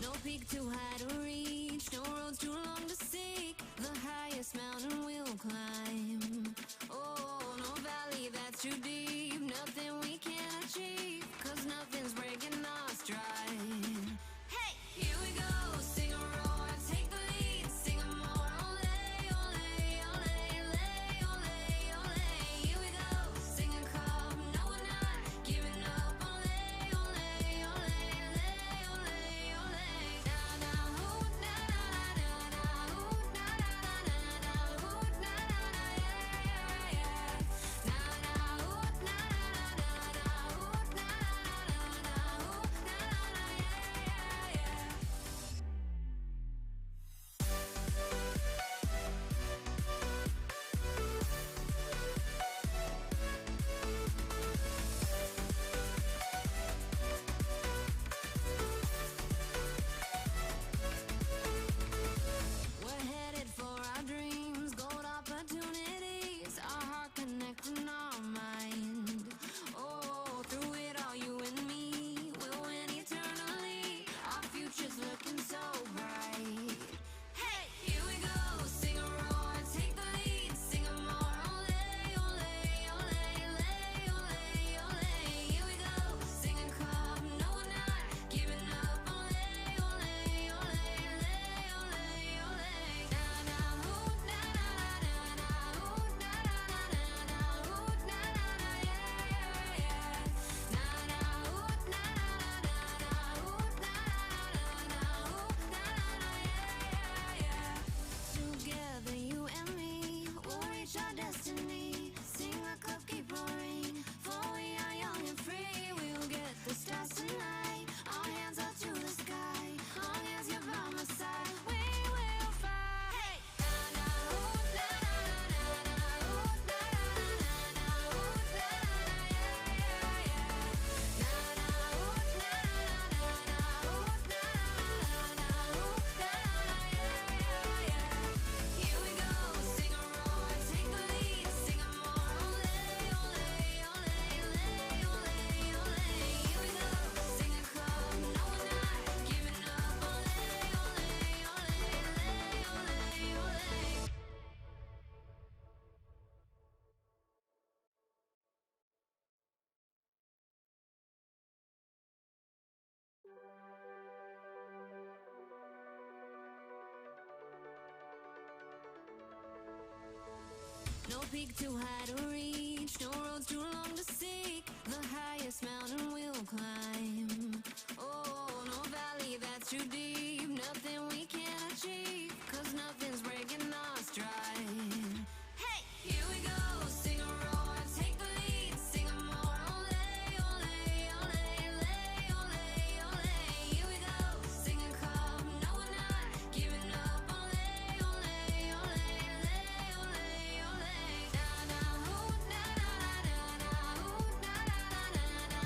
No peak too high to reach, no roads too long to seek. The highest mountain we'll climb. Oh, no valley that's too deep, nothing we can't achieve, 'cause nothing's breaking our stride. Hey, here we go, sing a roar, take the lead, sing a more. Ole, ole, ole, ole, ole, ole. Here we go, SingaCup, no we're not giving up. Ole, ole, ole, ole, ole, ole. Na na hoo, na na na na hoo, na na na na hoo, na na na yeah yeah yeah. Na na hoo, na na na na hoo, na na na na hoo, na na na yeah yeah yeah. We're headed for our dreams, gold opportunities, our heart connecting our mind. Oh, through it all, you and me will win eternally. Our future's looking so bright. Hey, here we go, sing a roar, take the lead, sing a more. Ole, ole, ole, ole, ole, ole. Here we go, SingaCup, no we're not giving up. Ole, ole, ole, ole, ole, ole. Na na hoo, na na na na hoo, na na na na hoo, na na na yeah yeah yeah. Na na hoo, na na na hoo, na na na hoo, na na na yeah yeah yeah. Together, you and me, we'll reach our destiny. SingaCup, keep roaring, for we are young and free. We'll get the stars tonight. Our hands up to the sky. Long as you're by my side, we will fly. Hey, na na hoo, na na na hoo, na na na hoo, na na na yeah yeah yeah. Na na hoo, na na hoo, na na na hoo, na na na yeah yeah yeah. Here we go, sing a roar, take the lead, sing a more. Ole, ole, ole, ole, ole, ole. Here we go, SingaCup, no we're not giving up. Ole, ole, ole, ole, ole, ole. No peak too high to reach, no roads too long to seek. The highest mountain we'll climb. Oh, no valley that's too deep, nothing we can't achieve, 'cause nothing's breaking our stride. Hey, here we go, sing a roar, take the lead, sing a more. Ole, ole, ole, ole, ole, ole. Here we go, SingaCup, no we're not giving up. Ole, ole, ole, ole, ole, ole. Na na hoo, na na na na hoo, na na na na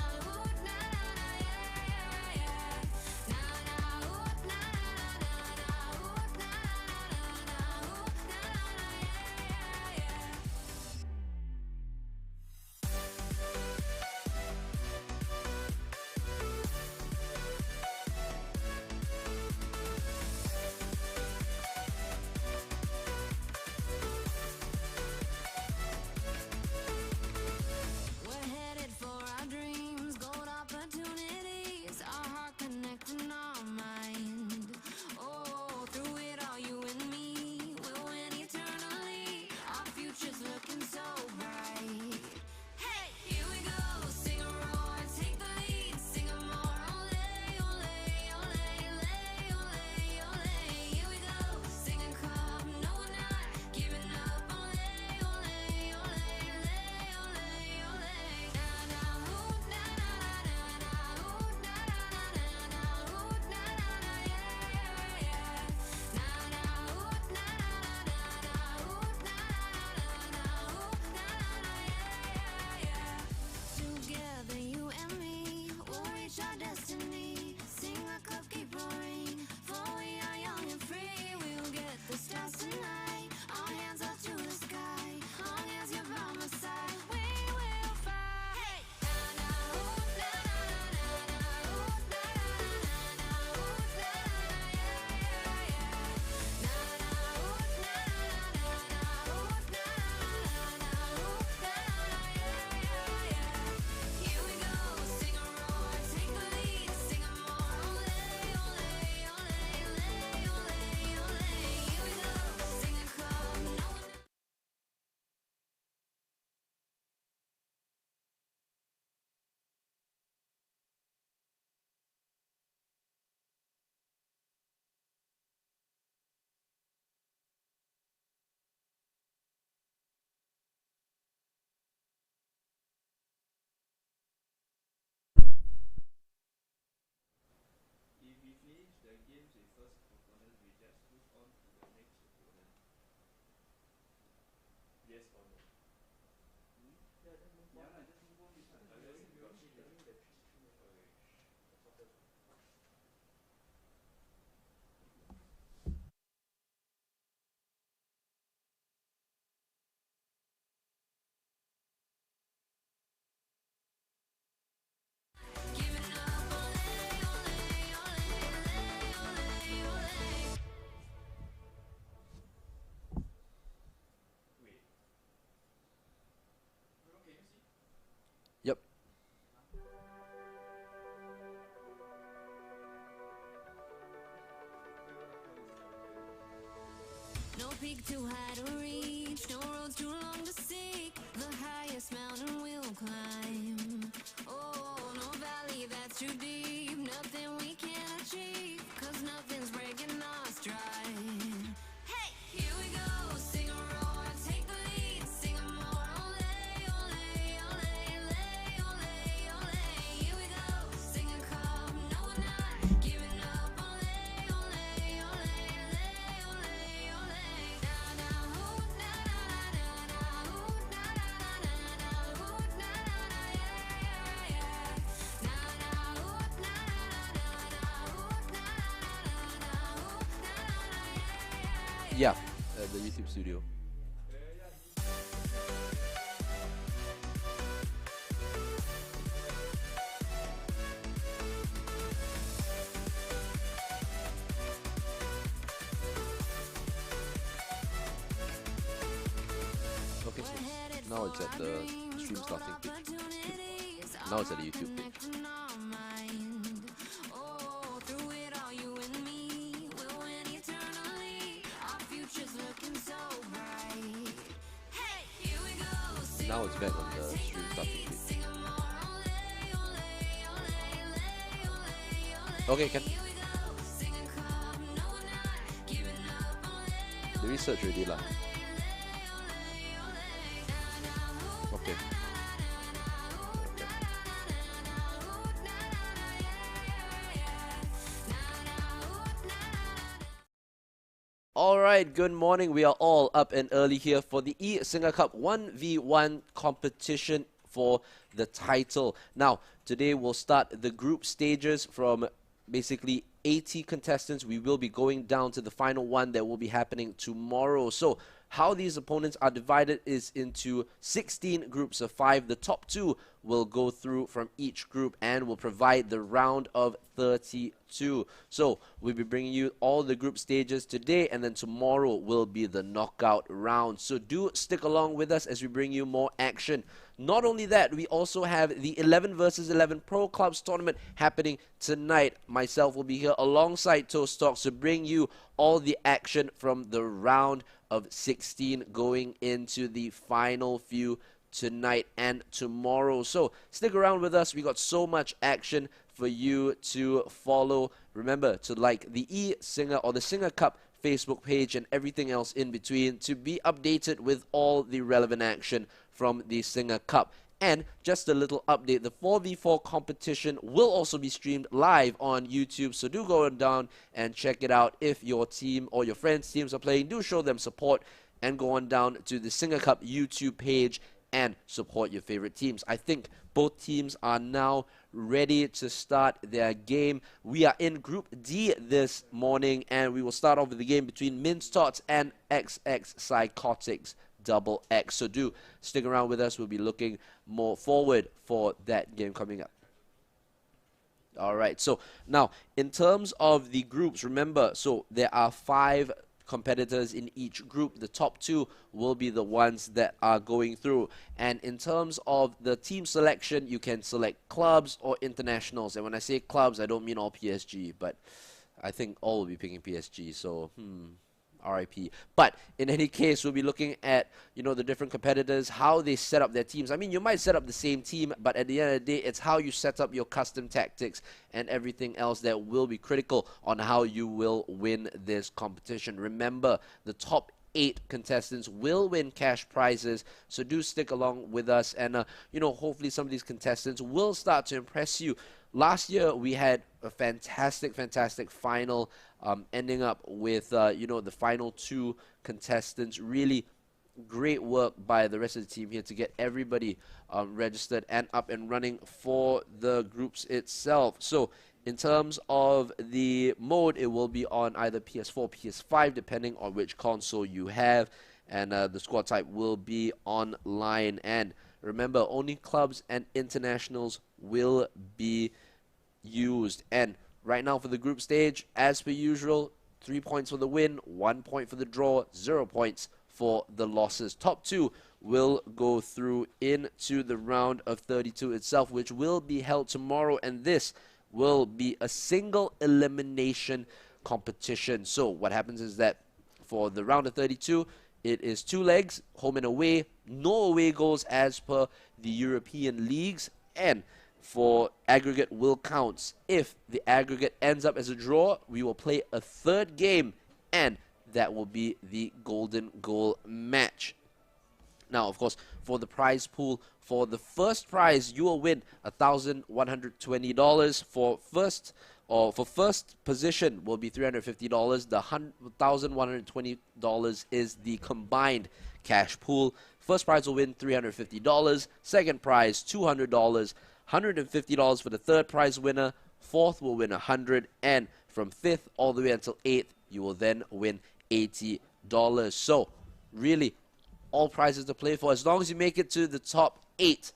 Yep. No peak too high to reach, no roads too long to seek. The highest mountain we'll climb. Oh, no valley that's too deep, nothing we can't achieve. 'Cause nothing's breaking our stride. Hey, here we go, sing a roar, take the lead, sing a more. Ole, ole, ole, ole, ole, ole. Here we go, SingaCup, no we're not giving up. Ole, ole, ole, ole, ole, ole. Yeah, at the YouTube studio. Okay, so now it's at the stream starting page. Now it's at the YouTube page. Now it's back on the stream starting page. Okay, can. The research already lah. Okay. Alright, good morning. We are all up and early here for the eSingaCup 1v1 competition for the title. Now, today we'll start the group stages from basically 80 contestants. We will be going down to the final one that will be happening tomorrow. So, how these opponents are divided is into 16 groups of 5. The top 2 will go through from each group and will provide the round of 32. So we'll be bringing you all the group stages today, and then tomorrow will be the knockout round. So do stick along with us as we bring you more action. Not only that, we also have the 11 versus 11 Pro Clubs tournament happening tonight. Myself will be here alongside Toast Talks to bring you all the action from the round of 16 going into the final few tonight and tomorrow. So stick around with us. We got so much action for you to follow. Remember to like the eSinga or the SingaCup Facebook page and everything else in between to be updated with all the relevant action from the SingaCup. And just a little update, the 4v4 competition will also be streamed live on YouTube, so do go down and check it out. If your team or your friends' teams are playing, do show them support and go on down to the SingaCup YouTube page and support your favorite teams. I think both teams are now ready to start their game. We are in Group D this morning, and we will start off with the game between Mince Tots and XX Psychotics Double X. So do stick around with us. We'll be looking more forward for that game coming up. Alright, so now in terms of the groups, remember, so there are 5 competitors in each group. The top 2 will be the ones that are going through. And in terms of the team selection, you can select clubs or internationals. And when I say clubs, I don't mean all PSG, but I think all will be picking PSG. So, RIP. But in any case, we'll be looking at, you know, the different competitors, how they set up their teams. I mean, you might set up the same team, but at the end of the day, it's how you set up your custom tactics and everything else that will be critical on how you will win this competition. Remember, the top 8 contestants will win cash prizes, so do stick along with us, and you know, hopefully some of these contestants will start to impress you. Last year we had a fantastic final, ending up with you know, the final 2 contestants really great work by the rest of the team here to get everybody registered and up and running for the groups itself. So in terms of the mode, it will be on either PS4, PS5, depending on which console you have, and the squad type will be online. And remember, only clubs and internationals will be used. And right now for the group stage, as per usual, 3 points for the win, 1 point for the draw, 0 points for the losses. Top two will go through into the round of 32 itself, which will be held tomorrow, and this will be a single elimination competition. So what happens is that for the round of 32, it is 2 legs, home and away, no away goals as per the European leagues, and for aggregate will counts. If the aggregate ends up as a draw, we will play a 3rd game, and that will be the golden goal match. Now, of course, for the prize pool, for the first prize, you will win $1,120. For first position will be $350. The $1,120 is the combined cash pool. First prize will win $350. Second prize, $200. $150 for the third prize winner. Fourth will win $100, and from 5th all the way until 8th, you will then win $80. So, really, all prizes to play for. As long as you make it to the top 8,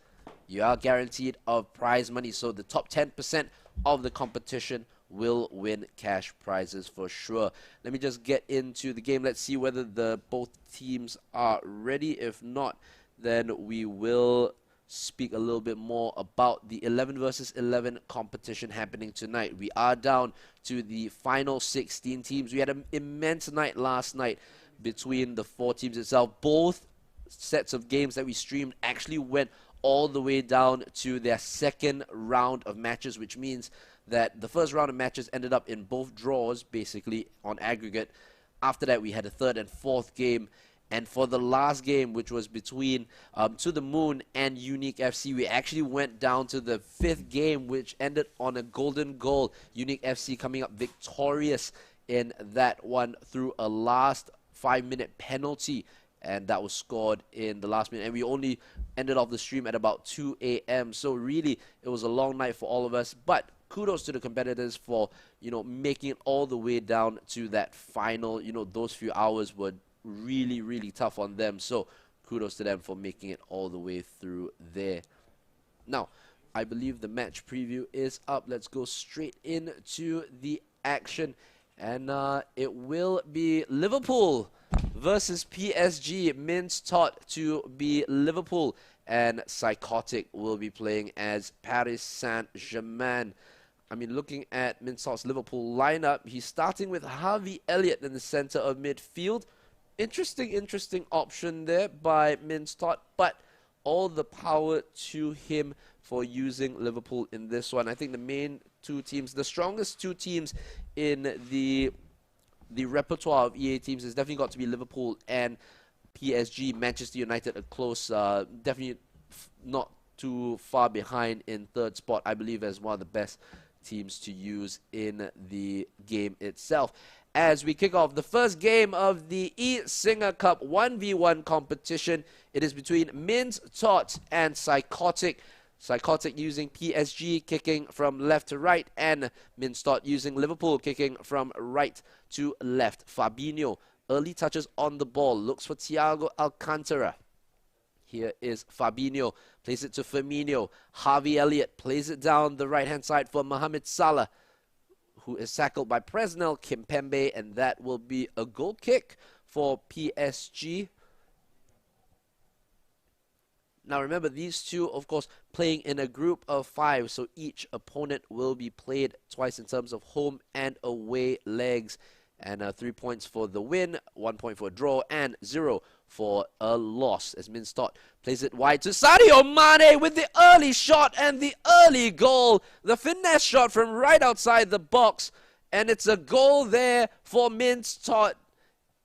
you are guaranteed of prize money. So the top 10% of the competition will win cash prizes for sure. Let me just get into the game. Let's see whether both teams are ready. If not, then we will speak a little bit more about the 11 versus 11 competition happening tonight. We are down to the final 16 teams. We had an immense night last night between the 4 teams itself. Both sets of games that we streamed actually went all the way down to their second round of matches, which means that the first round of matches ended up in both draws, basically, on aggregate. After that, we had a third and fourth game. And for the last game, which was between To The Moon and Unique FC, we actually went down to the 5th game, which ended on a golden goal. Unique FC coming up victorious in that one through a last 5-minute penalty, and that was scored in the last minute. And we only ended off the stream at about 2 a.m. So really, it was a long night for all of us. But kudos to the competitors for, making it all the way down to that final. Those few hours were really, really tough on them. So kudos to them for making it all the way through there. Now, I believe the match preview is up. Let's go straight into the action. And it will be Liverpool versus PSG. Min's taught to be Liverpool, and Psychotic will be playing as Paris Saint-Germain. Looking at Min's taught's Liverpool lineup, he's starting with Harvey Elliott in the center of midfield. Interesting option there by Min's taught, but all the power to him for using Liverpool in this one. I think the main 2 teams, the strongest 2 teams in the repertoire of EA teams has definitely got to be Liverpool and PSG. Manchester United a close, definitely not too far behind in 3rd spot, I believe, as one of the best teams to use in the game itself. As we kick off the first game of the eSingaCup 1v1 competition, it is between Min's taught and Psychotic. Psychotic using PSG, kicking from left to right, and Min's taught using Liverpool, kicking from right to left. Fabinho, early touches on the ball, looks for Thiago Alcantara. Here is Fabinho, plays it to Firmino. Harvey Elliott plays it down the right-hand side for Mohamed Salah, who is tackled by Presnel Kimpembe, and that will be a goal kick for PSG. Now remember, these two, of course, playing in a group of 5, so each opponent will be played twice in terms of home and away legs. And 3 points for the win, 1 point for a draw, and 0 for a loss. As Min's taught plays it wide to Sadio Mane with the early shot and the early goal. The finesse shot from right outside the box. And it's a goal there for Min's taught.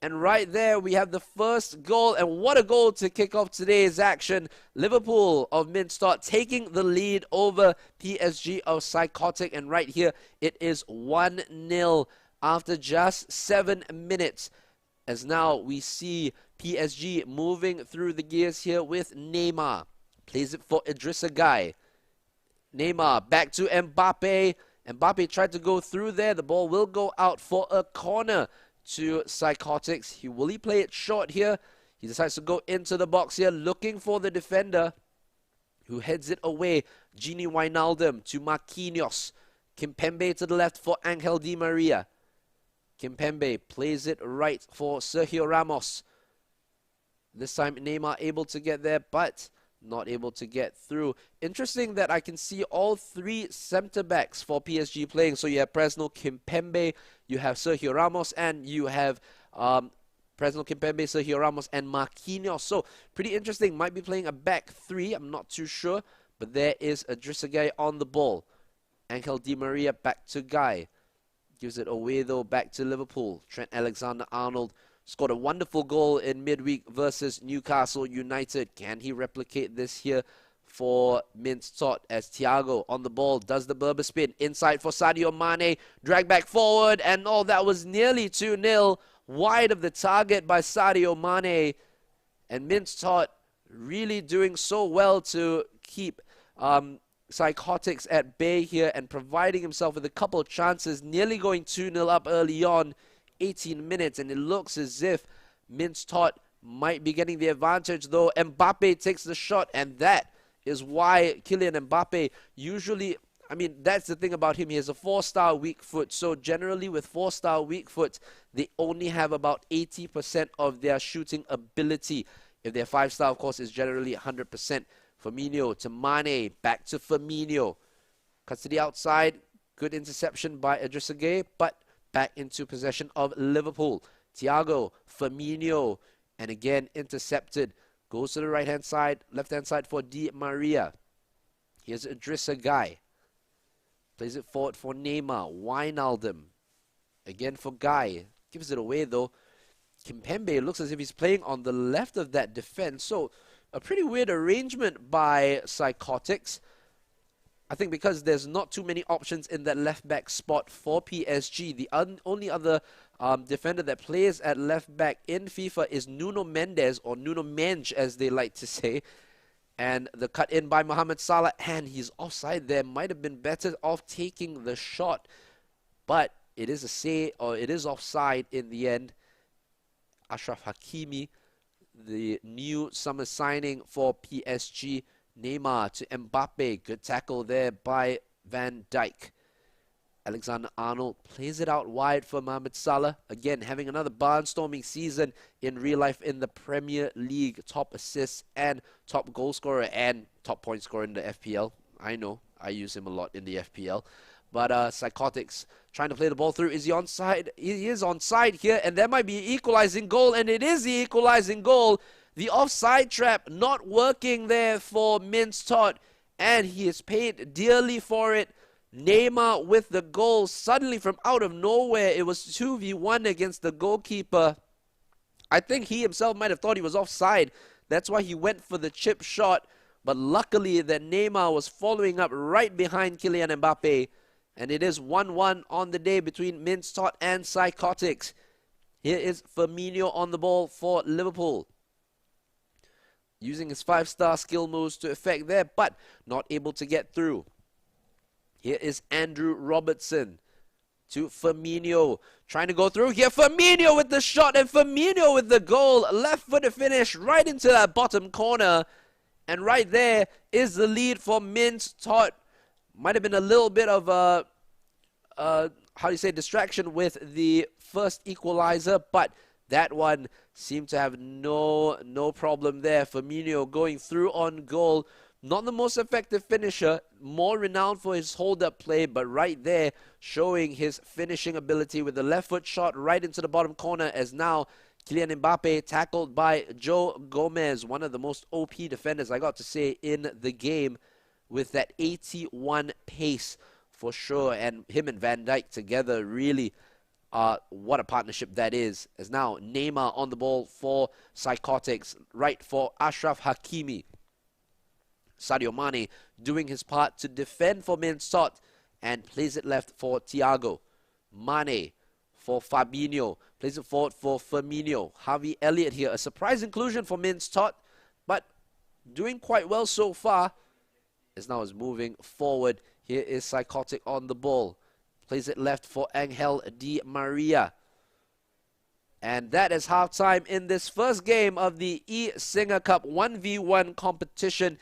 And right there we have the first goal. And what a goal to kick off today's action. Liverpool of Min's taught taking the lead over PSG of Psychotic. And right here it is 1-0. After just 7 minutes, as now we see PSG moving through the gears here with Neymar. Plays it for Idrissa Gueye. Neymar back to Mbappe. Mbappe tried to go through there. The ball will go out for a corner to Psychotics. Will he play it short here? He decides to go into the box here, looking for the defender, who heads it away. Gini Wijnaldum to Marquinhos. Kimpembe to the left for Angel Di Maria. Kimpembe plays it right for Sergio Ramos. This time Neymar able to get there, but not able to get through. Interesting that I can see all three centre-backs for PSG playing. So you have Presnel, Kimpembe, you have Sergio Ramos, and you have Presnel, Kimpembe, Sergio Ramos, and Marquinhos. So pretty interesting. Might be playing a back three. I'm not too sure. But there is Idrissa Gueye on the ball. Angel Di Maria back to Gueye. Gives it away though, back to Liverpool. Trent Alexander-Arnold scored a wonderful goal in midweek versus Newcastle United. Can he replicate this here for Mince-Tot as Thiago on the ball does the Berber spin inside for Sadio Mane, drag back forward, and oh, that was nearly 2-0 wide of the target by Sadio Mane. And Mince-Tot really doing so well to keep Psychotics at bay here and providing himself with a couple of chances, nearly going 2-0 up early on, 18 minutes, and it looks as if Mince-Tot might be getting the advantage, though Mbappe takes the shot, and that is why Kylian Mbappe usually, I mean, that's the thing about him, he has a 4-star weak foot, so generally with 4-star weak foot, they only have about 80% of their shooting ability. If they're 5-star, of course, it's generally 100%. Firmino to Mane, back to Firmino. Cuts to the outside, good interception by Idrissa Gueye, but back into possession of Liverpool. Thiago, Firmino, and again intercepted. Goes to the right-hand side, left-hand side for Di Maria. Here's Idrissa Gueye. Plays it forward for Neymar. Wijnaldum. Again for Gueye. Gives it away though. Kimpembe looks as if he's playing on the left of that defense. So a pretty weird arrangement by Psychotics. I think because there's not too many options in that left-back spot for PSG. The only other defender that plays at left-back in FIFA is Nuno Mendes, or Nuno Menj as they like to say. And the cut in by Mohamed Salah, and he's offside there. Might have been better off taking the shot. But it is it is offside in the end. Achraf Hakimi, the new summer signing for PSG. Neymar to Mbappe. Good tackle there by Van Dijk. Alexander-Arnold plays it out wide for Mohamed Salah. Again, having another barnstorming season in real life in the Premier League. Top assists and top goal scorer and top point scorer in the FPL. I know, I use him a lot in the FPL. But Psychotics trying to play the ball through. Is he onside? He is onside here, and there might be an equalizing goal, and it is the equalizing goal. The offside trap not working there for Mince-Tot, and he is paid dearly for it. Neymar with the goal. Suddenly from out of nowhere, it was 2v1 against the goalkeeper. I think he himself might have thought he was offside. That's why he went for the chip shot. But luckily that Neymar was following up right behind Kylian Mbappe. And it is 1-1 on the day between Mince-Tot and Psychotics. Here is Firmino on the ball for Liverpool. Using his 5-star skill moves to effect there, but not able to get through. Here is Andrew Robertson to Firmino. Trying to go through here. Firmino with the shot and Firmino with the goal. Left-footed finish right into that bottom corner. And right there is the lead for Mince-Tot. Might have been a little bit of a, distraction with the first equalizer, but that one seemed to have no problem there. Firmino going through on goal. Not the most effective finisher, more renowned for his hold-up play, but right there showing his finishing ability with the left foot shot right into the bottom corner, as now Kylian Mbappe tackled by Joe Gomez, one of the most OP defenders, I got to say, in the game, with that 81 pace for sure. And him and Van Dijk together, really, what a partnership that is. As now Neymar on the ball for Psychotics, right for Achraf Hakimi. Sadio Mane doing his part to defend for Mince-Tot and plays it left for Thiago. Mane for Fabinho. Plays it forward for Firmino. Harvey Elliott here. A surprise inclusion for Mince Tot, but doing quite well so far. Is moving forward. Here is Psychotic on the ball. Plays it left for Angel Di Maria. And that is halftime in this first game of the eSingaCup 1v1 competition.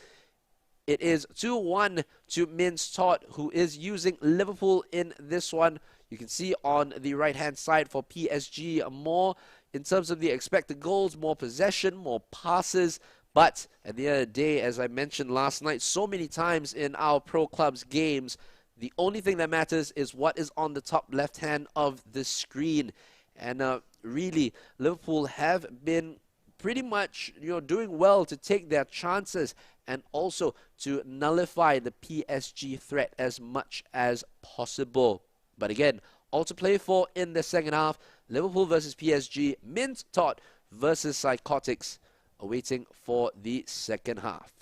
It is 2-1 to Mince Tot, who is using Liverpool in this one. You can see on the right-hand side for PSG more in terms of the expected goals, more possession, more passes. But at the end of the day, as I mentioned last night so many times in our pro clubs games, the only thing that matters is what is on the top left-hand of the screen. And really, Liverpool have been pretty much doing well to take their chances and also to nullify the PSG threat as much as possible. But again, all to play for in the second half. Liverpool versus PSG, Mince Tot versus Psychotics, awaiting for the second half.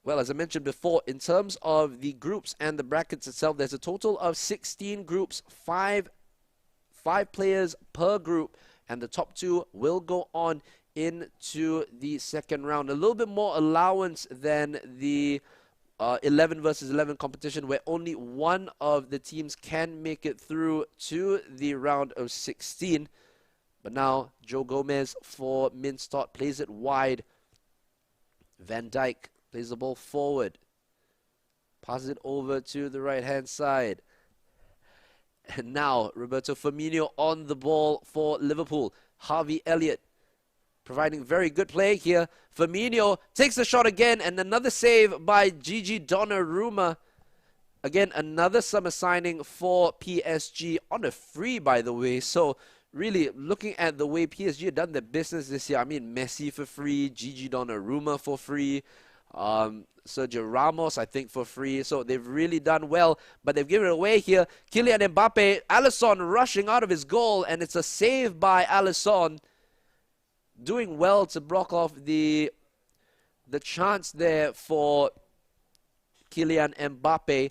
Well, as I mentioned before, in terms of the groups and the brackets itself, there's a total of 16 groups, five players per group, and the top two will go on into the second round. A little bit more allowance than the 11 versus 11 competition, where only one of the teams can make it through to the round of 16. But now, Joe Gomez for Mince Tot plays it wide. Van Dijk plays the ball forward. Passes it over to the right-hand side. And now, Roberto Firmino on the ball for Liverpool. Harvey Elliott providing very good play here. Firmino takes the shot again, and another save by Gigi Donnarumma. Again, another summer signing for PSG on a free, by the way. So, really, looking at the way PSG have done their business this year, I mean, Messi for free, Gigi Donnarumma for free, Sergio Ramos, I think, for free. So they've really done well, but they've given it away here. Kylian Mbappe, Alisson rushing out of his goal, and it's a save by Alisson. Doing well to block off the chance there for Kylian Mbappe.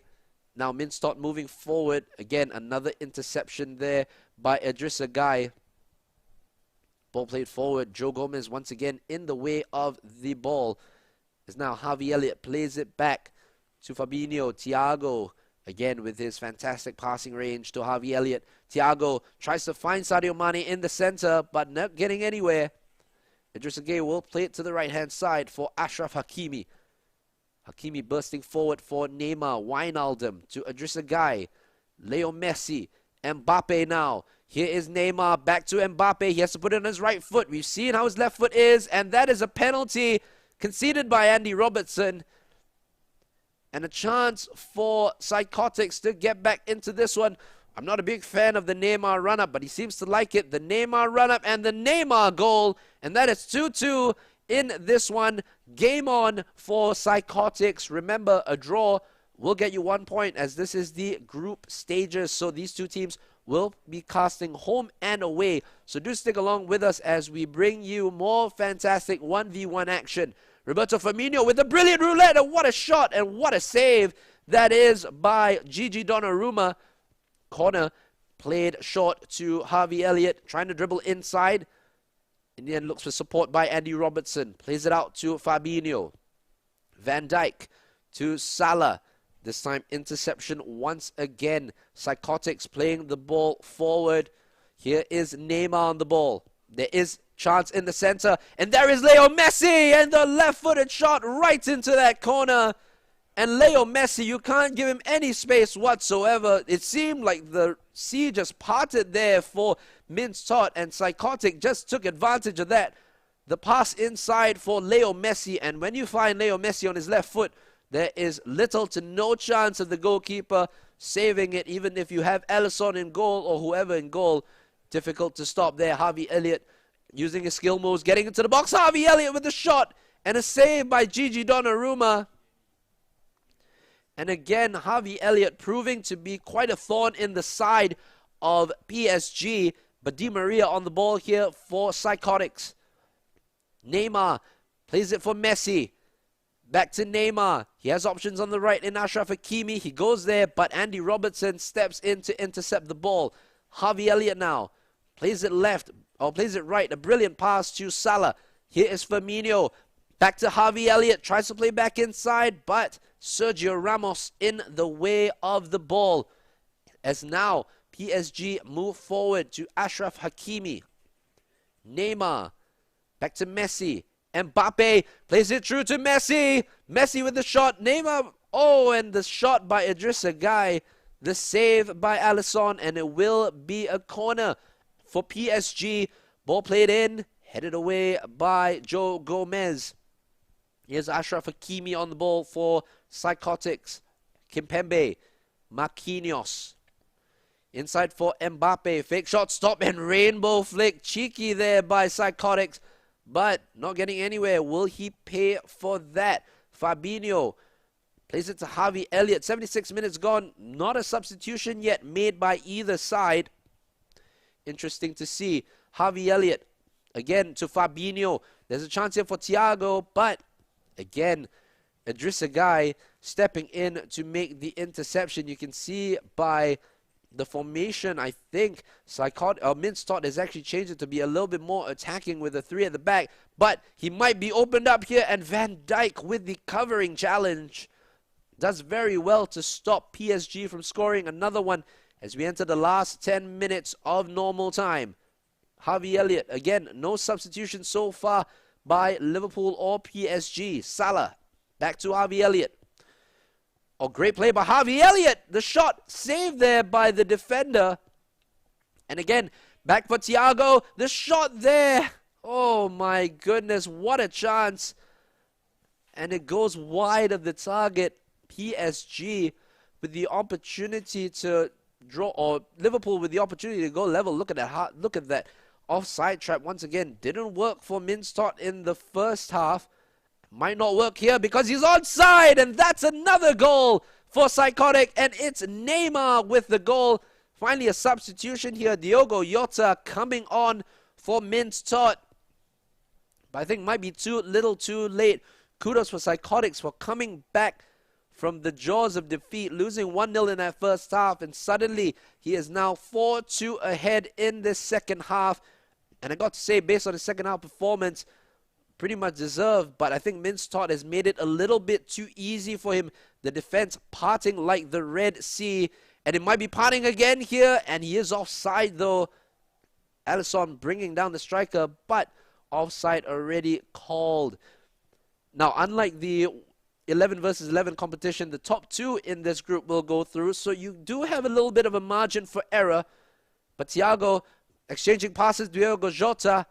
Now Mince Tot moving forward. Again, another interception there by Idrissa Gueye. Ball played forward. Joe Gomez once again in the way of the ball. Is now Harvey Elliott plays it back to Fabinho. Thiago again with his fantastic passing range to Harvey Elliott. Thiago tries to find Sadio Mane in the center, but not getting anywhere. Idrissa Gueye will play it to the right-hand side for Achraf Hakimi. Hakimi bursting forward for Neymar. Wijnaldum to Idrissa Gueye. Leo Messi. Mbappe now. Here is Neymar back to Mbappe. He has to put it on his right foot. We've seen how his left foot is, and that is a penalty conceded by Andy Robertson. And a chance for Psychotics to get back into this one. I'm not a big fan of the Neymar run-up, but he seems to like it. The Neymar run-up and the Neymar goal. And that is 2-2 in this one. Game on for Psychotics. Remember, a draw will get you 1 point, as this is the group stages. So these two teams will be casting home and away. So do stick along with us as we bring you more fantastic 1v1 action. Roberto Firmino with a brilliant roulette, and what a shot and what a save that is by Gigi Donnarumma. Corner played short to Harvey Elliott, trying to dribble inside. In the end, looks for support by Andy Robertson. Plays it out to Fabinho. Van Dijk to Salah. This time, interception once again. Psychotics playing the ball forward. Here is Neymar on the ball. There is chance in the center. And there is Leo Messi. And the left-footed shot right into that corner. And Leo Messi, you can't give him any space whatsoever. It seemed like the sea just parted there for Mince Tot. And Psychotic just took advantage of that. The pass inside for Leo Messi. And when you find Leo Messi on his left foot, there is little to no chance of the goalkeeper saving it, even if you have Alisson in goal or whoever in goal. Difficult to stop there. Harvey Elliott using his skill moves, getting into the box. Harvey Elliott with a shot and a save by Gigi Donnarumma. And again, Harvey Elliott proving to be quite a thorn in the side of PSG. But Di Maria on the ball here for Psychotics. Neymar Plays it for Messi. Back to Neymar. He has options on the right in Achraf Hakimi. He goes there, but Andy Robertson steps in to intercept the ball. Harvey Elliott now plays it left, or plays it right. A brilliant pass to Salah. Here is Firmino. Back to Harvey Elliott. Tries to play back inside, but Sergio Ramos in the way of the ball. As now PSG move forward to Achraf Hakimi. Neymar. Back to Messi. Mbappe plays it through to Messi. Messi with the shot. Neymar. Oh, and the shot by Idrissa Gueye. The save by Alisson, and it will be a corner for PSG. Ball played in, headed away by Joe Gomez. Here's Achraf Hakimi on the ball for Psychotics. Kimpembe. Marquinhos. Inside for Mbappe. Fake shot, stop, and rainbow flick. Cheeky there by Psychotics, but not getting anywhere. Will he pay for that? Fabinho plays it to Harvey Elliott. 76 minutes gone. Not a substitution yet made by either side. Interesting to see. Harvey Elliott again to Fabinho. There's a chance here for Thiago, but again, Idrissa Gueye stepping in to make the interception. You can see by the formation, I think Minstad has actually changed it to be a little bit more attacking with the three at the back, but he might be opened up here, and Van Dijk with the covering challenge does very well to stop PSG from scoring another one as we enter the last 10 minutes of normal time. Harvey Elliott, again, no substitution so far by Liverpool or PSG. Salah, back to Harvey Elliott. Oh, great play by Harvey Elliott. The shot saved there by the defender. And again, back for Thiago. The shot there. Oh my goodness, what a chance. And it goes wide of the target. PSG with the opportunity to draw, or Liverpool with the opportunity to go level. Look at that. Look at that offside trap once again. Didn't work for Minstad in the first half. Might not work here because he's onside, and that's another goal for Psychotic, and it's Neymar with the goal. Finally a substitution here. Diogo Jota coming on for Minstad, but I think might be too little too late. Kudos for Psychotics for coming back from the jaws of defeat, losing 1-0 in that first half, and suddenly he is now 4-2 ahead in this second half. And I got to say, based on the second half performance, pretty much deserved, but I think Minstad has made it a little bit too easy for him. The defense parting like the Red Sea, and it might be parting again here, and he is offside though. Alisson bringing down the striker, but offside already called. Now, unlike the 11 versus 11 competition, the top two in this group will go through, so you do have a little bit of a margin for error. But Thiago exchanging passes, Diogo Jota.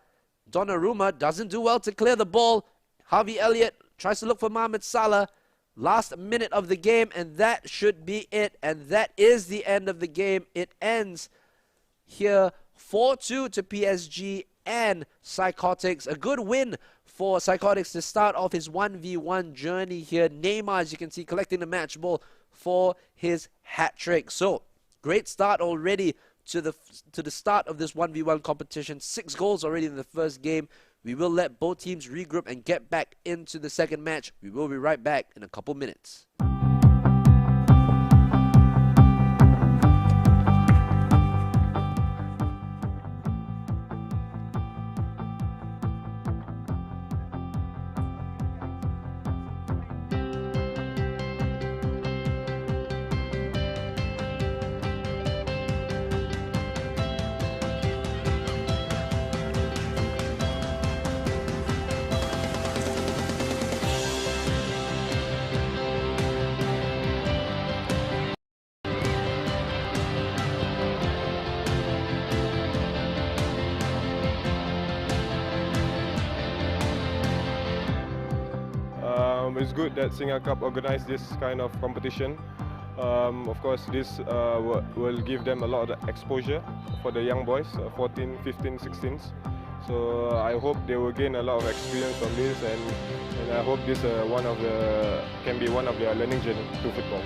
Donnarumma doesn't do well to clear the ball. Harvey Elliott tries to look for Mohamed Salah. Last minute of the game, and that should be it. And that is the end of the game. It ends here 4-2 to PSG and Psychotics. A good win for Psychotics to start off his 1v1 journey here. Neymar, as you can see, collecting the match ball for his hat-trick. So, great start already to the start of this 1v1 competition. 6 goals already in the first game. We will let both teams regroup and get back into the second match. We will be right back in a couple minutes. It's good that SingaCup organized this kind of competition. Of course, this will give them a lot of exposure for the young boys, 14, 15, 16s. So I hope they will gain a lot of experience from this, and I hope this can be one of their learning journey to football.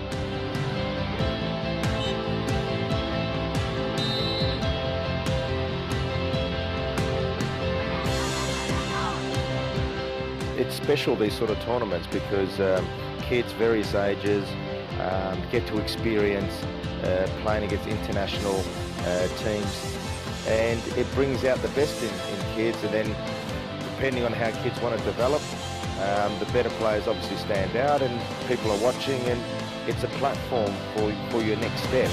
it's special, these sort of tournaments, because kids various ages get to experience playing against international teams, and it brings out the best in kids. And then depending on how kids want to develop, the better players obviously stand out and people are watching, and it's a platform for your next step.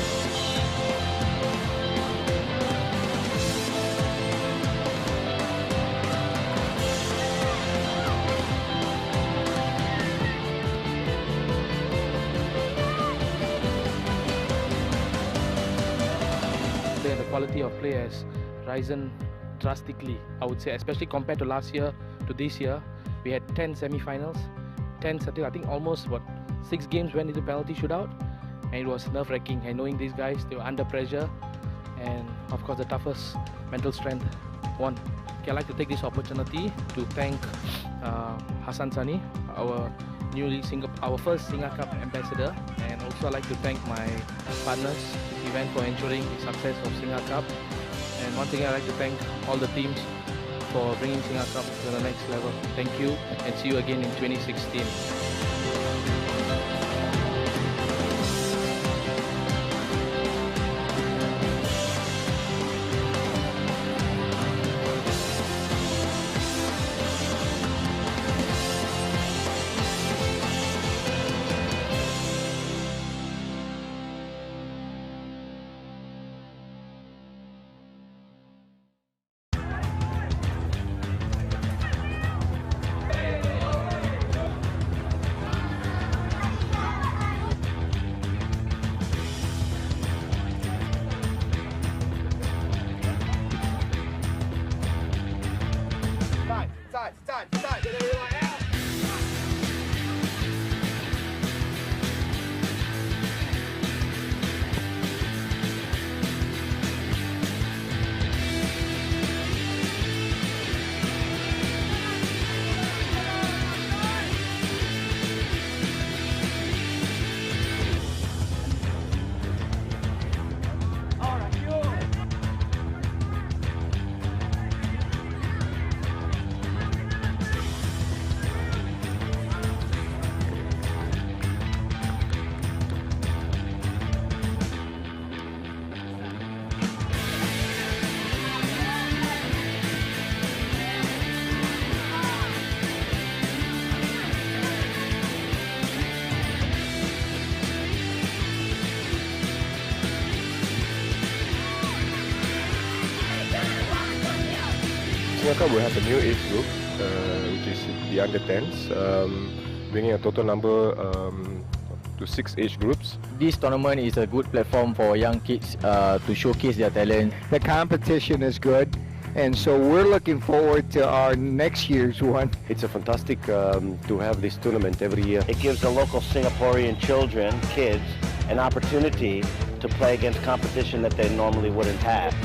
The quality of play has risen drastically, I would say, especially compared to last year to this year. We had 10 semi-finals, 10 I think almost 6 games went into penalty shootout, and it was nerve-wracking. And knowing these guys, they were under pressure, and of course the toughest mental strength won. Okay, I'd like to take this opportunity to thank Hassan Sani, our first SingaCup ambassador, and also I'd like to thank my partners in the event for ensuring the success of SingaCup. And once again, I'd like to thank all the teams for bringing SingaCup to the next level. Thank you, and see you again in 2016. SingaCup will have a new age group, which is the under 10s, bringing a total number to 6 age groups. This tournament is a good platform for young kids to showcase their talent. The competition is good, and so we're looking forward to our next year's one. It's a fantastic to have this tournament every year. It gives the local Singaporean children, kids, an opportunity to play against competition that they normally wouldn't have.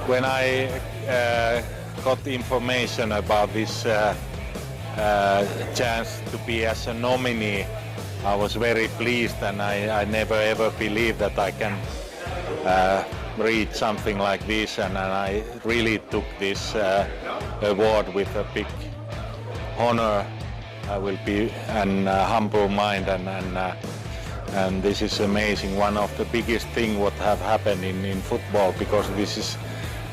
When I got the information about this chance to be as a nominee, I was very pleased, and I never ever believed that I can read something like this, and I really took this award with a big honor. I will be an humble mind, and this is amazing. One of the biggest things what have happened in football, because this is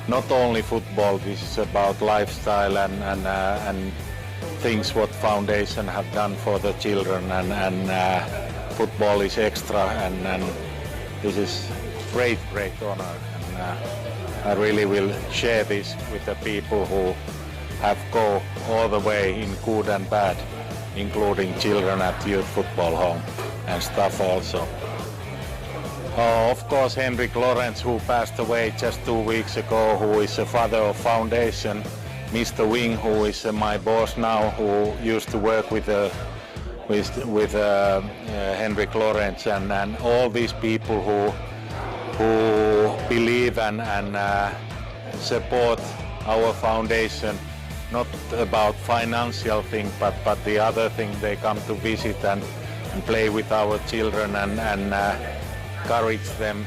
not only football, this is about lifestyle and things what foundation have done for the children, and football is extra, and this is great honor, and I really will share this with the people who have go all the way in good and bad, including children at youth football home and stuff also. Of course, Henrik Lawrence, who passed away just 2 weeks ago, who is a father of foundation. Mr. Wing, who is my boss now, who used to work with Henrik Lawrence, and all these people who believe and support our foundation, not about financial thing, but the other thing, they come to visit and play with our children and encourage them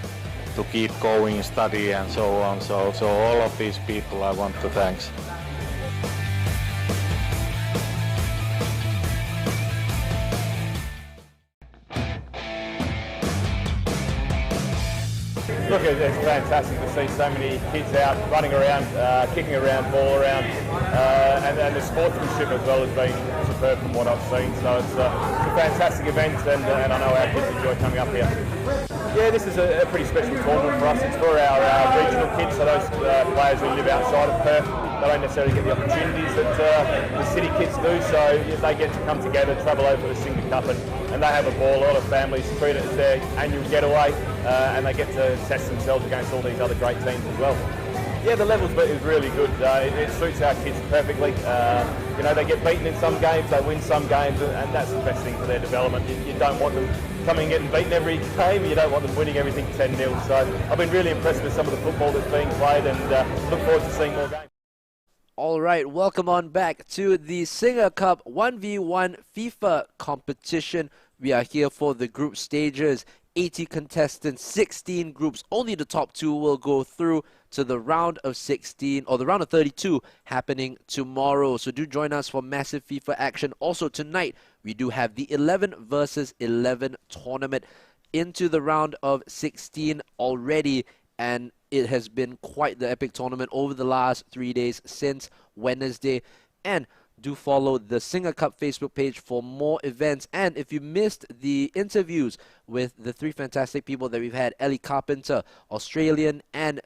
to keep going, study and so on. So all of these people I want to thank. Look, it's fantastic to see so many kids out running around, kicking around, ball around, and the sportsmanship as well has been superb from what I've seen. So it's a fantastic event, and I know our kids enjoy coming up here. Yeah, this is a pretty special tournament for us. It's for our regional kids, so those players who live outside of Perth, they don't necessarily get the opportunities that the city kids do, so they get to come together, travel over to the SingaCup, and they have a ball. A lot of families treat it as their annual getaway, and they get to test themselves against all these other great teams as well. Yeah, the level is really good. It suits our kids perfectly. You know, they get beaten in some games, they win some games, and that's the best thing for their development. You don't want them coming and getting beaten every game. You don't want them winning everything 10-0. So I've been really impressed with some of the football that's being played, and look forward to seeing more games. All right, welcome on back to the SingaCup 1v1 FIFA competition. We are here for the group stages. 80 contestants, 16 groups. Only the top 2 will go through to the round of 16, or the round of 32, happening tomorrow. So do join us for massive FIFA action. Also tonight, we do have the 11 versus 11 tournament into the round of 16 already, and it has been quite the epic tournament over the last 3 days since Wednesday. And do follow the SingaCup Facebook page for more events. And if you missed the interviews with the 3 fantastic people that we've had, Ellie Carpenter, Australian and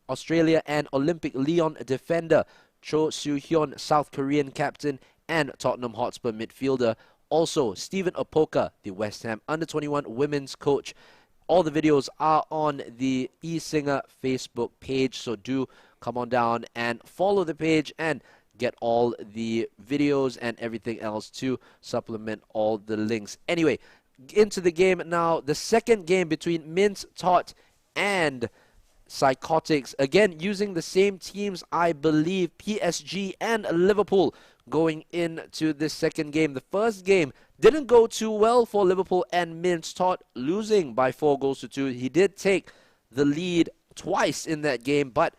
Australia and Olympic Lyon defender, Cho Soo-hyun, South Korean captain and Tottenham Hotspur midfielder. Also, Stephen Opoka, the West Ham Under-21 women's coach. All the videos are on the eSinga Facebook page, so do come on down and follow the page and get all the videos and everything else to supplement all the links. Anyway, into the game now. The second game between Mince Tot and Psychotics. Again, using the same teams, I believe, PSG and Liverpool going into this second game. The first game didn't go too well for Liverpool and Mince Tot, losing by 4-2. He did take the lead twice in that game, but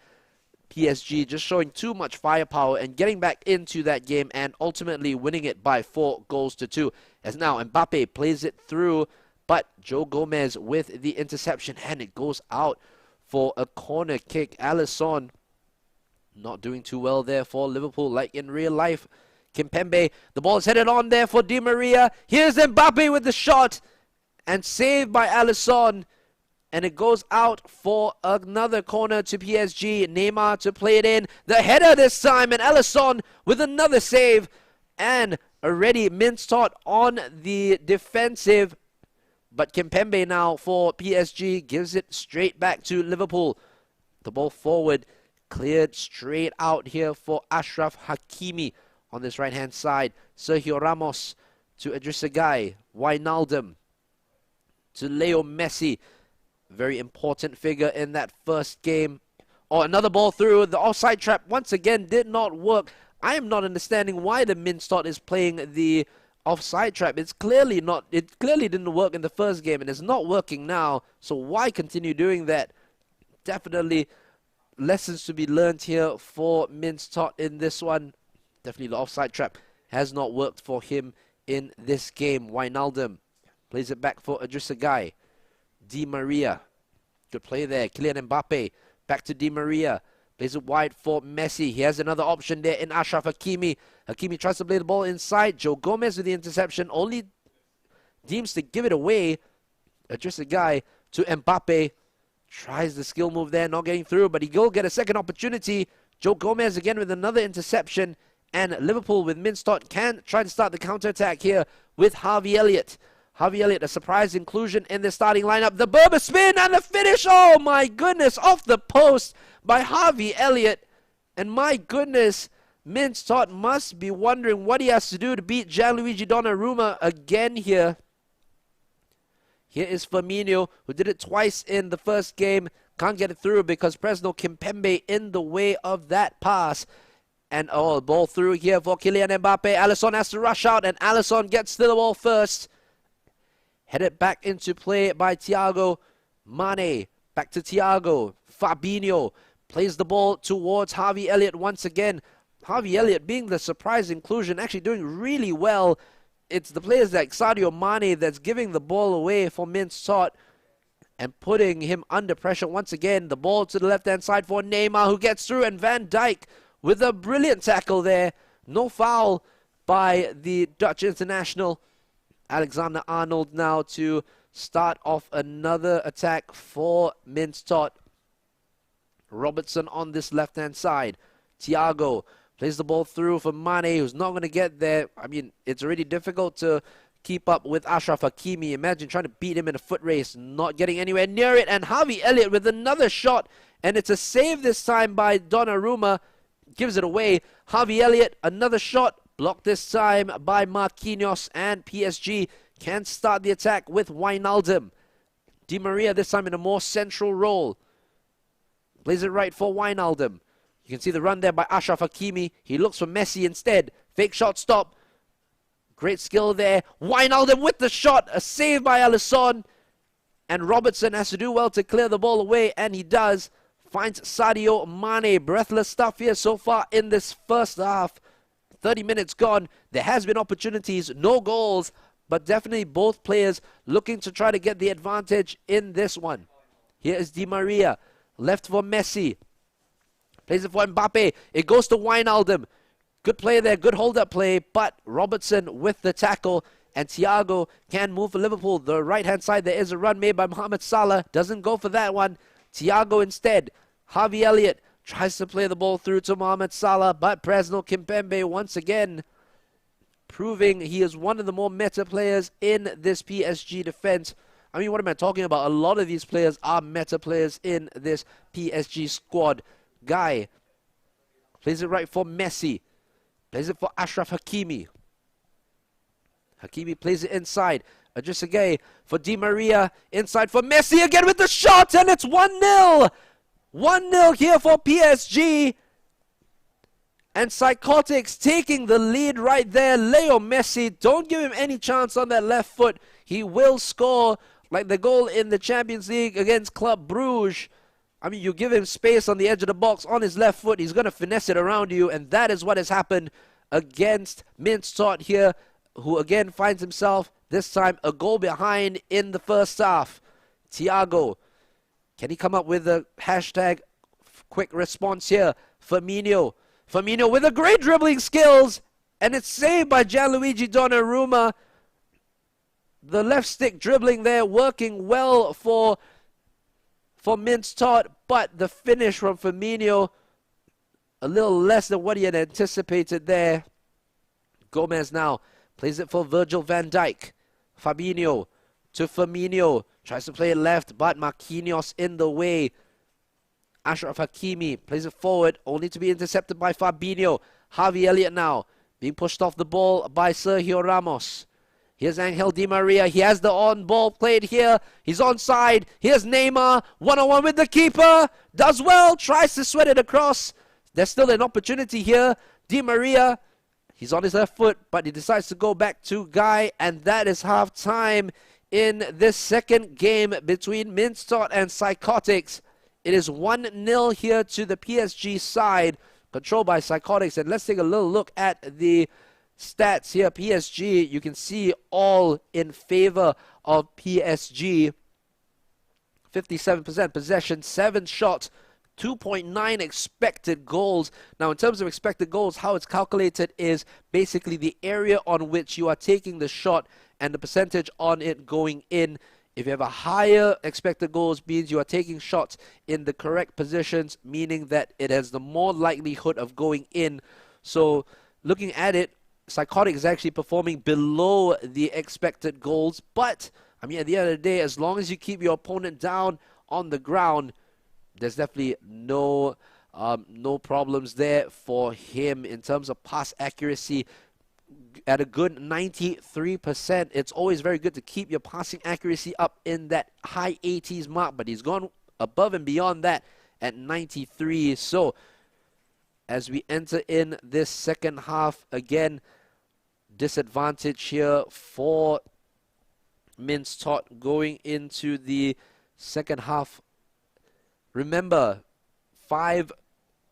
PSG just showing too much firepower and getting back into that game and ultimately winning it by 4-2. As now Mbappe plays it through, but Joe Gomez with the interception, and it goes out for a corner kick. Alisson not doing too well there for Liverpool, like in real life. Kimpembe, the ball is headed on there for Di Maria. Here's Mbappe with the shot, and saved by Alisson. And it goes out for another corner to PSG. Neymar to play it in. The header this time, and Alisson with another save. And already Mince Tot on the defensive. But Kimpembe now for PSG gives it straight back to Liverpool. The ball forward, cleared straight out here for Ashraf Hakimi on this right-hand side. Sergio Ramos to Idrissa Gueye. Wijnaldum to Leo Messi. Very important figure in that first game. Oh, another ball through. The offside trap once again did not work. I am not understanding why the Mince Tot is playing the offside trap. It clearly didn't work in the first game, and it's not working now. So why continue doing that? Definitely lessons to be learned here for Mince Tot in this one. Definitely the offside trap has not worked for him in this game. Wijnaldum plays it back for Idrissa Gueye. Di Maria, good play there. Kylian Mbappe back to Di Maria. Plays it wide for Messi. He has another option there in Ashraf Hakimi. Hakimi tries to play the ball inside. Joe Gomez with the interception. Only deems to give it away. Just a guy to Mbappe. Tries the skill move there, not getting through, but he will get a second opportunity. Joe Gomez again with another interception. And Liverpool with Minstod can try to start the counter-attack here with Harvey Elliott. Harvey Elliott, a surprise inclusion in the starting lineup. The Berber spin and the finish. Oh my goodness, off the post by Harvey Elliott. And my goodness, Minstod must be wondering what he has to do to beat Gianluigi Donnarumma again here. Here is Firmino, who did it twice in the first game. Can't get it through because Presnel Kimpembe in the way of that pass. And oh, ball through here for Kylian Mbappe. Alisson has to rush out, and Alisson gets to the ball first. Headed back into play by Thiago Mane. Back to Thiago. Fabinho plays the ball towards Harvey Elliott once again. Harvey Elliott being the surprise inclusion, actually doing really well. It's the players like Sadio Mane that's giving the ball away for Minstod and putting him under pressure once again. The ball to the left-hand side for Neymar, who gets through, and Van Dijk with a brilliant tackle there. No foul by the Dutch international. Alexander-Arnold now to start off another attack for Minstod. Robertson on this left-hand side. Thiago plays the ball through for Mane, who's not going to get there. I mean, it's already difficult to keep up with Ashraf Hakimi. Imagine trying to beat him in a foot race, not getting anywhere near it. And Harvey Elliott with another shot, and it's a save this time by Donnarumma. Gives it away. Harvey Elliott, another shot, blocked this time by Marquinhos, and PSG can start the attack with Wijnaldum. Di Maria this time in a more central role. Plays it right for Wijnaldum. You can see the run there by Ashraf Hakimi. He looks for Messi instead. Fake shot stop. Great skill there. Wijnaldum with the shot. A save by Alisson. And Robertson has to do well to clear the ball away, and he does. Finds Sadio Mane. Breathless stuff here so far in this first half. 30 minutes gone. There has been opportunities, no goals, but definitely both players looking to try to get the advantage in this one. Here is Di Maria. Left for Messi. Plays it for Mbappe. It goes to Wijnaldum. Good play there, good hold-up play, but Robertson with the tackle, and Thiago can move for Liverpool. The right-hand side, there is a run made by Mohamed Salah. Doesn't go for that one. Thiago instead. Harvey Elliott tries to play the ball through to Mohamed Salah, but Presnel Kimpembe once again proving he is one of the more meta players in this PSG defense. I mean, what am I talking about? A lot of these players are meta players in this PSG squad. Guy plays it right for Messi. Plays it for Ashraf Hakimi. Hakimi plays it inside. Adrissagay for Di Maria. Inside for Messi again with the shot, and it's 1-0. 1-0 here for PSG. And Psychotics taking the lead right there. Leo Messi, don't give him any chance on that left foot. He will score like the goal in the Champions League against Club Brugge. I mean, you give him space on the edge of the box on his left foot, he's going to finesse it around you, and that is what has happened against Minstod here, who again finds himself, this time, a goal behind in the first half. Thiago, can he come up with a hashtag quick response here? Firmino with a great dribbling skills, and it's saved by Gianluigi Donnarumma. The left stick dribbling there working well for Minstod, but the finish from Firmino a little less than what he had anticipated there. Gomez now plays it for Virgil van Dijk. Fabinho to Firmino. Tries to play it left, but Marquinhos in the way. Ashraf Hakimi plays it forward, only to be intercepted by Fabinho. Harvey Elliott now being pushed off the ball by Sergio Ramos. Here's Angel Di Maria. He has the on-ball played here. He's onside. Here's Neymar. One-on-one with the keeper. Does well. Tries to sweat it across. There's still an opportunity here. Di Maria, he's on his left foot, but he decides to go back to Guy, and that is half-time in this second game between Minstod and Psychotics. It is 1-0 here to the PSG side, controlled by Psychotics. And let's take a little look at the stats here. PSG, you can see all in favor of PSG. 57% possession, 7 shots, 2.9 expected goals. Now, in terms of expected goals, how it's calculated is basically the area on which you are taking the shot and the percentage on it going in. If you have a higher expected goals, means you are taking shots in the correct positions, meaning that it has the more likelihood of going in. So, looking at it, Psychotic is actually performing below the expected goals. But, I mean, at the end of the day, as long as you keep your opponent down on the ground, there's definitely no problems there for him in terms of pass accuracy. At a good 93%, it's always very good to keep your passing accuracy up in that high 80s mark, but he's gone above and beyond that at 93. So, as we enter in this second half, again, disadvantage here for Mince-Tot going into the second half. Remember, 5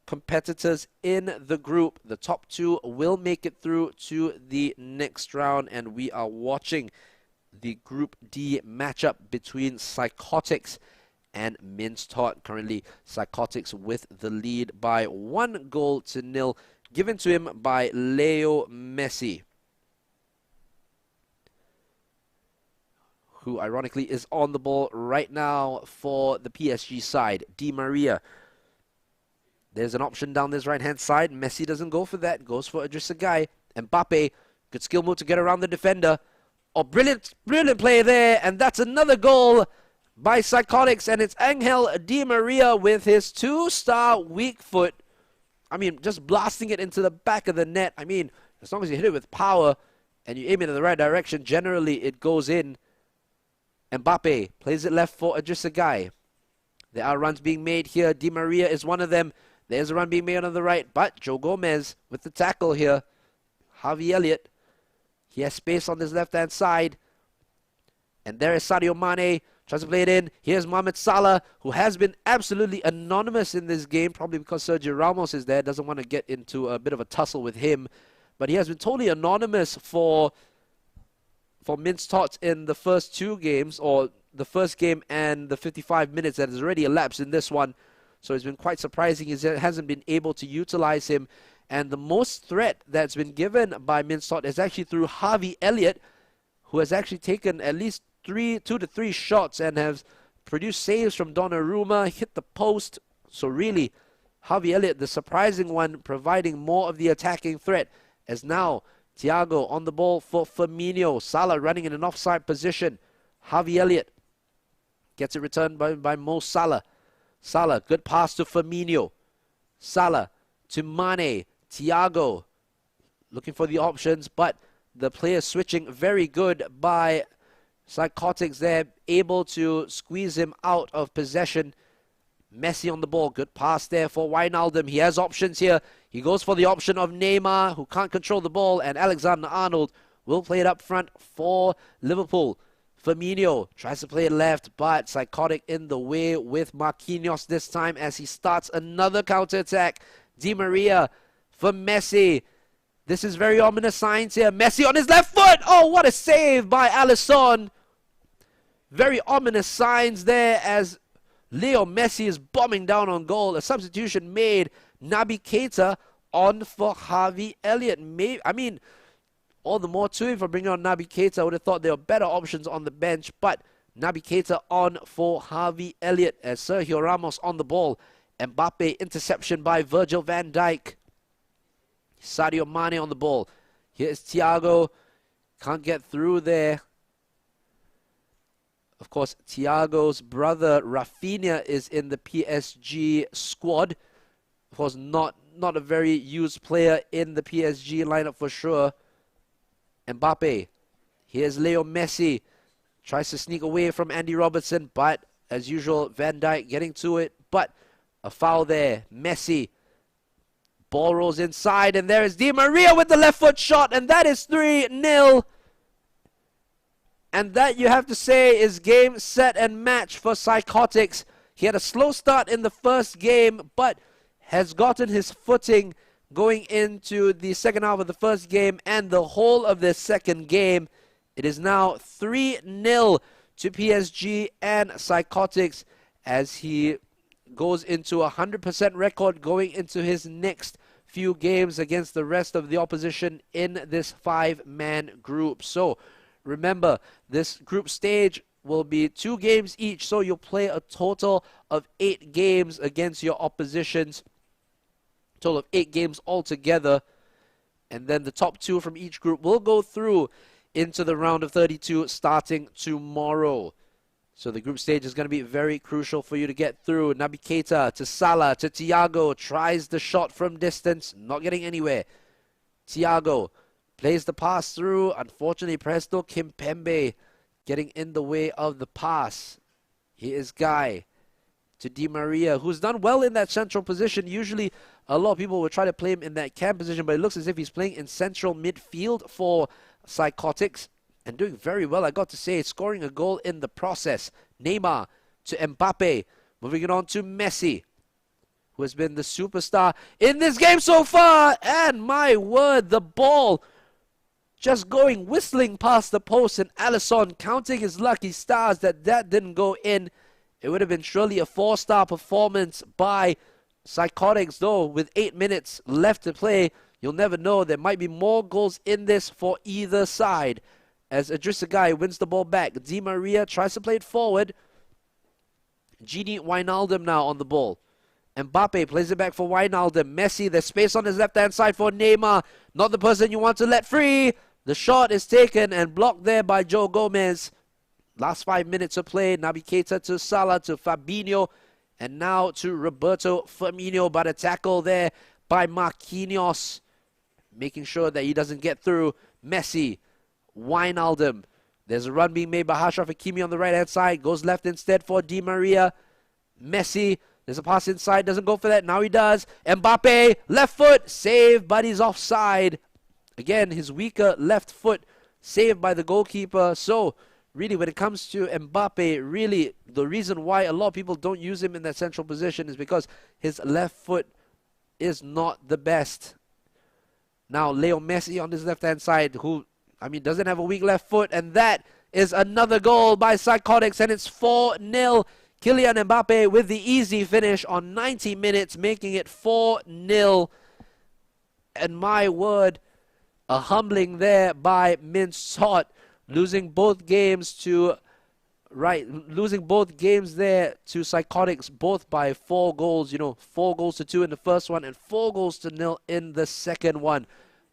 competitors in the group. The top 2 will make it through to the next round, and we are watching the Group D matchup between Psychotics and Mince-Tot. Currently, Psychotics with the lead by 1-0, given to him by Leo Messi, who ironically is on the ball right now for the PSG side. Di Maria. There's an option down this right-hand side. Messi doesn't go for that. Goes for Idrissa Gueye. Mbappe, good skill move to get around the defender. Oh, brilliant play there. And that's another goal by Psychotics. And it's Angel Di Maria with his 2-star weak foot. I mean, just blasting it into the back of the net. I mean, as long as you hit it with power and you aim it in the right direction, generally it goes in. Mbappe plays it left for Idrissa Gueye. There are runs being made here. Di Maria is one of them. There's a run being made on the right, but Joe Gomez with the tackle here. Harvey Elliott. He has space on this left-hand side. And there is Sadio Mane. Tries to play it in. Here's Mohamed Salah, who has been absolutely anonymous in this game, probably because Sergio Ramos is there. Doesn't want to get into a bit of a tussle with him. But he has been totally anonymous for Mince-Tot in the first 2 games, or the first game and the 55 minutes that has already elapsed in this one. So it's been quite surprising. He hasn't been able to utilize him. And the most threat that's been given by Mince-Tot is actually through Harvey Elliott, who has actually taken at least 2 to 3 shots and has produced saves from Donnarumma, hit the post. So really, Harvey Elliott, the surprising one, providing more of the attacking threat, as now Thiago on the ball for Firmino. Salah running in an offside position. Harvey Elliott gets it returned by Mo Salah. Salah, good pass to Firmino. Salah to Mane. Thiago looking for the options, but the players switching very good by Psychotics there, able to squeeze him out of possession. Messi on the ball, good pass there for Wijnaldum. He has options here. He goes for the option of Neymar, who can't control the ball, and Alexander-Arnold will play it up front for Liverpool. Firmino tries to play it left, but Psychotic in the way with Marquinhos this time as he starts another counter-attack. Di Maria for Messi. This is very ominous signs here. Messi on his left foot. Oh, what a save by Alisson. Very ominous signs there as Leo Messi is bombing down on goal. A substitution made. Naby Keita on for Harvey Elliott. I mean, all the more to him for bringing on Naby Keita. I would have thought there were better options on the bench, but Naby Keita on for Harvey Elliott as Sergio Ramos on the ball. Mbappe interception by Virgil van Dijk. Sadio Mane on the ball. Here's Thiago. Can't get through there. Of course, Thiago's brother Rafinha is in the PSG squad. Of course, not a very used player in the PSG lineup for sure. Mbappe. Here's Leo Messi. Tries to sneak away from Andy Robertson, but as usual, Van Dijk getting to it. But a foul there. Messi. Ball rolls inside, and there is Di Maria with the left foot shot, and that is 3-0. And that, you have to say, is game, set, and match for Psychotics. He had a slow start in the first game, but has gotten his footing going into the second half of the first game and the whole of the second game. It is now 3-0 to PSG and Psychotics as he goes into a 100% record going into his next few games against the rest of the opposition in this 5-man group. So remember, this group stage will be 2 games each, so you'll play a total of 8 games against your oppositions. Total of 8 games altogether. And then the top 2 from each group will go through into the round of 32 starting tomorrow. So the group stage is going to be very crucial for you to get through. Naby Keita to Salah to Thiago. Tries the shot from distance. Not getting anywhere. Thiago plays the pass through. Unfortunately, Presto Kimpembe getting in the way of the pass. Here is Guy to Di Maria, who's done well in that central position. Usually, a lot of people will try to play him in that cam position, but it looks as if he's playing in central midfield for Psychotics. And doing very well, I got to say, scoring a goal in the process. Neymar to Mbappe. Moving it on to Messi, who has been the superstar in this game so far. And my word, the ball just going whistling past the post, and Alisson counting his lucky stars that didn't go in. It would have been surely a 4-star performance by Psychotics, though. With 8 minutes left to play, you'll never know. There might be more goals in this for either side. As Idrissa Gueye wins the ball back. Di Maria tries to play it forward. Gini Wijnaldum now on the ball. Mbappe plays it back for Wijnaldum. Messi, there's space on his left-hand side for Neymar. Not the person you want to let free. The shot is taken and blocked there by Joe Gomez. Last 5 minutes of play. Naby Keita to Salah to Fabinho. And now to Roberto Firmino. But a tackle there by Marquinhos, making sure that he doesn't get through. Messi. Wijnaldum. There's a run being made by Achraf Hakimi on the right-hand side. Goes left instead for Di Maria. Messi. There's a pass inside. Doesn't go for that. Now he does. Mbappe. Left foot. Save, but he's offside. Again, his weaker left foot saved by the goalkeeper. So, really, when it comes to Mbappe, really, the reason why a lot of people don't use him in that central position is because his left foot is not the best. Now, Leo Messi on his left-hand side, who doesn't have a weak left foot, and that is another goal by Psychotics, and it's 4-0. Kylian Mbappe with the easy finish on 90 minutes, making it 4-0. And my word, a humbling there by Min Sot, losing both games there to Psychotics, both by 4 goals. 4-2 in the first one and 4-0 in the second one.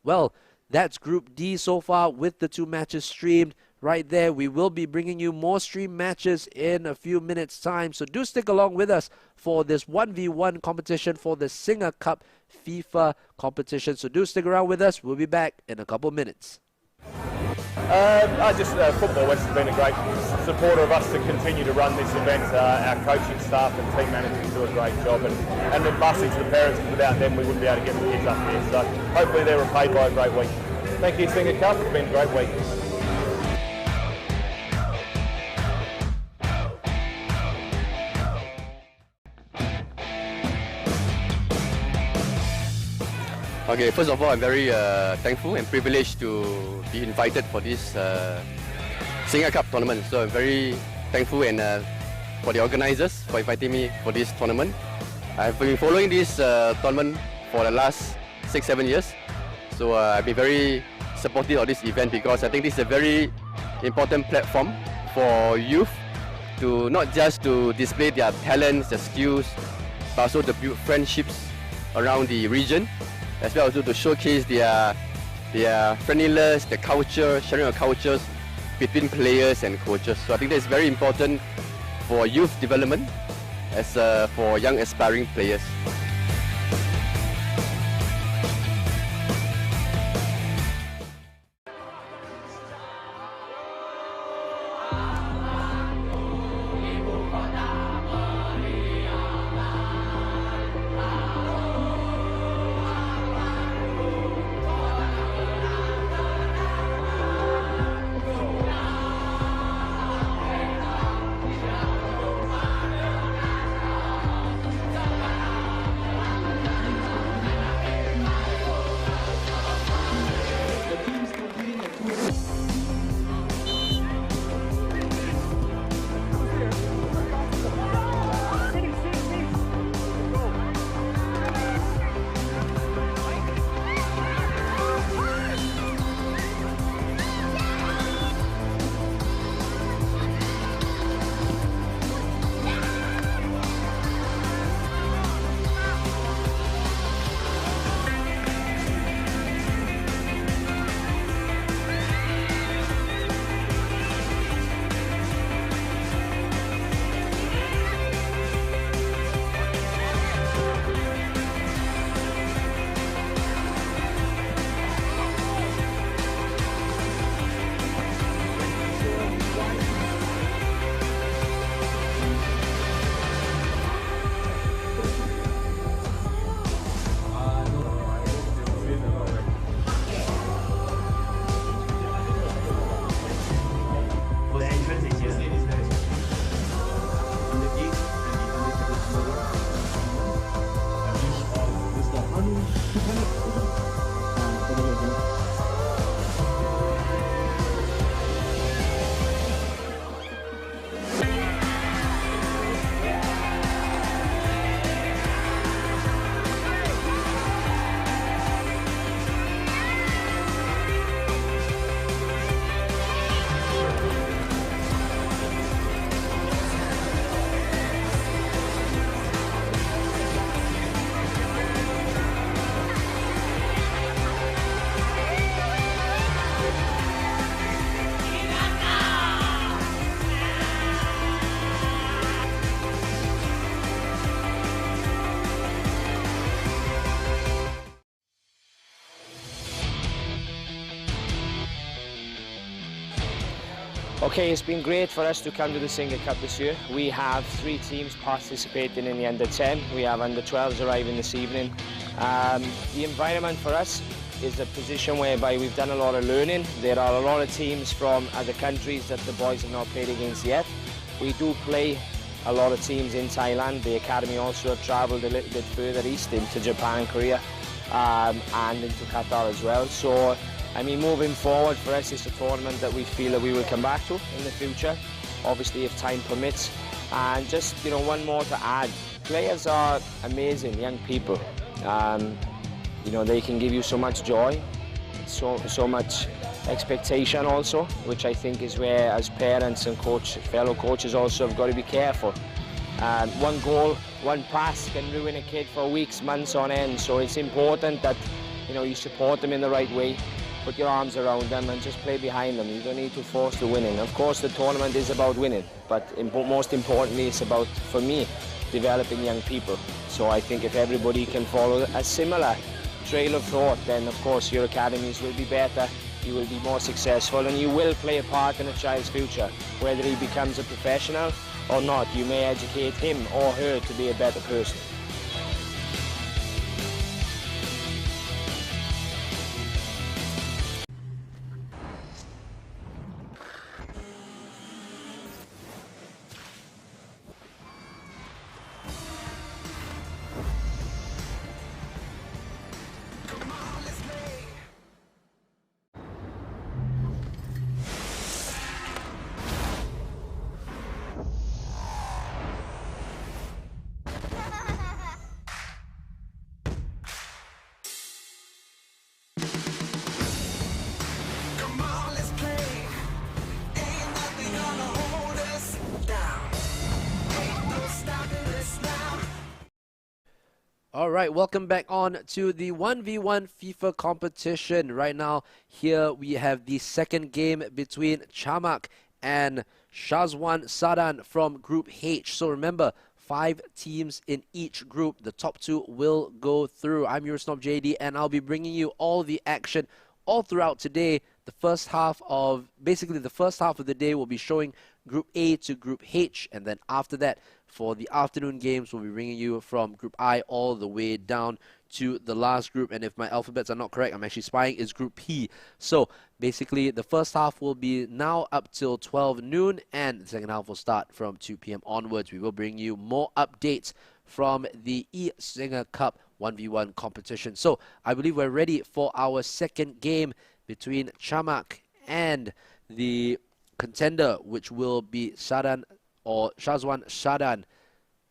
Well, that's Group D so far with the 2 matches streamed right there. We will be bringing you more stream matches in a few minutes' time, so do stick along with us for this 1v1 competition for the SingaCup FIFA competition. So do stick around with us. We'll be back in a couple minutes. Football West has been a great supporter of us to continue to run this event. Our coaching staff and team managers do a great job, and the busing to the parents, without them we wouldn't be able to get the kids up here. So hopefully they're repaid by a great week. Thank you, SingaCup. It's been a great week. Okay, first of all, I'm very thankful and privileged to be invited for this SingaCup tournament. So I'm very thankful and for the organisers for inviting me for this tournament. I've been following this tournament for the last 6-7 years. So I've been very supportive of this event because I think this is a very important platform for youth to not just to display their talents, their skills, but also to build friendships around the region, as well as to showcase their friendliness, their culture, sharing of cultures between players and coaches. So I think that's very important for youth development as for young aspiring players. Okay, it's been great for us to come to the SingaCup this year. We have 3 teams participating in the under 10. We have under 12s arriving this evening. The environment for us is a position whereby we've done a lot of learning. There are a lot of teams from other countries that the boys have not played against yet. We do play a lot of teams in Thailand. The academy also have travelled a little bit further east into Japan, Korea, and into Qatar as well. So, I mean, moving forward for us, it's a tournament that we feel that we will come back to in the future, obviously if time permits. And just, you know, one more to add, players are amazing young people. You know, they can give you so much joy, so much expectation also, which I think is where, as parents and fellow coaches also have got to be careful. One goal, one pass can ruin a kid for weeks, months on end, so it's important that, you know, you support them in the right way. Put your arms around them and just play behind them. You don't need to force the winning. Of course, the tournament is about winning, but most importantly, it's about, for me, developing young people. So I think if everybody can follow a similar trail of thought, then of course your academies will be better, you will be more successful, and you will play a part in a child's future. Whether he becomes a professional or not, you may educate him or her to be a better person. Alright, welcome back on to the 1v1 FIFA competition. Right now, here we have the second game between Chamak and Shazwan Sadan from Group H. So remember, 5 teams in each group. The top 2 will go through. I'm your Snob JD, and I'll be bringing you all the action all throughout today. The first half of the day will be showing Group A to Group H, and then after that, for the afternoon games, we'll be bringing you from Group I all the way down to the last group. And if my alphabets are not correct, I'm actually spying, is Group P. So basically, the first half will be now up till 12 noon, and the second half will start from 2 p.m. onwards. We will bring you more updates from the eSingaCup 1v1 competition. So I believe we're ready for our second game between Chamak and the contender, which will be Shazwan Sadan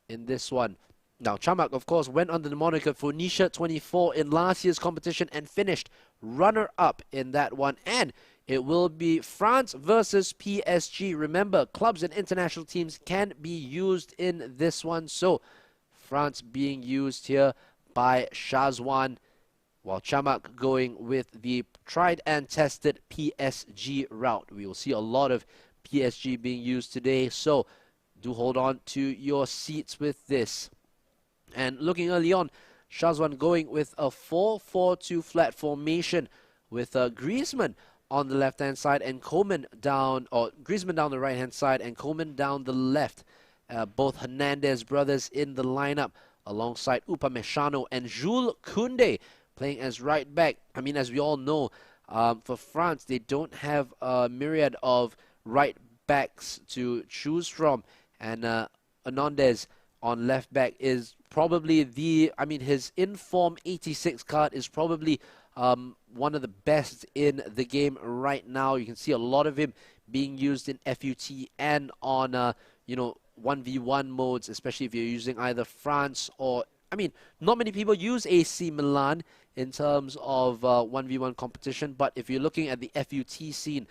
in this one. Now, Chamak, of course, went under the moniker Phoenicia 24 in last year's competition and finished runner-up in that one. And it will be France versus PSG. Remember, clubs and international teams can be used in this one. So, France being used here by Shazwan, while Chamak going with the tried and tested PSG route. We will see a lot of PSG being used today, so do hold on to your seats with this. And looking early on, Shazwan going with a 4-4-2 flat formation with Griezmann on the left-hand side and Coman down, or Griezmann down the right-hand side and Coman down the left. Both Hernandez brothers in the lineup alongside Upamecano and Jules Koundé playing as right back. I mean, as we all know, for France, they don't have a myriad of right backs to choose from, and Hernandez on left back is probably his in-form 86 card is probably one of the best in the game right now. You can see a lot of him being used in FUT and on 1v1 modes, especially if you're using either France or, not many people use AC Milan in terms of 1v1 competition, but if you're looking at the FUT scene,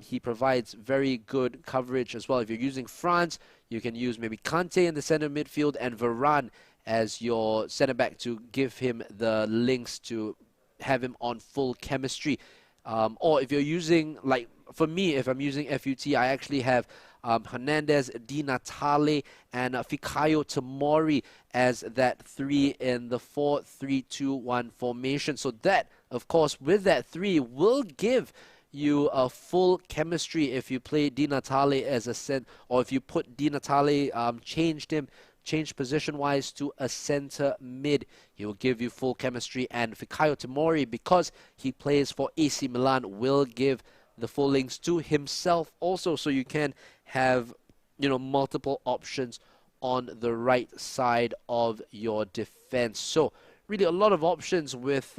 he provides very good coverage as well. If you're using France, you can use maybe Kante in the center midfield and Varane as your center back to give him the links to have him on full chemistry. Or if you're using, like for me, if I'm using FUT, I actually have Hernandez, Di Natale, and Fikayo Tomori as that 3 in the 4-3-2-1 formation. So that, of course, with that 3 will give you full chemistry if you play Di Natale as a or if you put Di Natale, change position-wise to a center mid. He will give you full chemistry, and Fikayo Tomori, because he plays for AC Milan, will give the full links to himself also, so you can have, you know, multiple options on the right side of your defense. So really a lot of options with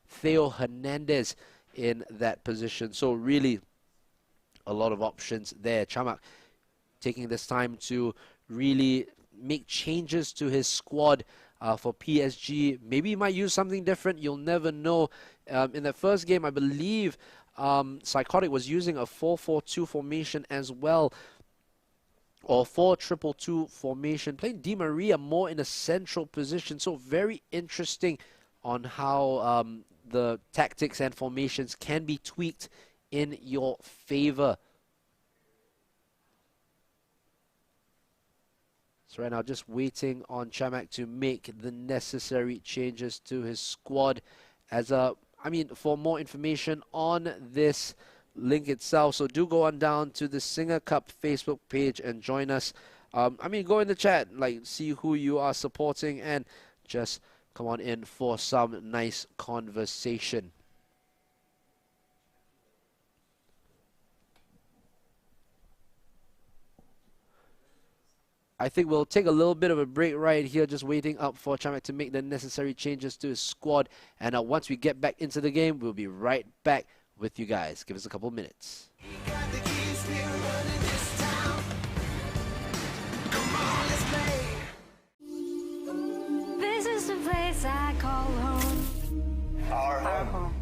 Theo Hernandez in that position. So really a lot of options there. Chamak taking this time to really make changes to his squad for PSG. Maybe he might use something different. You'll never know. In the first game, I believe Psychotic was using a 4-4-2 formation as well, or 4-2-2 formation, playing Di Maria more in a central position. So very interesting on how the tactics and formations can be tweaked in your favor. So right now, just waiting on Chamak to make the necessary changes to his squad. For more information on this link itself, so do go on down to the SingaCup Facebook page and join us. Go in the chat, see who you are supporting, and just come on in for some nice conversation. I think we'll take a little bit of a break right here, just waiting up for Chamak to make the necessary changes to his squad. And once we get back into the game, we'll be right back with you guys. Give us a couple minutes. This is the place I call home. Our home.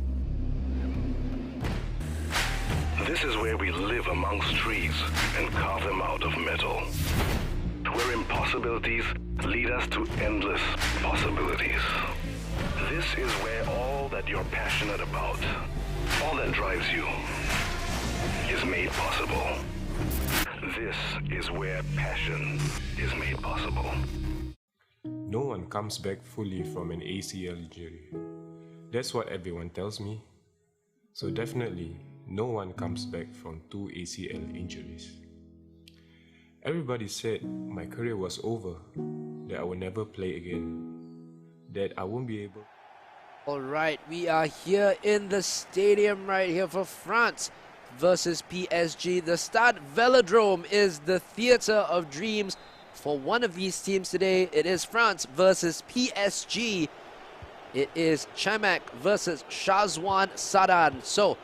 This is where we live amongst trees and carve them out of metal. Where impossibilities lead us to endless possibilities. This is where all that you're passionate about, all that drives you, is made possible. This is where passion is made possible. No one comes back fully from an ACL injury. That's what everyone tells me. So definitely, no one comes back from 2 ACL injuries. Everybody said my career was over, that I would never play again, that I won't be able. Alright, we are here in the stadium right here for France versus PSG. The Stade Velodrome is the theatre of dreams for one of these teams today. It is France versus PSG. It is Chamak versus Shazwan Sadan. So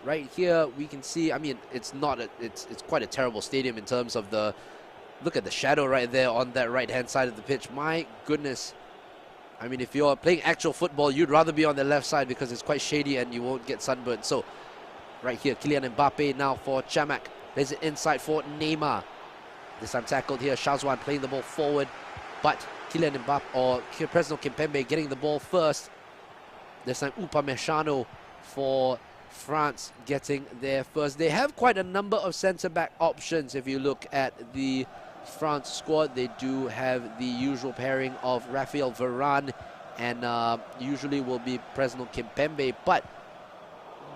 right here we can see, it's quite a terrible stadium in terms of look at the shadow right there on that right hand side of the pitch. My goodness. If you're playing actual football, you'd rather be on the left side because it's quite shady and you won't get sunburned. So right here, Kylian Mbappe now for Chamak. Plays it inside for Neymar. This time tackled here, Shazwan playing the ball forward, but Kylian Mbappe or Presnel Kimpembe getting the ball first. This time Upamecano for France getting there first. They have quite a number of centre-back options. If you look at the France squad, they do have the usual pairing of Raphael Varane and usually will be Presnel Kimpembe, but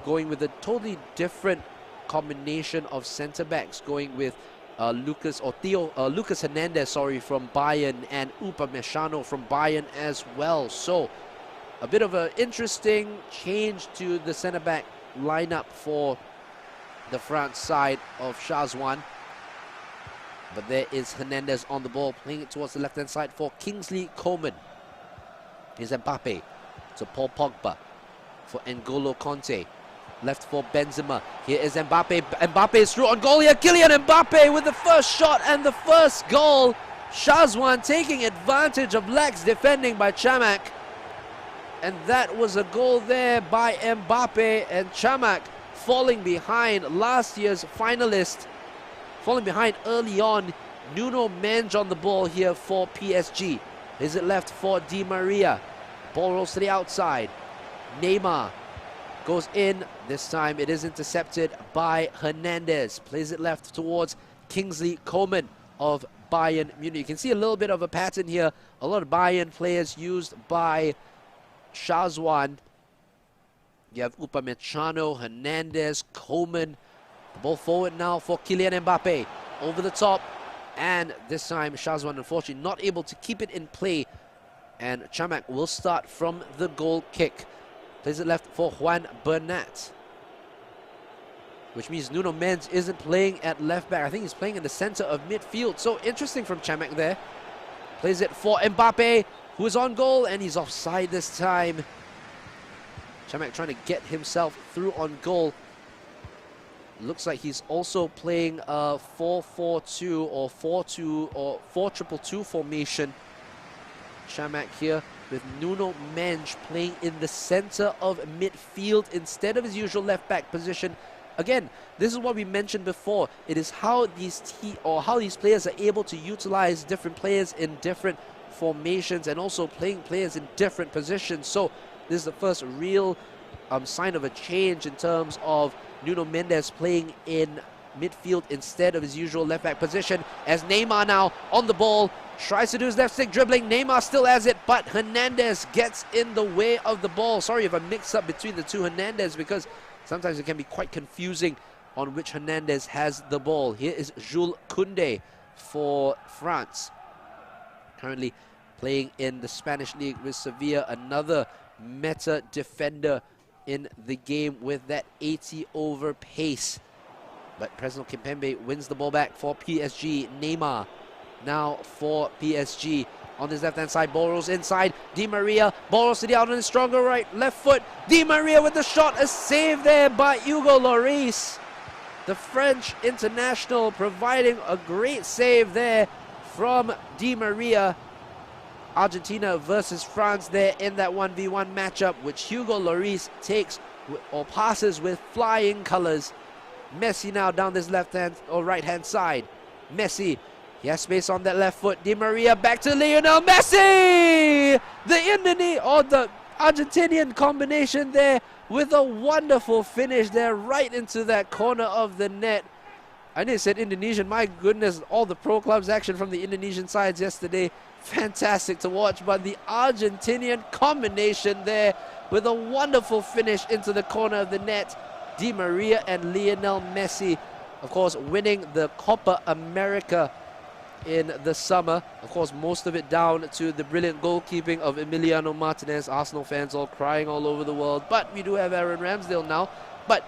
going with a totally different combination of centre-backs, going with Lucas Hernandez, from Bayern, and Upamecano from Bayern as well. So a bit of an interesting change to the centre-back lineup for the France side of Shazwan. But there is Hernandez on the ball, playing it towards the left-hand side for Kingsley Coman. Here's Mbappe to Paul Pogba for N'Golo Conte. Left for Benzema. Here is Mbappe. Mbappe is through on goal here. Kylian Mbappe with the first shot and the first goal. Shazwan taking advantage of lax defending by Chamak. And that was a goal there by Mbappe, and Chamak falling behind last year's finalist. Falling behind early on. Nuno Mendes on the ball here for PSG. Is it left for Di Maria? Ball rolls to the outside. Neymar goes in. This time it is intercepted by Hernandez. Plays it left towards Kingsley Coman of Bayern Munich. You can see a little bit of a pattern here. A lot of Bayern players used by Shazwan. You have Upamecano, Hernandez, Coleman. The ball forward now for Kylian Mbappe. Over the top. And this time, Shazwan unfortunately not able to keep it in play. And Chamakh will start from the goal kick. Plays it left for Juan Bernat. Which means Nuno Mendes isn't playing at left back. I think he's playing in the center of midfield. So interesting from Chamakh there. Plays it for Mbappe, who is on goal, and he's offside this time. Chamakh trying to get himself through on goal. Looks like he's also playing a 4-4-2 or 4-2 or 4-2-2 formation. Chamakh here with Nuno Mendes playing in the center of midfield instead of his usual left back position. Again, this is what we mentioned before. It is how these players are able to utilize different players in different formations and also playing players in different positions. So this is the first real sign of a change in terms of Nuno Mendes playing in midfield instead of his usual left back position, as Neymar now on the ball tries to do his left stick dribbling. Neymar still has it, but Hernandez gets in the way of the ball. Sorry if I mix up between the two Hernandez, because sometimes it can be quite confusing on which Hernandez has the ball. Here is Jules Koundé for France. Currently playing in the Spanish league with Sevilla, another meta defender in the game with that 80 over pace. But Presnel Kimpembe wins the ball back for PSG. Neymar now for PSG. On his left-hand side, ball rolls inside. Di Maria, ball rolls to the out on his stronger right, left foot. Di Maria with the shot, a save there by Hugo Lloris. The French international providing a great save there from Di Maria. Argentina versus France there in that 1v1 matchup, which Hugo Lloris takes or passes with flying colors. Messi now down this left-hand or right-hand side. Messi, he has space on that left foot. Di Maria back to Lionel Messi! The Argentinian combination there with a wonderful finish there right into that corner of the net. I didn't say Indonesian, my goodness, all the pro clubs action from the Indonesian sides yesterday. Fantastic to watch, but the Argentinian combination there with a wonderful finish into the corner of the net. Di Maria and Lionel Messi, of course, winning the Copa America in the summer. Of course, most of it down to the brilliant goalkeeping of Emiliano Martinez. Arsenal fans all crying all over the world, but we do have Aaron Ramsdale now. But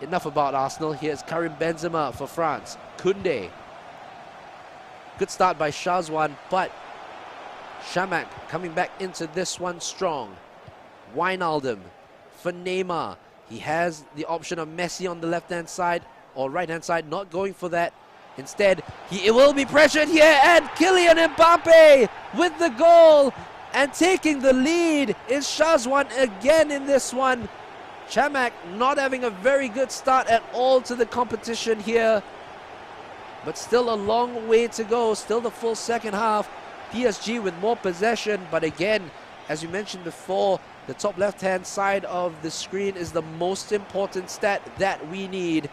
enough about Arsenal. Here's Karim Benzema for France. Koundé. Good start by Shazwan, but Chamakh coming back into this one strong. Wijnaldum for Neymar. He has the option of Messi on the left-hand side or right-hand side, not going for that. Instead, he will be pressured here, and Kylian Mbappe with the goal, and taking the lead is Shazwan again in this one. Chamakh not having a very good start at all to the competition here, but still a long way to go, still the full second half. PSG with more possession, but again, as you mentioned before, the top left-hand side of the screen is the most important stat that we need.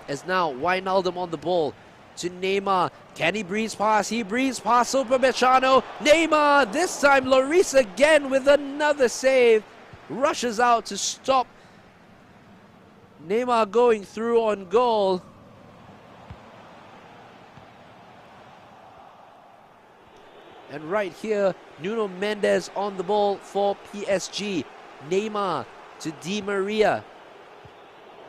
As now, Wijnaldum on the ball to Neymar. Can he breeze past? He breezes past Upamecano. Neymar, this time Lloris again with another save. Rushes out to stop Neymar going through on goal. And right here, Nuno Mendes on the ball for PSG. Neymar to Di Maria.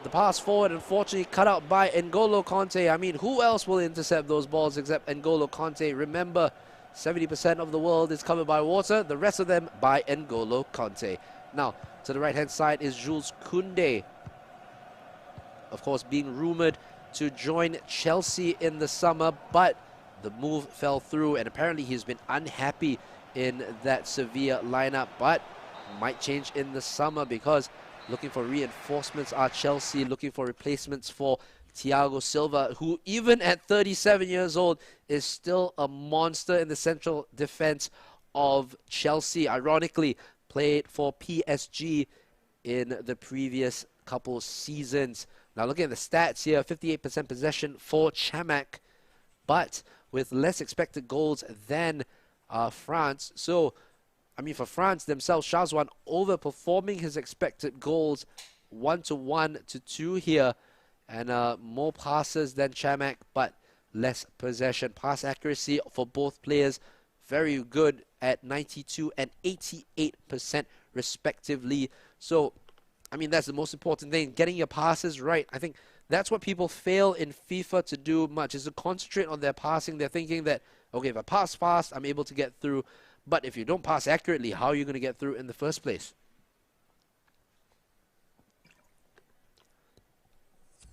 The pass forward, unfortunately, cut out by N'Golo Kanté. I mean, who else will intercept those balls except N'Golo Kanté? Remember, 70% of the world is covered by water, the rest of them by N'Golo Kanté. Now, to the right-hand side is Jules Koundé. Of course, being rumored to join Chelsea in the summer, but the move fell through, and apparently he's been unhappy in that Sevilla lineup, but might change in the summer because looking for reinforcements are Chelsea, looking for replacements for Thiago Silva, who even at 37 years old is still a monster in the central defense of Chelsea. Ironically, played for PSG in the previous couple seasons. Now looking at the stats here, 58% possession for Chamakh, but with less expected goals than France. So I mean, for France themselves, Shazwan overperforming his expected goals 1-1 to 2 here. And more passes than Chamak, but less possession. Pass accuracy for both players, very good at 92 and 88% respectively. So, I mean, that's the most important thing, getting your passes right. I think that's what people fail in FIFA to do much, is to concentrate on their passing. They're thinking that, okay, if I pass fast, I'm able to get through. But if you don't pass accurately, how are you going to get through in the first place?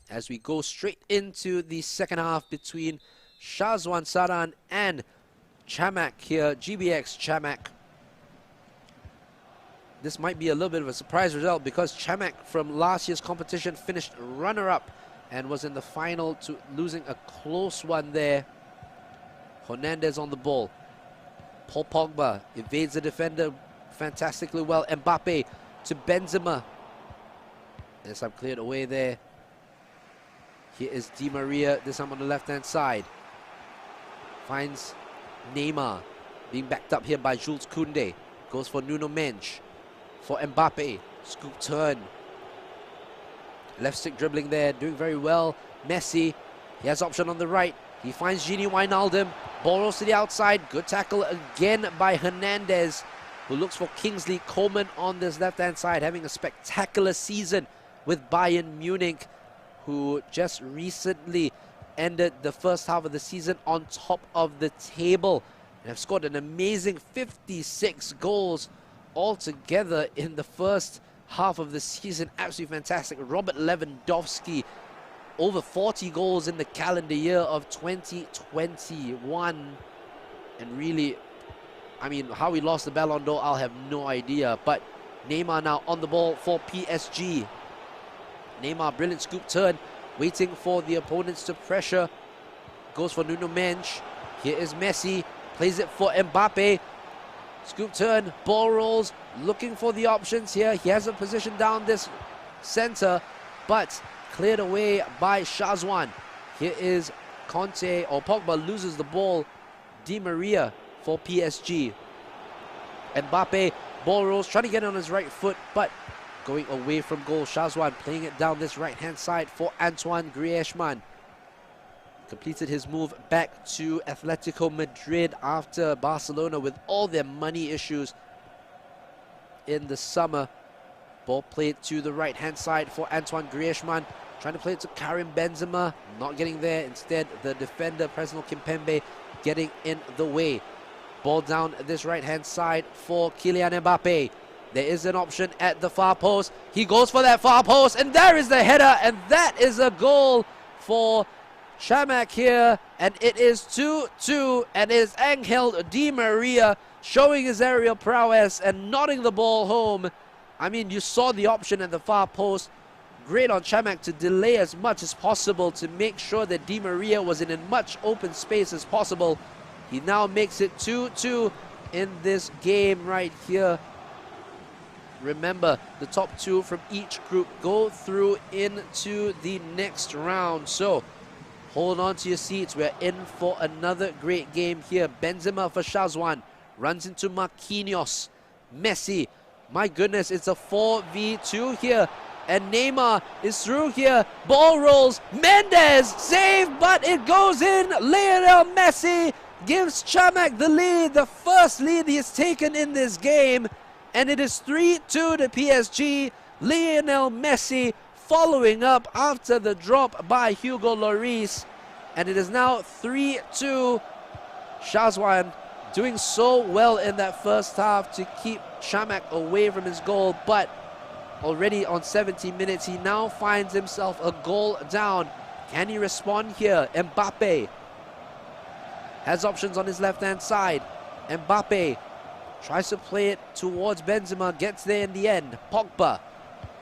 As we go straight into the second half between Shazwan Saran and Chamak here, GBX Chamak. This might be a little bit of a surprise result because Chamak from last year's competition finished runner-up and was in the final to losing a close one there. Hernandez on the ball. Paul Pogba evades the defender fantastically well. Mbappe to Benzema. Yes, I'm cleared away there. Here is Di Maria, this time on the left-hand side. Finds Neymar, being backed up here by Jules Koundé. Goes for Nuno Mendes. For Mbappe, scoop turn. Left stick dribbling there, doing very well. Messi, he has option on the right. He finds Gini Wijnaldum. Ball rolls to the outside. Good tackle again by Hernandez, who looks for Kingsley Coman on this left-hand side, having a spectacular season with Bayern Munich, who just recently ended the first half of the season on top of the table and have scored an amazing 56 goals altogether in the first half of the season. Absolutely fantastic. Robert Lewandowski, over 40 goals in the calendar year of 2021. And really, I mean, how he lost the Ballon d'Or, I'll have no idea. But Neymar now on the ball for PSG. Neymar, brilliant scoop turn, waiting for the opponents to pressure. Goes for Nuno Mendes. Here is Messi, plays it for Mbappe. Scoop turn, ball rolls, looking for the options here. He has a position down this center, but cleared away by Shazwan. Here is Conte, or Pogba loses the ball. Di Maria for PSG. Mbappe, ball rolls, trying to get it on his right foot, but going away from goal. Shazwan playing it down this right-hand side for Antoine Griezmann. Completed his move back to Atletico Madrid after Barcelona with all their money issues in the summer. Ball played to the right-hand side for Antoine Griezmann. Trying to play it to Karim Benzema. Not getting there. Instead, the defender, Presnel Kimpembe, getting in the way. Ball down this right-hand side for Kylian Mbappe. There is an option at the far post. He goes for that far post, and there is the header, and that is a goal for Chamak here, and it is 2-2, and it is Angel Di Maria showing his aerial prowess and nodding the ball home. I mean, you saw the option at the far post. Great on Chamak to delay as much as possible to make sure that Di Maria was in as much open space as possible. He now makes it 2-2 in this game right here. Remember, the top two from each group go through into the next round. So, hold on to your seats. We're in for another great game here. Benzema for Shazwan. Runs into Marquinhos. Messi. My goodness, it's a 4v2 here. And Neymar is through here. Ball rolls. Mendes. Save, but it goes in. Lionel Messi gives Chamak the lead. The first lead he has taken in this game. And it is 3-2 to PSG. Lionel Messi following up after the drop by Hugo Lloris. And it is now 3-2. Shazwan doing so well in that first half to keep Chamak away from his goal. But already on 70 minutes, he now finds himself a goal down. Can he respond here? Mbappe has options on his left-hand side. Mbappe tries to play it towards Benzema, gets there in the end. Pogba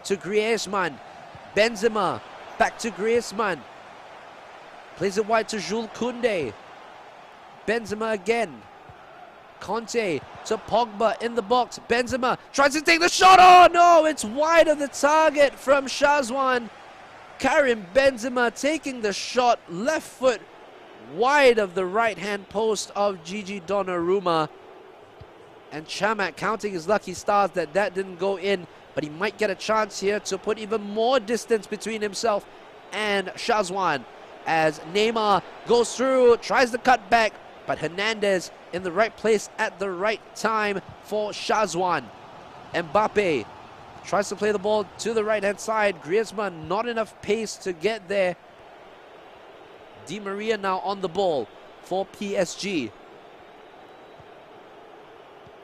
to Griezmann. Benzema back to Griezmann. Plays it wide to Jules Koundé. Benzema again. Conte to Pogba in the box. Benzema tries to take the shot. Oh no, it's wide of the target from Shazwan. Karim Benzema taking the shot, left foot wide of the right-hand post of Gigi Donnarumma. And Chamak counting his lucky stars that didn't go in, but he might get a chance here to put even more distance between himself and Shazwan. As Neymar goes through, tries to cut back, but Hernandez in the right place at the right time for Shazwan. Mbappe tries to play the ball to the right-hand side. Griezmann, not enough pace to get there. Di Maria now on the ball for PSG.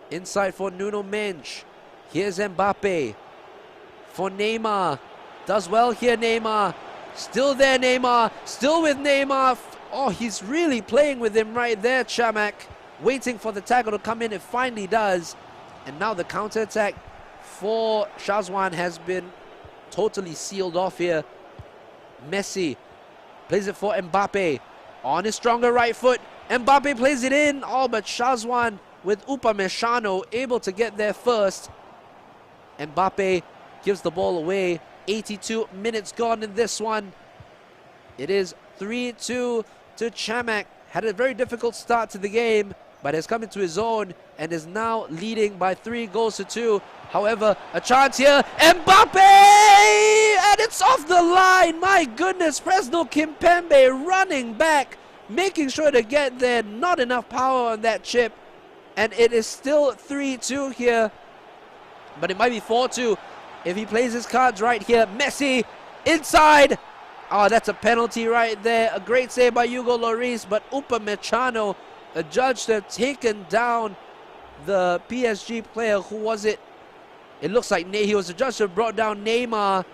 Inside for Nuno Mendes. Here's Mbappe for Neymar. Does well here, Neymar. Still there, Neymar. Still with Neymar. Oh, he's really playing with him right there, Chamak. Waiting for the tackle to come in. It finally does. And now the counter-attack for Shazwan has been totally sealed off here. Messi plays it for Mbappe. On his stronger right foot. Mbappe plays it in. Oh, but Shazwan with Upamecano able to get there first. Mbappe gives the ball away. 82 minutes gone in this one. It is 3-2 to Chamak. Had a very difficult start to the game, but has come into his own and is now leading by 3-2. However, a chance here. Mbappe! And it's off the line. My goodness, Fresno Kimpembe running back, making sure to get there. Not enough power on that chip. And it is still 3-2 here. But it might be 4-2 if he plays his cards right here. Messi inside. Oh, that's a penalty right there. A great save by Hugo Lloris, but Upamecano, a judge to have taken down the PSG player. Who was it? It looks like he was the judge who brought down Neymar,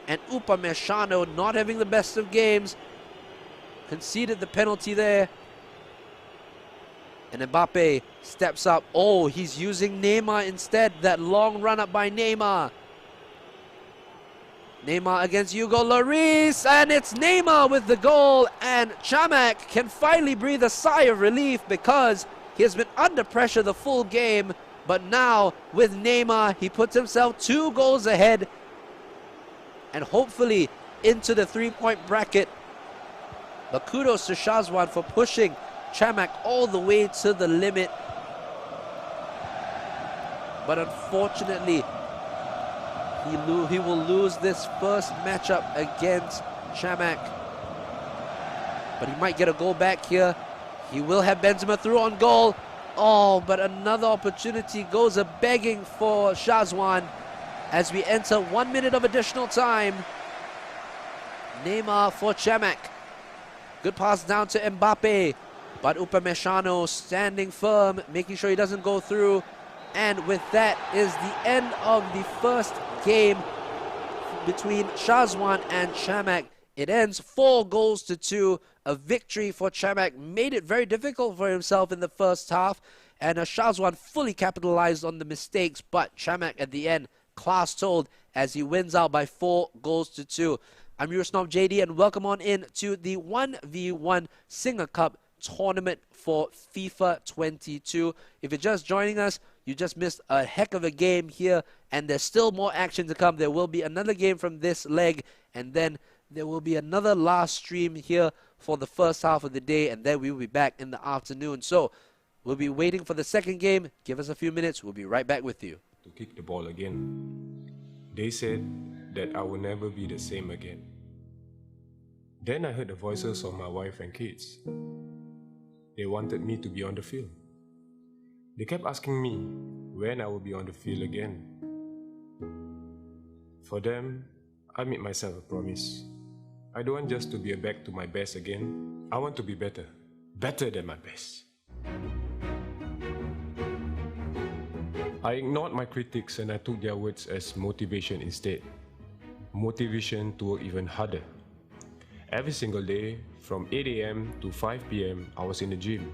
and Upamecano, not having the best of games, conceded the penalty there. And Mbappe steps up. Oh, he's using Neymar instead. That long run up by Neymar. Neymar against Hugo Lloris, and it's Neymar with the goal, and Chamak can finally breathe a sigh of relief because he has been under pressure the full game, but now with Neymar he puts himself 2 goals ahead and hopefully into the 3-point bracket. But kudos to Shazwan for pushing Chamak all the way to the limit, but unfortunately he will lose this first matchup against Chamak. But he might get a goal back here. He will have Benzema through on goal. Oh, but another opportunity goes a-begging for Shazwan as we enter 1 minute of additional time. Neymar for Chamak. Good pass down to Mbappe. But Upamecano standing firm, making sure he doesn't go through. And with that is the end of the first game between Shazwan and Chamak. It ends 4-2. A victory for Chamak. Made it very difficult for himself in the first half. And Shazwan fully capitalized on the mistakes. But Chamak at the end, class told as he wins out by 4-2. I'm your snob JD, and welcome on in to the 1v1 SingaCup tournament for FIFA 22. If you're just joining us, you just missed a heck of a game here, and there's still more action to come. There will be another game from this leg, and then there will be another last stream here for the first half of the day, and then we will be back in the afternoon. So we'll be waiting for the second game. Give us a few minutes. We'll be right back with you. To kick the ball again. They said that I will never be the same again. Then I heard the voices of my wife and kids. They wanted me to be on the field. They kept asking me when I will be on the field again. For them, I made myself a promise. I don't want just to be back to my best again. I want to be better. Better than my best. I ignored my critics and I took their words as motivation instead. Motivation to work even harder. Every single day, from 8 AM to 5 PM, I was in the gym.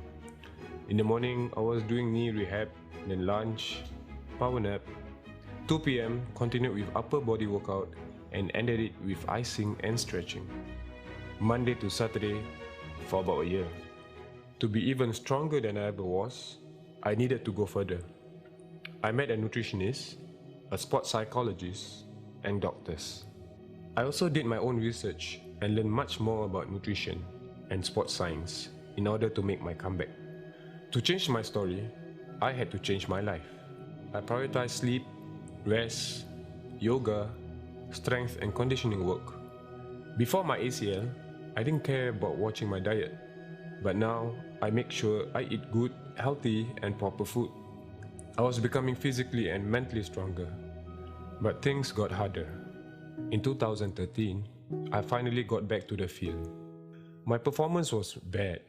In the morning, I was doing knee rehab, then lunch, power nap. 2 PM, continued with upper body workout and ended it with icing and stretching. Monday to Saturday for about a year. To be even stronger than I ever was, I needed to go further. I met a nutritionist, a sports psychologist, and doctors. I also did my own research and learned much more about nutrition and sports science in order to make my comeback. To change my story, I had to change my life. I prioritized sleep, rest, yoga, strength and conditioning work. Before my ACL, I didn't care about watching my diet. But now, I make sure I eat good, healthy and proper food. I was becoming physically and mentally stronger. But things got harder. In 2013, I finally got back to the field. My performance was bad.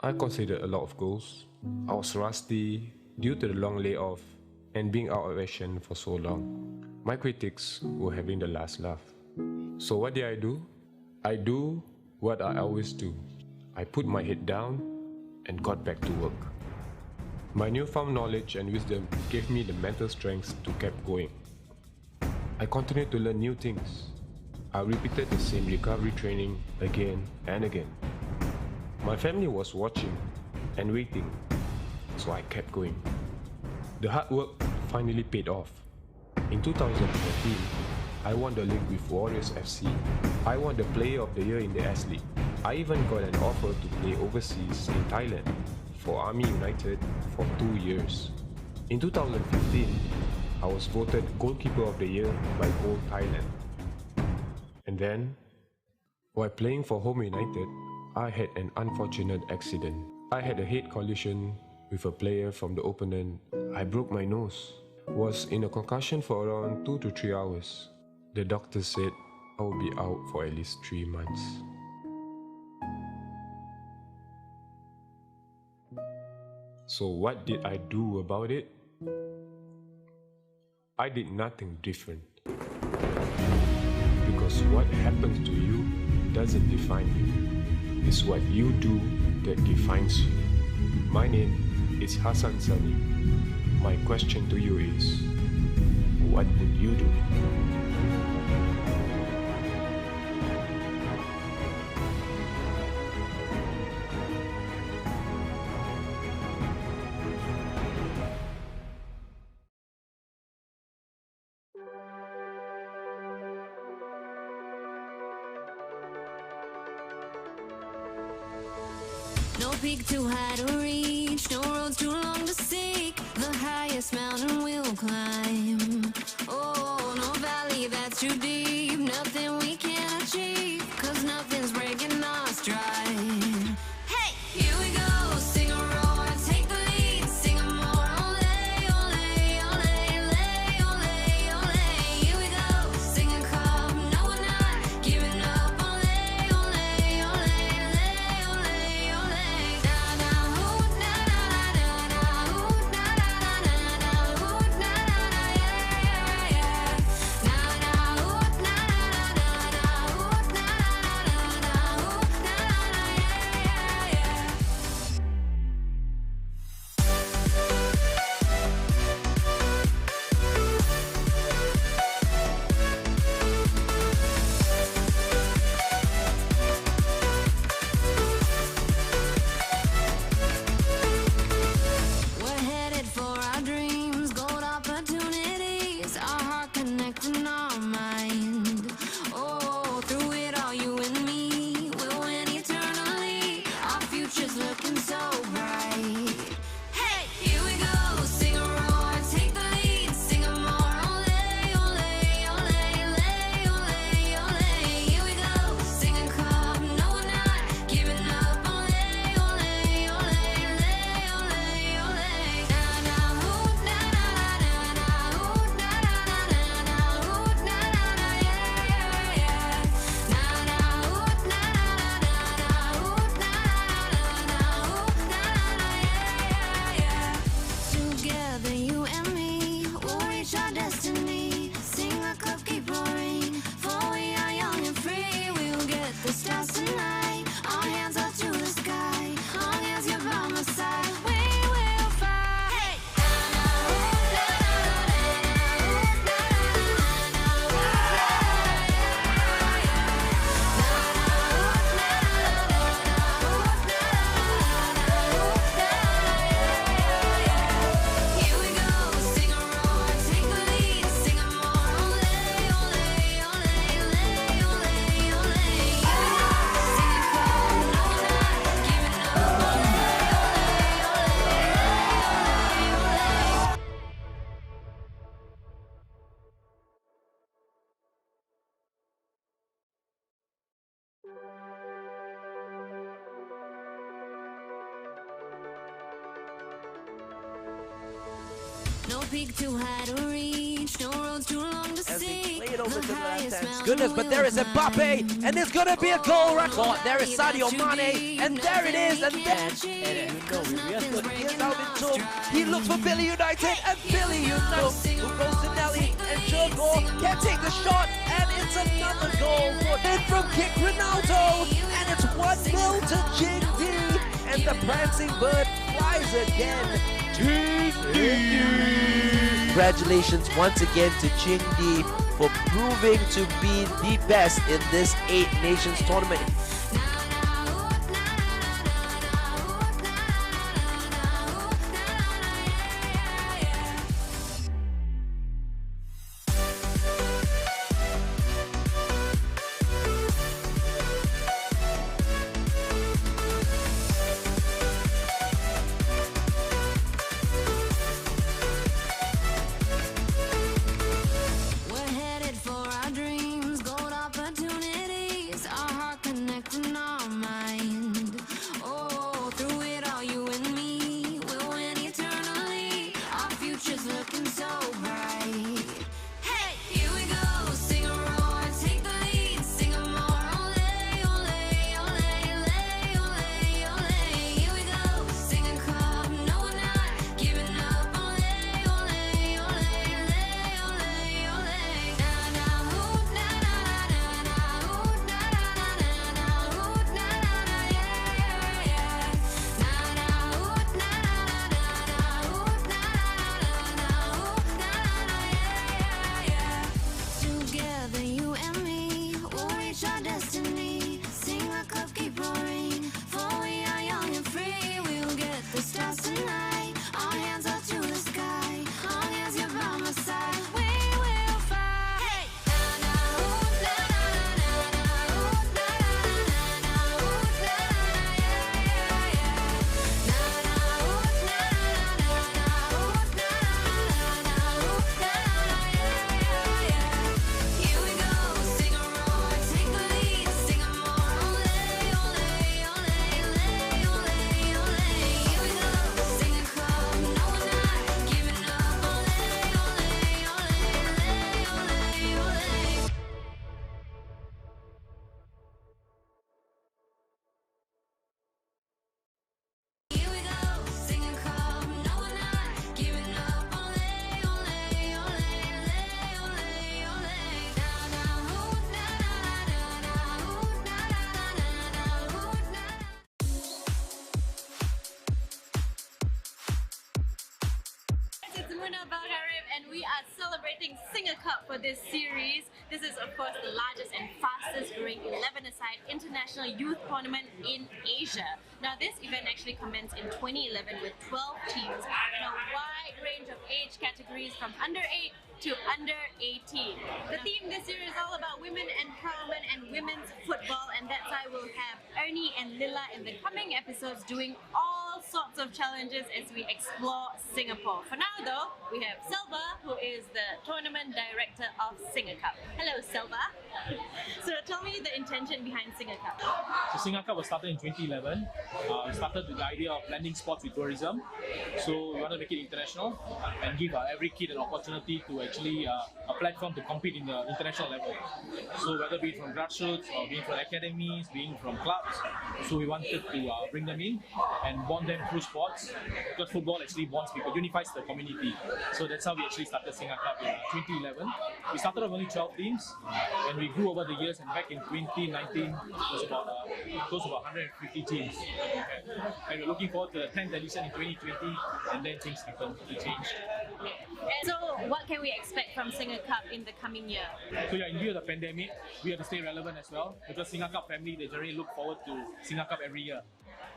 I conceded a lot of goals. I was rusty due to the long layoff and being out of action for so long. My critics were having the last laugh. So what did I do? I do what I always do. I put my head down and got back to work. My newfound knowledge and wisdom gave me the mental strength to keep going. I continued to learn new things. I repeated the same recovery training again and again. My family was watching and waiting, so I kept going. The hard work finally paid off. In 2014, I won the league with Warriors FC. I won the Player of the Year in the S League. I even got an offer to play overseas in Thailand for Army United for 2 years. In 2015, I was voted Goalkeeper of the Year by Goal Thailand. And then, while playing for Home United, I had an unfortunate accident. I had a head collision with a player from the opponent. I broke my nose. Was in a concussion for around 2 to 3 hours. The doctor said I will be out for at least 3 months. So what did I do about it? I did nothing different. Because what happens to you doesn't define you. It's what you do that defines you. My name is Hassan Sani. My question to you is, what would you do? No peak too high to reach, no roads too long to seek. The highest mountain we'll climb. Oh, no valley that's too deep, nothing we can't achieve, 'cause nothing's breaking our stride. Hey, here we go, sing a roar, take the lead, sing a more, ole, ole, ole, ole, ole, ole. Here we go, SingaCup, no we're not giving up, ole, ole, ole, ole, ole, ole. Na na, ooh, na na na na, ooh, na na na na, ooh, na na na, yeah, yeah. Na na, ooh, na peak too high to reach, no roads too long to see. Play it over The to the highest left-hand. mountain Goodness, but there is we'll Mbappe, and it's gonna be a goal record. There is Sadio Mane, and there it is, and then he is out in two. He looks for Billy United, and Billy United, who goes to Nelly, and Jurgo can take the shot, and it's another goal. Then from kick Ronaldo, and it's 1-0 to Jingdi, and the prancing bird flies again. Congratulations once again to Jingdi for proving to be the best in this 8 Nations tournament. And we are celebrating SingaCup for this series. This is of course the largest and fastest growing 11-a-side international youth tournament in Asia. Now this event actually commenced in 2011 with 12 teams in a wide range of age categories from under 8 to under 18. The theme this year is all about women empowerment and women's football, and that's why we'll have Ernie and Lila in the coming episodes doing all sorts of challenges as we explore Singapore. For now though, we have Selva, who is the tournament director of SingaCup. Hello Selva. So tell me the intention behind SingaCup. So SingaCup was started in 2011. We started with the idea of blending sports with tourism. So we want to make it international and give every kid an opportunity to actually a platform to compete in the international level. So whether be it from grassroots or being from academies, being from clubs, so we wanted to bring them in and bond them through sports, because football actually bonds people, unifies the community. So that's how we actually started SingaCup in 2011. We started with only 12 teams and we grew over the years, and back in 2019 it was about close to about 150 teams. And we're looking forward to the 10th edition in 2020, and then things happened, they changed. So what can we expect from SingaCup in the coming year? So yeah, in view of the pandemic, we have to stay relevant as well, because SingaCup family, they generally look forward to SingaCup every year.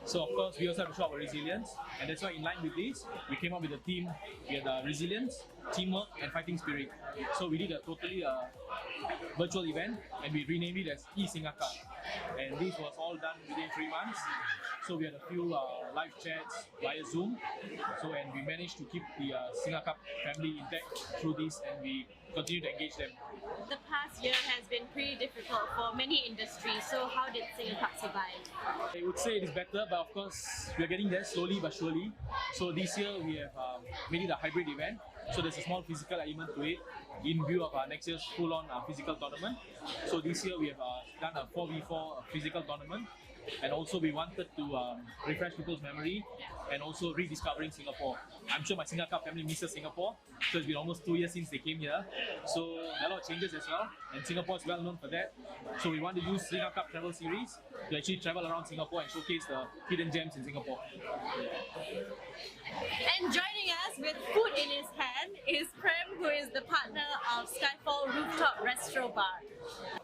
So of course, we also have to show our resilience, and that's why in line with this, we came up with a theme. We had resilience, teamwork, and fighting spirit. So we did a totally virtual event, and we renamed it as eSingaCup. And this was all done within 3 months. So we had a few live chats via Zoom. And we managed to keep the SingaCup family intact through this, and we continue to engage them. The past year has been pretty difficult for many industries, so how did SingaCup survive? I would say it is better, but of course we are getting there slowly but surely. So this year we have made it a hybrid event. So there's a small physical element to it in view of next year's full-on physical tournament. So this year we have done a 4v4 physical tournament, and also we wanted to refresh people's memory and also rediscovering Singapore. I'm sure my SingaCup family misses Singapore, so it's been almost 2 years since they came here. So a lot of changes as well, and Singapore is well known for that. So we want to use SingaCup travel series to actually travel around Singapore and showcase the hidden gems in Singapore. And joining us with food in his hand is Prem, who is the partner of Skyfall Rooftop Restro Bar.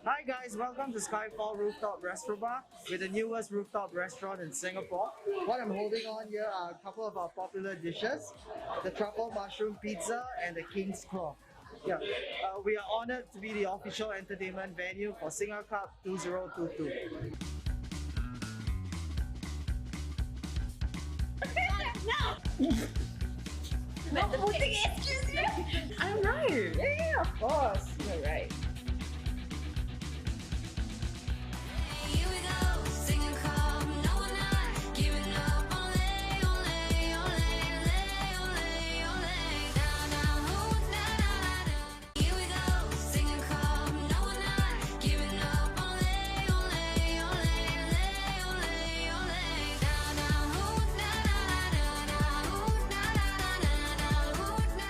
Hi guys, welcome to Skyfall Rooftop Restro Bar. We're the newest rooftop restaurant in Singapore. What I'm holding on here are a couple of our popular dishes, the truffle mushroom pizza and the king's claw. Yeah, we are honored to be the official entertainment venue for SingaCup 2022. No, excuse me. I'm right. Yeah, of course. You're right. Here we go, SingaCup, no we're not giving up, ole, ole, ole, ole, ole, down, down, ooh, da, da, da. Here we go, SingaCup, no we're not giving up, ole, ole, ole, ole, ole, down, down, ooh, da, da, da, da, ooh, da, da, da, da, ooh, da.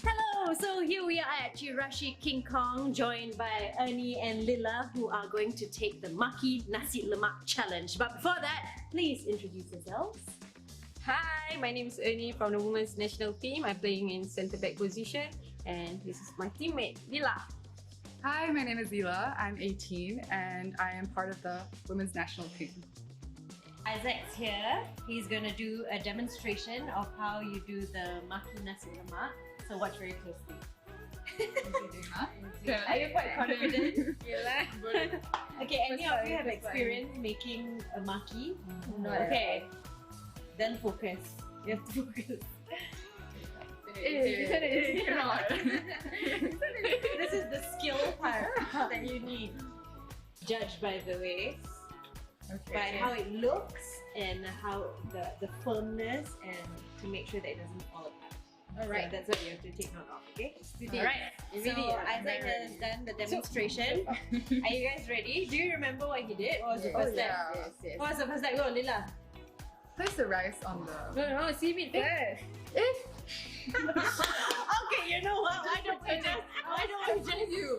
Hello, so here we are at Chirashi King Kong, joined by Ernie and Lila, who are going to take the Maki Nasi Lemak Challenge. But before that, please introduce yourselves. Hi, my name is Ernie from the women's national team. I'm playing in centre back position, and this is my teammate Lila. Hi, my name is Ela. I'm 18 and I am part of the women's national team. Isaac's here. He's going to do a demonstration of how you do the Maki Nasi Lemak. So watch very closely. Are you quite confident? Okay, any of you have experience making a maki? No. Okay, then focus. You have to focus. This is the skill part that you need. Judge by the waist, by how it looks and how the firmness, and to make sure that it doesn't fall apart. Alright, so that's what you have to take note of, okay? Alright, so Isaac has done the demonstration. Are you guys ready? Do you remember what he did? What was the first step? Yes. What was the first step? Go, Lila. Place the rice on the... No, seaweed first. Okay, you know what? Why don't we just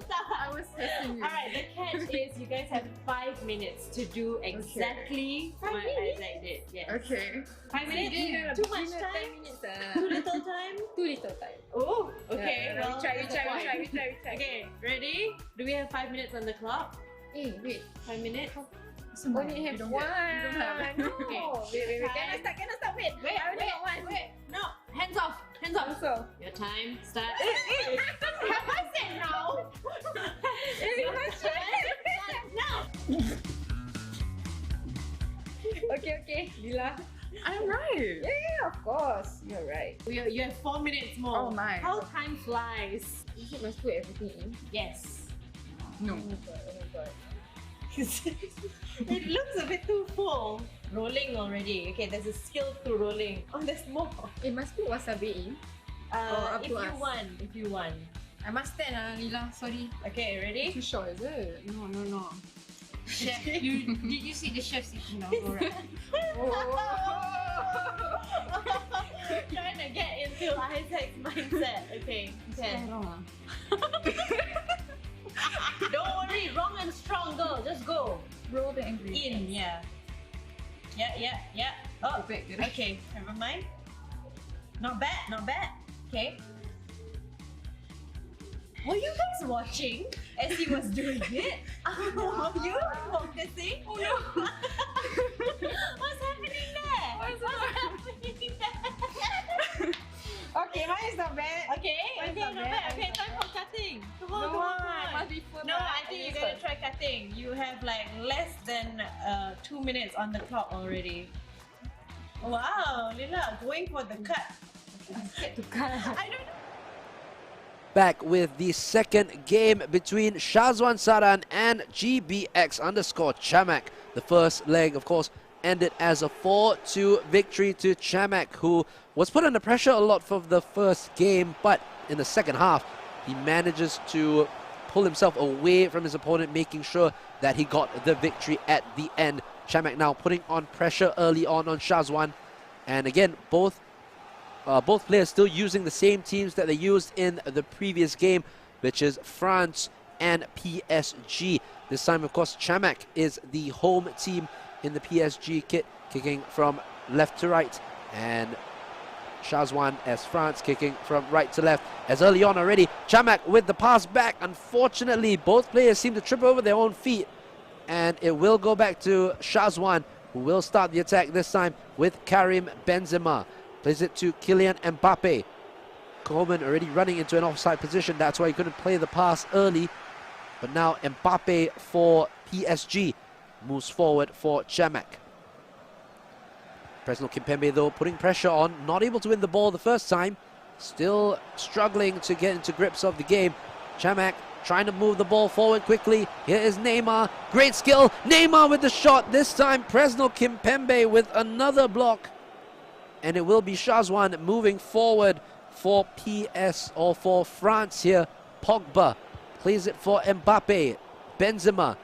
start? I was testing you. Alright, the catch is you guys have 5 minutes to do exactly what Isaac did. Yes. Okay. 5 minutes? Too much time? Too little time? Too little time. Oh, okay. Yeah, Well, we try. Okay, ready? Do we have 5 minutes on the clock? Wait. 5 minutes? Only have one. No. Okay. Wait. Cannot stop. Wait. I only got one. Wait. No. Hands off. Your time starts. Have I said no? No. Okay. Lila. I'm right. Yeah, of course. You're right. You have 4 minutes more. Oh my. How time flies. You must put everything in. Yes. No. Oh my god. It looks a bit too full. Rolling already. Okay, there's a skill to rolling. Oh, there's more. It must put wasabi in. If you want. I must stand, Lila. Sorry. Okay, ready? Too short, is it? No. Chef, did you see the chef sitting down? Alright. Trying to get into Isaac's mindset. Okay, 10. Don't worry, wrong and strong, girl. Just go. Roll the ingredients. In, yeah. Oh, okay, never mind. Not bad. Okay. Were you guys watching as he was doing it? Were you focusing? Oh no. What's happening there? Okay, mine is not bad. Okay, not bad. Okay, time for cutting. Come on. Must be full. No, I think you're gonna try cutting. You have like less than 2 minutes on the clock already. Wow, Lila, going for the cut. I don't know. Back with the second game between Shazwan Saran and GBX_Chamak. The first leg, of course, ended as a 4-2 victory to Chamak, who was put under pressure a lot for the first game, but in the second half, he manages to pull himself away from his opponent, making sure that he got the victory at the end. Chamak now putting on pressure early on Shazwan, and again, both players still using the same teams that they used in the previous game, which is France and PSG. This time, of course, Chamak is the home team in the PSG kit, kicking from left to right, and Shazwan as France kicking from right to left. As early on already, Chamak with the pass back. Unfortunately, both players seem to trip over their own feet, and it will go back to Shazwan, who will start the attack this time with Karim Benzema. Plays it to Kylian Mbappe. Coleman already running into an offside position, that's why he couldn't play the pass early. But now Mbappe for PSG moves forward for Chamak. Presnel Kimpembe, though, putting pressure on, not able to win the ball the first time, still struggling to get into grips of the game. Chamak trying to move the ball forward quickly. Here is Neymar, great skill, Neymar with the shot. This time Presnel Kimpembe with another block, and it will be Shazwan moving forward for for France here. Pogba plays it for Mbappe. Benzema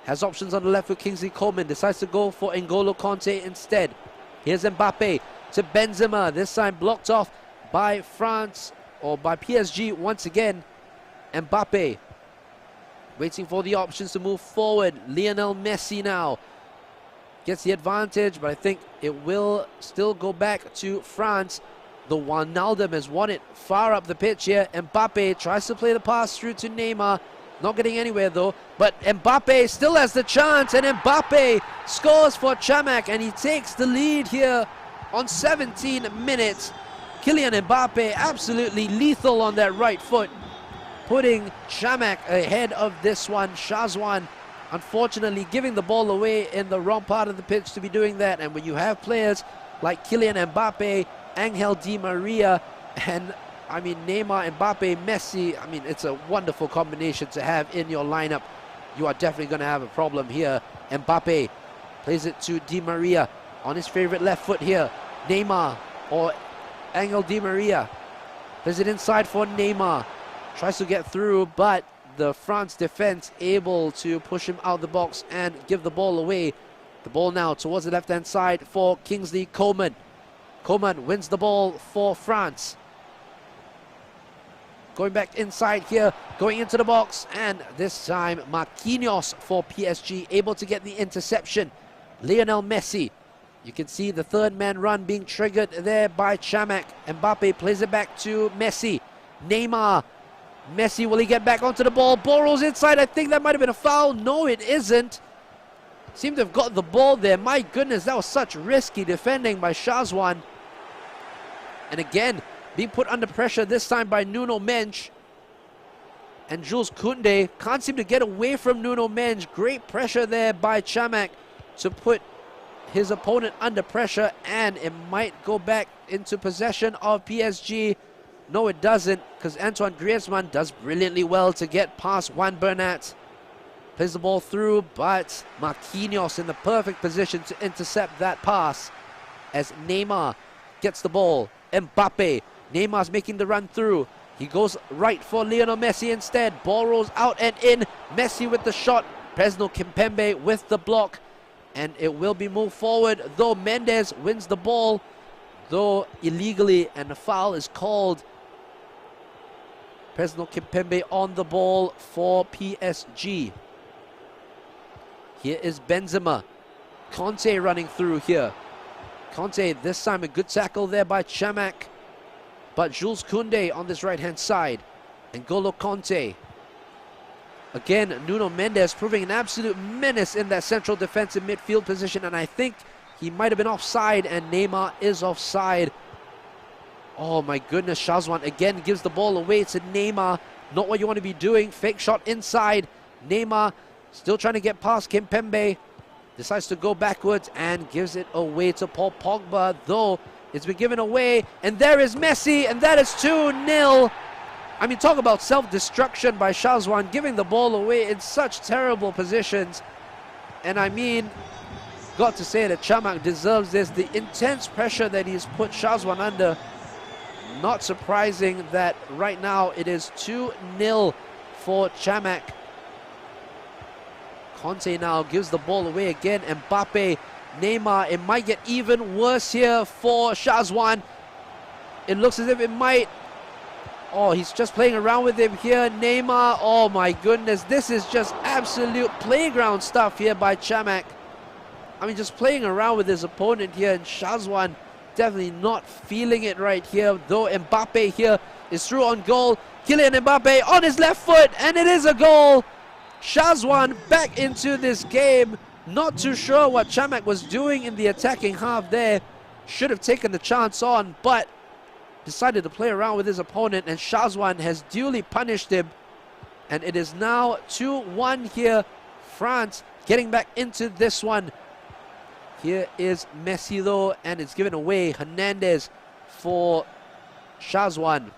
has options on the left with Kingsley Coman, decides to go for N'Golo Kanté instead. Here's Mbappe to Benzema, this time blocked off by France, or by PSG once again. Mbappe waiting for the options to move forward. Lionel Messi now gets the advantage, but I think it will still go back to France. The Wijnaldum has won it far up the pitch here. Mbappe tries to play the pass through to Neymar. Not getting anywhere though, but Mbappe still has the chance, and Mbappe scores for Chamak, and he takes the lead here on 17 minutes. Kylian Mbappe absolutely lethal on that right foot, putting Chamak ahead of this one. Shazwan unfortunately giving the ball away in the wrong part of the pitch to be doing that, and when you have players like Kylian Mbappe, Angel Di Maria, and Neymar, Mbappe, Messi, it's a wonderful combination to have in your lineup. You are definitely going to have a problem here. Mbappe plays it to Di Maria on his favorite left foot here. Neymar, or Angel Di Maria, plays it inside for Neymar. Tries to get through, but the France defense able to push him out the box and give the ball away. The ball now towards the left-hand side for Kingsley Coman. Coman wins the ball for France. Going back inside here, going into the box, and this time Marquinhos for PSG able to get the interception. Lionel Messi, you can see the third man run being triggered there by Chamak. Mbappe plays it back to Messi. Neymar, Messi, will he get back onto the ball? Ball rolls inside, I think that might have been a foul. No, it isn't. Seemed to have got the ball there. My goodness, that was such risky defending by Shazwan. And again, being put under pressure this time by Nuno Mendes. And Jules Koundé can't seem to get away from Nuno Mendes. Great pressure there by Chamak to put his opponent under pressure, and it might go back into possession of PSG. No, it doesn't, because Antoine Griezmann does brilliantly well to get past Juan Bernat. Plays the ball through, but Marquinhos in the perfect position to intercept that pass as Neymar gets the ball. Mbappe, Neymar's making the run through. He goes right for Lionel Messi instead. Ball rolls out and in. Messi with the shot. Presnel Kimpembe with the block. And it will be moved forward, though Mendes wins the ball, though illegally, and a foul is called. Presnel Kimpembe on the ball for PSG. Here is Benzema. Kanté running through here. Kanté, this time a good tackle there by Chamak. But Jules Koundé on this right-hand side. N'Golo Kanté. Again, Nuno Mendes proving an absolute menace in that central defensive midfield position, and I think he might have been offside, and Neymar is offside. Oh my goodness, Shazwan again gives the ball away to Neymar. Not what you want to be doing. Fake shot inside. Neymar still trying to get past Kimpembe. Decides to go backwards and gives it away to Paul Pogba, though it's been given away. And there is Messi, and that is 2-0. I mean, talk about self-destruction by Shazwan, giving the ball away in such terrible positions. And I mean, got to say that Chamak deserves this. The intense pressure that he's put Shazwan under. Not surprising that right now it is 2-0 for Chamak. Conte now gives the ball away again. Mbappe, Neymar, it might get even worse here for Shazwan. It looks as if it might. Oh, he's just playing around with him here. Neymar, oh my goodness. This is just absolute playground stuff here by Chamak. I mean, just playing around with his opponent here, and Shazwan definitely not feeling it right here. Though Mbappe here is through on goal. Kylian Mbappe on his left foot, and it is a goal. Shazwan back into this game. Not too sure what Chamak was doing in the attacking half there. Should have taken the chance on, but decided to play around with his opponent, and Shazwan has duly punished him. And it is now 2-1 here. France getting back into this one. Here is Messi though, and it's given away. Hernandez for Shazwan.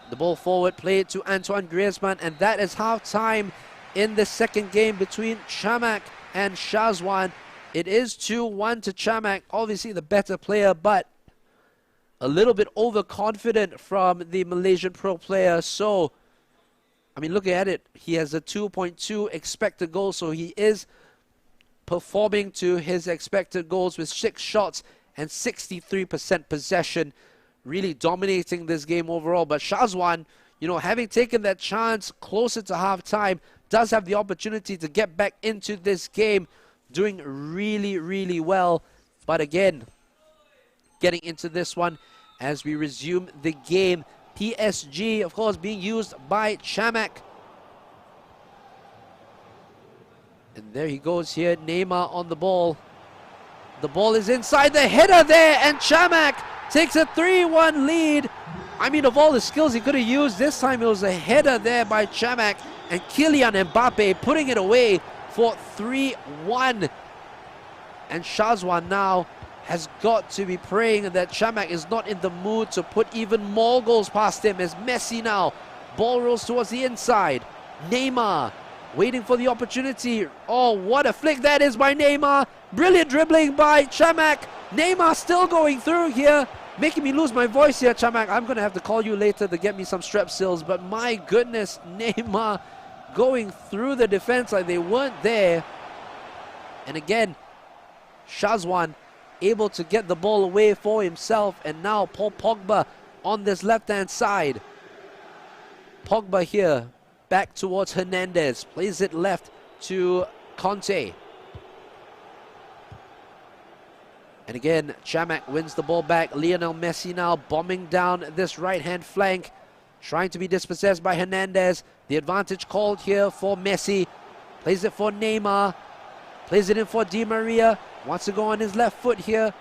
The ball forward, played to Antoine Griezmann, and that is half-time in the second game between Chamak and Shazwan. It is 2-1 to Chamak, obviously the better player, but a little bit overconfident from the Malaysian pro player. So, I mean, looking at it, he has a 2.2 expected goal, so he is performing to his expected goals with 6 shots and 63% possession, really dominating this game overall. But Shazwan, you know, having taken that chance closer to half-time, does have the opportunity to get back into this game, doing really, really well. But again, getting into this one as we resume the game. PSG, of course, being used by Chamak. And there he goes here, Neymar on the ball. The ball is inside, the header there, and Chamak takes a 3-1 lead. I mean, of all the skills he could have used, this time it was a header there by Chamak, and Kylian Mbappe putting it away for 3-1. And Shazwan now has got to be praying that Chamak is not in the mood to put even more goals past him, as Messi now, ball rolls towards the inside. Neymar waiting for the opportunity. Oh, what a flick that is by Neymar. Brilliant dribbling by Chamak. Neymar still going through here, making me lose my voice here, Chamak. I'm going to have to call you later to get me some Strepsils, but my goodness, Neymar going through the defense like they weren't there. And again, Shazwan able to get the ball away for himself, and now Paul Pogba on this left-hand side. Pogba here, back towards Hernandez, plays it left to Conte. And again, Chamak wins the ball back. Lionel Messi now bombing down this right-hand flank, trying to be dispossessed by Hernandez. The advantage called here for Messi. Plays it for Neymar. Plays it in for Di Maria. Wants to go on his left foot here.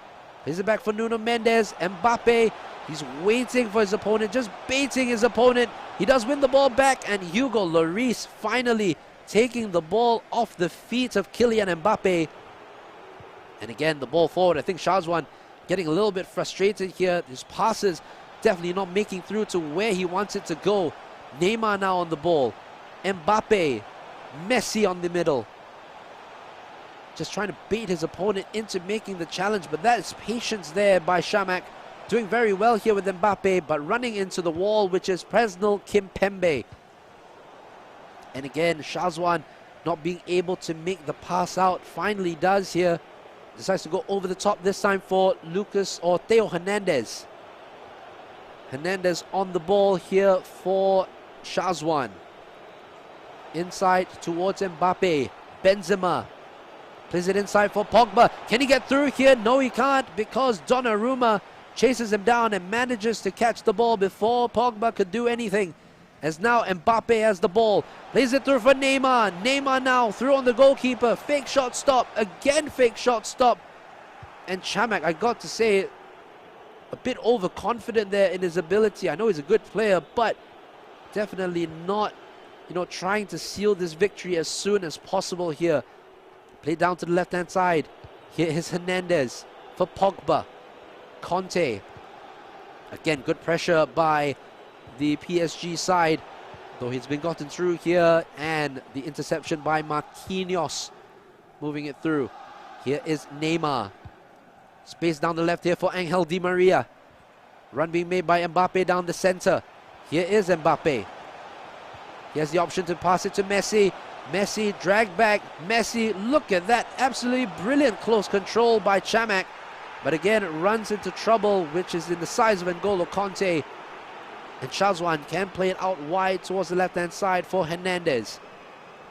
Plays it back for Nuno Mendes. Mbappe, he's waiting for his opponent, just baiting his opponent. He does win the ball back, and Hugo Lloris finally taking the ball off the feet of Kylian Mbappe. And again, the ball forward. I think Shazwan getting a little bit frustrated here. His passes definitely not making through to where he wants it to go. Neymar now on the ball. Mbappe, Messi on the middle. Just trying to bait his opponent into making the challenge, but that is patience there by Chamak. Doing very well here with Mbappe, but running into the wall, which is Presnel Kimpembe. And again, Shazwan not being able to make the pass out. Finally does here. Decides to go over the top this time for Theo Hernandez. Hernandez on the ball here for Shazwan. Inside towards Mbappe. Benzema plays it inside for Pogba. Can he get through here? No, he can't, because Donnarumma chases him down and manages to catch the ball before Pogba could do anything. As now Mbappe has the ball. Plays it through for Neymar. Neymar now through on the goalkeeper. Fake shot stop. Again fake shot stop. And Chamak, I got to say, a bit overconfident there in his ability. I know he's a good player, but definitely not, you know, trying to seal this victory as soon as possible here. Play down to the left-hand side. Here is Hernandez for Pogba. Conte. Again, good pressure by the PSG side, though he's been gotten through here, and the interception by Marquinhos. moving it through. Here is Neymar. Space down the left here for Angel Di Maria. Run being made by Mbappe down the center. Here is Mbappe. He has the option to pass it to Messi. Messi dragged back. Messi, look at that. Absolutely brilliant close control by Chamakh. But again, runs into trouble, which is in the size of N'Golo Kante. And Shazwan can play it out wide towards the left-hand side for Hernandez.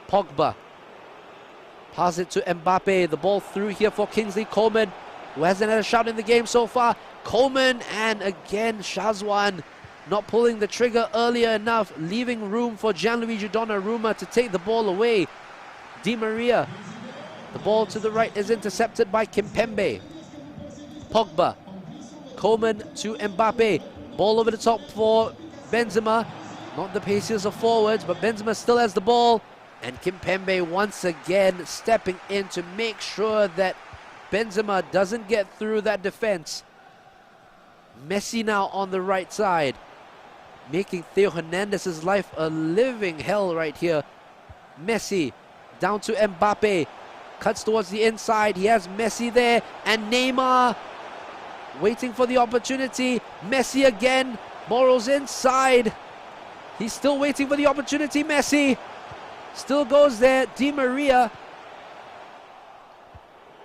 Pogba. Pass it to Mbappe. The ball through here for Kingsley Coman, who hasn't had a shot in the game so far. Coman, and again Shazwan not pulling the trigger earlier enough, leaving room for Gianluigi Donnarumma to take the ball away. Di Maria. The ball to the right is intercepted by Kimpembe. Pogba. Coman to Mbappe. Ball over the top for Benzema. Not the paciest of forwards, but Benzema still has the ball. And Kimpembe once again stepping in to make sure that Benzema doesn't get through that defense. Messi now on the right side, making Theo Hernandez's life a living hell right here. Messi down to Mbappe. Cuts towards the inside. He has Messi there. And Neymar waiting for the opportunity. Messi again. Moro's inside. He's still waiting for the opportunity. Messi still goes there. Di Maria.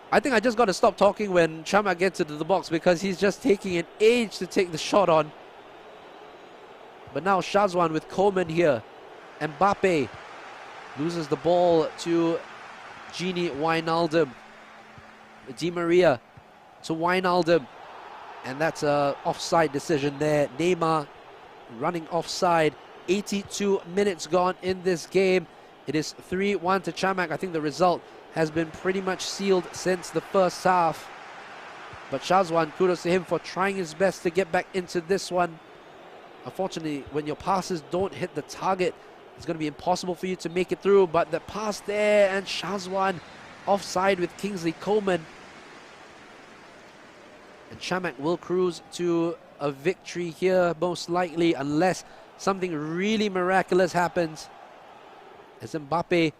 I think I just got to stop talking when Chamakh gets into the box, because he's just taking an age to take the shot on. But now Shazwan with Coman here. Mbappe loses the ball to Gini Wijnaldum. Di Maria to Wijnaldum. And that's an offside decision there. Neymar running offside. 82 minutes gone in this game. It is 3-1 to Chamakh. I think the result has been pretty much sealed since the first half. But Shazwan, kudos to him for trying his best to get back into this one. Unfortunately, when your passes don't hit the target, it's going to be impossible for you to make it through. But the pass there, and Shazwan offside with Kingsley Coman. And Chamakh will cruise to a victory here, most likely, unless something really miraculous happens. As Mbappe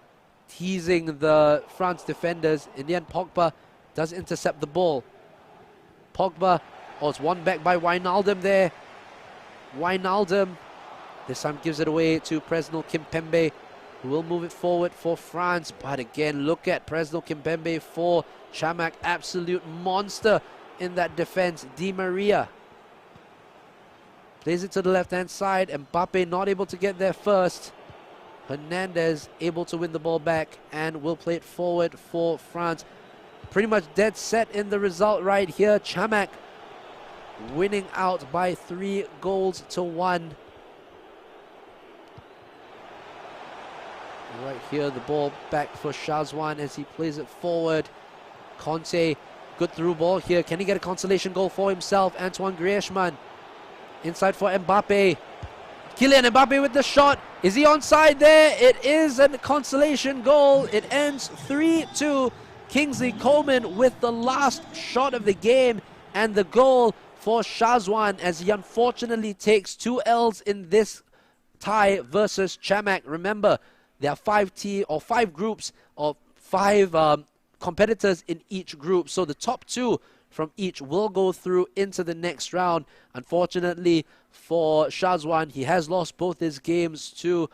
teasing the France defenders. In the end, Pogba does intercept the ball. Pogba, oh, it's won back by Wijnaldum there. Wijnaldum this time gives it away to Presnel Kimpembe, who will move it forward for France. But again, look at Presnel Kimpembe for Chamakh. Absolute monster in that defense. Di Maria plays it to the left-hand side. Mbappe not able to get there first. Hernandez able to win the ball back and will play it forward for France. Pretty much dead set in the result right here. Chamakh winning out by 3-1. Right here, the ball back for Shazwan as he plays it forward. Conte, good through ball here. Can he get a consolation goal for himself? Antoine Griezmann inside for Mbappe. Kylian Mbappe with the shot. Is he onside there? It is a consolation goal. It ends 3-2. Kingsley Coman with the last shot of the game, and the goal for Shazwan as he unfortunately takes 2 L's in this tie versus Chamakh. Remember, there are 5 groups of 5 competitors in each group, so the top 2 from each will go through into the next round. Unfortunately for Shazwan, he has lost both his games to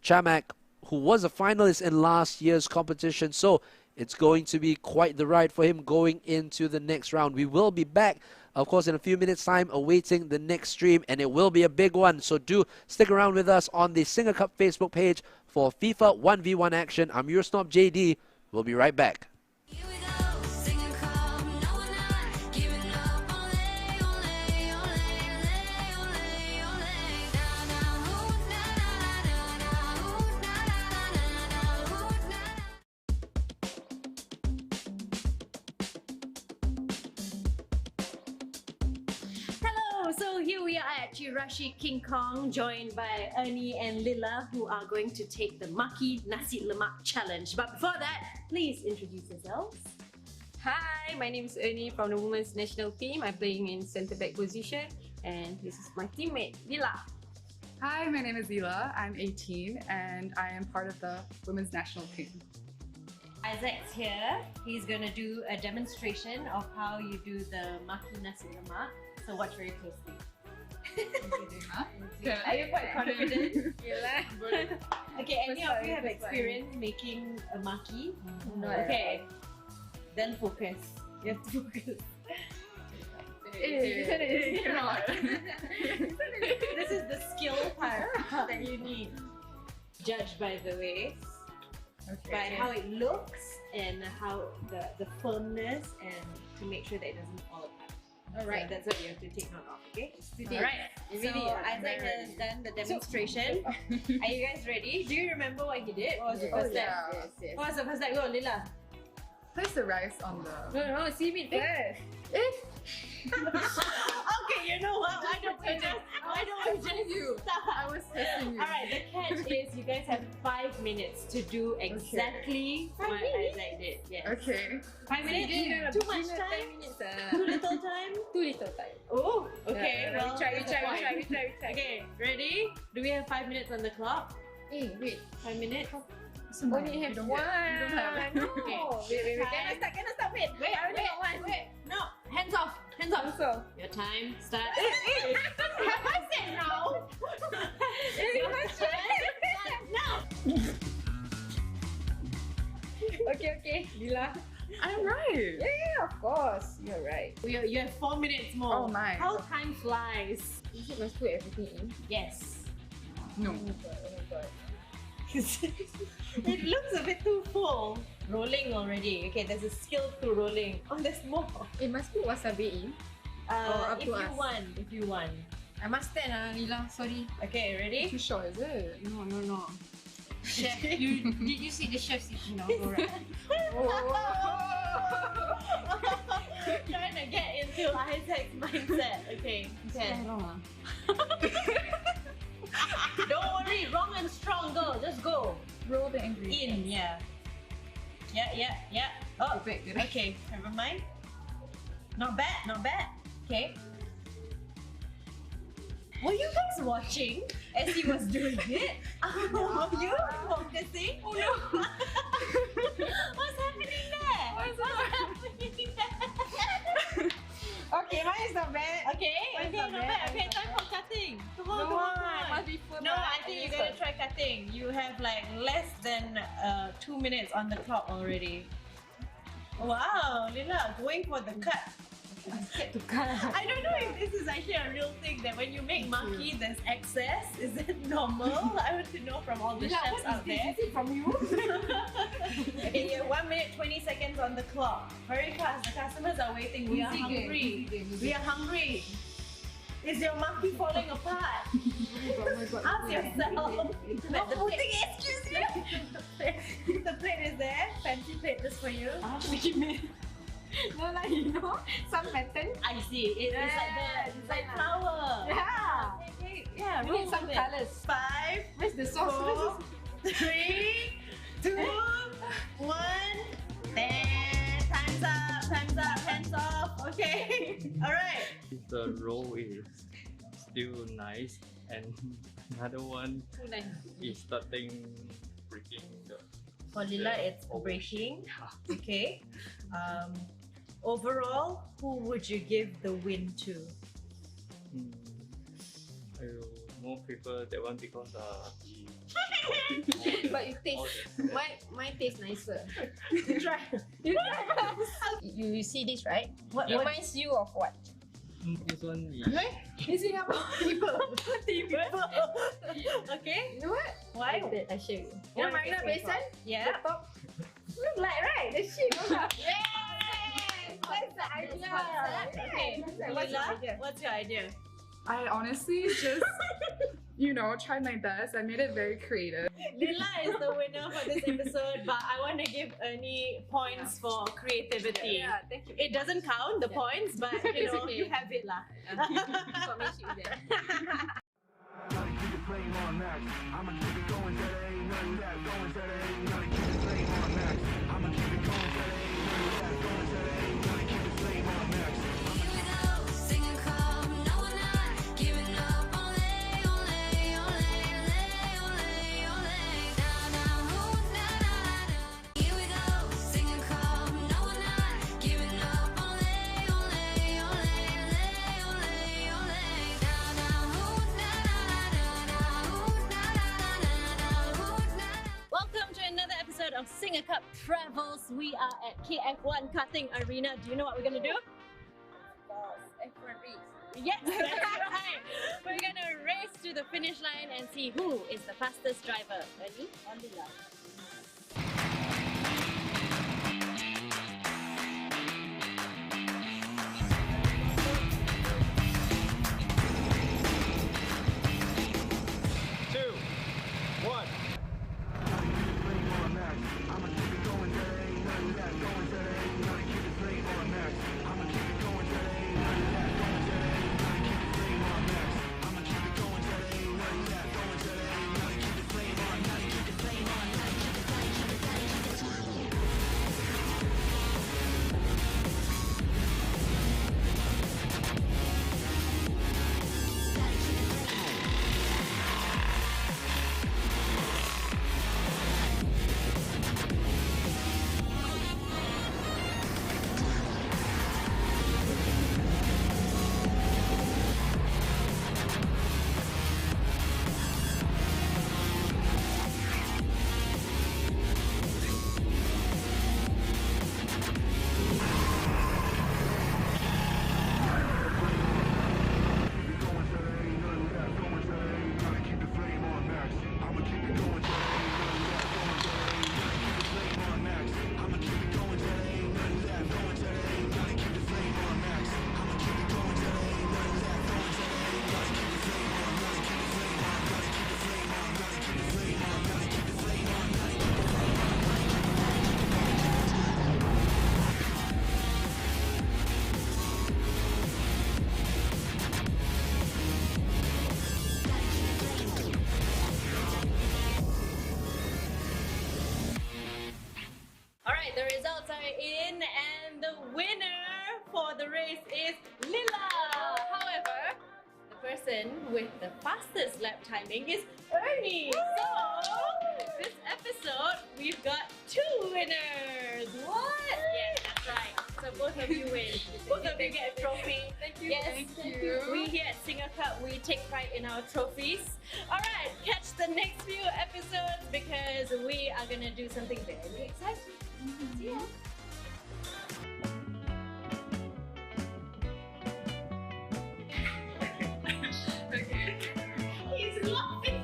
Chamakh, who was a finalist in last year's competition, so it's going to be quite the ride for him going into the next round. We will be back, of course, in a few minutes' time, awaiting the next stream, and it will be a big one, so do stick around with us on the SingaCup Facebook page for FIFA 1v1 action. I'm your snob JD. We'll be right back. So here we are at Chirashi King Kong, joined by Ernie and Lila, who are going to take the Maki Nasi Lemak Challenge. But before that, please introduce yourselves. Hi, my name is Ernie from the Women's National Team. I'm playing in centre-back position, and this is my teammate, Lila. Hi, my name is Zila. I'm 18 and I am part of the Women's National Team. Isaac's here. He's gonna do a demonstration of how you do the maki nasi lemak. So watch very closely. Are you quite confident? Okay, any of you have experience making a maki? No. Okay. Then focus. You have to focus. This is the skill part that you need. Judge by the waist, by how it looks, and how the firmness, and to make sure that it doesn't fall apart. Alright, so that's what you have to take note of, okay? Alright, so Isaac has done the demonstration. Are you guys ready? Do you remember what he did? What was the first step? Yes. What was the first step? Go, Lila. Place the rice on the... No, seaweed first. Okay, you know what? Why don't we just start? I was testing you. Alright, the catch is you guys have 5 minutes to do exactly what Isaac did. Yes. Okay. 5 minutes? Too much time? Too little time? Too little time. Oh, okay. Yeah, Well, we try. Okay, ready? Do we have 5 minutes on the clock? Wait. 5 minutes? Only have one. No. Okay. Wait. Cannot stop. Wait. No, hands off. Your time starts. Have I said no? Your time starts now. Okay. Lila. I'm right. Yeah, of course. You're right. You have 4 minutes more. Oh, nice. How time flies. You should must put everything in. Yes. No. Oh my god. It looks a bit too full. Rolling already. Okay, there's a skill to rolling. Oh, there's more. It must put wasabi in. Up if to you us. want, if you want. I must stand, Lila. Sorry. Okay, ready? Too short, is it? No. Chef, did you see the chef sitting down? Alright. Trying to get into Isaac's mindset. Okay, 10. Don't worry, wrong and strong, go. Just go. Roll the ingredients. In, yeah. Oh, okay, never mind. Not bad. Okay. Were you guys watching as he was doing it? Were you focusing? Oh no! What's happening there? Okay, mine is not bad. Okay, not bad. Okay, time for cutting. Come on. Must be full. No, I think you're gonna try cutting. You have like less than 2 minutes on the clock already. Wow, Lila, going for the cut. I'm scared to cut. I don't know if this is actually a real thing that when you make maki, there's excess. Is it normal? I want to know from all the chefs out there. Is it from you? Okay, you have 1 minute 20 seconds on the clock. Very fast. The customers are waiting. We are hungry. We are hungry. Is your maki falling apart? Ask yourself. Excuse me. The plate is there. Fancy plate just for you. No, like you know, some pattern. I see. It's like flower. Yeah. Okay. Yeah. We need some colors. 5. Where's the sauce? 4, 3, 2, 1. Then time's up. Hands off. Okay. All right. The roll is still nice, and another one is starting breaking the. For Lila, it's breaking. Okay. Overall, who would you give the win to? I will more prefer that one because But it tastes. Mine tastes nicer. You try. You see this, right? What it reminds you of what? this one is In Singapore, people. Okay. You know what? Why? I show you. You know Marina Bay Sands? Yeah. The top. Look like, right? The shape of that. That's the idea. Okay. Lila, what's your idea? I honestly just, tried my best. I made it very creative. Lila is the winner for this episode, but I want to give Ernie points for creativity. Yeah, thank you. It doesn't count the points, but It's okay. you have it lah. What makes you there? I'ma keep it going till there ain't nothing left. Going till there ain't nothing. Keep the flame on max. I'ma keep it going till there ain't nothing left. Going till there ain't nothing. Keep the flame on max. Here we go, SingaCup. No, we're not giving up. Ole, ole, ole, ole, ole, ole. Na, na, ooh, na, na, na. Here we go, SingaCup travels. We are at KF1 Karting Arena. Do you know what we're going to do? F1 race. Yes, that's right. We're going to race to the finish line and see who is the fastest driver. Ready? On the line. Alright, the results are in and the winner for the race is Lila. However, the person with the fastest lap timing is Ernie. So, this episode, we've got 2 winners. What? Yes, that's right. So both of you win. Both of you get a trophy. Thank you. Yes, Thank you. We here at SingaCup, we take pride in our trophies. Alright, catch the next few episodes because we are gonna do something very exciting. See ya. He's laughing.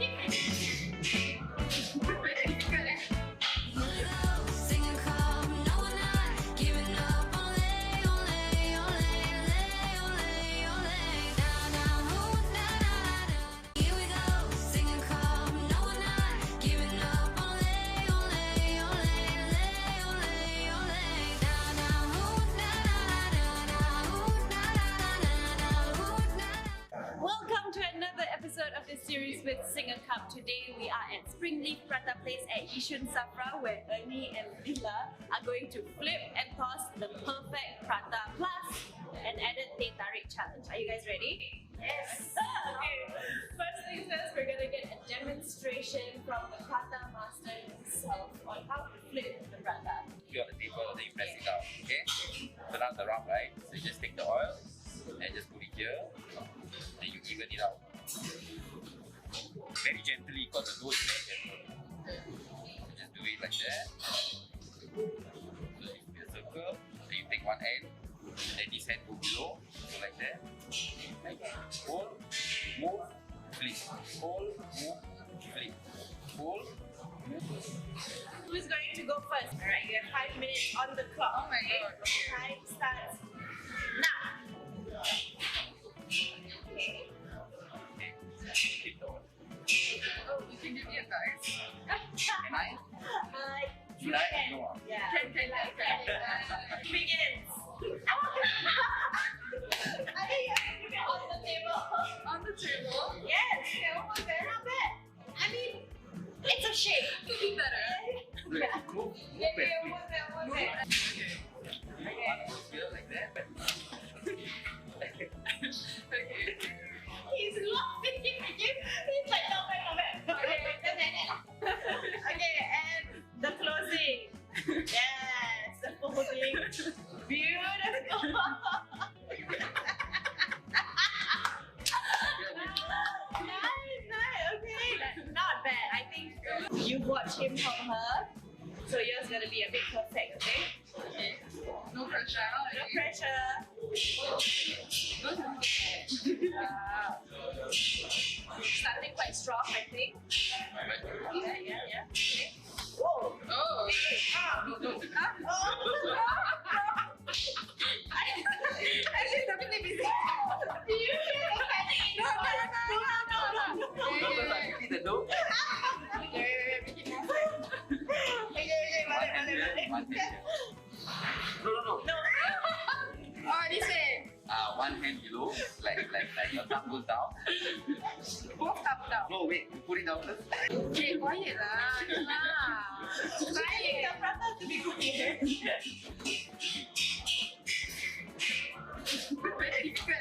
Welcome to another episode of this series with SingaCup. Today we are at Springleaf Prata Place at Yishun Safra where Ernie and Lila are going to flip and toss the perfect prata plus an added teh tarik challenge. Are you guys ready? Yes! Okay, first things first, we're gonna get a demonstration from the prata master himself on how to flip the prata. You on the table, then you press it out, okay? Turn out the round, right? So you just take the oil and just put it here, then you even it out. Very gently, because the dough is very gentle. So just do it like that. So you do a circle, then you take one end, then this hand go below, so like that. Hold, move, flip. Hold, move, flip. Hold, move. Who's going to go first? Alright, you have 5 minutes on the clock. Oh my god. Okay. Time starts now. Okay. Keep the oil. Oh, you can give me advice. Can I? You Should I? can. No. Yeah. Can. Begins. I think you have to put it on the table. On the table? Yes. Okay, almost there. Not bad. I mean, it's a shape. Could be better. Yeah. Move, Yeah, almost there, almost there. one goes here like that. Okay. He's laughing. He's like, not bad. Okay, and the closing. Yes, the folding. Beautiful. Nice. Okay, not bad. I think you watch him from her. So yours gonna be a bit perfect, okay? Okay. No pressure. No pressure. Starting quite strong, I think. Yeah. Okay. Whoa! Oh! I should have been busy. Do you feel okay? No. The door. No. Oh, this way. One hand below, like your thumb goes down. Both up down. No, wait, you put it down first. Okay, quiet lah. Quiet. The prata to be cooking. Very difficult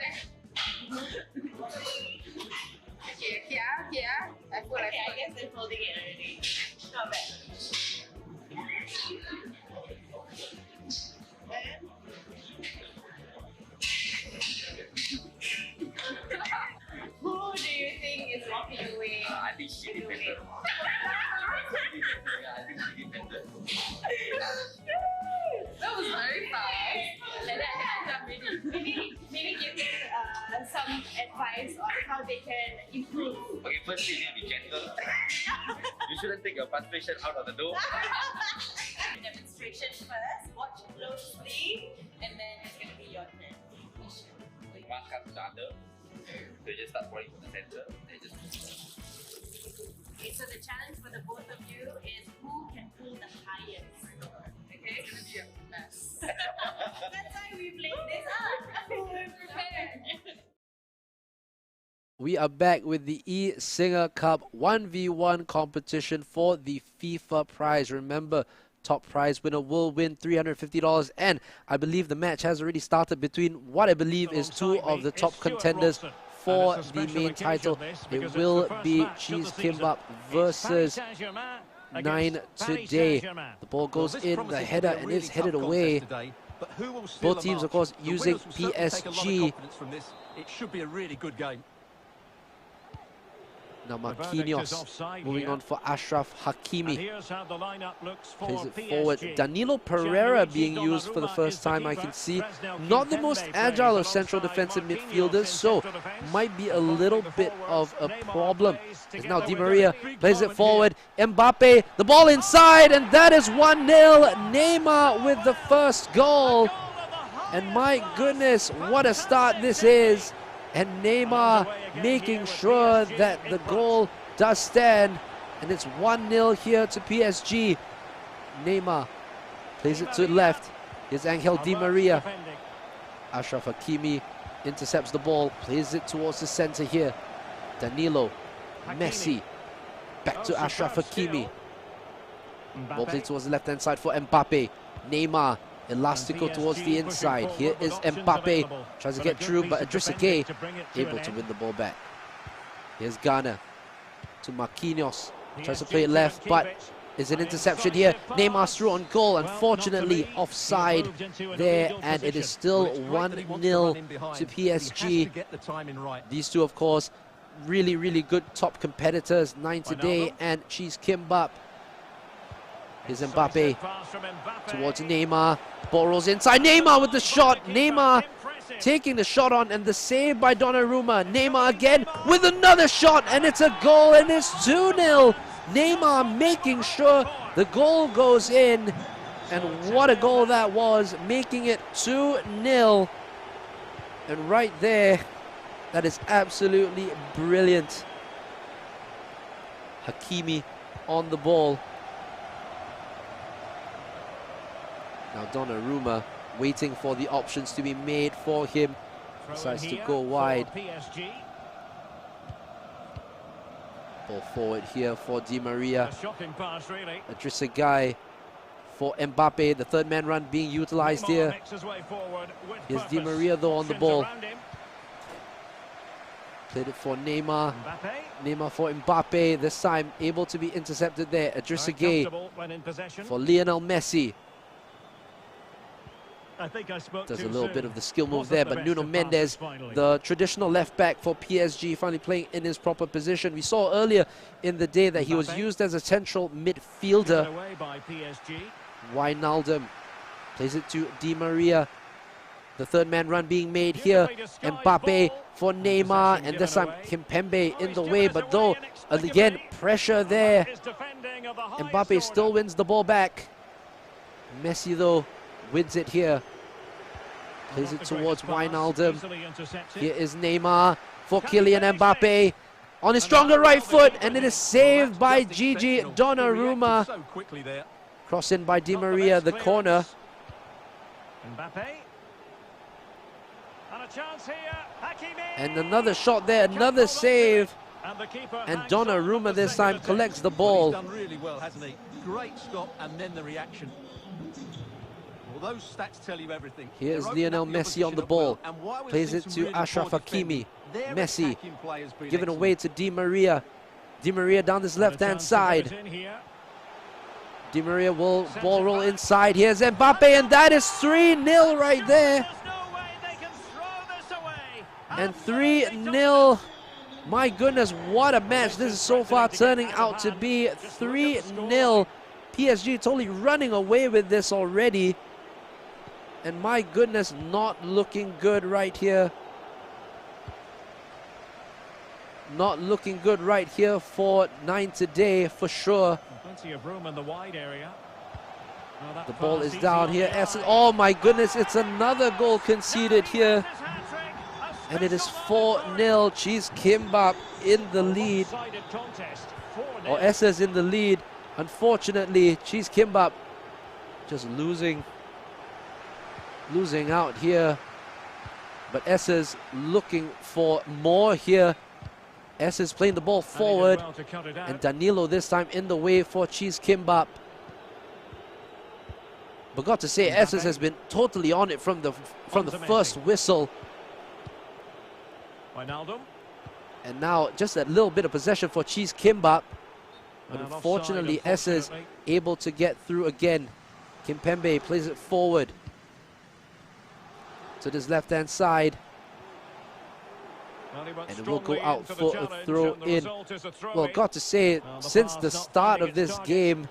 Okay. I guess they're folding it already. Not bad. Who do you think is walking away? I think she did better. That was very fast. And then I'm ready. Maybe give them some advice on how they can improve. Okay, first you need to be gentle. You shouldn't take your frustration out of the door. Demonstration first, watch closely, and then it's going to be your turn. One comes to the other. So you just start pouring from the center. Okay, so the challenge for the both of you is who can pull the highest. Okay, it's going to be a mess. That's why we played this out. We're prepared. We are back with the eSingaCup 1v1 competition for the FIFA prize. Remember, top prize winner will win $350, and I believe the match has already started between what I believe is two of the top contenders for the main title. It will be Cheese Kimbap versus 9 today. The ball goes in, the header, and it's headed away. Both teams, of course, using PSG. It should be a really good game. Now Marquinhos moving on for Ashraf Hakimi. Plays it forward. Danilo Pereira being used for the first time, I can see. Not the most agile of central defensive midfielders, so might be a little bit of a problem. As now Di Maria plays it forward. Mbappe, the ball inside, and that is 1-0. Neymar with the first goal. And my goodness, what a start this is. And Neymar making sure that the goal does stand. And it's 1-0 here to PSG. Neymar plays it to the left. Here's Angel Di Maria. Ashraf Hakimi intercepts the ball, plays it towards the center here. Danilo, Messi, back to Ashraf Hakimi. Ball played towards the left-hand side for Mbappe. Neymar, elastical towards the inside. Here is Mbappe, tries to get through, but Idrissa Gueye able to win the ball back. Here's Ghana to Marquinhos, tries to play it left, but is an interception here. Neymar's through on goal, unfortunately offside there, and it is still 1-0 to PSG. These two, of course, really good top competitors, 9 today and Cheese Kimbap. Here's Mbappe towards Neymar. Ball rolls inside. Neymar with the shot. Neymar taking the shot on, and the save by Donnarumma. Neymar again with another shot, and it's a goal, and it's 2-0. Neymar making sure the goal goes in, and what a goal that was, making it 2-0. And right there, that is absolutely brilliant. Hakimi on the ball. Now Donnarumma waiting for the options to be made for him. Decides to go wide. Ball forward here for Di Maria. Idrissa Gueye for Mbappe. The third man run being utilized here. Here's Di Maria though on the ball. Played it for Neymar. Neymar for Mbappe. This time able to be intercepted there. Idrissa Gueye for Lionel Messi. Does a little bit of the skill move there, but Nuno Mendes, the traditional left back for PSG, finally playing in his proper position. We saw earlier in the day that he was used as a central midfielder. Wijnaldum plays it to Di Maria. The third man run being made here. Mbappe for Neymar, and this time Kimpembe in the way, but though, again, pressure there. Mbappe still wins the ball back. Messi, though, wins it here. Plays it towards Wijnaldum. Here is Neymar for Kylian Mbappe. On his stronger right foot, and it is saved by Gigi Donnarumma. Cross in by Di Maria, the corner. And another shot there, another save. And Donnarumma this time collects the ball. Done really well, hasn't he? Great stop and then the reaction. Well, those stats tell you everything. Here's Lionel Messi on the ball. Plays it to Achraf Hakimi. Messi given away to Di Maria. Di Maria down this left-hand side. Di Maria will ball roll inside. Here's Mbappe, and that is 3-0 right there. And 3-0. My goodness, what a match this is so far turning out to be. 3-0. PSG totally running away with this already. And my goodness, not looking good right here. Not looking good right here for 9 today, for sure. Plenty of room in the wide area. The ball is down here. Oh my goodness, it's another goal conceded here. And it is 4-0. Cheese Kimbap in the lead. Or Essers in the lead. Unfortunately, Cheese Kimbap just losing out here. But Essers looking for more here. Essers playing the ball forward. And Danilo this time in the way for Cheese Kimbap. But got to say, Essers has been totally on it from the first whistle. And now just a little bit of possession for Cheese Kimbap. But unfortunately, Essers able to get through again. Kimpembe plays it forward to this left-hand side. And it will go out for a throw in. Well, got to say, since the start of this game,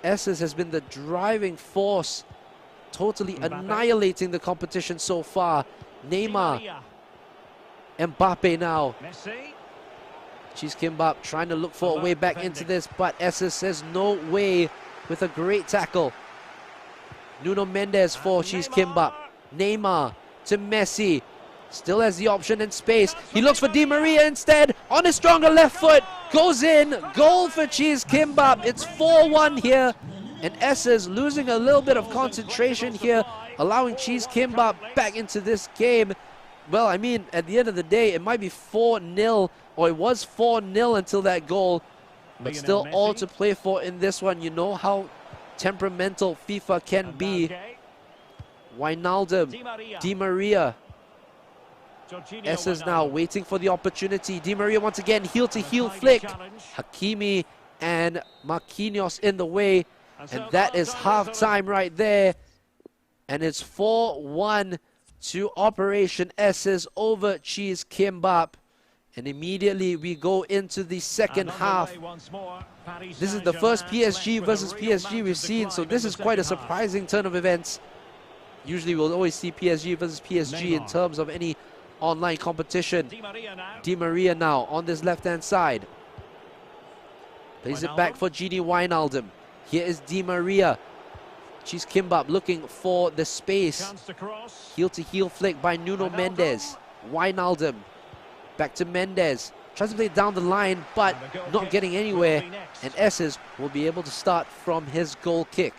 Essers has been the driving force, totally annihilating the competition so far. Neymar. Mbappe now. Cheese Kimbap trying to look for a way back into this, but Essers says no way with a great tackle. Nuno Mendes for Cheese Kimbap. Neymar to Messi. Still has the option in space. He looks for Di Maria instead. On his stronger left foot. Goes in. Goal for Cheese Kimbap. It's 4-1 here. And Essers losing a little bit of concentration here, allowing Cheese Kimbap back into this game. Well, I mean, at the end of the day, it might be 4-0, or it was 4-0 until that goal. But still all to play for in this one. You know how temperamental FIFA can be. Wijnaldum, Di Maria. Essers now waiting for the opportunity. Di Maria once again, heel-to-heel flick. Hakimi and Marquinhos in the way. And that is half-time right there. And it's 4-1 to Operation Essers over Cheese Kimbap. And immediately we go into the second half. This is the first PSG versus PSG we've seen, so this is quite a surprising turn of events. Usually we'll always see PSG versus PSG in terms of any online competition. Di Maria now on this left-hand side. Plays it back for Gini Wijnaldum. Here is Di Maria. Cheese Kimbap looking for the space. Heel-to-heel flick by Nuno Mendes. Wijnaldum. Back to Mendes. Tries to play down the line, but not getting anywhere. And Essers will be able to start from his goal kick.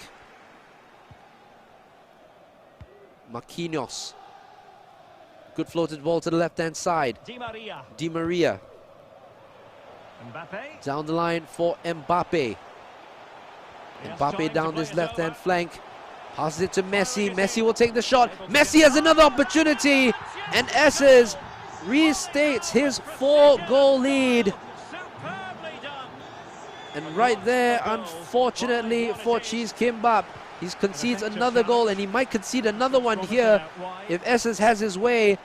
Marquinhos. Good floated ball to the left-hand side. Di Maria. Down the line for Mbappe. Mbappe down this left-hand flank. Passes it to Messi. Messi will take the shot. Messi has another opportunity. And Essers restates his 4-goal lead. And right there, unfortunately for Cheese Kimbap, He concedes another goal, and he might concede another one here if Esses has his way.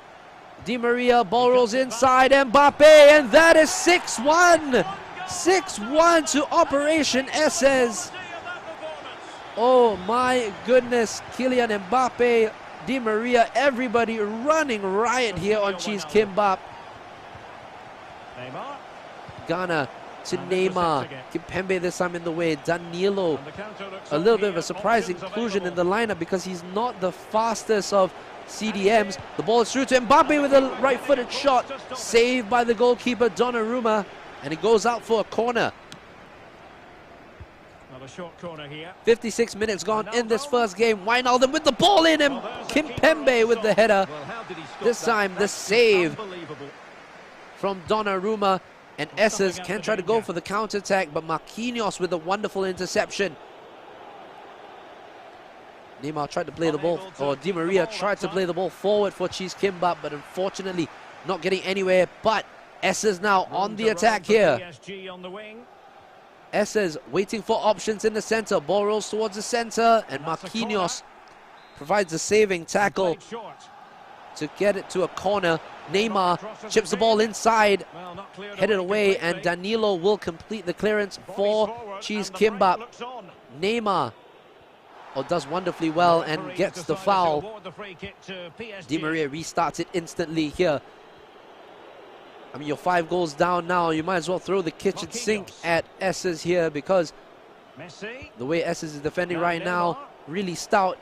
Di Maria, ball rolls inside, Mbappe, and that is 6-1. 6-1 to Operation Esses. Oh my goodness, Kylian Mbappe, Di Maria, everybody running riot here on Cheese Kimbap. Ghana to Neymar. Kimpembe this time in the way. Danilo, a little bit of a surprise inclusion in the lineup because he's not the fastest of CDMs. The ball is through to Mbappe with a right-footed shot. Saved by the goalkeeper, Donnarumma. And it goes out for a corner. Another short corner here. 56 minutes gone in this first game. Wijnaldum with the ball in him. Kimpembe with the header. This time the save from Donnarumma. And Esses can try to go for the counter-attack, but Marquinhos with a wonderful interception. Neymar tried to play the ball, or Di Maria tried to play the ball forward for Cheese Kimbap, but unfortunately not getting anywhere. But Esses now on the attack here. Esses waiting for options in the center. Ball rolls towards the center, and Marquinhos provides a saving tackle to get it to a corner. Neymar chips the ball inside, headed away, and Danilo will complete the clearance for Cheese Kimbap. Neymar does wonderfully well and gets the foul. Di Maria restarts it instantly here. I mean, you're 5 goals down now. You might as well throw the kitchen sink at Esses here because the way Esses is defending right now, really stout.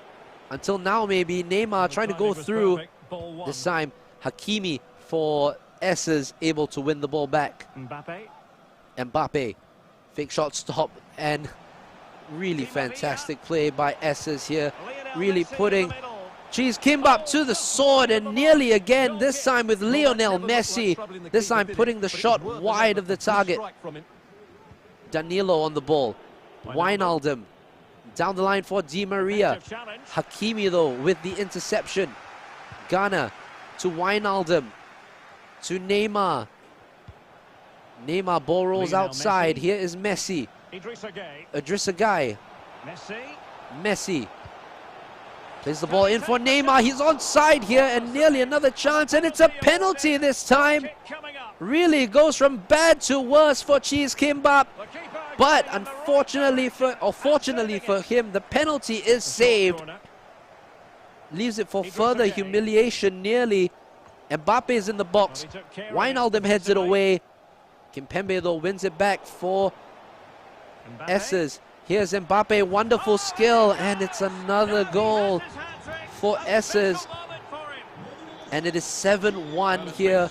Until now, maybe. Neymar trying to go through. This time, Hakimi for Esses able to win the ball back. Mbappe. Fake shot stop, and really fantastic play by Esses here. Really putting Cheese Kimbap to the sword, and nearly again, this time with Lionel Messi. This time putting the shot wide of the target. Danilo on the ball. Wijnaldum down the line for Di Maria. Hakimi though with the interception. Ghana to Wijnaldum. To Neymar. Neymar ball rolls outside. Here is Messi. Idrissa Gueye. Messi. Plays the ball in for Neymar. He's onside here, and nearly another chance, and it's a penalty this time. Really goes from bad to worse for Cheese Kimbap. But unfortunately fortunately for him, the penalty is saved. Leaves it for further humiliation nearly. Mbappe is in the box. Wijnaldum heads it away. Kimpembe though wins it back for Esses. Here's Mbappe, wonderful skill, and it's another goal for Esses. And it is 7-1 here.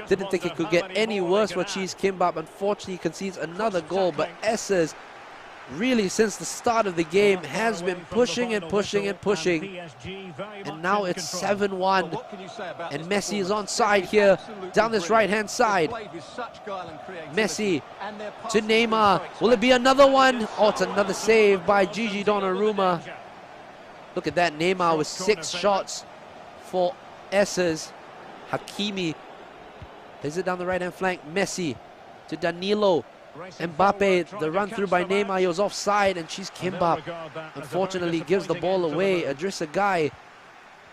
Didn't think it could get any worse for Cheese Kimbap. Unfortunately, concedes another goal, but Esses really since the start of the game has been pushing and pushing and pushing, and now it's 7-1, and Messi is onside here down this right hand side. Messi to Neymar. Will it be another one? Oh, it's another save by Gigi Donnarumma. Look at that, Neymar with 6 shots for Esses. Hakimi plays it down the right hand flank. Messi to Danilo. Mbappe, the run through by Neymar, he was offside, and Cheese Kimbap unfortunately gives the ball away. Idrissa Gueye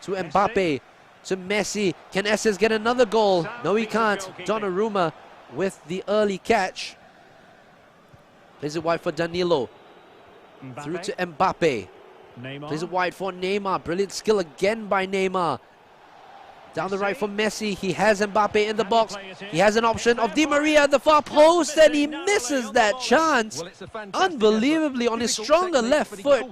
to Mbappe, to Messi. Can Esses get another goal? No, he can't. Donnarumma with the early catch. Plays it wide for Danilo. Through to Mbappe. Plays it wide for Neymar. Brilliant skill again by Neymar. Down the right for Messi. He has Mbappe in the box. He has an option of Di Maria at the far post, and he misses that chance. Unbelievably, on his stronger left foot,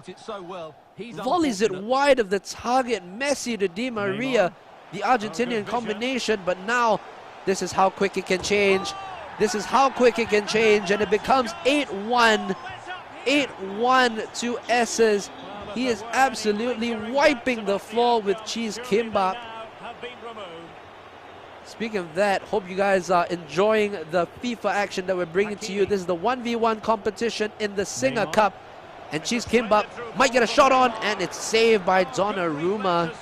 volleys it wide of the target. Messi to Di Maria, the Argentinian combination, but now this is how quick it can change. This is how quick it can change, and it becomes 8-1. 8-1 to Esses. He is absolutely wiping the floor with Cheese Kimbap. Speaking of that, hope you guys are enjoying the FIFA action that we're bringing to you. This is the 1v1 competition in the SingaCup, and Cheese Kimbap might get a shot on, and it's saved by Donnarumma.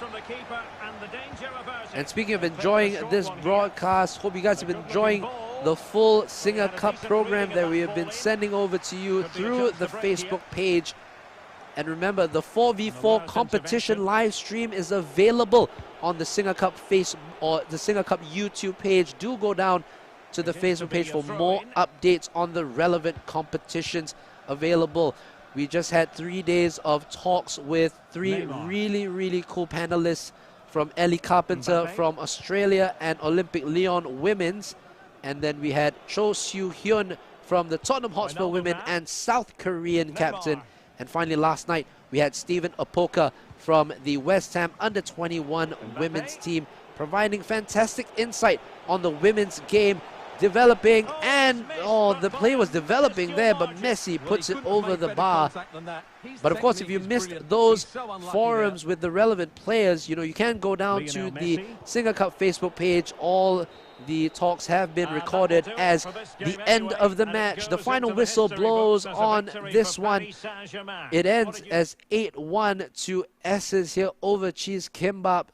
And speaking of enjoying this broadcast, hope you guys have been enjoying the full SingaCup program that we have been sending over to you through the Facebook page. And remember, the 4v4 competition live stream is available on the SingaCup face or the SingaCup YouTube page. Do go down to the Facebook page for more updates on the relevant competitions available. We just had 3 days of talks with three really cool panelists from Ellie Carpenter from Australia and Olympic Lyon Women's. And then we had Cho Soo Hyun from the Tottenham Hotspur Women and South Korean captain. And finally last night we had Stephen Opoka from the West Ham Under-21 women's team, providing fantastic insight on the women's game developing, and the play was developing there, but Messi puts it over the bar. But of course, if you missed those forums with the relevant players, you know, you can go down to the SingaCup Facebook page. All the talks have been recorded as the end of the match. The final whistle blows on this one. It ends as 8-1 to S's here over Cheese Kimbap.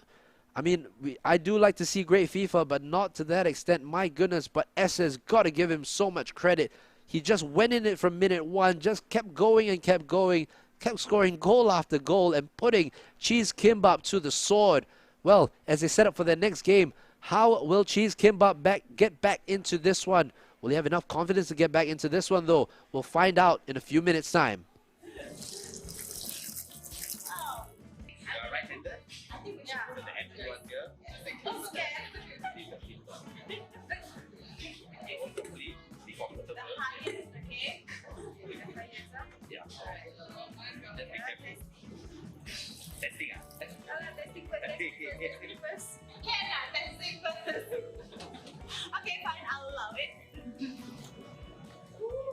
I mean, I do like to see great FIFA, but not to that extent, my goodness. But S's got to give him so much credit. He just went in it from minute one, just kept going and kept going, kept scoring goal after goal and putting Cheese Kimbap to the sword. Well, as they set up for their next game, how will Cheese Kimbap get back into this one? Will he have enough confidence to get back into this one, though? We'll find out in a few minutes' time. Okay, fine, I'll allow it.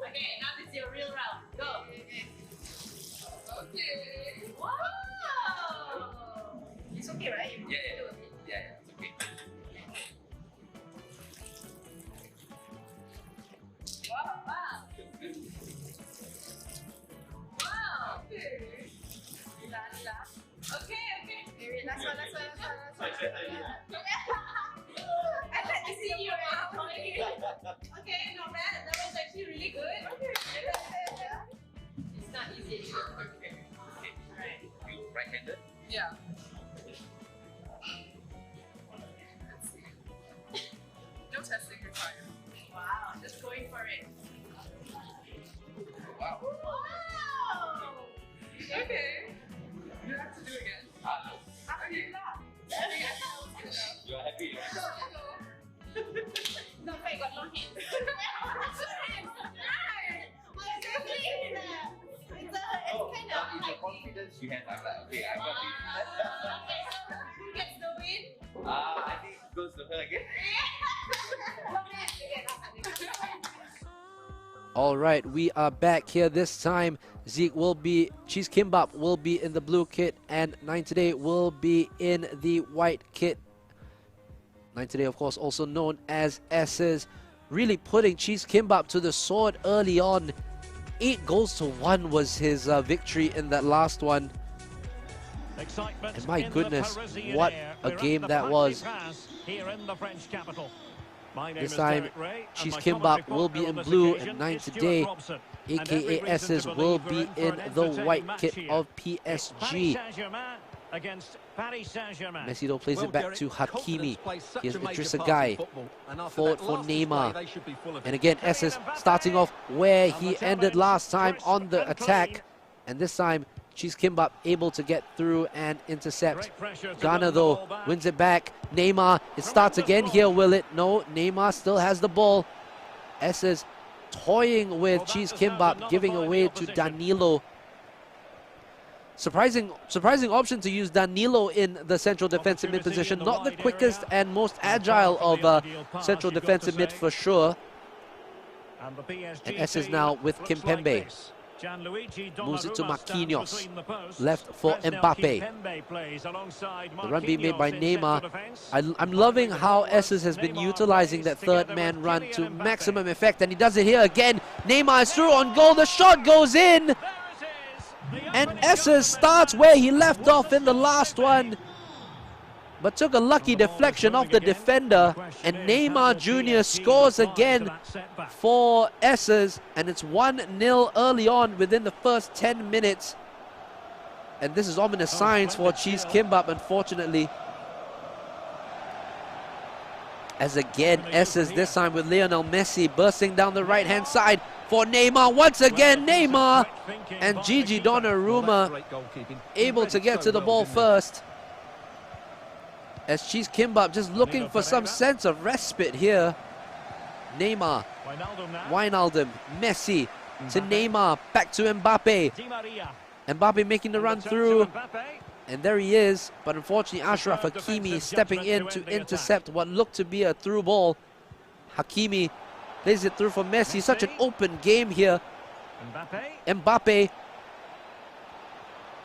Okay, now this is your real round. Go. Okay. Wow. It's okay, right? Yeah, it's okay. Wow. Wow. Okay. Okay. Last one. I like to see you. Okay, not bad. That was actually really good. It's not easy. Okay. Alright. You right-handed? Yeah. No testing required. Wow, just going for it. Wow. Okay. You have to do it again. After you laugh. You are happy? No, I got no hands. It's kind of the confidence you have, I'm like, okay, I got this. Who gets the win? I think it goes to her again. All right, we are back here. This time, Cheese Kimbap will be in the blue kit, and 9 Today will be in the white kit. 9 Today, of course, also known as S's, really putting Cheese Kimbap to the sword early on. 8-1 was his victory in that last one. And my goodness, what a game that was. This time, Cheese Kimbap will be in blue, and 9 Today, aka S's, will be in the white kit of PSG. Messi though plays it back to Hakimi. Here's Idrissa Gueye, forward for Neymar. And again, S's starting off where he ended last time on the attack. And this time, Cheese Kimbap able to get through and intercept. Ghana though wins it back. Neymar, it starts again here, will it? No, Neymar still has the ball. S's toying with Cheese Kimbap, giving away to Danilo. Surprising option to use Danilo in the central defensive mid position. Not the quickest and most agile of central defensive mid for sure. And S is now with Kimpembe. Moves it to Marquinhos. Left for Mbappe. The run being made by Neymar. I'm loving how Esses has been utilizing that third man run to maximum effect, and he does it here again. Neymar is through on goal. The shot goes in. And Esses starts where he left off in the last one, but took a lucky deflection off the defender, and Neymar Jr. scores again for Esses, and it's 1-0 early on within the first 10 minutes. And this is ominous signs for Cheese Kimbap, unfortunately. As again, Esses this time with Lionel Messi bursting down the right-hand side for Neymar. Once again, Neymar and Gigi Donnarumma able to get to the ball first. As Cheese Kimbap just looking for some sense of respite here. Neymar, Wijnaldum, Messi to Neymar, back to Mbappe. Mbappe making the run through. And there he is, but unfortunately Achraf Hakimi stepping in to intercept what looked to be a through ball. Hakimi plays it through for Messi. Such an open game here. Mbappe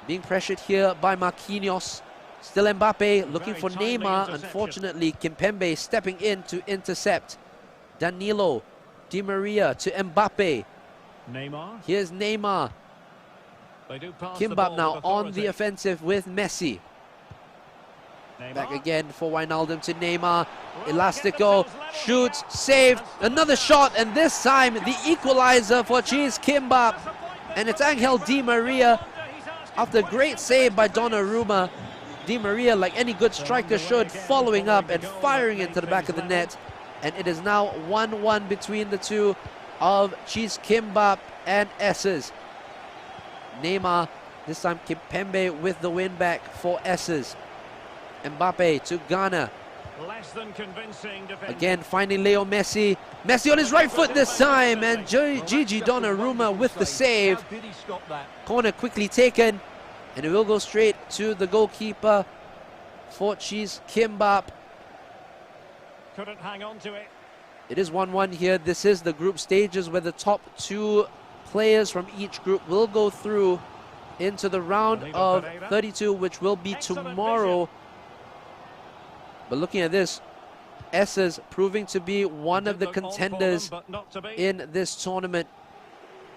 being pressured here by Marquinhos. Still Mbappe looking for Neymar. Unfortunately, Kimpembe stepping in to intercept. Danilo, Di Maria to Mbappe. Here's Neymar. Kimbap now on the offensive with Messi. Back again for Wijnaldum to Neymar. Elastico shoots, saved, another shot, and this time the equalizer for Cheese Kimbap. And it's Angel Di Maria after a great save by Donnarumma. Di Maria, like any good striker should, following up and firing into the back of the net. And it is now 1-1 between the two of Cheese Kimbap and Esses. Neymar, this time Kimpembe with the win back for Esses. Mbappe to Ghana. Again, finding Leo Messi. Messi on his right foot this time, and Gigi Donnarumma with the save. Corner quickly taken, and it will go straight to the goalkeeper for Cheese Kimbap. Couldn't hang on to it. It is 1-1 here. This is the group stages where the top two players from each group will go through into the round of 32, which will be tomorrow. But looking at this, Esses proving to be one of the contenders in this tournament,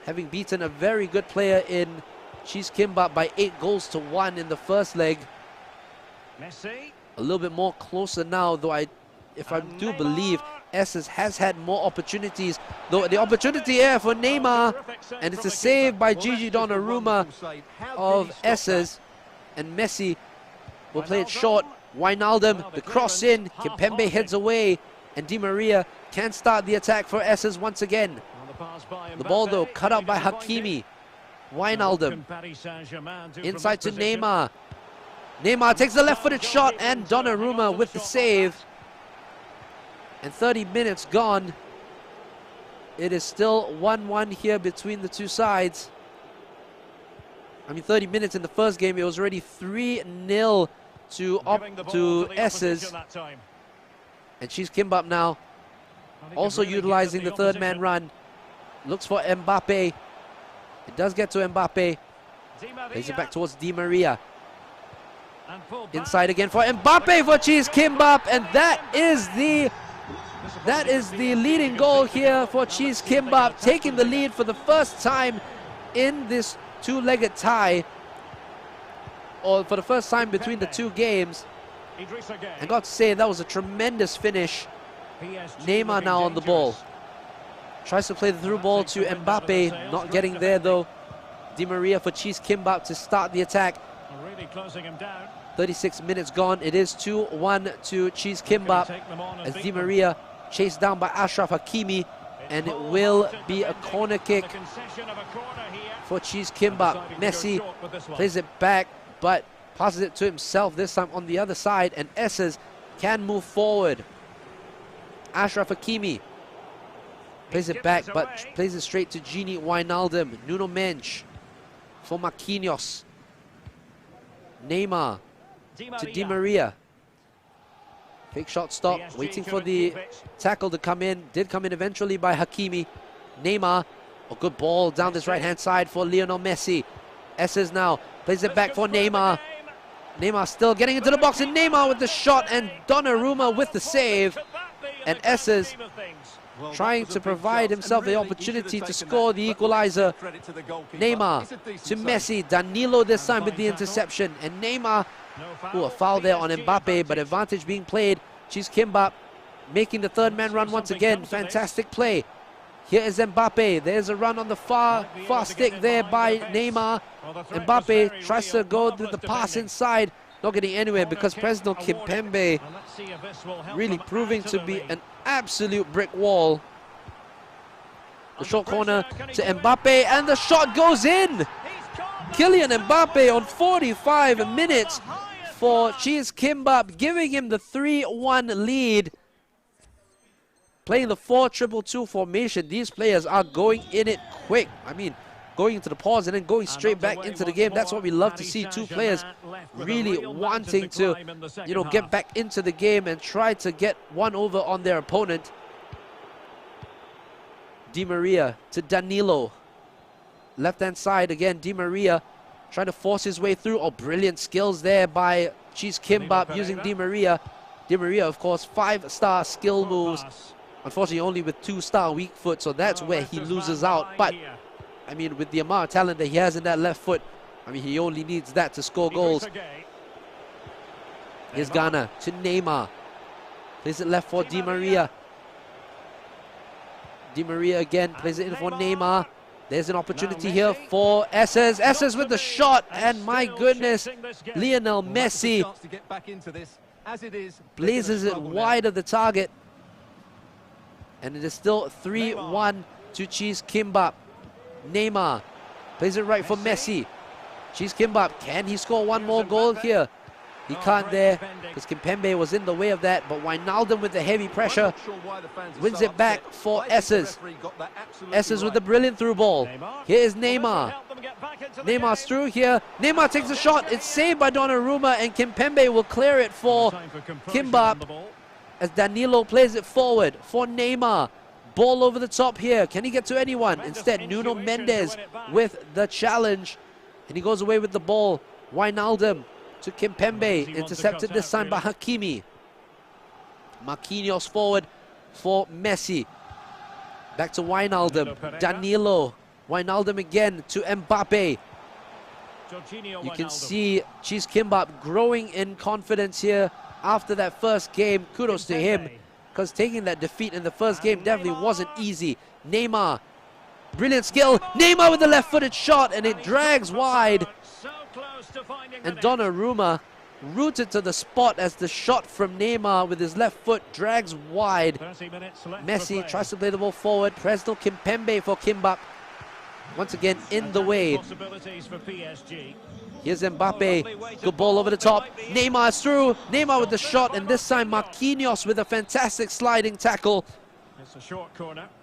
having beaten a very good player in Cheese Kimbap by 8-1 in the first leg. Messi. A little bit more closer now, though if I do believe Esses has had more opportunities, though the opportunity here for Neymar, and it's a save by Gigi Donnarumma of Esses, and Messi will play it short. Wijnaldum, the cross in, Kimpembe heads away, and Di Maria can start the attack for Esses once again. The ball though cut out by Hakimi. Wijnaldum inside to Neymar. Neymar takes the left-footed shot, and Donnarumma with the save. And 30 minutes gone. It is still 1-1 here between the two sides. 30 minutes in the first game, it was already 3-0 to Esses. And Cheese Kimbap now also utilizing the third man run. Looks for Mbappe. It does get to Mbappe. Plays it back towards Di Maria. Inside again for Mbappe for Cheese Kimbap, and that is the leading goal here for Cheese Kimbap, taking the lead for the first time in this two-legged tie, or for the first time between the two games. I got to say, that was a tremendous finish. Neymar now on the ball. Tries to play the through ball to Mbappe, not getting there though. Di Maria for Cheese Kimbap to start the attack. Really closing him down. 36 minutes gone. It is 2-1 to Cheese Kimbap as Di Maria chased down by Achraf Hakimi, and it will be a corner kick for Cheese Kimbap. Messi plays it back, but passes it to himself this time on the other side, and Esses can move forward. Achraf Hakimi plays it back, but plays it straight to Gini Wijnaldum. Nuno Mensch for Marquinhos. Neymar to Di Maria. Fake shot stop, waiting for the tackle to come in. Did come in eventually by Hakimi. Neymar, a good ball down this right-hand side for Lionel Messi. Esses now plays it back for Neymar. Neymar still getting into the box, and Neymar with the shot, and Donnarumma with the save. And Esses trying to provide himself the opportunity to score the equalizer. Neymar to Messi. Danilo this time with the interception, and Neymar, a foul there on Mbappe, but advantage being played. Cheese Kimbap making the third man run once again. Fantastic play. Here is Mbappe. There's a run on the far stick there by Neymar. Mbappe tries to go with the pass inside. Not getting anywhere because President Kimpembe really proving to be an absolute brick wall. The short corner to Mbappe, and the shot goes in. Kylian Mbappe on 45 minutes for Cheese Kimbap, giving him the 3-1 lead. Playing the 4-2-2 formation, these players are going in it quick. I mean, going into the pause and then going straight back into the game. That's what we love to see. Two players really wanting to, get back into the game and try to get one over on their opponent. Di Maria to Danilo. Left-hand side again, Di Maria trying to force his way through. Oh, brilliant skills there by Cheese Kimbap using Di Maria. Di Maria, of course, 5-star skill moves. Unfortunately, only with 2-star weak foot, so that's where he loses out. But, I mean, with the amount of talent that he has in that left foot, I mean, he only needs that to score goals. Here's Ghana to Neymar. Plays it left for Di Maria. Di Maria again plays it in for Neymar. There's an opportunity here for Esses. Esses with the shot, and my goodness, Lionel Messi blazes it wide of the target. And it is still 3-1 to Cheese Kimbap. Neymar plays it right for Messi. Cheese Kimbap, can he score one more goal here? He can't there because Kimpembe was in the way of that, but Wijnaldum with the heavy pressure wins it back for Esses. Esses with the brilliant through ball. Here is Neymar. Neymar's through here. Neymar takes a shot. It's saved by Donnarumma, and Kimpembe will clear it for Kimbap as Danilo plays it forward for Neymar. Ball over the top here. Can he get to anyone? Instead, Nuno Mendes with the challenge, and he goes away with the ball. Wijnaldum to Kimpembe, intercepted this time by Hakimi. Marquinhos forward for Messi. Back to Wijnaldum. Danilo. Wijnaldum again to Mbappe. You can see Cheese Kimbap growing in confidence here after that first game. Kudos to him, because taking that defeat in the first game definitely wasn't easy. Neymar. Brilliant skill. Neymar with the left-footed shot, and it drags wide. And Donnarumma rooted to the spot as the shot from Neymar with his left foot drags wide. Messi tries to play the ball forward. Presnel Kimpembe for Kimbap. Once again in the way. Here's Mbappe. Good ball over the top. Neymar is through. Neymar with the shot, and this time Marquinhos with a fantastic sliding tackle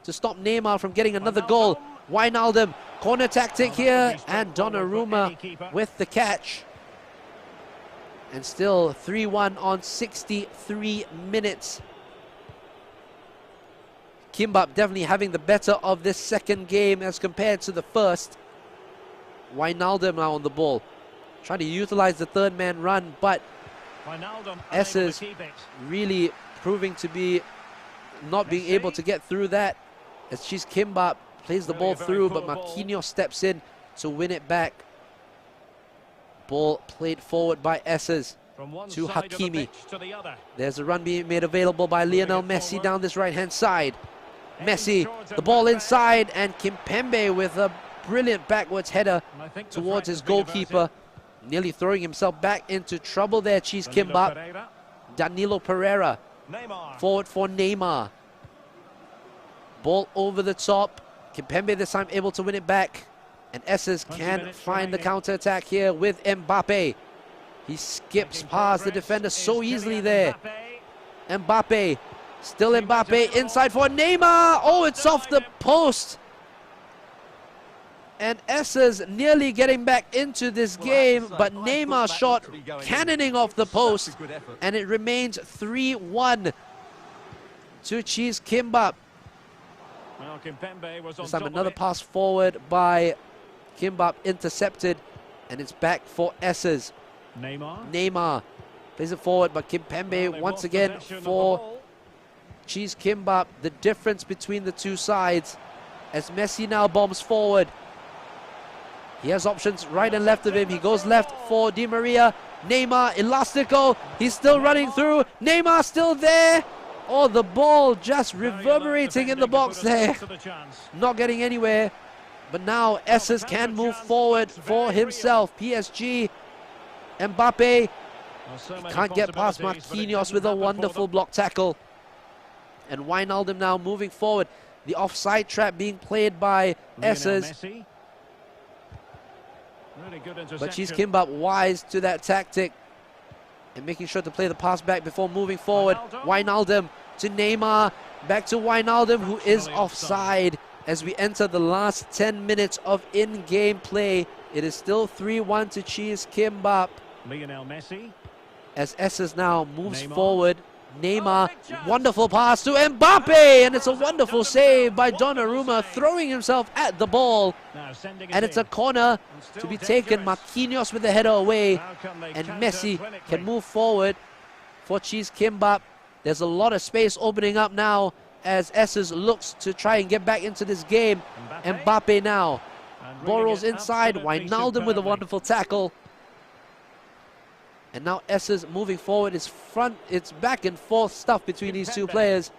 to stop Neymar from getting another goal. Wijnaldum, corner tactic here, and Donnarumma with the catch. And still 3-1 on 63 minutes. Kimbap definitely having the better of this second game as compared to the first. Wijnaldum now on the ball, trying to utilize the third man run, but Esses really proving to be not being able to get through that as Cheese Kimbap plays the ball through, but Marquinhos steps in to win it back. Ball played forward by Esses to Hakimi. There's a run being made available by Lionel Messi down this right-hand side. Messi, the ball inside, and Kimpembe with a brilliant backwards header towards his goalkeeper, nearly throwing himself back into trouble there, Cheese Kimbap. Danilo Pereira, forward for Neymar. Ball over the top. Kimpembe this time able to win it back. And Esses can find the counter-attack here with Mbappe. He skips past the defender so easily there. Mbappe, still Mbappe, inside for Neymar. Oh, it's off the post. And Esses nearly getting back into this game, but Neymar's shot cannoning off the post. And it remains 3-1 to Cheese Kimbap. This time another pass forward by Kimbap, intercepted, and it's back for Esses. Neymar plays it forward, but Kimpembe once again for Cheese Kimbap. The difference between the two sides as Messi now bombs forward. He has options right and left of him. He goes left for Di Maria. Neymar, elastico. He's still running through. Neymar still there. Oh, the ball just reverberating in the box there. Not getting anywhere. But now Esses can move forward for himself. PSG, Mbappe. He can't get past Marquinhos with a wonderful block tackle. And Wijnaldum now moving forward. The offside trap being played by Esses. But she's Kimbap wise to that tactic and making sure to play the pass back before moving forward. Wijnaldum to Neymar. Back to Wijnaldum, who is offside as we enter the last 10 minutes of in-game play. It is still 3-1 to Cheese Kimbap. Lionel Messi. As Esses now moves forward. Neymar, wonderful pass to Mbappe, and it's a wonderful save by Donnarumma, throwing himself at the ball. And it's a corner to be taken. Marquinhos with the header away, and Messi can move forward for Cheese Kimbap. There's a lot of space opening up now as Esses looks to try and get back into this game. Mbappe now. Ball rolls inside. Wijnaldum with a wonderful tackle. And now Esses moving forward. It's back and forth stuff between these two players.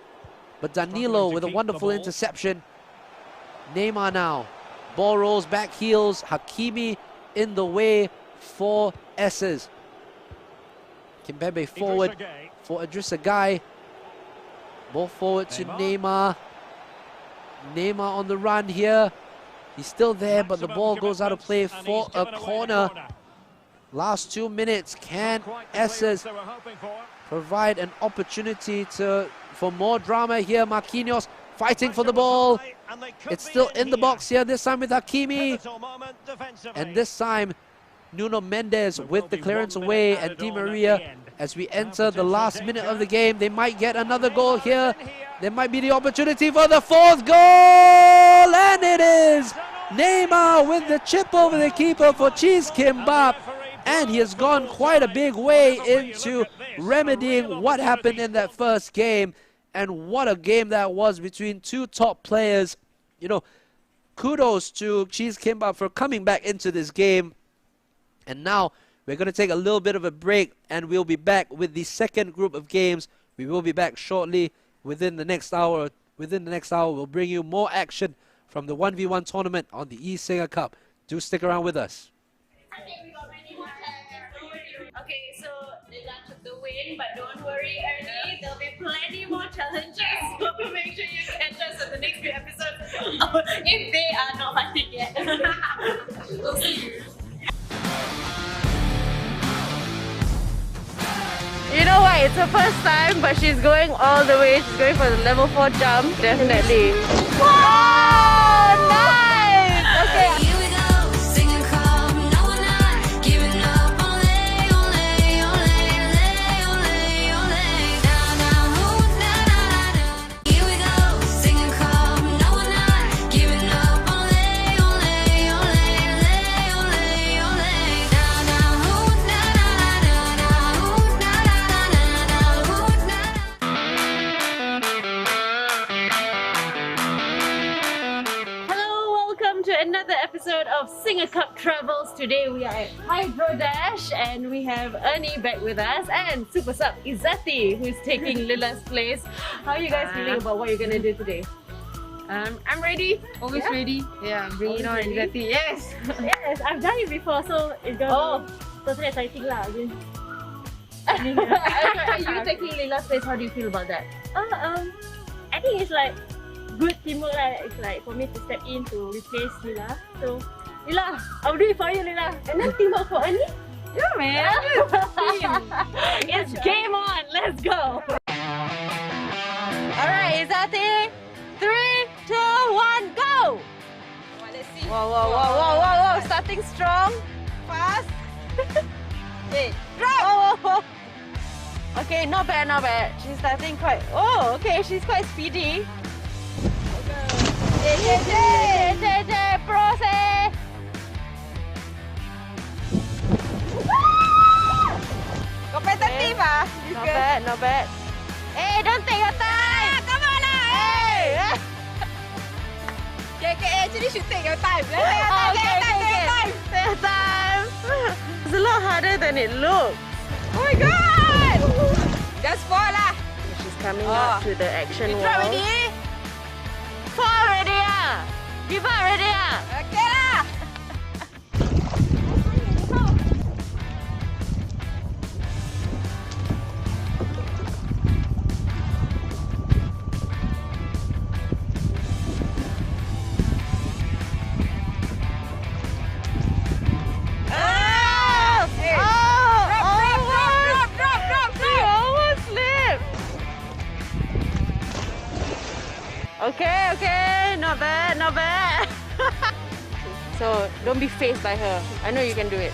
But Danilo with a wonderful interception. Neymar now. Ball rolls back heels. Hakimi in the way for Esses. Kimpembe forward for Idrissa Gueye. Ball forward to Neymar. Neymar on the run here. He's still there, but the ball goes out of play for a corner. Last 2 minutes. Can Esses provide an opportunity for more drama here? Marquinhos fighting for the ball. It's still in the box here, this time with Hakimi. And this time, Nuno Mendes with the clearance away, and Di Maria as we enter the last minute of the game. They might get another goal here. There might be the opportunity for the fourth goal, and it is Neymar with the chip over the keeper for Cheese Kimbap. And he has gone quite a big way into remedying what happened in that first game. And what a game that was between two top players. You know, kudos to Cheese Kimbap for coming back into this game. And now we're going to take a little bit of a break, and we'll be back with the second group of games. We will be back shortly within the next hour. Within the next hour, we'll bring you more action from the 1v1 tournament on the eSingaCup. Do stick around with us. Okay, so Lila took the win, but don't worry, Ernie, there'll be plenty more challenges. So make sure you catch us in the next few episodes if they are not fighting yet. We'll see you. You know what? It's her first time, but she's going all the way. She's going for the level 4 jump, definitely. Wow! Nice! Okay. Here we go, SingaCup. No, we're not giving up. Ole, ole, ole, ole, ole. Down, down, ooh, na, na, na. Here we go, SingaCup. No, we're not giving up. Ole, ole, ole, ole, ole, ole. Down, down, ooh, na, na, na, na, ooh, na, na, na, na, ooh, na. Hello, welcome to another episode of SingaCup Travels. Today we are at Hydro Dash and we have Ernie back with us and Super Sub Izzati, who's taking Lila's place. How are you guys feeling about what you're going to do today? I'm ready. Always ready. Yeah, bring it on, Izzati. Yes! Yes, I've done it before, so it's going to be totally exciting lah. Are you taking Lila's place? How do you feel about that? I think it's like good teamwork. It's like for me to step in to replace Lila. So, Lila, I'll do it for you, Lila. And then teamwork for Ernie? Yeah, man. It's game on. Let's go. Alright, Izzati. 3, 2, 1, go! Let's see. Whoa, whoa, whoa, whoa, whoa, whoa. Starting strong. Fast. Okay, drop! Oh, oh, oh. Okay, not bad, not bad. She's starting quite... Oh, okay, she's quite speedy. Process! Competitive, ah. Not bad, not bad. Hey, don't take your time! Come on, hey! Okay, actually should take your time. Take your time. It's a lot harder than it looks. Oh my god! Just fall lah. She's coming out to the action wall. Ready? Fall ready ah! Give up ready ah! Okay lah! Okay, okay, not bad, not bad. So don't be phased by her. I know you can do it.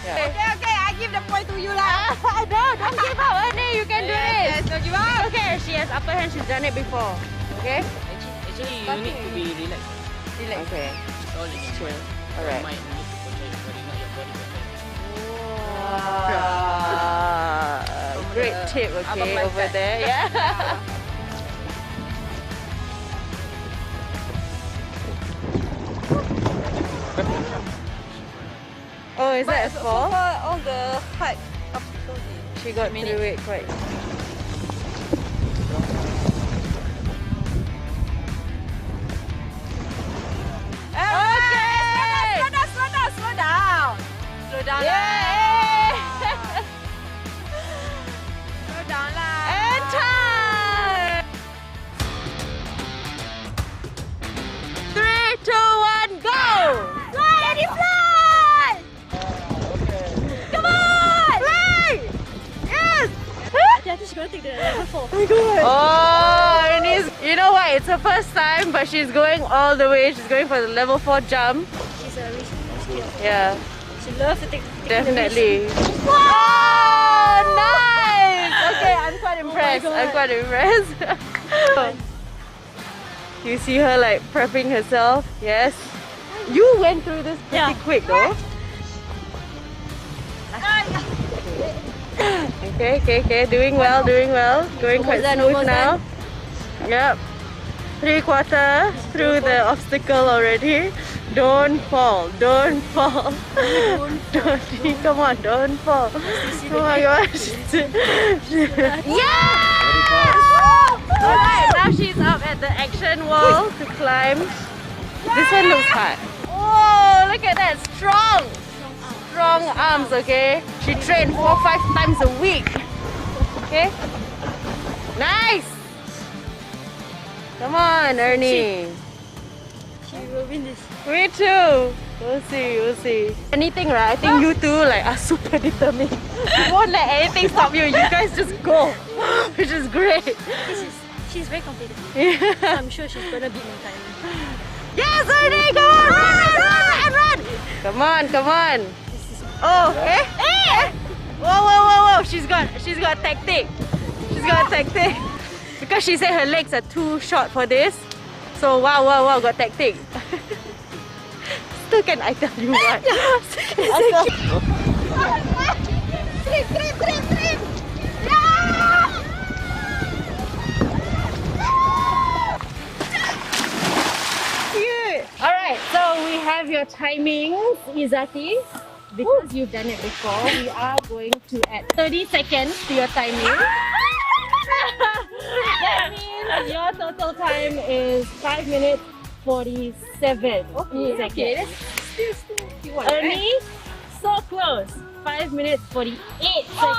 Yeah. Okay, okay, I give the point to you lah. Don't give up, Ernie. You can do it. Yes, don't give up. Okay, she has upper hand. She's done it before. Okay. Actually, you need to be relaxed. Relax. Okay. It's all in your Chill. mind. Alright. Your mind need to control your body, not your body control. Great tip. Okay, over there. Yeah. Oh, is that a fall? So far, all the hard obstacles. She got through it quite. Okay! Slow down! Slow down Yay! Slow down lah! And time! 3, 2, 1, go! Fly, Eddie, fly! Come on! Fly! Yes! I think she's gonna take the level 4. Oh my god! Oh, Ernie's, you know what? It's her first time, but she's going all the way. She's going for the level 4 jump. She's a risk. Yeah. She loves to take Definitely. Wow! Nice! Okay, I'm quite impressed. God. I'm quite impressed. You see her like prepping herself? Yes. You went through this pretty quick though. Okay. Doing well. Going quite smooth now. Yep. 3/4 through the obstacle already. Don't fall. Come on, don't fall. Oh my gosh. Yes! Alright, now she's up at the action wall to climb. This one looks hard. Oh, look at that. Strong arms, okay? She trained 4 or 5 times a week. Okay? Nice! Come on, Ernie. She will win this. Me too. We'll see. Anything, right? I think you two are super determined. You won't let anything stop you. You guys just go, which is great. She's very competitive. Yeah. So I'm sure she's gonna beat me in Thailand. Yes, Ernie, come on, run! Come on. Oh, Whoa! She's got a tactic. Because she said her legs are too short for this. So wow, got tactic. Still can I tell you what? Trip! Cute! Alright, so we have your timings, Izati. Because you've done it before, we are going to add 30 seconds to your timing. That means your total time is 5 minutes 47 seconds. Okay, still Ernie, so close. 5 minutes 48 seconds. So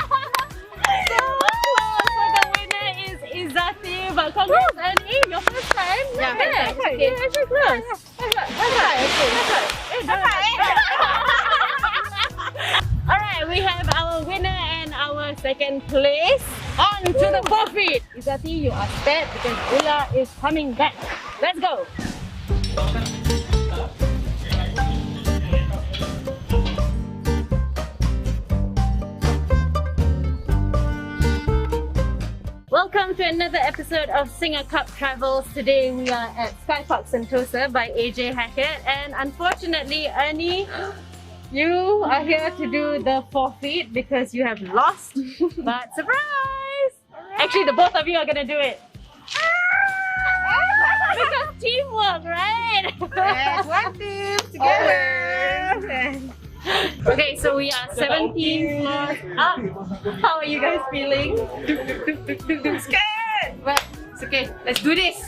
close. So the winner is Izati. But congrats, Ernie, your first time. Not bad. Okay, actually close. Alright, we have our winner and our second place. On to the forfeit. Izati, you are spared because Ula is coming back. Let's go. Welcome to another episode of SingaCup Travels. Today we are at Sky Park Sentosa by AJ Hackett, and unfortunately, Ernie, you are here to do the forfeit because you have lost. But surprise! Actually, the both of you are gonna do it. Because teamwork, right? Yes, one team together. Okay, so we are 17 floors up. How are you guys feeling? Scared! But it's okay, let's do this.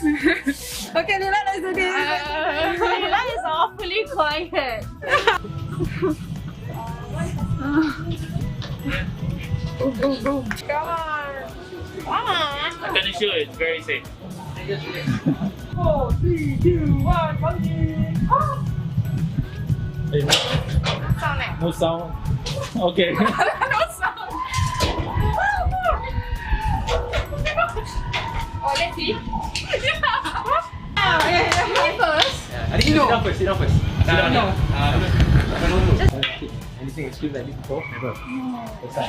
Okay, Lila, let's do this. Lila is awfully quiet. Go, go, go. Come on. I'm gonna show you, it's very safe. 4, 3, 2, 1, monkey. Hey, Sound eh? no sound. Okay. No sound. Oh, let's see. Okay, you first. I think sit down first, sit down first. Sit down. No. Anything extreme like this before? Never. First time.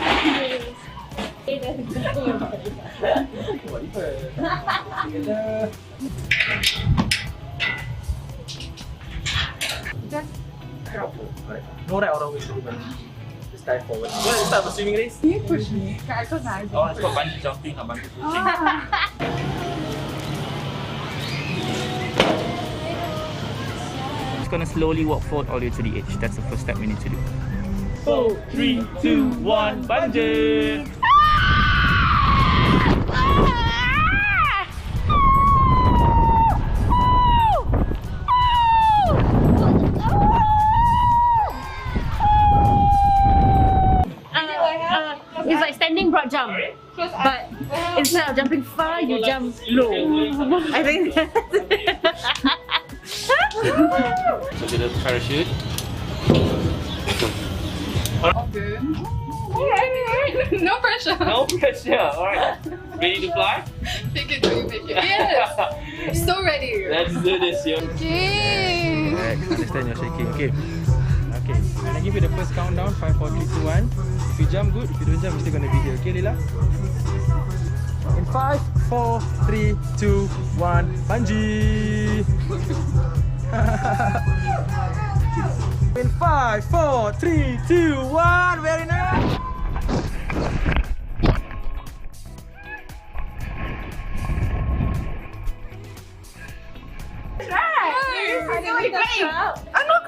No right or wrong way to do, but just dive forward. You want to start with swimming race? Can you push me? I can't imagine. Oh, it's called bungee jumping or bungee pushing. Just gonna slowly walk forward all the way to the edge. That's the first step we need to do. 4, 3, 2, 1, bungee! It's like standing broad jump, but instead of jumping far, you jump low. I think So get a parachute. Good. No pressure. No pressure, alright. Ready to fly? Take it till you make it. Yes. So ready. Let's do this, yo. Okay. Relax, understand you're shaking, okay? Okay, when I give you the first countdown, 5, 4, 3, 2, 1. If you jump, good. If you don't jump, you're still gonna be here, okay, Lila? In 5, 4, 3, 2, 1, bungee! In 5, 4, 3, 2, 1, very nice! I'm not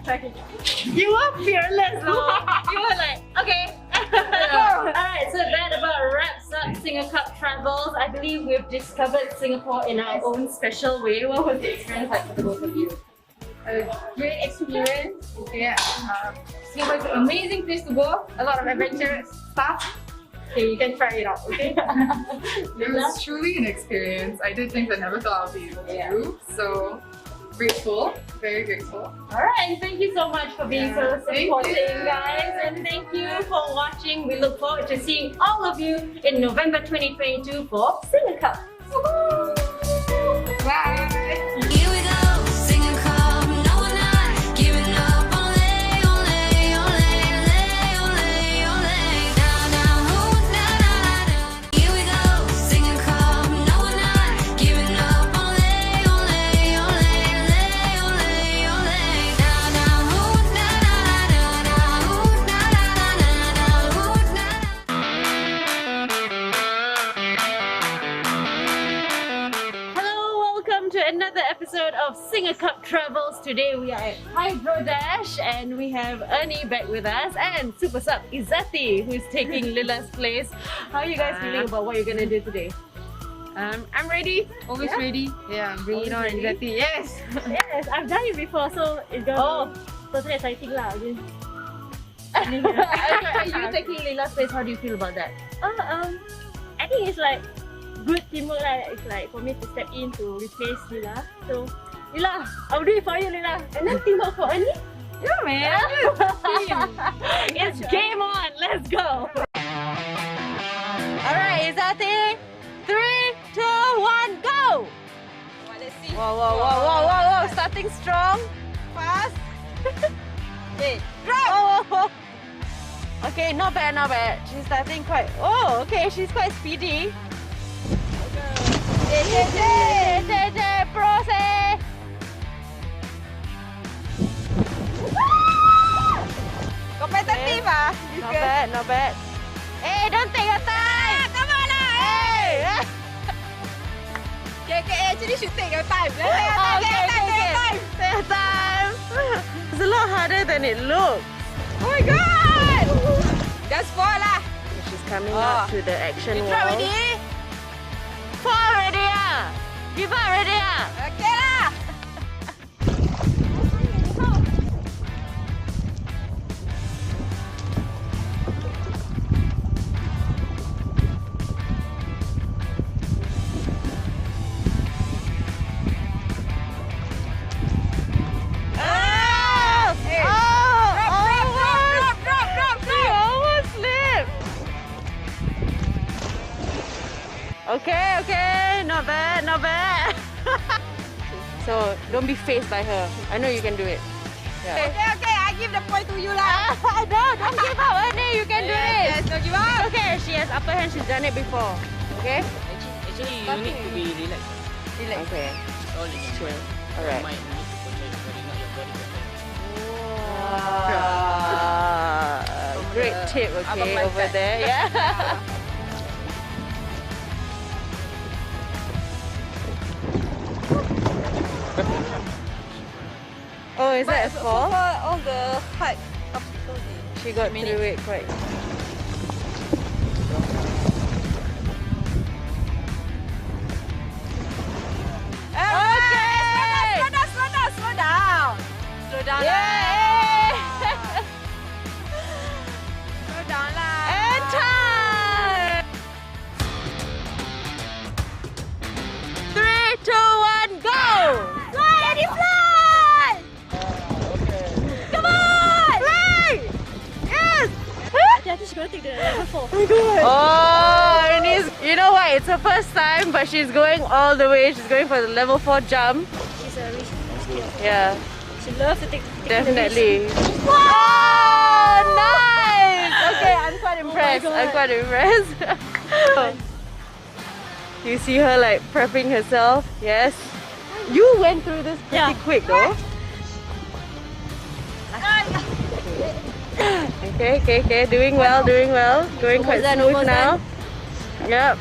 crying. You were fearless, though. You were like, okay. Alright, so that about wraps up SingaCup travels. I believe we've discovered Singapore in our own special way. What was the experience like for the both of you? A great experience. Yeah. Singapore is an amazing place to go. A lot of adventurous stuff. Okay, you can try it out, okay? It was truly an experience. I did things I never thought I'd be able to do. So grateful, very grateful. Alright, thank you so much for being so supporting, guys. And thank you for watching. We look forward to seeing all of you in November 2022 for SingaCup. Bye! Here we go, SingaCup. No, we're not giving up. Ole, ole, ole, ole, ole, ole. Down, down, ooh, na, na, na. Here we go, SingaCup. No, we're not giving up. Ole, ole, ole, ole, ole, ole. Down, down, ooh, na, na, na, na, ooh, na, na, na, na, ooh, na, na. Hello, welcome to another episode of SingaCup Travels. Today we are at Hydro Dash and we have Ernie back with us and Super Sub Izzati who is taking Lila's place. How are you guys feeling about what you're gonna do today? I'm ready. Always ready. Yeah, bring it on, Izzati. Yes. Yes, I've done it before, so it's gonna be totally exciting lah. Are you taking Lila's place? How do you feel about that? I think it's like good teamwork lah. It's like for me to step in to replace Lila. So Lila, I'll do it for you, Lila. And then teamwork for Ernie. Yeah, man. It's game on. Let's go. Alright, Izzati. 3, 2, 1, go! Let's see. Whoa, whoa, whoa, whoa, whoa, whoa. Starting strong. Fast. Okay, drop! Oh, oh, oh. Okay, not bad, not bad. She's starting quite... Oh, okay, she's quite speedy. Process! Competitive ah. Not bad, not bad. Hey, don't take your time! Come on lah. Hey! Okay, actually should take your time. Okay. Take your time. It's a lot harder than it looks. Oh my god! Just fall lah. She's coming up to the action wall. Ready? Fall already ah! Give up already ah! Okay lah. Okay, okay, not bad, not bad. So don't be faced by her. I know you can do it. Yeah. Okay, okay, I give the point to you lah. Don't give up, Ernie. You can do it. Yes, don't give up. It's okay, she has upper hand. She's done it before. Okay. Actually, you need to be relaxed. Relax. Okay. All in Chill. Your Alright. mind need to control your body, not your body control. Great tip. Okay, over there. Yeah. Oh, is that a fall? All the height obstacles. She got through it quite. Okay! Slow down. Slow down. Yay! Slow down lah. And time! 3, 2, 1, go! Fly, Eddie, fly! Come on! Fly! Yes! I think she's gonna take the level 4. Oh my god! Oh, Ernie's, you know what? It's her first time, but she's going all the way. She's going for the level 4 jump. She's a risk. Yeah. She loves to take Definitely. Oh, nice! Okay, I'm quite impressed. I'm quite impressed. You see her like prepping herself. Yes. You went through this pretty quick though. Okay. Doing well. Going quite smooth now. Yep.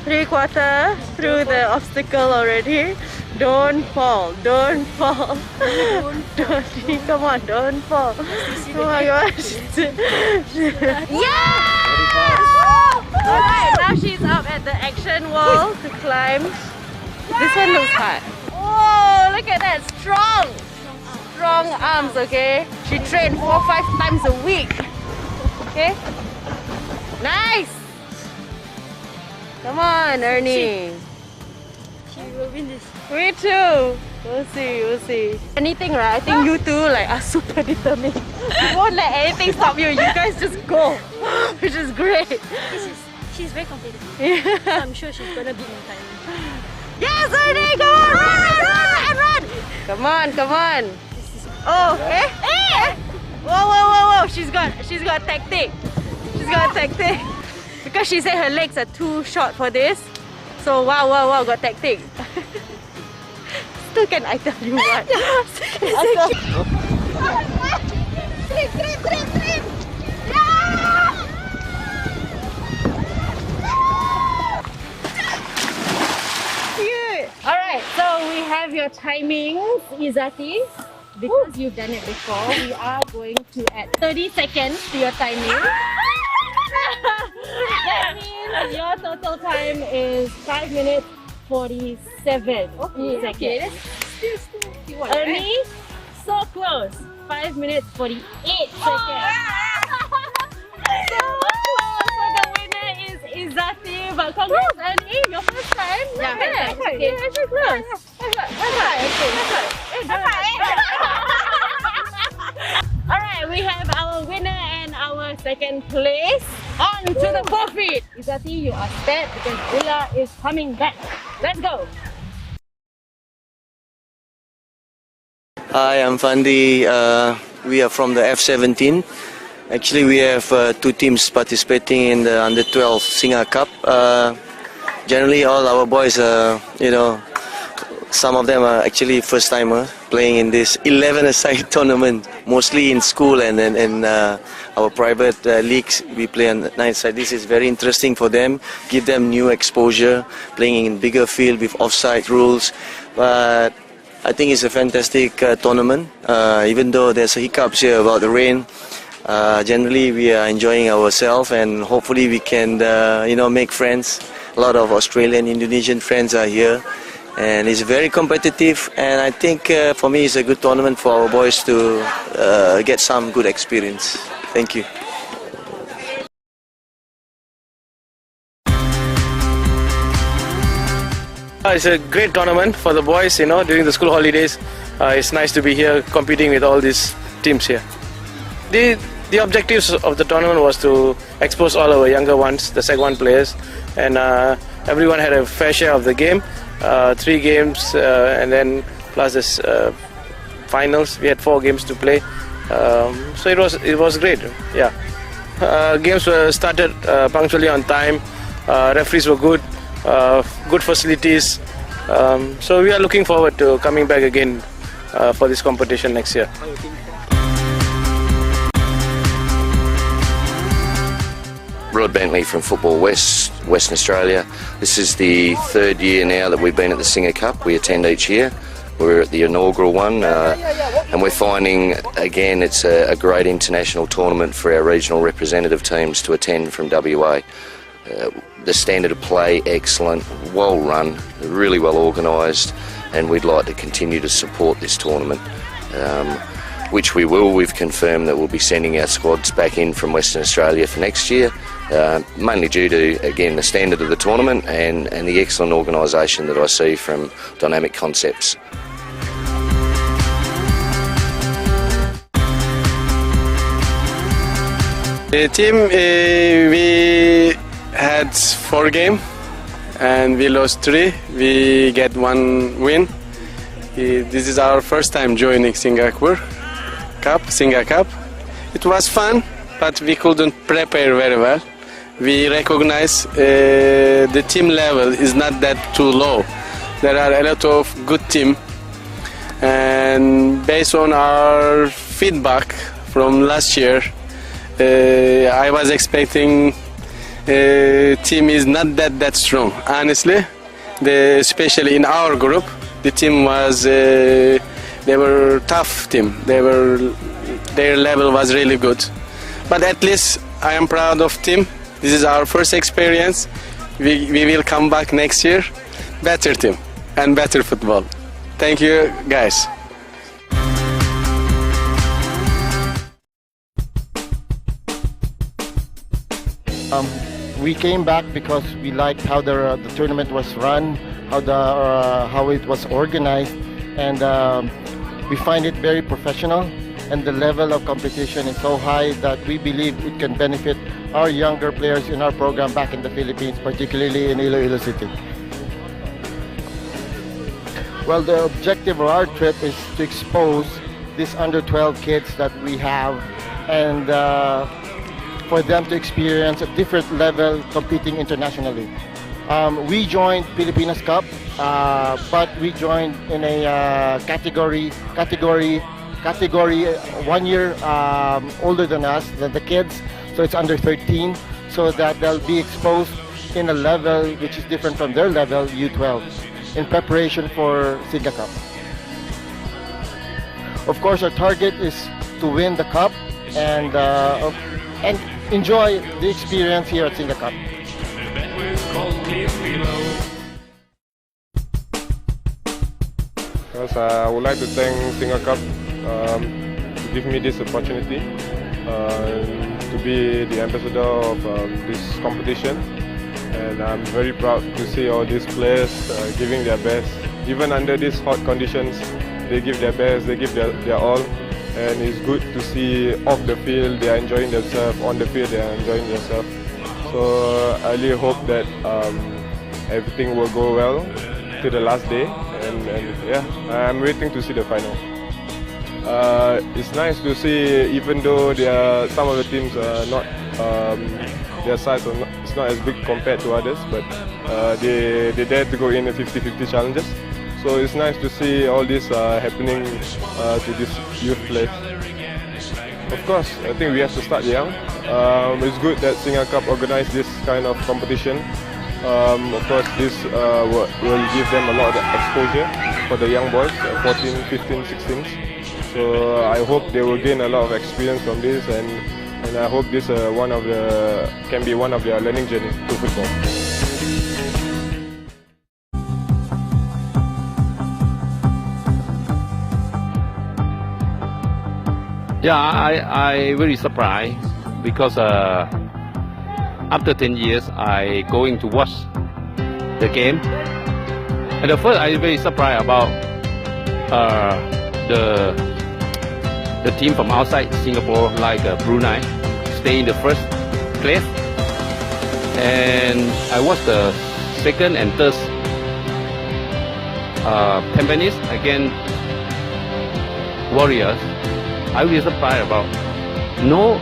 3/4 through the obstacle already. Don't fall. Don't. Come on, don't fall. Oh my gosh. Yes! Alright, now she's up at the action wall to climb. This one looks hard. Oh, look at that. Strong arms, okay? She trained 4 or 5 times a week. Okay? Nice! Come on, Ernie. She will win this. Me too. We'll see. Anything, right? I think you two are super determined. You won't let anything stop you. You guys just go, which is great. She's very competitive. Yeah. So I'm sure she's gonna beat my time. Yes, Ernie, come on, run! Come on. Oh, Whoa! She's got tactic. Because she said her legs are too short for this. So wow, got tactic. Still can I tell you what? Trip! Alright, so we have your timings, Izati. Because you've done it before, we are going to add 30 seconds to your timing. That means your total time is 5 minutes 47 seconds. Okay, that's still Ernie, so close. 5 minutes 48 seconds. So the winner is Izati. But congrats, Ernie, your first time. Yeah, Okay, actually close. Alright, we have our winner and our second place. On to the forfeit. Izati, you are set because Ula is coming back. Let's go. Hi, I'm Fandi. We are from the F17. Actually, we have 2 teams participating in the Under-12 SingaCup. Generally, all our boys, some of them are actually first-timer playing in this 11-a-side tournament, mostly in school and in our private leagues. We play on the 9th-side. This is very interesting for them, give them new exposure, playing in bigger field with offside rules. But I think it's a fantastic tournament. Even though there's hiccups here about the rain, generally we are enjoying ourselves, and hopefully we can, make friends. A lot of Australian, Indonesian friends are here, and it's very competitive. And I think for me, it's a good tournament for our boys to get some good experience. Thank you. It's a great tournament for the boys, during the school holidays. It's nice to be here competing with all these teams here. The objectives of the tournament was to expose all our younger ones, the Seg 1 players, and everyone had a fair share of the game. 3 games, and then plus this finals. We had 4 games to play, so it was great. Yeah, games were started punctually on time. Referees were good. Good facilities, so we are looking forward to coming back again for this competition next year. Rod Bentley from Football West, Western Australia. This is the 3rd year now that we've been at the SingaCup. We attend each year. We're at the inaugural one, and we're finding again it's a great international tournament for our regional representative teams to attend from WA. The standard of play, excellent, well run, really well organised, and we'd like to continue to support this tournament, which we will. We've confirmed that we'll be sending our squads back in from Western Australia for next year, mainly due to, again, the standard of the tournament and the excellent organisation that I see from Dynamic Concepts. The team, we had 4 games and we lost 3. We get 1 win. This is our first time joining SingaCup. It was fun, but we couldn't prepare very well. We recognize the team level is not that too low. There are a lot of good team, and based on our feedback from last year, I was expecting team is not that strong. Honestly, especially in our group, the team was they were tough team. Their level was really good. But at least I am proud of team. This is our first experience. We will come back next year, better team and better football. Thank you, guys. We came back because we liked how the tournament was run, how it was organized, and we find it very professional, and the level of competition is so high that we believe it can benefit our younger players in our program back in the Philippines, particularly in Iloilo City. Well, the objective of our trip is to expose these under 12 kids that we have, and for them to experience a different level competing internationally. We joined Pilipinas Cup, but we joined in a category 1 year older than us, than the kids, so it's under 13, so that they'll be exposed in a level which is different from their level, U12, in preparation for SingaCup. Of course, our target is to win the cup and enjoy the experience here at SingaCup. Yes, I would like to thank SingaCup to give me this opportunity to be the ambassador of this competition, and I'm very proud to see all these players giving their best. Even under these hot conditions, they give their best, they give their all. And it's good to see off the field they are enjoying themselves, on the field they are enjoying themselves. So I really hope that everything will go well to the last day, and yeah, I'm waiting to see the final. It's nice to see, even though some of the teams are not, their size is not as big compared to others, but they dare to go in the 50-50 challenges. So it's nice to see all this happening to these youth players. Of course, I think we have to start young. It's good that SingaCup organized this kind of competition. Of course, this will give them a lot of exposure. for the young boys, 14, 15, 16s. So I hope they will gain a lot of experience from this, and I hope this can be one of their learning journey to football. Yeah, I very surprised because after 10 years I going to watch the game, and at first I very surprised about the team from outside Singapore, like Brunei, stay in the first place, and I watched the second and third 10 minutes against Warriors. I was surprised about no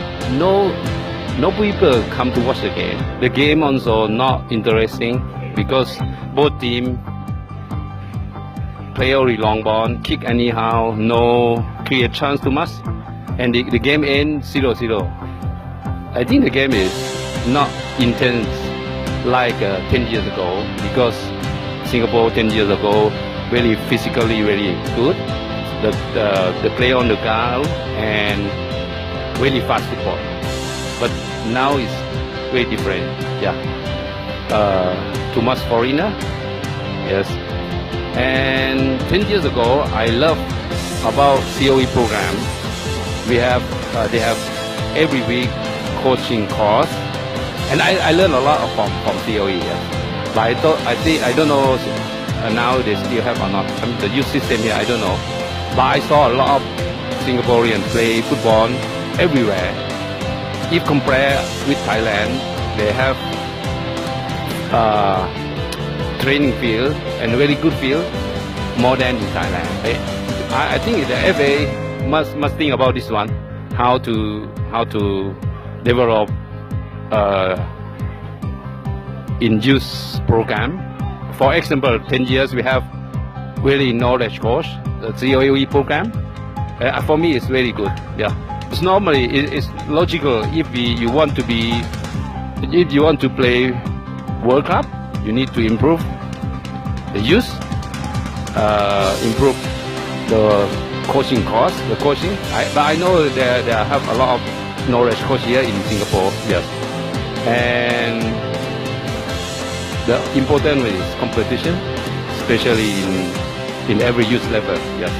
people come to watch the game. The game also not interesting because both teams play only long ball, kick anyhow, no create chance too much, and the game ends 0-0. I think the game is not intense like 10 years ago, because Singapore 10 years ago very physically very good. The play on the ground and really fast football, but now it's very different. Yeah, too much foreigner. Yes, and 10 years ago I love about COE program. They have every week coaching course, and I learn a lot from COE. Yeah. But I don't know now they still have or not. I mean, the youth system here I don't know. But I saw a lot of Singaporeans play football everywhere. If compared with Thailand, they have training field and very good field more than in Thailand. I think the FA must think about this one, how to develop in youth program. For example, 10 years we have very knowledge course, the COE program. For me, it's very good. Yeah, it's normally it's logical. If you want to play World Cup, you need to improve the youth, improve the coaching course, the coaching. But I know there have a lot of knowledge coach here in Singapore. Yes, and the important is competition, especially in every youth level. Yes.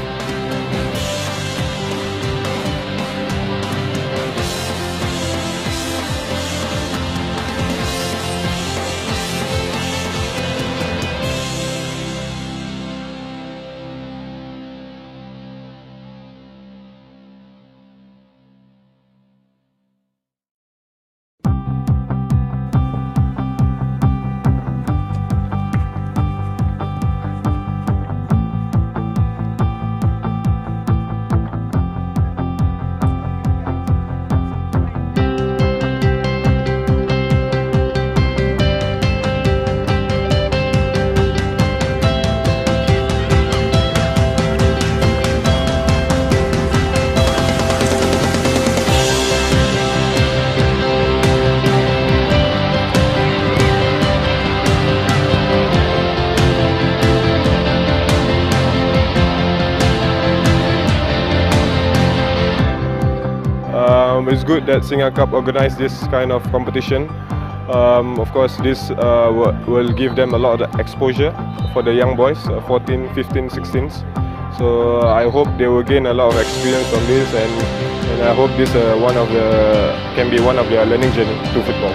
It's good that SingaCup organized this kind of competition. Of course, this will give them a lot of exposure for the young boys, 14, 15, 16s. So I hope they will gain a lot of experience from this, and I hope this can be one of their learning journey to football.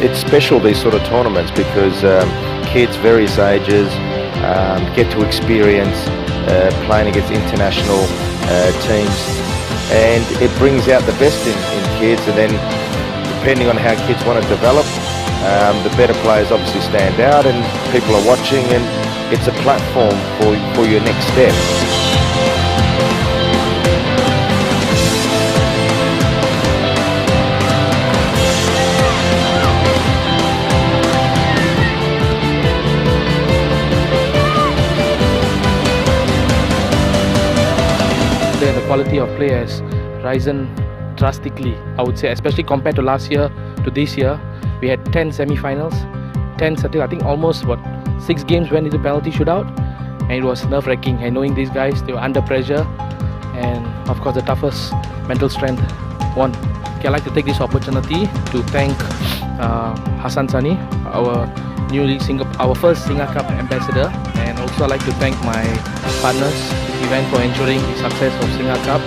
It's special, these sort of tournaments, because kids various ages get to experience playing against international teams, and it brings out the best in kids, and then depending on how kids want to develop, the better players obviously stand out and people are watching, and it's a platform for your next step. The quality of play has risen drastically, I would say, especially compared to last year to this year. We had 10 semi-finals, 10 I think almost 6 games went into penalty shootout, and it was nerve-wracking. And knowing these guys, they were under pressure, and of course the toughest mental strength won. Okay, I'd like to take this opportunity to thank Hassan Sani, our first SingaCup ambassador, and also I'd like to thank my partners in the event for ensuring the success of SingaCup.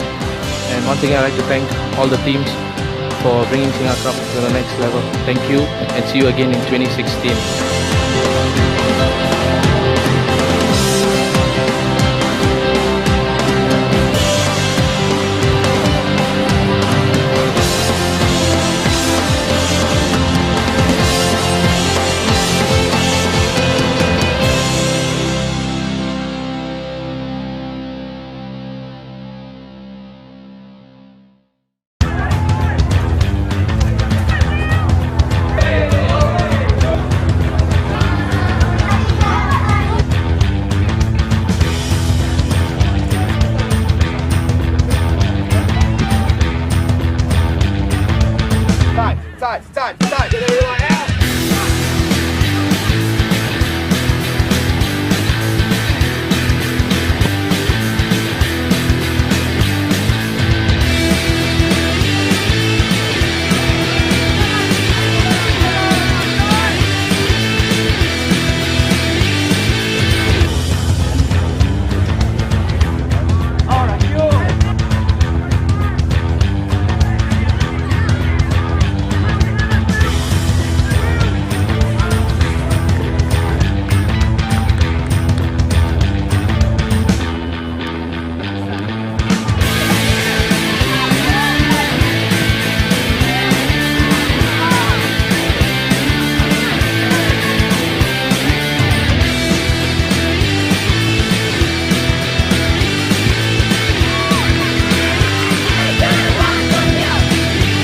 And once again, I'd like to thank all the teams for bringing SingaCup to the next level. Thank you, and see you again in 2016. Side. Get everyone out.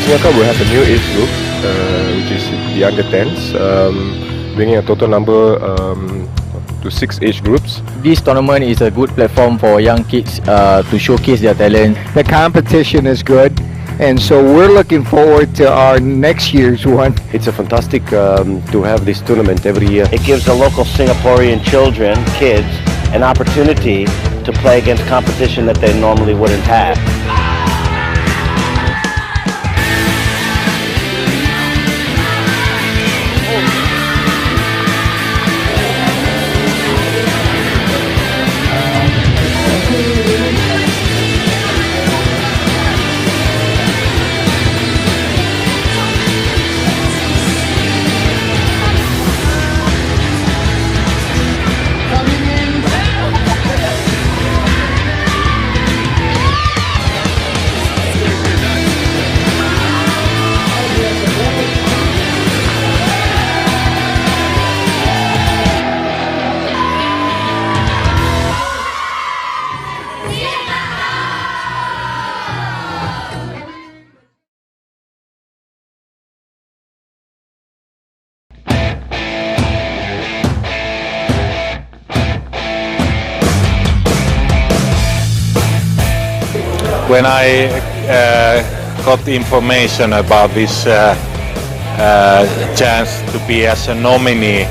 SingaCup will have a new age group, which is the under 10s, bringing a total number to 6 age groups. This tournament is a good platform for young kids to showcase their talent. The competition is good, and so we're looking forward to our next year's one. It's a fantastic to have this tournament every year. It gives the local Singaporean kids, an opportunity to play against competition that they normally wouldn't have. When I got the information about this chance to be as a nominee,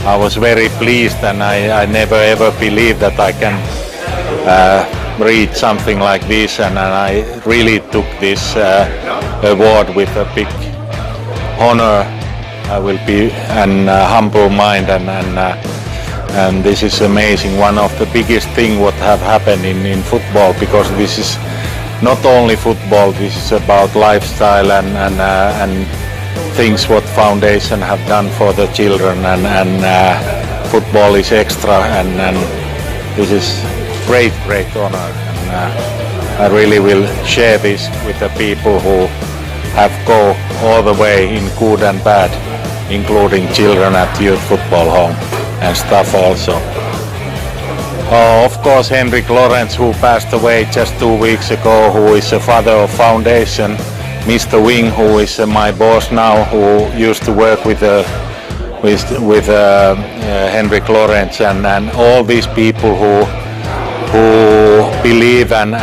I was very pleased, and I never ever believed that I can read something like this, and I really took this award with a big honor. I will be an humble mind, and this is amazing. One of the biggest things what have happened in football, because this is not only football, this is about lifestyle and things what foundation have done for the children, and football is extra, and this is great honor, and I really will share this with the people who have go all the way in good and bad, including children at youth football home and stuff also. Of course, Henrik Lawrence, who passed away just 2 weeks ago, who is a father of foundation. Mr. Wing, who is my boss now, who used to work with Henrik Lawrence, and all these people who believe and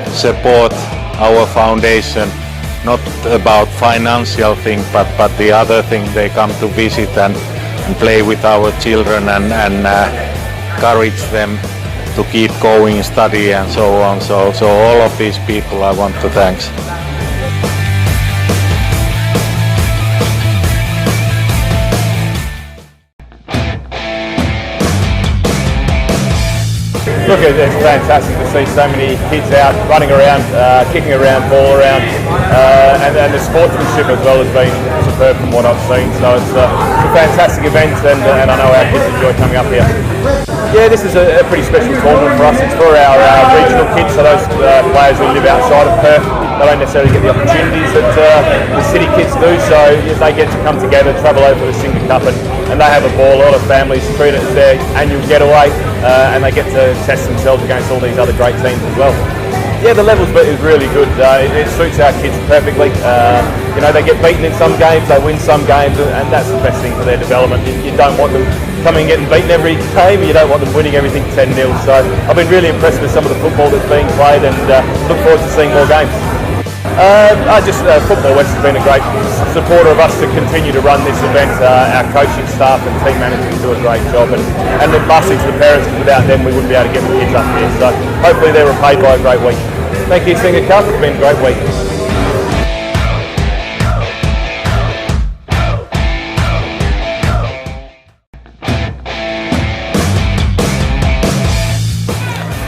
support our foundation, not about financial thing, but the other thing. They come to visit and play with our children and encourage them to keep going, study and so on. So all of these people I want to thank. Look, it's fantastic to see so many kids out running around, kicking around, ball around, and the sportsmanship as well has been superb from what I've seen. So it's a fantastic event, and I know our kids enjoy coming up here. Yeah, this is a pretty special tournament for us. It's for our regional kids, so those players who live outside of Perth. They don't necessarily get the opportunities that the city kids do, so they get to come together, travel over to the SingaCup, and they have a ball. A lot of families treat it as their annual getaway, and they get to test themselves against all these other great teams as well. Yeah, the levels is really good. It suits our kids perfectly. You know, they get beaten in some games, they win some games, and that's the best thing for their development. You don't want them coming and getting beaten every game. You don't want them winning everything 10-0. So I've been really impressed with some of the football that's being played, and look forward to seeing more games. Football West has been a great supporter of us to continue to run this event. Our coaching staff and team managers do a great job, and the message to the parents, because without them we wouldn't be able to get the kids up here. So hopefully they're repaid by a great week. Thank you, SingaCup. It's been a great week.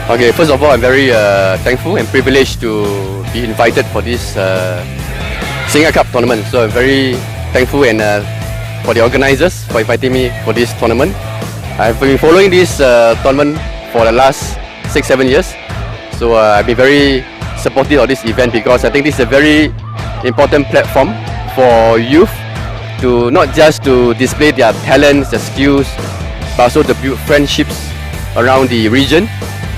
Okay, first of all, I'm very thankful and privileged to be invited for this SingaCup tournament. So I'm very thankful and for the organisers for inviting me for this tournament. I've been following this tournament for the last 6-7 years. So I've been very supportive of this event because I think this is a very important platform for youth to not just to display their talents, their skills, but also to build friendships around the region,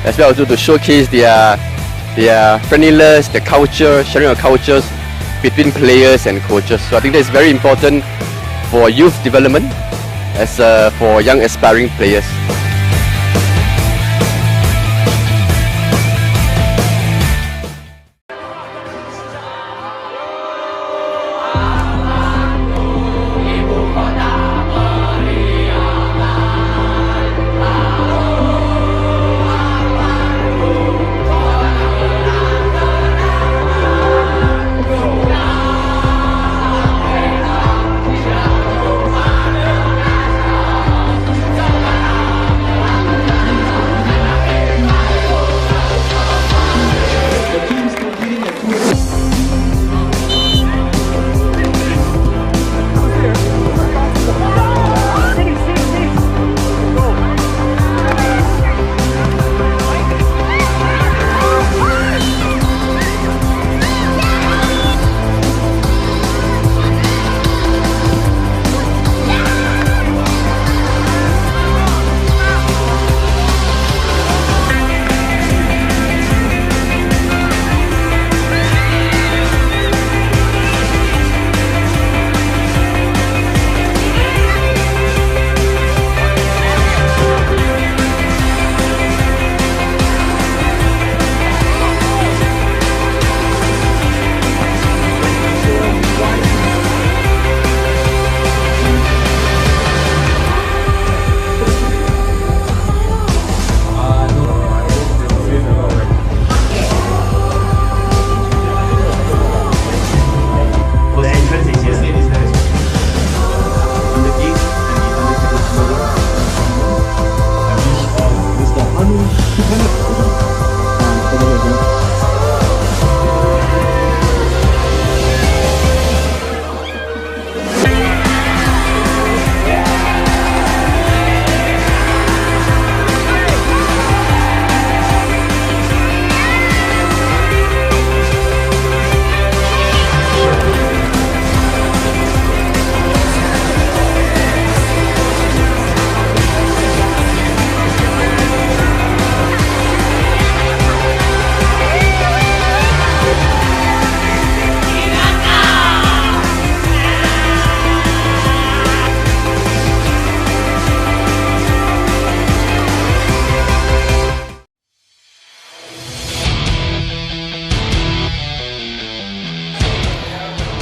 as well as to showcase their friendliness, their culture, sharing of cultures between players and coaches. So I think that's very important for youth development as for young aspiring players.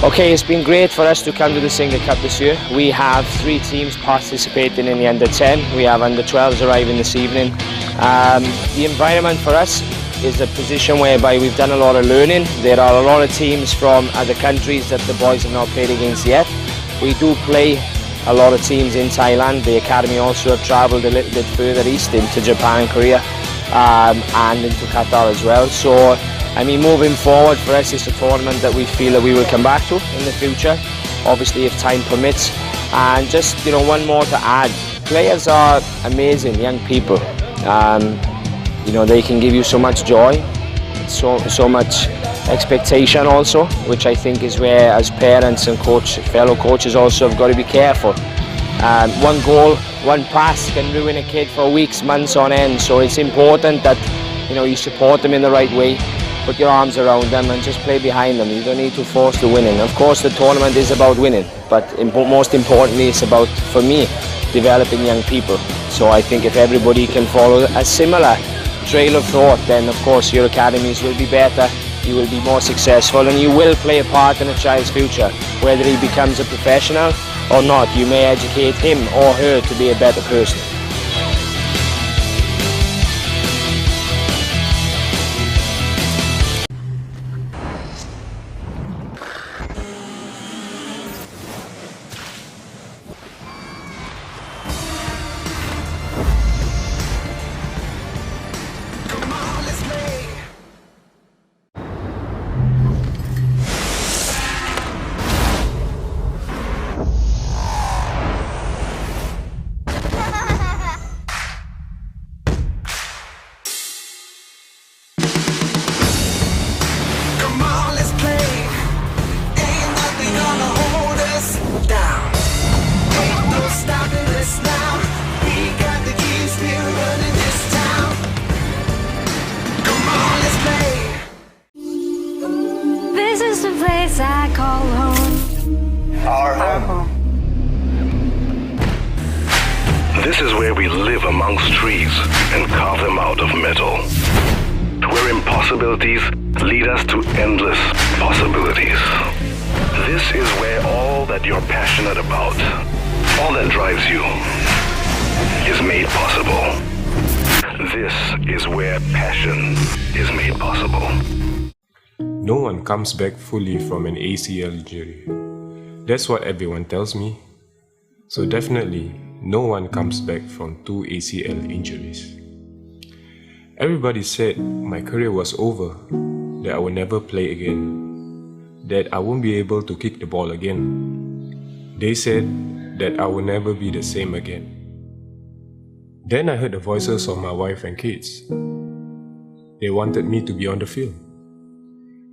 Okay, it's been great for us to come to the SingaCup this year. We have 3 teams participating in the under-10. We have under-12s arriving this evening. The environment for us is a position whereby we've done a lot of learning. There are a lot of teams from other countries that the boys have not played against yet. We do play a lot of teams in Thailand. The academy also have travelled a little bit further east into Japan and Korea, and into Qatar as well. So, I mean, moving forward for us, it's a tournament that we feel that we will come back to in the future, obviously if time permits. And just, you know, one more to add, players are amazing young people. You know, they can give you so much joy, so much expectation also, which I think is where, as parents and fellow coaches also have got to be careful. One goal, one pass can ruin a kid for weeks, months on end. So it's important that, you know, you support them in the right way, put your arms around them and just play behind them. You don't need to force the winning. Of course, the tournament is about winning, but most importantly, it's about, for me, developing young people. So I think if everybody can follow a similar trail of thought, then of course your academies will be better, you will be more successful, and you will play a part in a child's future. Whether he becomes a professional or not, you may educate him or her to be a better person. I call home. Our home. This is where we live amongst trees and carve them out of metal. Where impossibilities lead us to endless possibilities. This is where all that you're passionate about, all that drives you, is made possible. This is where passion is made possible. No one comes back fully from an ACL injury. That's what everyone tells me. So definitely, no one comes back from 2 ACL injuries. Everybody said my career was over, that I would never play again, that I won't be able to kick the ball again. They said that I will never be the same again. Then I heard the voices of my wife and kids. They wanted me to be on the field.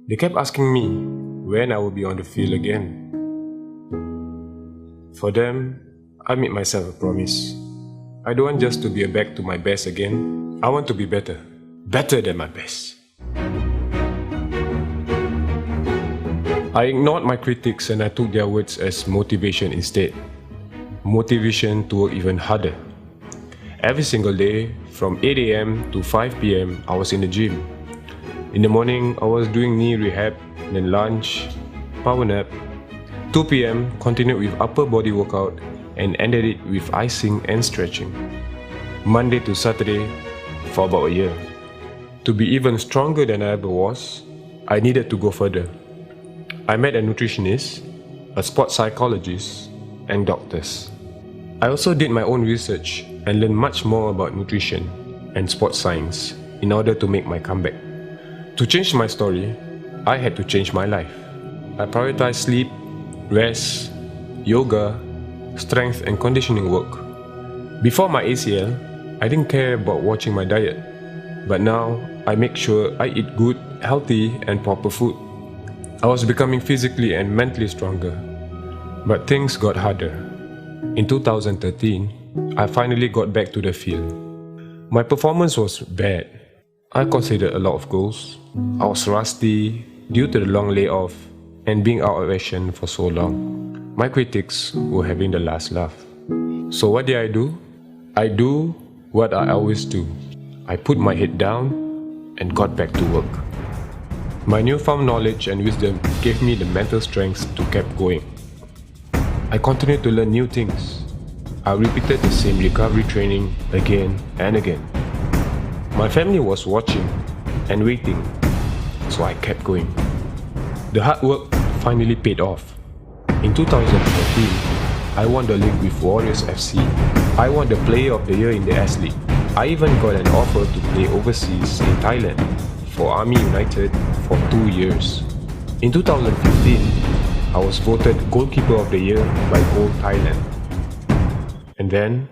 They kept asking me when I would be on the field again. For them, I made myself a promise. I don't want just to be back to my best again. I want to be better. Better than my best. I ignored my critics and I took their words as motivation instead. Motivation to work even harder. Every single day, from 8 AM to 5 PM, I was in the gym. In the morning, I was doing knee rehab, then lunch, power nap. 2 PM, continued with upper body workout and ended it with icing and stretching. Monday to Saturday for about a year. To be even stronger than I ever was, I needed to go further. I met a nutritionist, a sports psychologist, and doctors. I also did my own research and learned much more about nutrition and sports science in order to make my comeback. To change my story, I had to change my life. I prioritized sleep, rest, yoga, strength and conditioning work. Before my ACL, I didn't care about watching my diet. But now, I make sure I eat good, healthy and proper food. I was becoming physically and mentally stronger. But things got harder. In 2013, I finally got back to the field. My performance was bad. I conceded a lot of goals. I was rusty due to the long layoff and being out of action for so long. My critics were having the last laugh. So what did I do? I do what I always do. I put my head down and got back to work. My newfound knowledge and wisdom gave me the mental strength to keep going. I continued to learn new things. I repeated the same recovery training again and again. My family was watching and waiting, so I kept going. The hard work finally paid off. In 2014, I won the league with Warriors FC. I won the Player of the Year in the S League. I even got an offer to play overseas in Thailand for Army United for 2 years. In 2015, I was voted Goalkeeper of the Year by Goal Thailand. And then,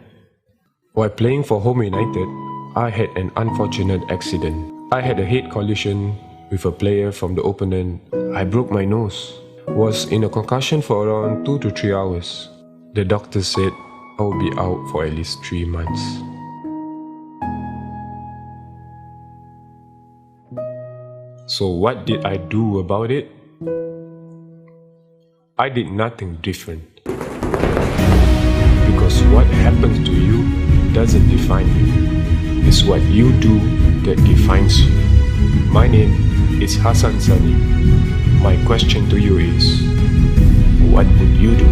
while playing for Home United, I had an unfortunate accident. I had a head collision with a player from the opponent. I broke my nose. Was in a concussion for around 2 to 3 hours. The doctor said I will be out for at least 3 months. So what did I do about it? I did nothing different. Because what happens to you doesn't define you. It's what you do that defines you. My name is Hassan Sani. My question to you is, what would you do?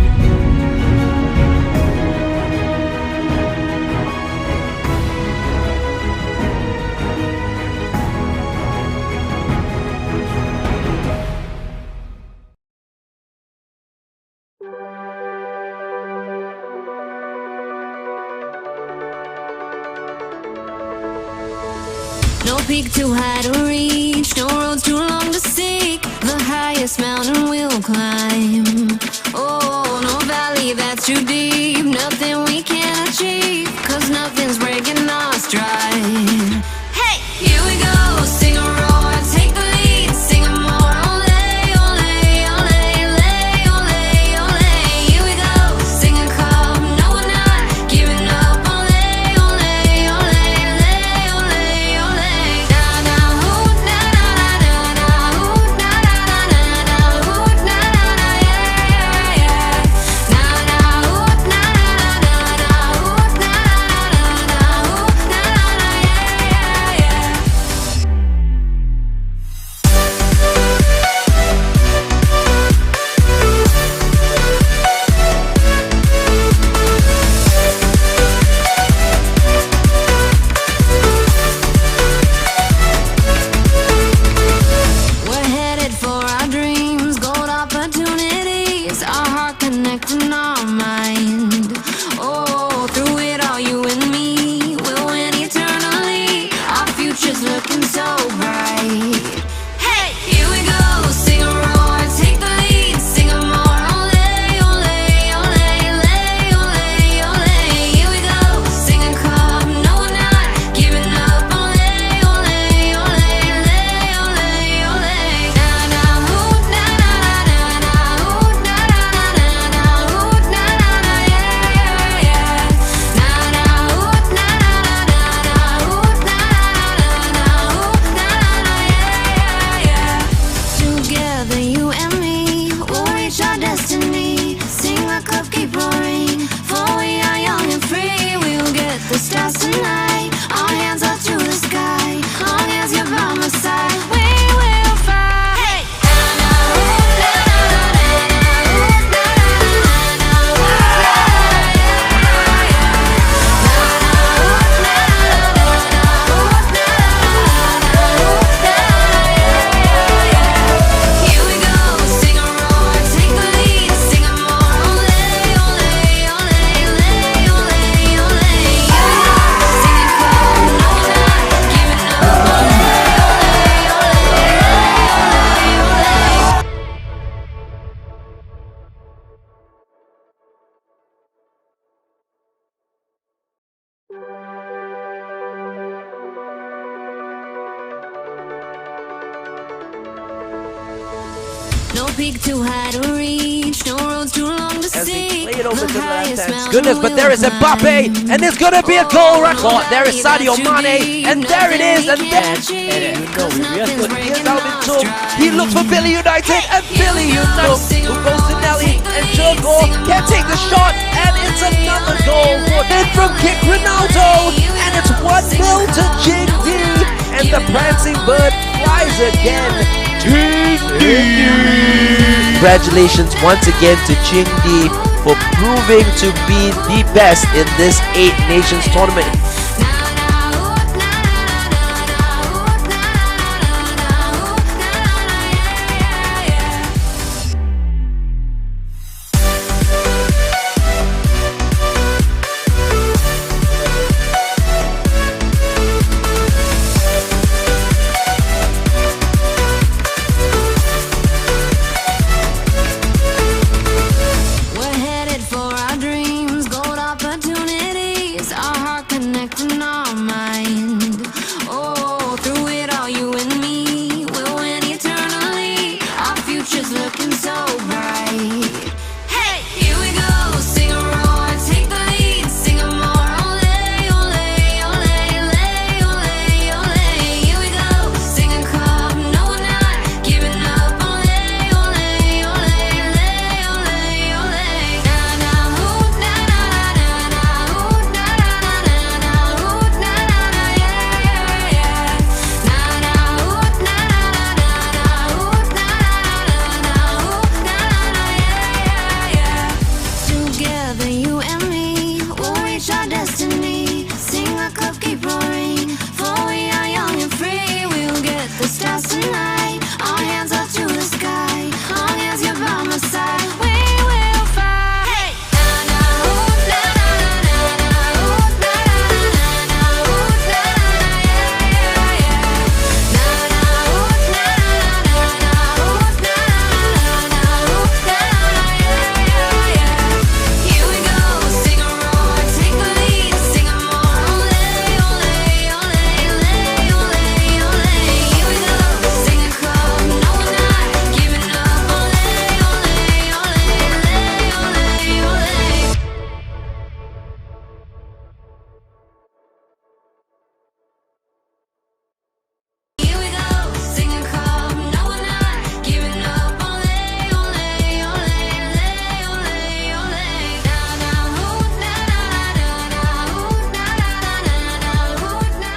No peak too high to reach, no roads too long to seek. The highest mountain we'll climb. Oh, no valley that's too deep, nothing we can't achieve, 'cause nothing's breaking our stride. Hey, here we go, sing a roar, take the lead, sing a more. Ole, ole, ole, ole, ole, ole. Here we go, SingaCup, no we're not giving up. Ole, ole, ole, ole, ole, ole. Na na ooh, na na na na ooh, na na na na ooh, na na na yeah yeah. Na na ooh, na na na ooh, na na na ooh, na na na yeah yeah. We're headed for our dreams, gold opportunities, our heart connecting our mind. Oh, through it all, you and me, we'll win eternally. Our future's looking so bright. Hey, here we go, sing a roar, take the lead, sing a more. Ole, ole, ole, ole, ole, ole. Here we go, SingaCup, no we're not giving up. Ole, ole, ole, ole, ole, ole. Na na ooh, na na na na ooh, na na na na ooh, na na na yeah yeah yeah. Na na ooh, na na na na ooh, na na na ooh, na na na yeah yeah yeah. Together, you and me, we'll reach our destiny. SingaCup, keep roaring, for we are young and free. We'll get the stars tonight. Our hands up to the sky. Long as you're by my side, we will fly. Hey, na na ooh, na na na na ooh, na na na ooh, na na yeah yeah. Na na ooh, na na na ooh, na na ooh, na yeah yeah yeah. Here we go, sing a roar, take the lead, sing a more. Ole, ole, ole, ole, ole, ole. Here we go, SingaCup, no we're not giving up. Ole, ole, ole, ole, ole, ole. No peak too high to reach, no roads too long to seek. Play it over The to the highest left-hand. mountain Goodness, but there is we'll Mbappe, climb. and there's gonna be a goal record. There is Sadio Mane, and there it is, and then here's Alvin Tum. He looks for Billy United, and Billy United, who goes to Nelly, and Joko can take the shot, and it's another goal for in from kick Ronaldo, and it's 1-0 to JD, and the prancing bird flies again. Congratulations once again to Chingdi for proving to be the best in this 8 Nations tournament. Connecting our mind. Oh, through it all, you and me will win eternally. Our future's looking so bright. Hey, here we go, sing a roar, take the lead, sing a more. Ole, ole, ole, ole, ole, ole. Here we go, SingaCup, no we're not giving up. Ole, ole, ole, ole, ole, ole. Na na, ooh, na na na na, ooh, na na na na. Together, you and me will reach our destiny. SingaCup, keep roaring, for we are young and free. We'll get the stars tonight. Our hands up to the sky. Long as you're by my side, we will fight. Hey, na na, ooh, na na na na, ooh, na na na na, ooh, na na, yeah, yeah. Na na, ooh, na na na na, ooh, na na na na, ooh, na na, yeah, yeah. Here we go, sing a roar, take the lead, sing a more. Ole, ole, ole, ole, ole, ole. Here we go, SingaCup, no we're not giving up. Ole, ole, ole, ole, ole, ole. Here we go, SingaCup, no we're not giving up. Ole, ole, ole, ole, ole, ole. Na na, ooh, na na na na, ooh, na na na na, ooh, na.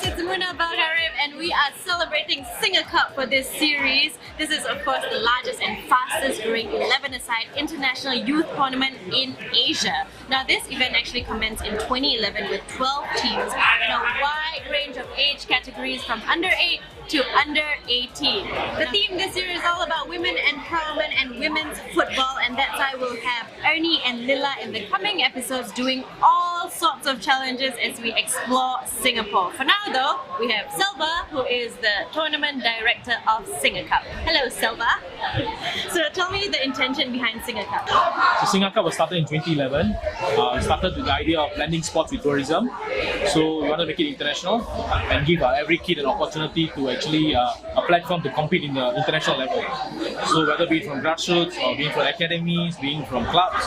It's Muna Balgarib and we are celebrating SingaCup for this series. This is of course the largest and fastest growing 11-a-side international youth tournament in Asia. Now this event actually commenced in 2011 with 12 teams in a wide range of age categories from under 8 to under 18. The theme this year is all about women empowerment and women's football, and that's why we'll have Ernie and Lila in the coming episodes doing all sorts of challenges as we explore Singapore. For now though, we have Selva, who is the tournament director of SingaCup. Hello Selva. So tell me the intention behind SingaCup. So SingaCup was started in 2011. We started with the idea of blending sports with tourism. So we wanted to make it international and give every kid an opportunity to actually a platform to compete in the international level. So whether be it from grassroots or being from academies, being from clubs,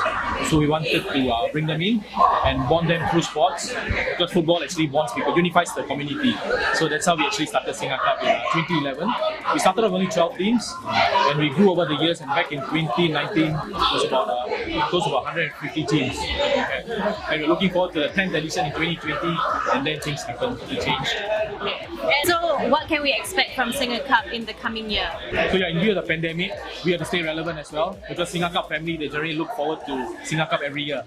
so we wanted to bring them in and bond them through sports, because football actually bonds people, unifies the community. So that's how we actually started SingaCup in 2011. We started with only 12 teams and we grew over the years, and back in 2019 it was about close to about 150 teams. And we're looking forward to the 10th edition in 2020, and then things happened, they changed. And so what can we expect from SingaCup in the coming year? So yeah, in view of the pandemic, we have to stay relevant as well, because SingaCup family, they generally look forward to SingaCup every year.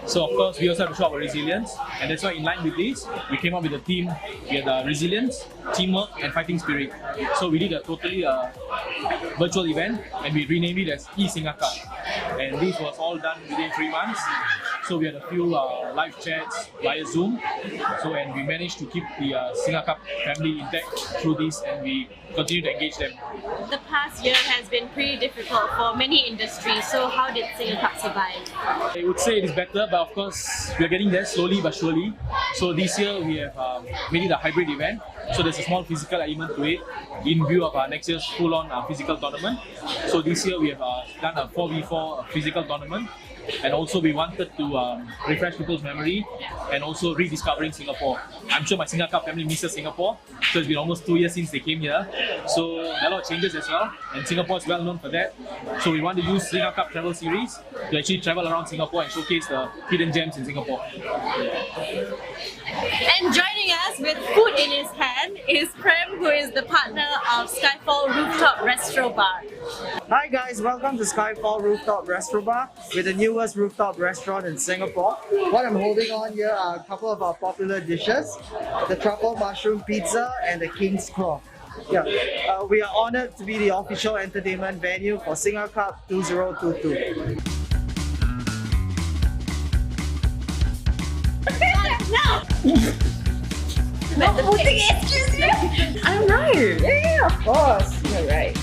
So of course, we also have to show our resilience, and that's why in line with this, we came up with a theme. We had resilience, teamwork, and fighting spirit. So we did a totally virtual event, and we renamed it as eSingaCup. And this was all done within 3 months. So we had a few live chats via Zoom. So and we managed to keep the SingaCup family intact through this, and we continue to engage them. The past year has been pretty difficult for many industries, so how did SingaCup survive? I would say it is better, but of course we are getting there slowly but surely. So this year we have made it a hybrid event. So there's a small physical element to it in view of next year's full-on physical tournament. So this year we have done a 4v4 physical tournament. And also we wanted to refresh people's memory and also rediscovering Singapore. I'm sure my SingaCup family misses Singapore, so it's been almost 2 years since they came here. So there are a lot of changes as well, and Singapore is well known for that. So we want to use SingaCup travel series to actually travel around Singapore and showcase the hidden gems in Singapore. Enjoy is Prem, who is the partner of Skyfall Rooftop Restaurant Bar. Hi guys, welcome to Skyfall Rooftop Restaurant Bar. We're the newest rooftop restaurant in Singapore. What I'm holding on here are a couple of our popular dishes, the truffle mushroom pizza and the king's claw. Yeah, we are honored to be the official entertainment venue for SingaCup 2022. No, excuse me. I'm right. Yeah, of course. You're right.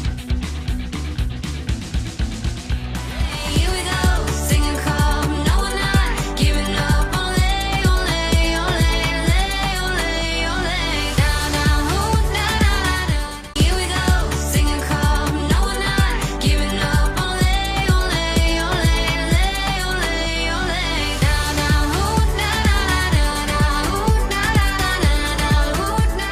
Here we go, SingaCup. No, we're not giving up. Ole, ole, ole, ole, ole. Down, down, ooh, da, da, da, da. Here we go, SingaCup. No, we're not giving up. Ole, ole, ole, ole, ole, ole. Down, down, ooh, da, da, da, da, ooh, da, da, da, da, ooh, da.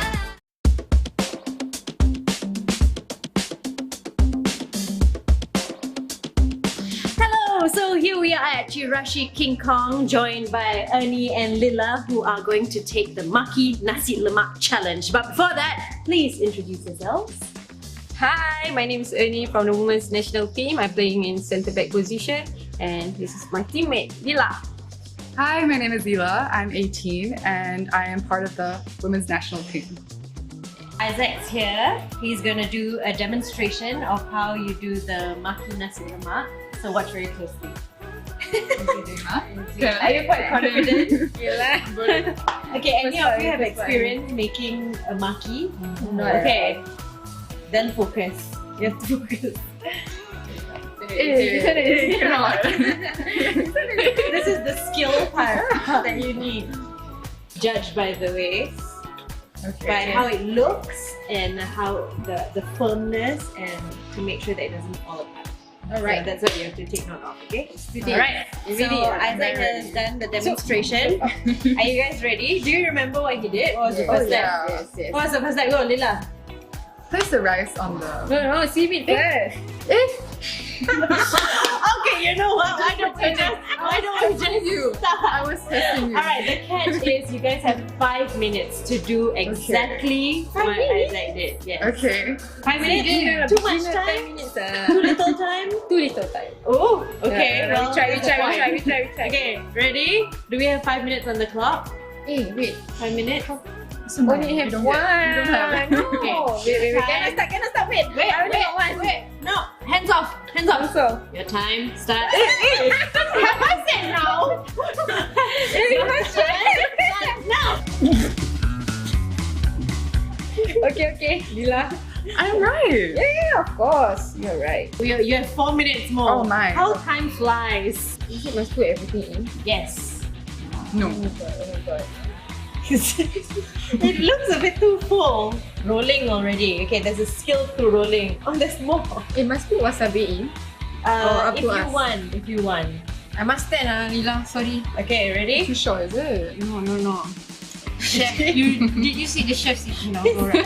Hello, so here we are at Chirashi King Kong, joined by Ernie and Lila, who are going to take the Maki Nasi Lemak Challenge. But before that, please introduce yourselves. Hi, my name is Ernie from the Women's National Team. I'm playing in centre back position, and this is my teammate, Lila. Hi, my name is Ela. I'm 18 and I am part of the Women's National Team. Isaac's here. He's going to do a demonstration of how you do the Maki Nasi Lemak. So watch very closely. Are you quite confident? Okay, any of you have experience making a maki? No. Okay, then focus. You have to focus. This is the skill part that you need. Judge by the way, by how it looks and how the firmness, and to make sure that it doesn't fall apart. Alright, that's what you have to take note of, okay? Alright, so Isaac has done the demonstration. Are you guys ready? Do you remember what he did? What was the first step? Yes. What was the first step? Go, Lila. Place the rice on the... No, seaweed first. Okay, you know what? Why don't we just start? I was testing you. Alright, the catch is you guys have 5 minutes to do exactly what Isaac did. Yes. Okay. 5 minutes? Too much time? Too little time? Too little time. Oh, okay. Yeah, Well, we try. Okay, ready? Do we have 5 minutes on the clock? Hey, wait. 5 minutes? Only have one. You don't have. No. Okay. Wait. Can I start? Wait. I only got one. Wait. No. Hands off. Also. Your time starts. Have I said now? No. Okay. Lila. I'm right. Yeah, of course. You're right. You have 4 minutes more. Oh my. How time flies. You must put everything in. Yes. No. Oh my god. It looks a bit too full. Rolling already. Okay, there's a skill to rolling. Oh, there's more. It must put wasabi in. Or up if to you us. want. If you want. I must stand, Lila. Sorry. Okay, ready? Too short, is it? No. Chef, did you see the chef sitting down? Alright.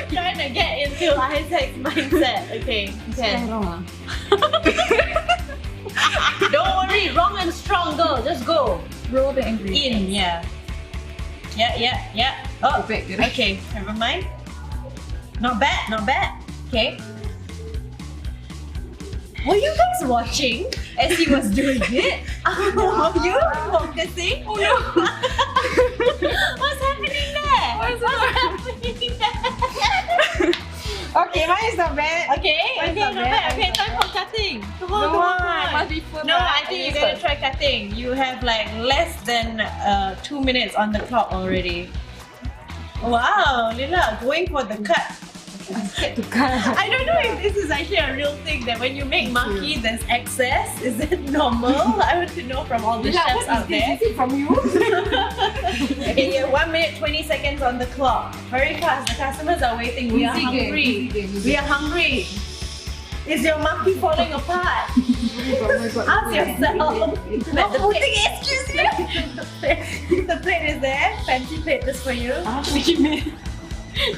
Trying to get into Isaac's mindset. Okay, don't worry, wrong and strong, go. Just go. Roll the ingredients. In, yeah. Oh, okay, never mind. Not bad. Okay. Were you guys watching as he was doing it? Were you focusing? Oh no! What's happening there? What's happening there? Okay, mine is not bad. Okay, not bad. Okay, time for cutting. Come on. Must be full. No, I think you're gonna try cutting. You have like less than 2 minutes on the clock already. Wow, Lila, going for the cut. I don't know if this is actually a real thing, that when you make maki, there's excess. Is it normal? I want to know from all the chefs out there. Is it from you? Okay, you have 1 minute 20 seconds on the clock. Very fast. The customers are waiting. We are hungry. We are hungry. Is your maki falling apart? Ask yourself. Excuse me. The plate is there. Fancy plate just for you.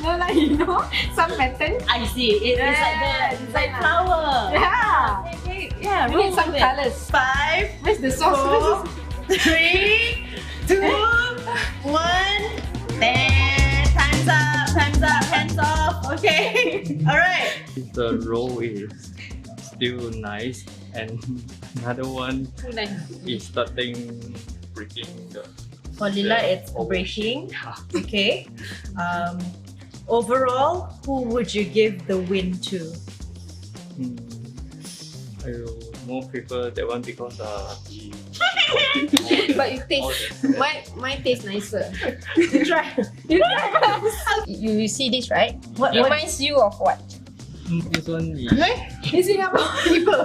No, like, you know, some pattern. I see. It's like flower. Yeah. Okay. Yeah, we need some colors. 5. Where's the sauce? 4, 3, 2, 1. one. There. Time's up. Time's up. Hands off. Okay. All right. The roll is still nice, and another one is starting breaking the. For Lila, it's breaking. Okay. Overall, who would you give the win to? I will more prefer that one because But it tastes, mine tastes nicer. You try. You see this, right? What reminds you of what? this one is In Singapore, people.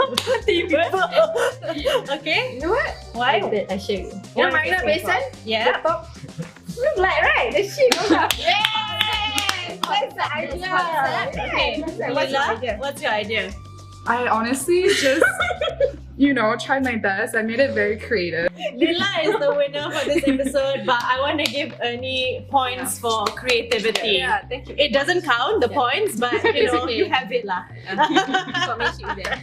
Okay. You know what? Why? I show you. You You know Marina Basin? Yeah. The top. Look like, right? The sheep. Yay! That's the idea. Okay. Lila, what's your idea? I honestly just, tried my best. I made it very creative. Lila is the winner for this episode, but I want to give Ernie points for creativity. Yeah, thank you. It doesn't count the points, but you have it lah. Got my sheep there.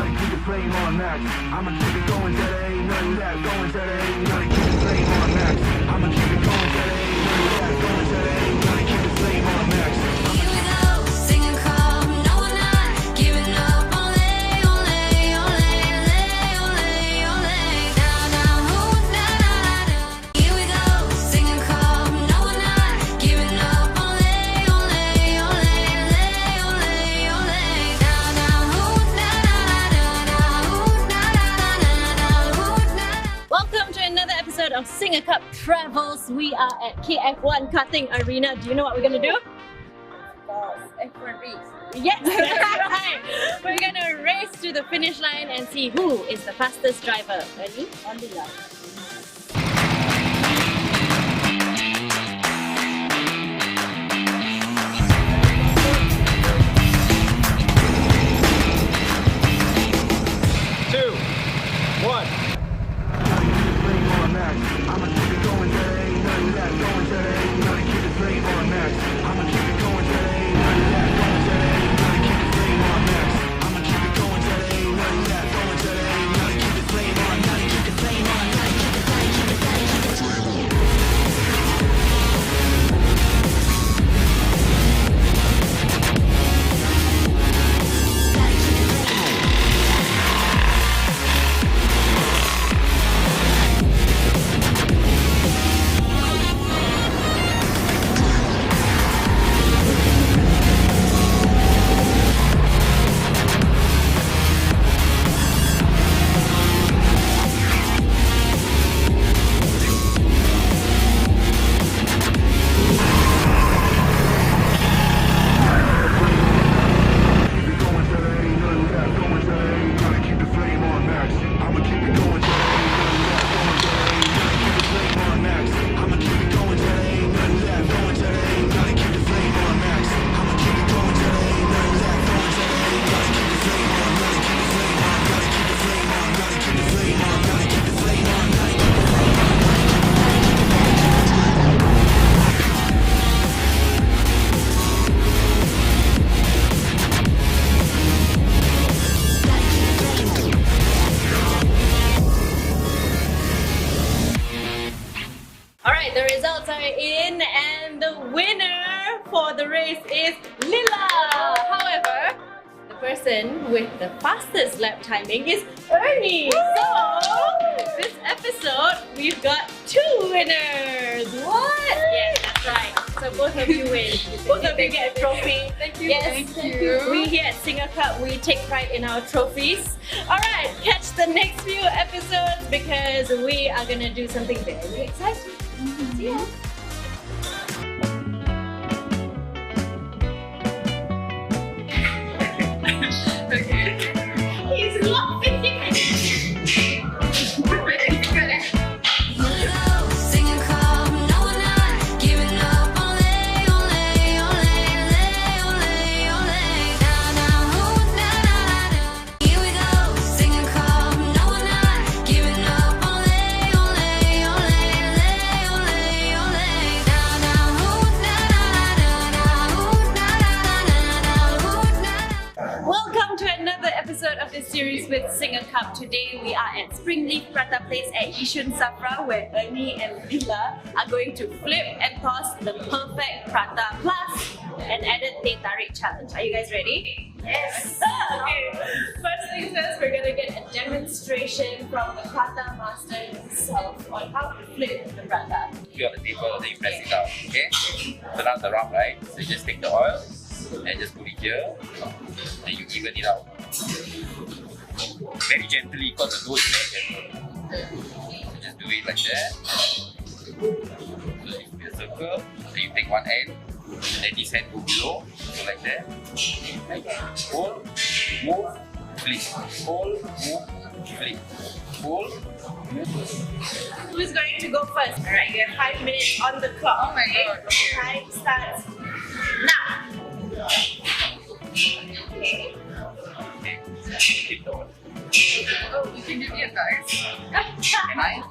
I'ma keep it going till there ain't nothing left. Going till there ain't nothing. Keep the flame on max. I'ma keep it going till there ain't nothing left. Going till there ain't nothing. Keep the flame on max. Here we go, singing club, no we're not giving up. Ole, ole, ole, ole, ole, ole. Down, down, ooh, da, da, da. Here we go, singing club, no we're not giving up. Ole, ole, ole, ole, ole, ole. Down, down, ooh, da, Welcome to another episode of SingaCup Travels. We are at KF1 Karting Arena. Do you know what we're gonna do? F1 race. Yes, that's right. We're gonna race to the finish line and see who is the fastest driver. Ready? On the left. I'ma keep it going till there ain't nothing left. Going till there ain't nothing. Keep the flame on max. I'ma keep it going till there ain't nothing left. Going till there ain't nothing. Keep the flame on max. I'ma keep it going till there ain't nothing left. Going till there ain't nothing. Keep the flame on. Nothing. Keep the flame on. Nothing. Keep the flame. Keep the flame. Keep the flame on. Alright, the results are in and the winner for the race is Lila. However, the person with the fastest lap timing is Ernie. So, this episode we've got 2 winners. What? Yes, that's right. So both of you win. Both of you get a trophy. Thank you. Yes, Thank you. We here at SingaCup, we take pride in our trophies. Alright, catch the next few episodes because we are gonna do something very exciting. See ya. He's laughing. singing club, no we're not giving up. Ole, ole, ole, ole, ole, ole. Down, down, ooh, da, da, da. Here we go, singing club, no we're not giving up. Ole, ole, ole, ole, ole, ole. SingaCup. Today we are at Springleaf Prata Place at Yishun Safra, where Ernie and Villa are going to flip and toss the perfect prata plus an added teh tarik challenge. Are you guys ready? Yes! Okay, first things first, we're gonna get a demonstration from the prata master himself on how to flip the prata. Put on the table, then you press it out, okay? Turn out the round, right? So you just take the oil and just put it here, and you even it out. Very gently, because the dough is very gentle. So just do it like that. So you put a circle, then you take one end, and then this hand go below, so like that. Hold, move, flip. Hold, move, flip. Hold, Who's going to go first? Alright, you have 5 minutes on the clock. Oh my god. Time starts now. Okay. keep the oil. Oh, you can give me advice. Can I?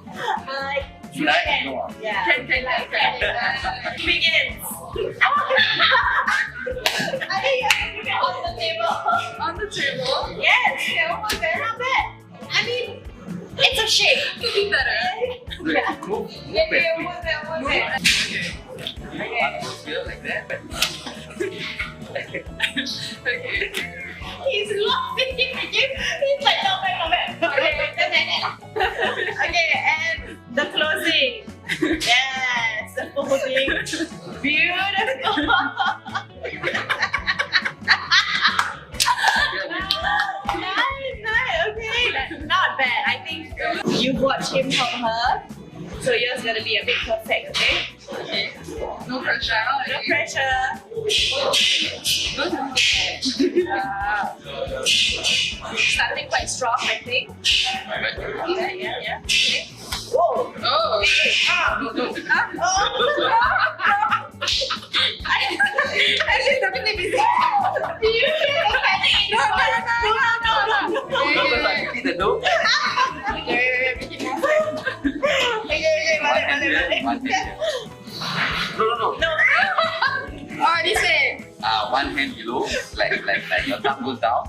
You Should I? can. No. Yeah. Can. Begins. I think you have to put it on the table. On the table? Yes. Not bad. I mean, it's a shape. Could be better. Yeah. Move. Yeah, one there. Okay. Here like that. Okay. He's laughing. He's like, no bad. Okay, okay, and the closing. Yes, the folding. Beautiful. Nice. Okay, not bad. I think you watch him from her. So yours gonna be a bit perfect, okay? Okay. No pressure. No pressure. Starting quite strong, I think. Yeah. Okay. Whoa! Oh! Okay. I think definitely busy. Do you feel panic? No. Keep the dough. Okay, balik. No. Oh, this way. One hand below, like your thumb goes down.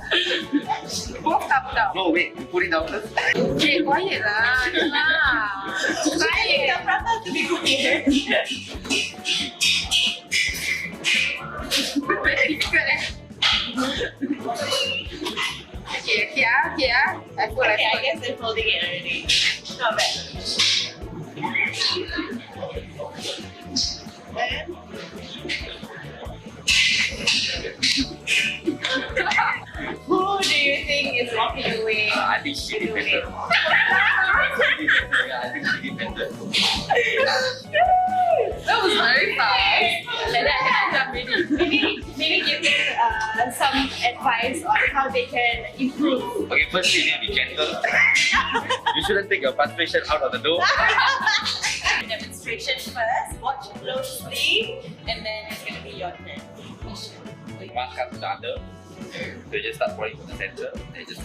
Both up down. No, wait, you put it down first. Okay, quiet lah. I need the prata to be cooking. Very difficult Okay. I guess they're folding it already. Not bad. And who do you think is walking away? I think she did better. I think she did better. That was very fast. And that maybe give them some advice on how they can improve. Okay, first you need to be gentle. You shouldn't take your frustration out of the dough. Demonstration first, watch closely, and then it's going to be your turn. One cut to the other. So you just start pouring from the center. Then just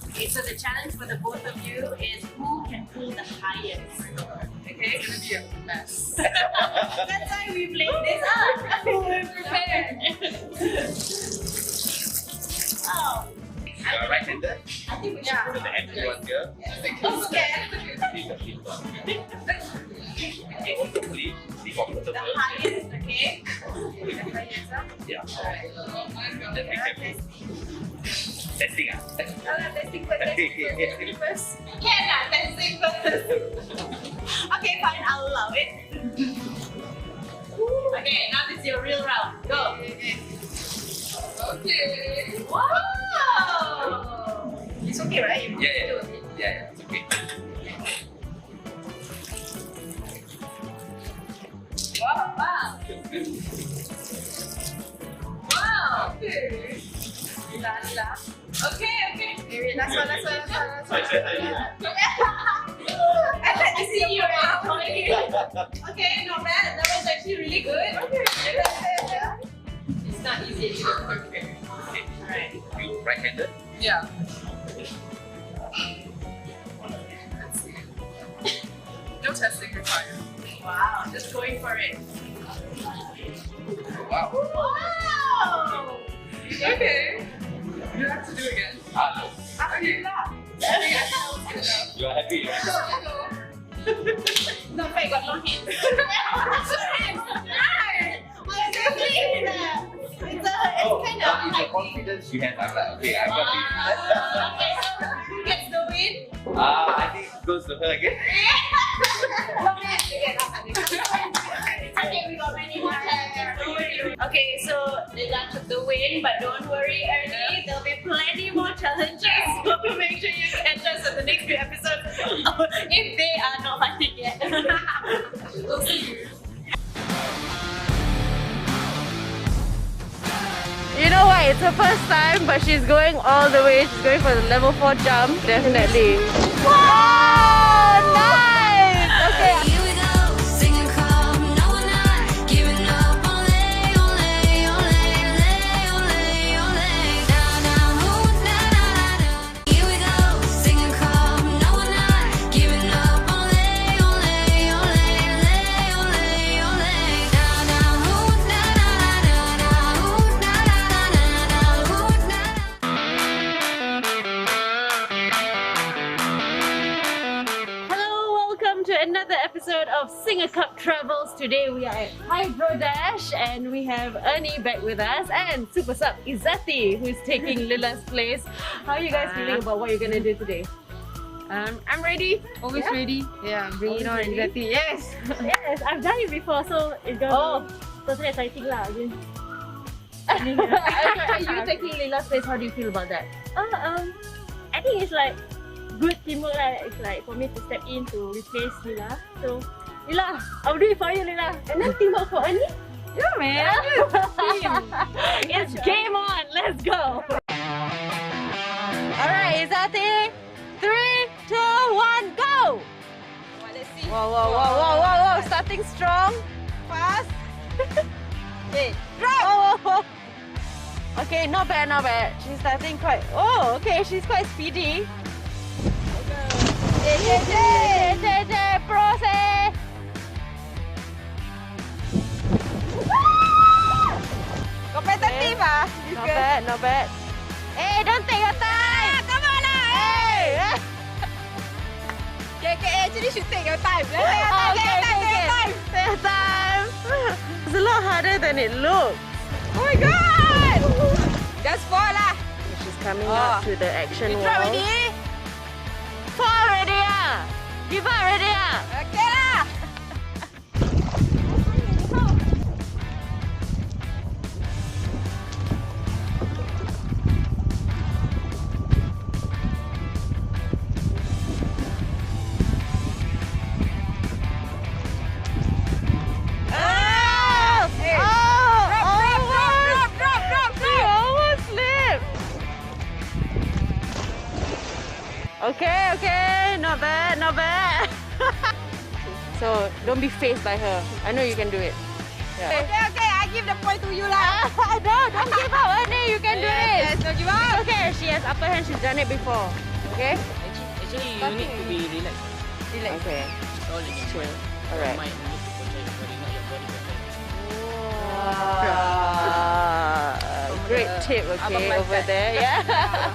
Okay, so the challenge for the both of you is who can pull the highest. Okay? It's gonna be a mess. That's why we played this out. We're prepared. Oh. right-hander. Yeah. Put the empty one here. I'm scared. Hopefully, be comfortable. The highest, okay? The highest, huh? Yeah. Okay, Testing. testing first. Can testing first. Okay, fine, I'll allow it. Okay, now this is your real round. Go. Okay. Wow! It's okay, right? You Yeah, it's okay. Wow. Okay. La. Okay. Last one. I had to see you Okay, not bad. That was actually really good. It's not easy. Okay. Alright. You right-handed? Yeah. No testing required. Wow, just going for it. Wow. Wow! Okay. You have to do it again. No. You are happy? No, I got long hands. It's kind of the confidence you have, I'm like, okay, I got it. Who gets the win? I think it goes to her again. Okay, we got many more times. Don't worry. Okay, so Lila took the win, but don't worry, Ernie. There'll be plenty more challenges. So make sure you catch us in the next few episodes if they are not fighting yet. We'll see you. You know what? It's her first time, but she's going all the way. She's going for the level 4 jump, definitely. Wow, nice! Okay. Here we go, SingaCup, no we're not giving up. Ole, ole, ole, ole, ole, down, down, ooh, da, da, da. Here we go, SingaCup, no we're not giving up. Ole, ole, ole, ole, ole, ole, down, down, ooh, da, da, da, da, ooh, da, da, da, da, ooh, da. Hello, welcome to another episode of SingaCup Travels. Today we are at Hydro Dash and we have Ernie back with us and Super Sub Izzati, who's taking Lila's place. How are you guys feeling about what you're gonna do today? I'm ready. Always ready. Yeah, bring it on, Izzati. Yes. Yes, I've done it before, so it's gonna be totally exciting lah. Are you taking Lila's place? How do you feel about that? I think it's like good teamwork lah. It's like for me to step in to replace Lila. So Lila, I'll do it for you, Lila. And then teamwork for Ernie. Yeah, man. It's game on. Let's go. Alright, Izzati. 3, 2, 1, go! Let's see. Whoa, whoa, whoa, whoa, whoa, whoa. Starting strong. Fast. Okay, drop! Oh, oh, oh. Okay, not bad, not bad. She's starting quite... Oh, okay, she's quite speedy. Process! Competitive, ah. Not bad, not bad. Hey, don't take your time! Come on, Hey! Okay, actually should take your time. Let's take your Oh, time, Take your time! It's a lot harder than it looks. Oh my god! Just 4 lah. She's coming up to the action You wall. drop already? 4 already, ah! Give up already, ah! Okay lah. Okay, okay, not bad, not bad. So don't be faced by her. I know you can do it. Yeah. Okay, okay, I give the point to you lah. Don't give up, Ernie. You can do it. Yes, don't give up. Okay, she has upper hand. She's done it before. Okay. Actually, you need to be relaxed. Relax. Okay. All in Chill. Your Alright. mind, you need to control your body, not your body control. Great tip. Okay, over there. Yeah.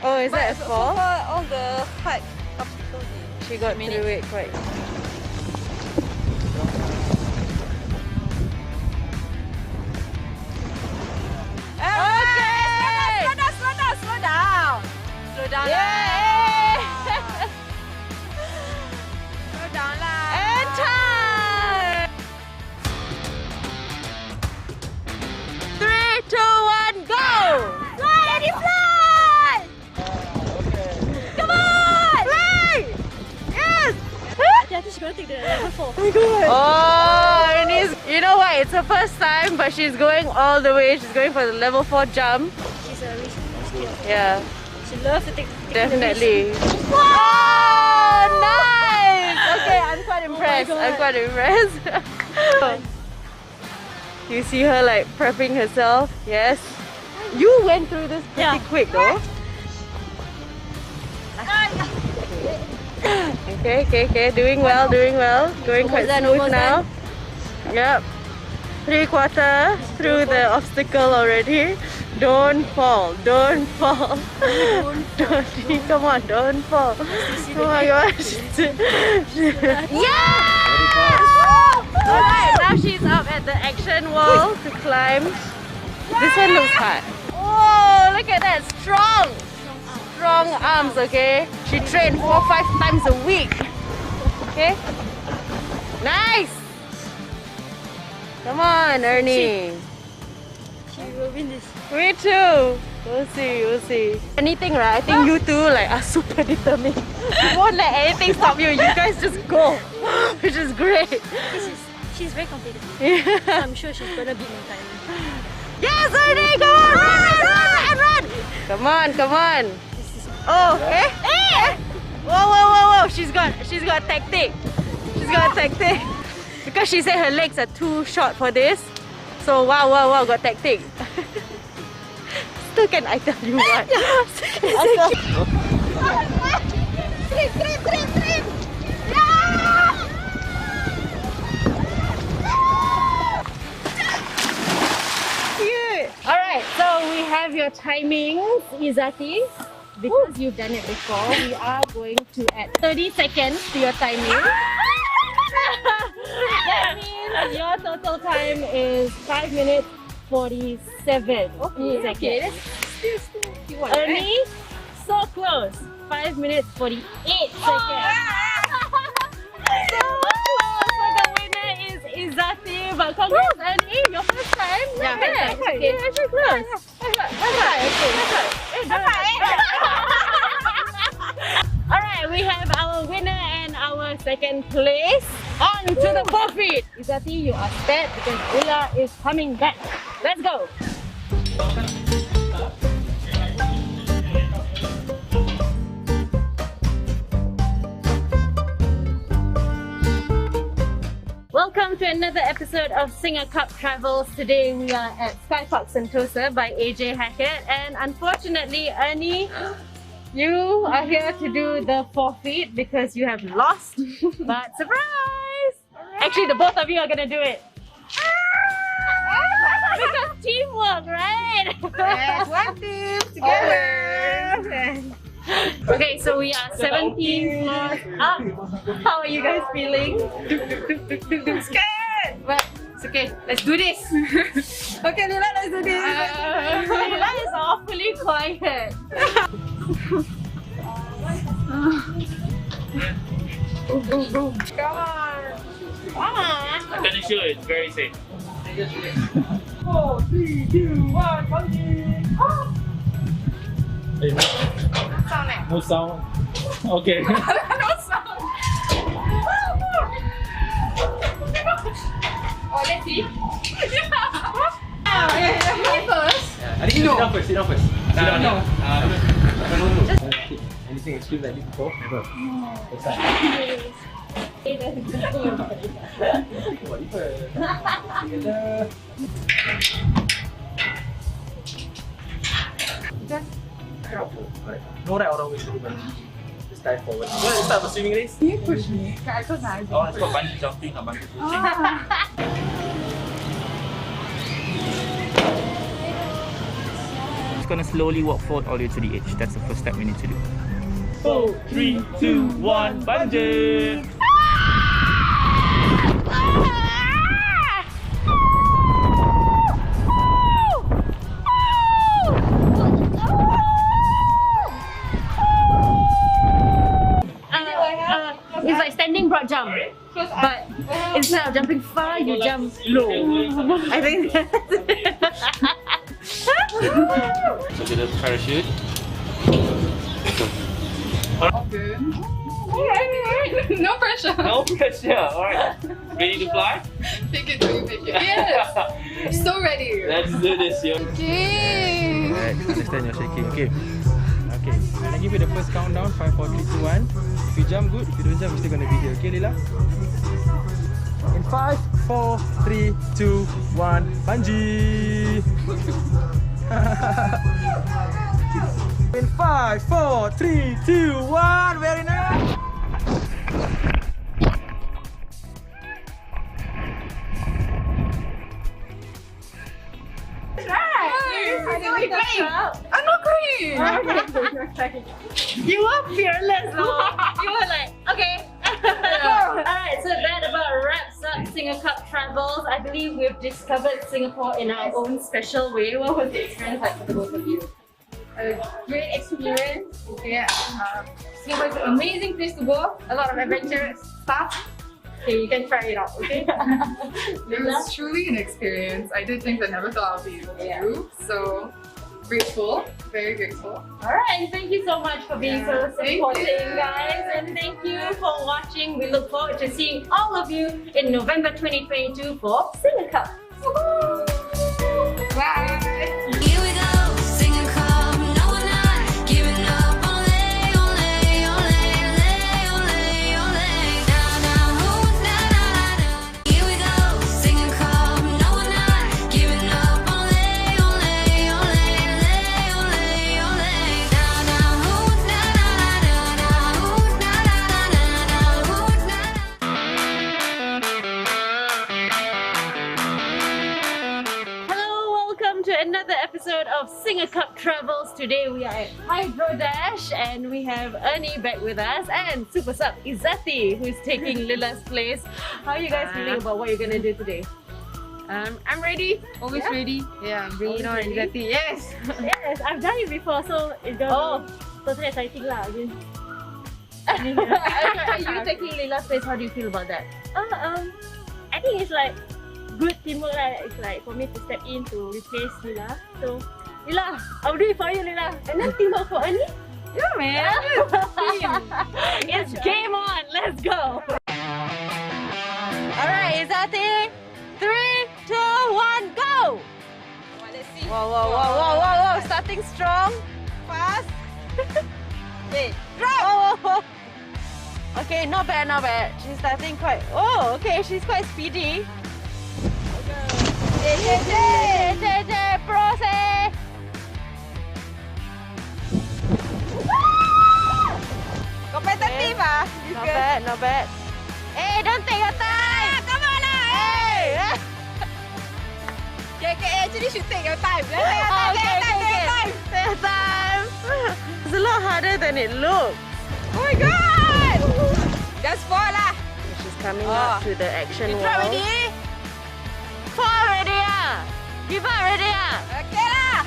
Oh, is that a fall? All the hard obstacles. She got through it quite. Okay! Slow down. Slow down. Yay! Slow down lah. And time! 3, 2, 1, go! Fly, fly! Come on! Fly! Yes! I think she's gonna take the level 4. Oh my god! Oh, Ernie's, you know what? It's her first time, but she's going all the way. She's going for the level 4 jump. She's a risk. Yeah. She loves to take Definitely. Wow! Nice! Okay, I'm quite impressed. I'm quite impressed. You see her like prepping herself? Yes. You went through this pretty quick though. Okay. Doing well. Going quite smooth now. Yep. 3/4 through the obstacle already. Don't fall. Don't fall. Don't. Come on, don't fall. Oh my gosh. Yes! Alright, now she's up at the action wall to climb. This one looks hard. Oh, look at that. Strong. Strong arms, okay? She trained 4-5 times a week. Okay? Nice! Come on, Ernie. She will win this. Me too. We'll see, we'll see. Anything, right? I think you two are super determined. You won't let anything stop you. You guys just go, which is great. She's very competitive. Yeah. I'm sure she's gonna beat me time. Yes, Ernie, come on, run! Come on, come on. Oh, eh? Whoa! She's got tactic. She's got tactic. Because she said her legs are too short for this. So wow, got tactic. Still can I tell you what? Trip! Alright, so we have your timings, Izati. Because you've done it before, we are going to add 30 seconds to your timing. That means your total time is 5 minutes 47 seconds. Okay, still. Ernie, so close. 5 minutes 48 seconds. So close. So the winner is Izati. But congrats, Ernie, your first time. Yeah, bad. okay. You're actually close. Alright, we have our winner and our second place. On to the forfeit. Izati, you are set because Ula is coming back. Let's go. Welcome to another episode of SingaCup Travels. Today we are at Sky Park Sentosa by AJ Hackett, and unfortunately, Ernie, you are here to do the forfeit because you have lost. But surprise! Actually, the both of you are gonna do it. Because teamwork, right? Yes, one team together. Okay, so we are 17 floors up. How are you guys feeling? Scared! But it's okay, let's do this. Okay, Lila, let's do this. Lila is awfully quiet. Go. Come on. I'm gonna show it's very safe. 4, 3, 2, 1, monkey. No sound. Okay. No sound. Oh, let's see. Me first. I think you know. Sit down first. No. Anything extreme like this before? Never. What's that? Just drop. No right or wrong way to do it. Just dive forward. You want to start a swimming race? You push me. I could not. Oh, it's called bungee jumping or bungee pushing. Just gonna slowly walk forward all the way to the edge. That's the first step we need to do. 4, 3, 2, 1, bungee! It's like standing broad jump, but instead of jumping far, you jump low. I think So do the parachute. Good. Alright. No pressure. No pressure. Alright. Ready to fly? Take it till you make it. Yes. So ready. Let's do this, yo. Okay. Alright, understand you're shaking. Okay. Okay. When I give you the first countdown, 5, 4, 3, 2, 1. If you jump, good. If you don't jump, we're still gonna be here. Okay, Lila? In 5, 4, 3, 2, 1. Bungee! In 5, 4, 3, 2, 1. Very nice. feeling the crowd? I'm not crying. Okay. You were fearless though. You were like, okay. Alright, so that about wraps up SingaCup travels. I believe we've discovered Singapore in our own special way. What was the experience like for the both of you? A great experience. Yeah. Singapore is an amazing place to go. A lot of adventurous stuff. Okay, you can try it out, okay? It was truly an experience. I did things I never thought I'd be able to do. So grateful, very grateful. Alright, thank you so much for being so supporting, guys. And thank you for watching. We look forward to seeing all of you in November 2022 for SingaCup. Bye! Here we go, SingaCup. No, we're not giving up. Ole, ole, ole, ole, ole, ole. Now, now, ooh, na, na, na, na. Here we go, SingaCup. No, we're not giving up. Ole, ole, ole, ole, ole, ole. Now, now, ooh, na, na, na, na, ooh, na, na, na, na, ooh, na. Hello, welcome to another episode of SingaCup Travels. Today we are at Hydro Dash and we have Ernie back with us and Super Sub Izzati who's taking Lila's place. How are you guys feeling about what you're gonna do today? I'm ready. Always ready. Yeah, bring it on, Always ready? Izzati. Yes. Yes, I've done it before, so it's gonna be totally exciting lah again. Are you taking Lila's place? How do you feel about that? I think it's like good teamwork. It's like for me to step in to replace Lila. So Lila, I'll do it for you, Lila. And then teamwork for Ernie. Yeah, man. It's game on. Let's go. Alright, Izzati. 3, 2, 1, go! Let's see. Whoa, whoa, whoa, whoa, whoa, whoa. Starting strong. Fast. Okay, drop! Whoa, whoa, whoa. Okay, not bad, not bad. She's starting quite... Oh, okay, she's quite speedy. Process! Competitive, ah. Not bad, not bad. Hey, don't take your time! Come on, hey! Okay, actually should take your time. Take your time, take your time. It's a lot harder than it looks. Oh my god! Just 4 lah. She's coming up to the action wall. You try already? 4 already, ah. Give up already, ah. Okay lah.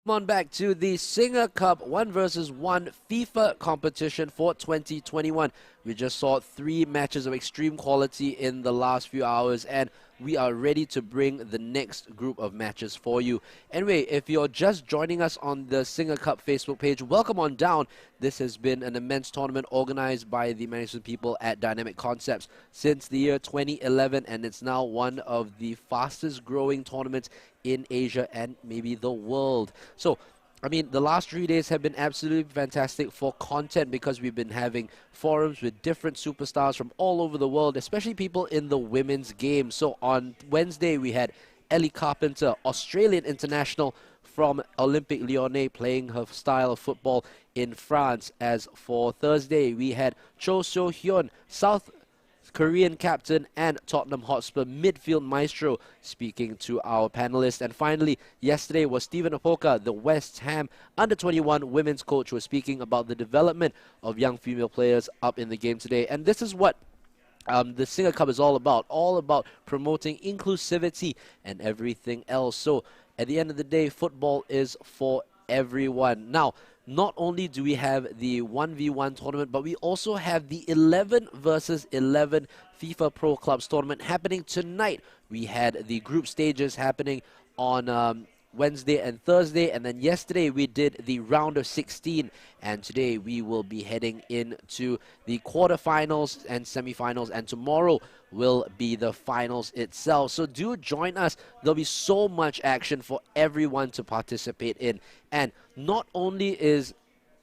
On back to the SingaCup 1 vs 1 FIFA competition for 2021. We just saw 3 matches of extreme quality in the last few hours and we are ready to bring the next group of matches for you. Anyway, if you're just joining us on the SingaCup Facebook page, welcome on down. This has been an immense tournament organized by the management people at Dynamic Concepts since the year 2011 and it's now one of the fastest growing tournaments in Asia and maybe the world. So, I mean, the last 3 days have been absolutely fantastic for content because we've been having forums with different superstars from all over the world, especially people in the women's game. So on Wednesday, we had Ellie Carpenter, Australian international from Olympique Lyonnais, playing her style of football in France. As for Thursday, we had Cho Seo-hyun, South Korean captain and Tottenham Hotspur midfield maestro, speaking to our panelists. And finally, yesterday was Stephen Opoka, the West Ham under-21 women's coach, who was speaking about the development of young female players up in the game today. And this is what the SingaCup is all about promoting inclusivity and everything else. So at the end of the day, football is for everyone. Now, not only do we have the 1v1 tournament, but we also have the 11 versus 11 FIFA Pro Clubs tournament happening tonight. We had the group stages happening on Wednesday and Thursday, and then yesterday we did the round of 16, and today we will be heading into the quarterfinals and semifinals, and tomorrow will be the finals itself. So do join us. There'll be so much action for everyone to participate in. And not only is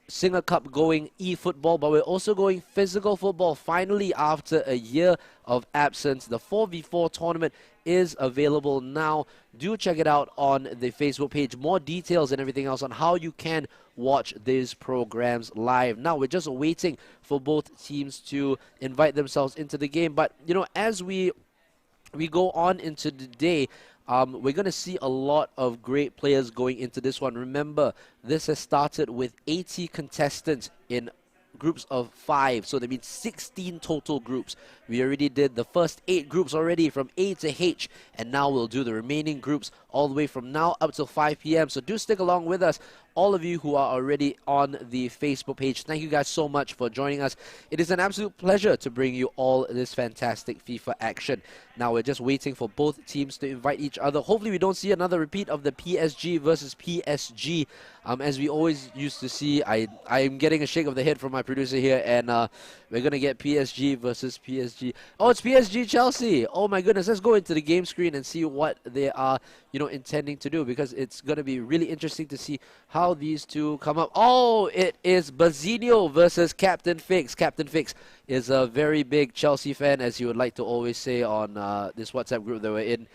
SingaCup going e-football, but we're also going physical football. Finally, after a year of absence, the 4v4 tournament is available now. Do check it out on the Facebook page. More details and everything else on how you can watch these programs live. Now, we're just waiting for both teams to invite themselves into the game. But, you know, as we go on into the day, we're going to see a lot of great players going into this one. Remember, this has started with 80 contestants in groups of 5, so that means 16 total groups. We already did the first 8 groups already from A to H, and now we'll do the remaining groups all the way from now up till 5 p.m. So do stick along with us, all of you who are already on the Facebook page. Thank you guys so much for joining us. It is an absolute pleasure to bring you all this fantastic FIFA action. Now we're just waiting for both teams to invite each other. Hopefully we don't see another repeat of the PSG versus PSG. As we always used to see, I'm getting a shake of the head from my producer here, and we're going to get PSG versus PSG. Oh, it's PSG Chelsea. Oh my goodness, let's go into the game screen and see what they are, you know, intending to do, because it's going to be really interesting to see how these two come up. Oh, it is Bazinho versus Captain Fix. Captain Fix is a very big Chelsea fan, as you would like to always say on this WhatsApp group that we're in.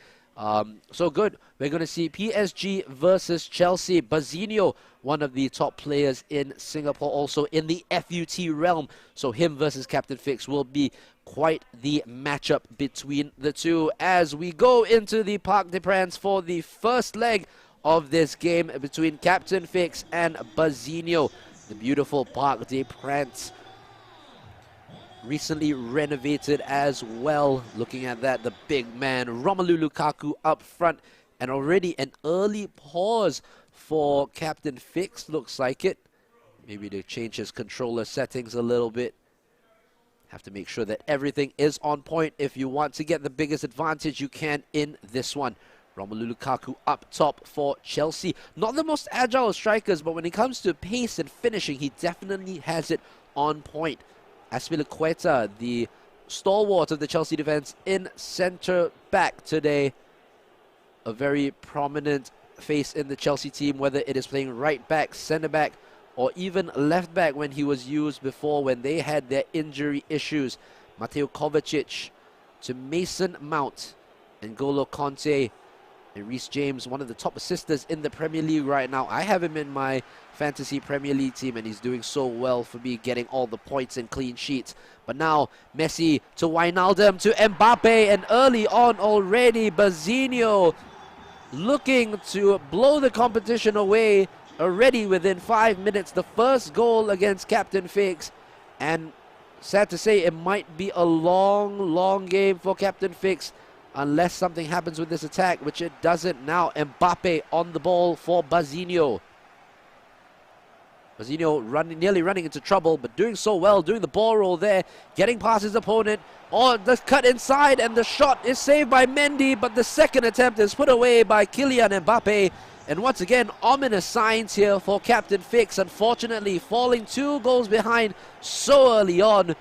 So good. We're going to see PSG versus Chelsea. Bazinho, one of the top players in Singapore, also in the FUT realm. So him versus Captain Fix will be quite the matchup between the two as we go into the Parc des Princes for the first leg of this game between Captain Fix and Bazinho. The beautiful Parc des Princes, recently renovated as well. Looking at that, the big man Romelu Lukaku up front, and already an early pause for Captain Fix, looks like it. Maybe to change his controller settings a little bit. Have to make sure that everything is on point if you want to get the biggest advantage you can in this one. Romelu Lukaku up top for Chelsea. Not the most agile of strikers, but when it comes to pace and finishing, he definitely has it on point. Azpilicueta, the stalwart of the Chelsea defense, in centre back today. A very prominent face in the Chelsea team, whether it is playing right back, centre back, or even left back when he was used before when they had their injury issues. Mateo Kovacic to Mason Mount, N'Golo Kanté, and Reece James, one of the top assisters in the Premier League right now. I have him in my fantasy Premier League team, and he's doing so well for me, getting all the points and clean sheets. But now Messi to Wijnaldum to Mbappe, and early on already Bazinho looking to blow the competition away already within 5 minutes. The first goal against Captain Fix, and sad to say it might be a long game for Captain Fix unless something happens with this attack, which it doesn't now. Mbappe on the ball for Bazinho. Bazinho nearly running into trouble, but doing so well, doing the ball roll there, getting past his opponent. Oh, the cut inside, and the shot is saved by Mendy, but the second attempt is put away by Kylian Mbappe. And once again, ominous signs here for Captain Fix, unfortunately falling 2 goals behind so early on.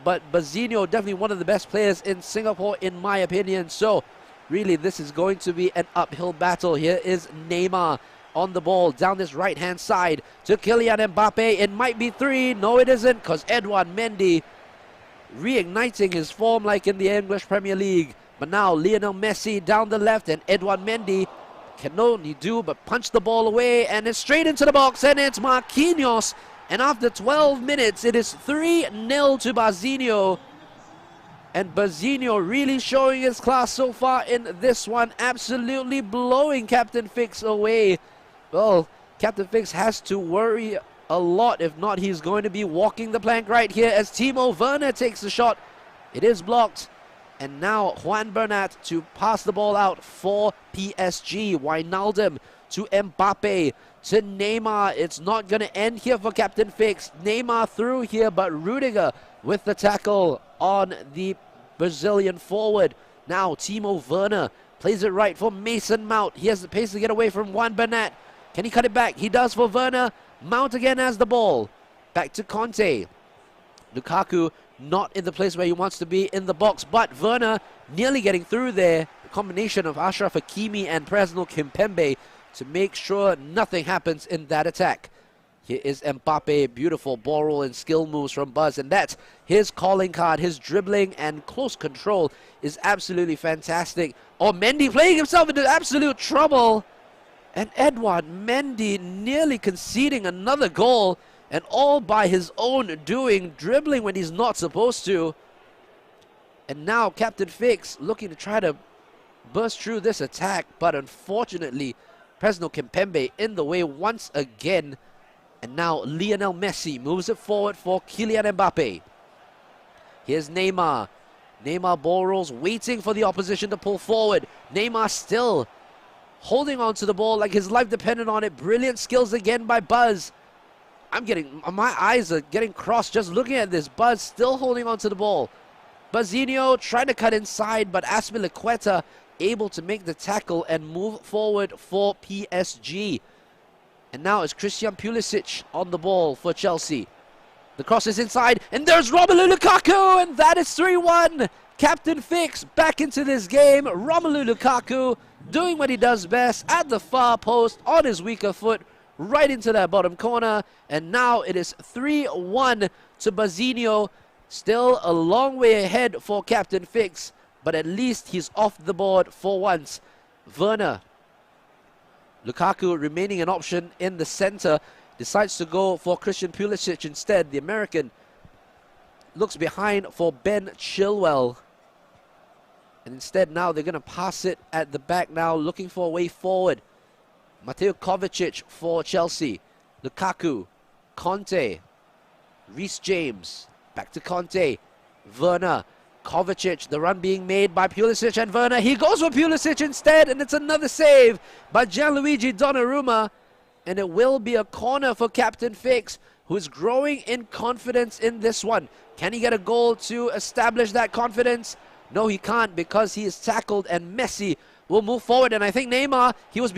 But Bazinho, definitely one of the best players in Singapore, in my opinion. So, really, this is going to be an uphill battle. Here is Neymar on the ball, down this right-hand side to Kylian Mbappe. It might be 3. No, it isn't, because Edouard Mendy reigniting his form like in the English Premier League. But now, Lionel Messi down the left, and Edouard Mendy can only do but punch the ball away, and it's straight into the box, and it's Marquinhos. And after 12 minutes, it is 3-0 to Bazinho. And Bazinho really showing his class so far in this one, absolutely blowing Captain Fix away. Well, Captain Fix has to worry a lot. If not, he's going to be walking the plank right here as Timo Werner takes the shot. It is blocked. And now Juan Bernat to pass the ball out for PSG. Wijnaldum to Mbappe, to Neymar. It's not going to end here for Captain Fix. Neymar through here, but Rudiger with the tackle on the Brazilian forward. Now Timo Werner plays it right for Mason Mount. He has the pace to get away from Juan Bernat. Can he cut it back? He does for Werner. Mount again has the ball. Back to Kanté. Lukaku not in the place where he wants to be in the box, but Werner nearly getting through there. The combination of Ashraf Hakimi and Presnel Kimpembe to make sure nothing happens in that attack. Here is Mbappe, beautiful ball roll and skill moves from Buzz, and that's his calling card. His dribbling and close control is absolutely fantastic. Oh, Mendy playing himself into absolute trouble. And Edouard Mendy nearly conceding another goal, and all by his own doing, dribbling when he's not supposed to. And now Captain Fix looking to try to burst through this attack, but unfortunately, Presnel Kimpembe in the way once again. And now Lionel Messi moves it forward for Kylian Mbappe. Here's Neymar. Neymar ball rolls, waiting for the opposition to pull forward. Neymar still holding on to the ball like his life depended on it. Brilliant skills again by Buzz. My eyes are getting crossed just looking at this. Buzz still holding on to the ball. Bazinho trying to cut inside, but Azpilicueta able to make the tackle and move forward for PSG. And now it's Christian Pulisic on the ball for Chelsea. The cross is inside, and there's Romelu Lukaku, and that is 3-1. Captain Fix back into this game. Romelu Lukaku doing what he does best at the far post on his weaker foot, right into that bottom corner. And now it is 3-1 to Bazinho. Still a long way ahead for Captain Fix, but at least he's off the board for once. Werner. Lukaku remaining an option in the center. Decides to go for Christian Pulisic instead. The American looks behind for Ben Chilwell. And instead now they're going to pass it at the back now, looking for a way forward. Mateo Kovacic for Chelsea. Lukaku. Conte. Reece James. Back to Conte. Werner. Kovacic, the run being made by Pulisic and Werner. He goes for Pulisic instead, and it's another save by Gianluigi Donnarumma. And it will be a corner for Captain Fix, who's growing in confidence in this one. Can he get a goal to establish that confidence? No, he can't, because he is tackled, and Messi will move forward. And I think Neymar, he was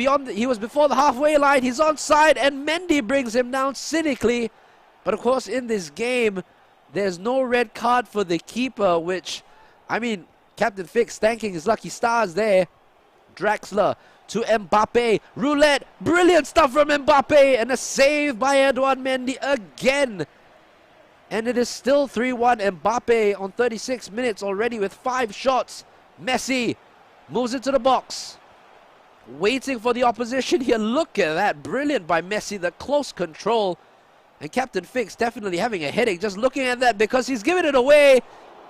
before the halfway line. He's onside, and Mendy brings him down cynically. But of course, in this game, there's no red card for the keeper, which, I mean, Captain Fix thanking his lucky stars there. Draxler to Mbappe. Roulette. Brilliant stuff from Mbappe. And a save by Edouard Mendy again. And it is still 3-1. Mbappe on 36 minutes already with 5 shots. Messi moves into the box. Waiting for the opposition here. Look at that. Brilliant by Messi. The close control. And Captain Fix definitely having a headache just looking at that, because he's giving it away.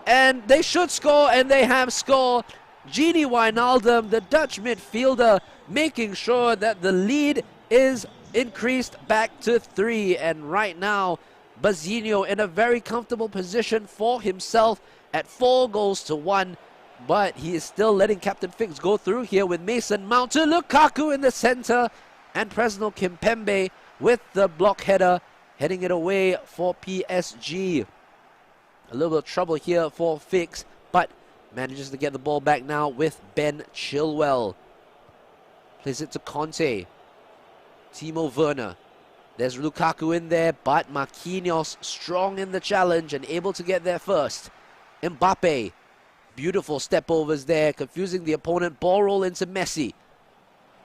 And they should score, and they have scored. Gini Wijnaldum, the Dutch midfielder, making sure that the lead is increased back to 3. And right now, Bazinho in a very comfortable position for himself at 4-1. But he is still letting Captain Fix go through here with Mason Mount to Lukaku in the center. And Presnel Kimpembe with the block header, heading it away for PSG. A little bit of trouble here for Fix, but manages to get the ball back now with Ben Chilwell. Plays it to Conte. Timo Werner. There's Lukaku in there, but Marquinhos strong in the challenge and able to get there first. Mbappe. Beautiful step overs there, confusing the opponent. Ball roll into Messi.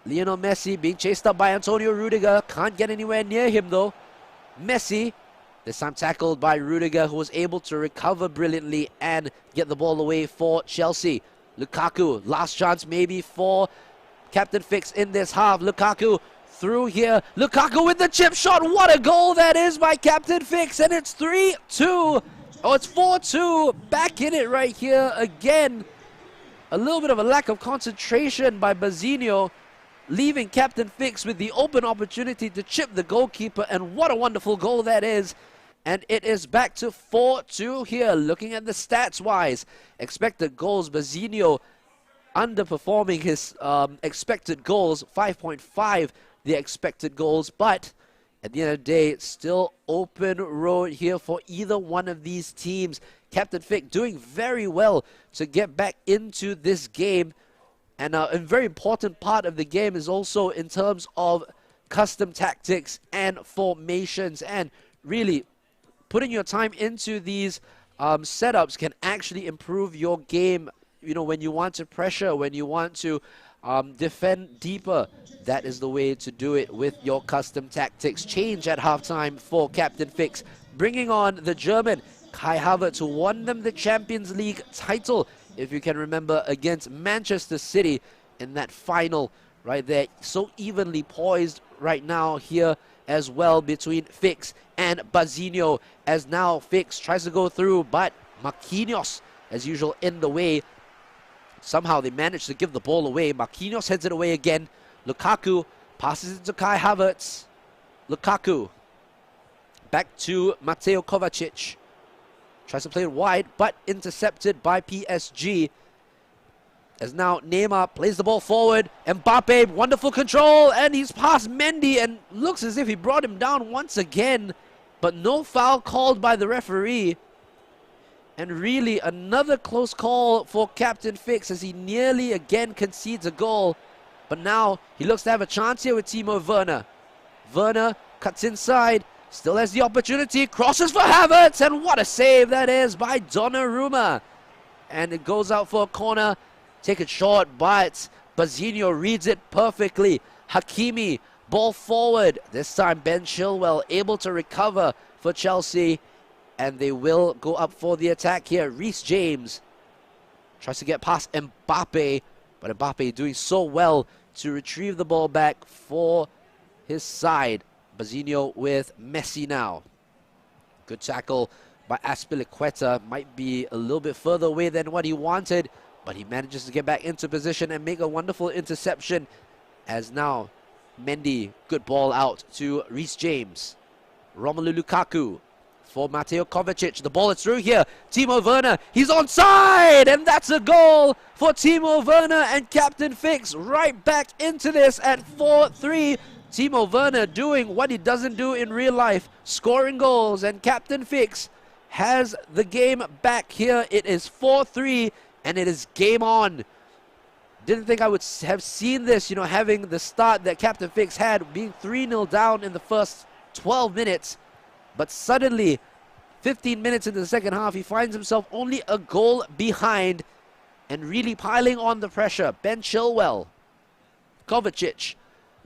Lionel Messi being chased up by Antonio Rudiger. Can't get anywhere near him though. Messi, this time tackled by Rudiger, who was able to recover brilliantly and get the ball away for Chelsea. Lukaku, last chance maybe for Captain Fix in this half. Lukaku through here. Lukaku with the chip shot. What a goal that is by Captain Fix. And it's 3-2. Oh, it's 4-2. Back in it right here again. A little bit of a lack of concentration by Bazinho, leaving Captain Fix with the open opportunity to chip the goalkeeper, and what a wonderful goal that is. And it is back to 4-2 here. Looking at the stats-wise, expected goals, Bazinho underperforming his expected goals, 5.5 the expected goals, but at the end of the day, it's still open road here for either one of these teams. Captain Fix doing very well to get back into this game. And a very important part of the game is also in terms of custom tactics and formations, and really putting your time into these setups can actually improve your game. You know, when you want to pressure, when you want to defend deeper. That is the way to do it with your custom tactics. Change at halftime for Captain Fix, bringing on the German Kai Havertz, who won them the Champions League title, if you can remember, against Manchester City in that final right there. So evenly poised right now here as well between Fix and Bazinho, as now Fix tries to go through, but Marquinhos, as usual, in the way. Somehow they managed to give the ball away. Marquinhos heads it away again. Lukaku passes it to Kai Havertz. Lukaku back to Mateo Kovacic. Tries to play it wide, but intercepted by PSG. As now Neymar plays the ball forward. Mbappe, wonderful control, and he's past Mendy, and looks as if he brought him down once again. But no foul called by the referee. And really another close call for Captain Fix, as he nearly again concedes a goal. But now he looks to have a chance here with Timo Werner. Werner cuts inside, still has the opportunity, crosses for Havertz, and what a save that is by Donnarumma. And it goes out for a corner, take it short, but Bazinho reads it perfectly. Hakimi, ball forward. This time Ben Chilwell able to recover for Chelsea, and they will go up for the attack here. Reece James tries to get past Mbappe, but Mbappe doing so well to retrieve the ball back for his side. Bazinho with Messi now. Good tackle by Azpilicueta. Might be a little bit further away than what he wanted, but he manages to get back into position and make a wonderful interception. As now Mendy, good ball out to Reece James. Romelu Lukaku for Mateo Kovacic. The ball is through here. Timo Werner, he's onside, and that's a goal for Timo Werner, and Captain Fix right back into this at 4-3. Timo Werner doing what he doesn't do in real life, scoring goals, and Captain Fix has the game back here. It is 4-3, and it is game on. Didn't think I would have seen this, you know, having the start that Captain Fix had, being 3-0 down in the first 12 minutes. But suddenly, 15 minutes into the second half, he finds himself only a goal behind and really piling on the pressure. Ben Chilwell, Kovacic,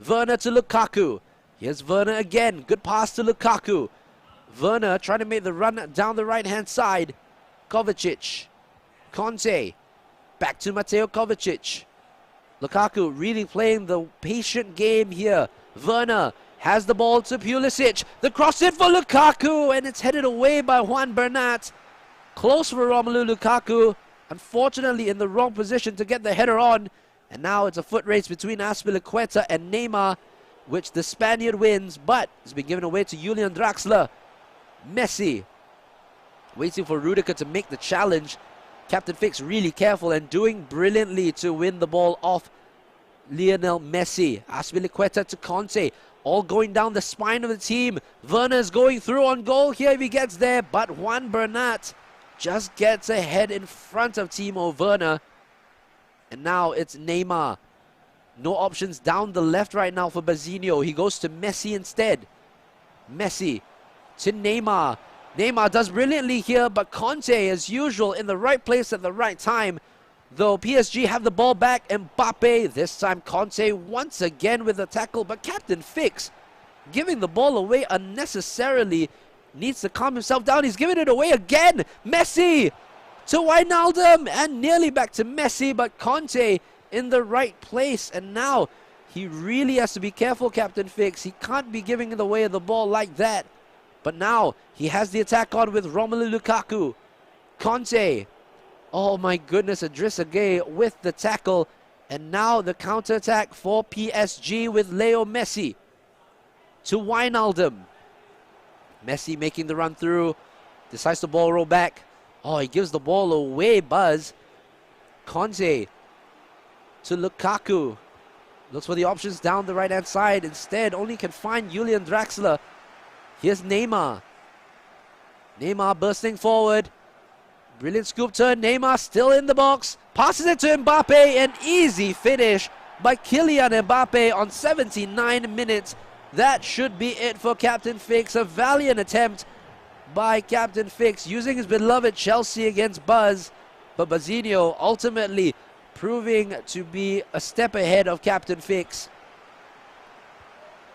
Werner to Lukaku. Here's Werner again. Good pass to Lukaku. Werner trying to make the run down the right-hand side. Kovacic, Conte, back to Mateo Kovacic. Lukaku really playing the patient game here. Werner has the ball to Pulisic. The cross in for Lukaku, and it's headed away by Juan Bernat. Close for Romelu Lukaku. Unfortunately in the wrong position to get the header on. And now it's a foot race between Azpilicueta and Neymar, which the Spaniard wins, but it's been given away to Julian Draxler. Messi waiting for Rudiger to make the challenge. Captain Fix really careful and doing brilliantly to win the ball off Lionel Messi. Azpilicueta to Conte. All going down the spine of the team. Werner's going through on goal here if he gets there, but Juan Bernat just gets ahead in front of Timo Werner. And now it's Neymar. No options down the left right now for Bazinho. He goes to Messi instead. Messi to Neymar. Neymar does brilliantly here, but Conte, as usual, in the right place at the right time. Though PSG have the ball back, Mbappe, this time Conte once again with a tackle, but Captain Fix giving the ball away unnecessarily. Needs to calm himself down. He's giving it away again. Messi to Wijnaldum, and nearly back to Messi, but Conte in the right place. And now he really has to be careful, Captain Fix. He can't be giving away the ball like that. But now he has the attack on with Romelu Lukaku. Conte. Oh my goodness, Idrissa Gueye with the tackle. And now the counter-attack for PSG with Leo Messi. To Wijnaldum. Messi making the run through. Decides to ball roll back. Oh, he gives the ball away, Buzz. Conte to Lukaku. Looks for the options down the right-hand side. Instead, only can find Julian Draxler. Here's Neymar. Neymar bursting forward. Brilliant scoop turn. Neymar still in the box. Passes it to Mbappe. An easy finish by Kylian Mbappe on 79 minutes. That should be it for Captain Fix. A valiant attempt by Captain Fix using his beloved Chelsea against Buzz. But Bazinho ultimately proving to be a step ahead of Captain Fix.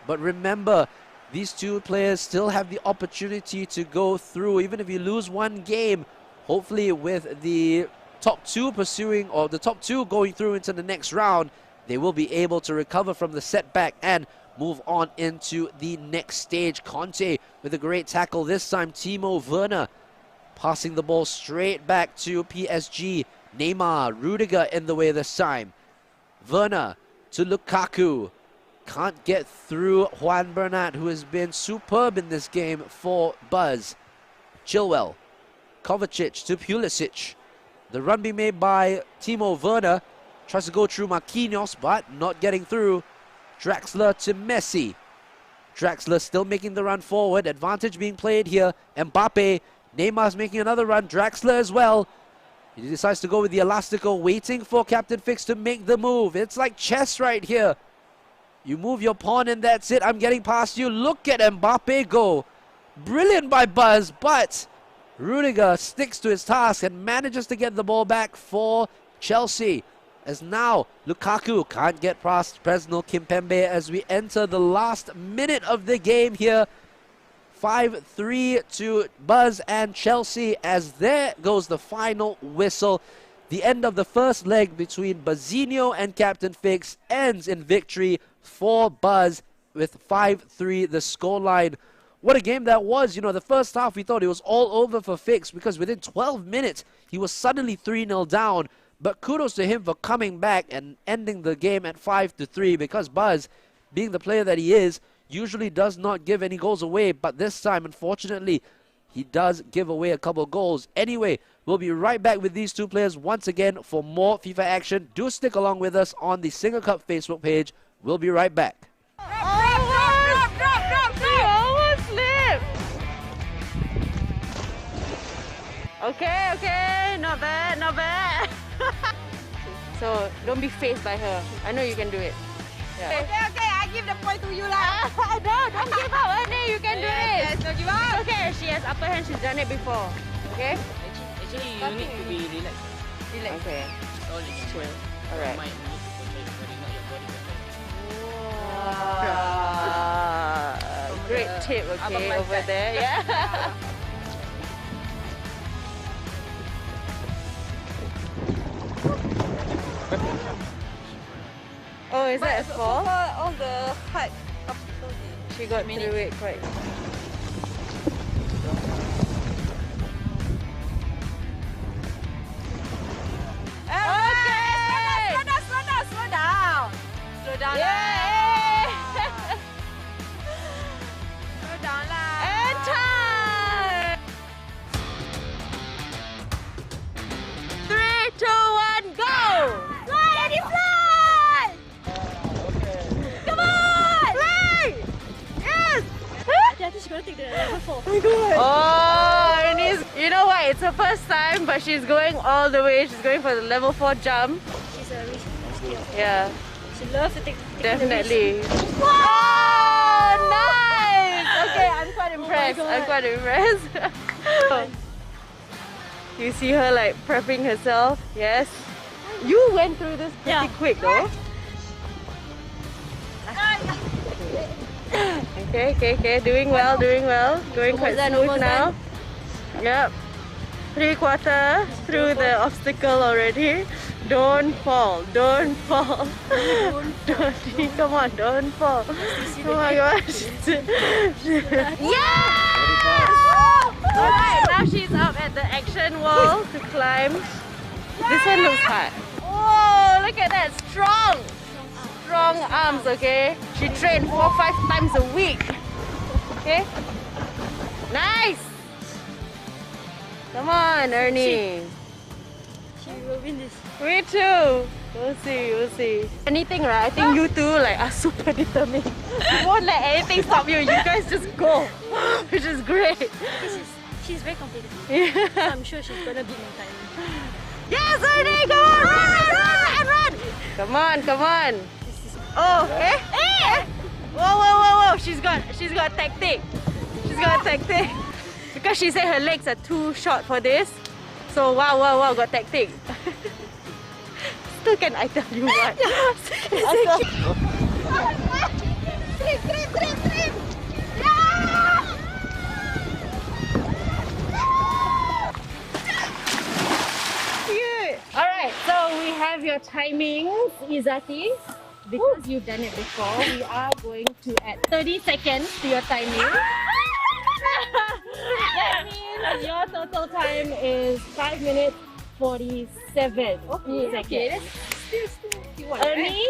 But remember, these two players still have the opportunity to go through. Even if you lose one game, hopefully with the top two pursuing, or the top two going through into the next round, they will be able to recover from the setback and move on into the next stage. Conte with a great tackle this time. Timo Werner passing the ball straight back to PSG. Neymar, Rudiger in the way this time. Werner to Lukaku. Can't get through Juan Bernat, who has been superb in this game for Buzz. Chilwell. Kovacic to Pulisic. The run being made by Timo Werner. Tries to go through Marquinhos, but not getting through. Draxler to Messi. Draxler still making the run forward. Advantage being played here. Mbappe. Neymar's making another run. Draxler as well. He decides to go with the Elastico, waiting for Captain Fix to make the move. It's like chess right here. You move your pawn and that's it. I'm getting past you. Look at Mbappe go. Brilliant by Buzz, but Rudiger sticks to his task and manages to get the ball back for Chelsea. As now Lukaku can't get past Presnel Kimpembe as we enter the last minute of the game here. 5-3 to Buzz and Chelsea, as there goes the final whistle. The end of the first leg between Buzzinho and Captain Fix ends in victory for Buzz with 5-3 the scoreline. What a game that was. You know, the first half we thought it was all over for Fix because within 12 minutes he was suddenly 3-0 down. But kudos to him for coming back and ending the game at 5-3, because Buzz, being the player that he is, usually does not give any goals away. But this time, unfortunately, he does give away a couple of goals. Anyway, we'll be right back with these two players once again for more FIFA action. Do stick along with us on the SingaCup Facebook page. We'll be right back. Okay, not bad, not bad. So don't be faced by her. I know you can do it. Yeah. Okay, I give the point to you lah. Don't give up, Ernie. You can do it. Yes, don't give up. It's okay, she has upper hand. She's done it before. Okay. Actually, you need to be relaxed. Relax. Okay. All is chill. All Alright. Your mind needs to control your body, not your body. Great tip, okay, over there. Yeah. Oh, is that a fall? All the hard obstacles. She got through it quite. Okay! Slow down. Slow down. Yay! Slow down lah. And time! 3, 2, 1, go! Fly, Eddie, fly! Come on! Fly! Yes! I think she's gonna take the level 4. Oh my god! Oh, Ernie's, you know what? It's her first time, but she's going all the way. She's going for the level 4 jump. She's a risk. Yeah. She loves to take Definitely. Wow! Nice! Okay, I'm quite impressed. I'm quite impressed. You see her like prepping herself. Yes. You went through this pretty quick though. Okay. Doing well. Going quite smooth now. Yep. 3/4 through the obstacle already. Don't fall. Come on, don't fall. Oh my gosh. Yes! Alright, now she's up at the action wall to climb. This one looks hard. Oh, look at that. Strong arms, okay? She trained 4-5 times a week. Okay? Nice! Come on, Ernie. She will win this. Me too. We'll see. Anything, right? I think you two are super determined. You won't let anything stop you. You guys just go, which is great. She's very competitive. Yeah. So I'm sure she's gonna beat my time. Yes, Ernie, come on, run! Come on. Oh, Whoa! She's got tactic. Because she said her legs are too short for this. So wow, got tactic. faster can I tell you what? Trip! Alright, so we have your timings, Izzati. Because you've done it before, we are going to add 30 seconds to your timing. That means your total time is 5 minutes 47 seconds. Okay, that's still Ernie,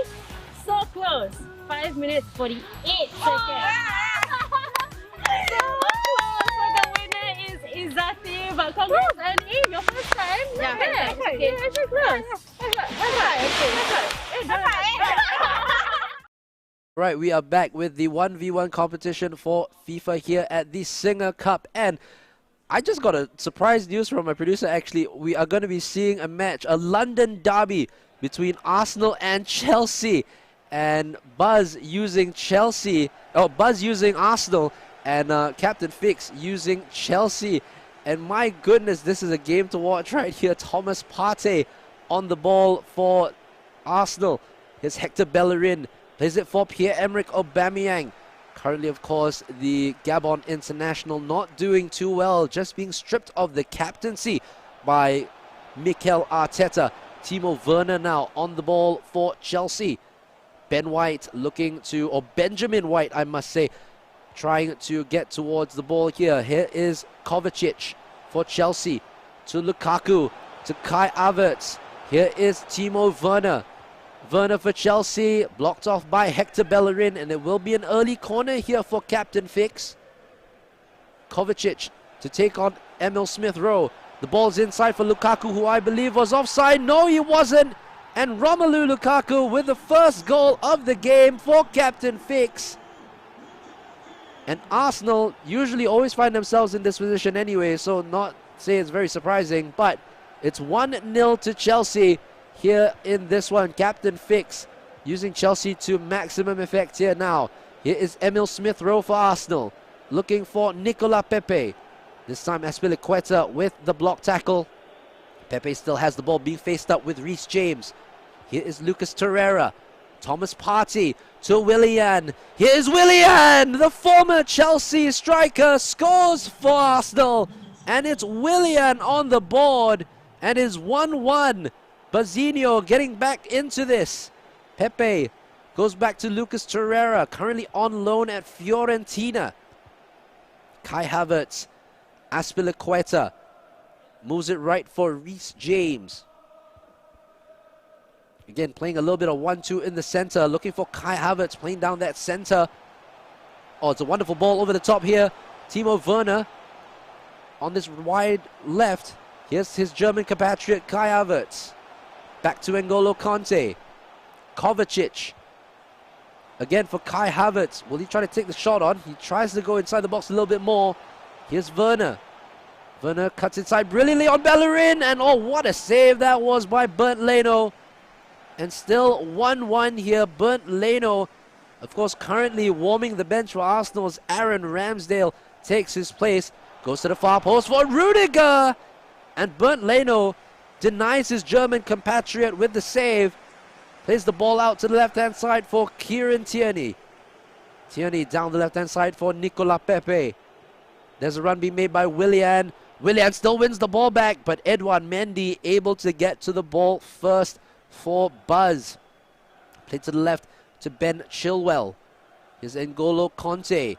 so close. 5 minutes 48 seconds. So close. So the winner is Izzati. But congrats, Ernie, your first time. Yeah, Yeah, okay. okay, so close. Right, we are back with the 1v1 competition for FIFA here at the SingaCup, and I just got a surprise news from my producer. Actually, we are going to be seeing a match, a London derby between Arsenal and Chelsea, and Buzz using Arsenal, and Captain Fix using Chelsea. And my goodness, this is a game to watch right here. Thomas Partey on the ball for Arsenal. Here's Hector Bellerin. Plays it for Pierre-Emerick Aubameyang. Currently, of course, the Gabon international not doing too well, just being stripped of the captaincy by Mikel Arteta. Timo Werner now on the ball for Chelsea. Benjamin White, I must say, trying to get towards the ball here. Here is Kovacic for Chelsea. To Lukaku, to Kai Havertz. Here is Timo Werner. Werner for Chelsea, blocked off by Hector Bellerin, and it will be an early corner here for Captain Fix. Kovacic to take on Emil Smith-Rowe. The ball's inside for Lukaku, who I believe was offside. No, he wasn't. And Romelu Lukaku with the first goal of the game for Captain Fix. And Arsenal usually always find themselves in this position anyway, so not say it's very surprising, but it's 1-0 to Chelsea. Here in this one, Captain Fix using Chelsea to maximum effect here now. Here is Emil Smith-Rowe for Arsenal, looking for Nicolas Pepe. This time Azpilicueta with the block tackle. Pepe still has the ball, being faced up with Reece James. Here is Lucas Torreira. Thomas Partey to Willian. Here is Willian, the former Chelsea striker, scores for Arsenal. And it's Willian on the board, and it's 1-1. Bazinho getting back into this. Pepe goes back to Lucas Torreira, currently on loan at Fiorentina. Kai Havertz, Azpilicueta moves it right for Reece James. Again, playing a little bit of 1-2 in the center, looking for Kai Havertz playing down that center. Oh, it's a wonderful ball over the top here. Timo Werner on this wide left. Here's his German compatriot Kai Havertz. Back to N'Golo Kante. Kovacic. Again for Kai Havertz. Will he try to take the shot on? He tries to go inside the box a little bit more. Here's Werner. Werner cuts inside brilliantly on Bellerin. And oh, what a save that was by Bernd Leno. And still 1-1 here. Bernd Leno, of course, currently warming the bench for Arsenal's Aaron Ramsdale takes his place. Goes to the far post for Rudiger. And Bernd Leno denies his German compatriot with the save. Plays the ball out to the left-hand side for Kieran Tierney. Tierney down the left-hand side for Nicolas Pepe. There's a run being made by Willian. Willian still wins the ball back, but Edouard Mendy able to get to the ball first for Buzz. Played to the left to Ben Chilwell. Here's N'Golo Kante.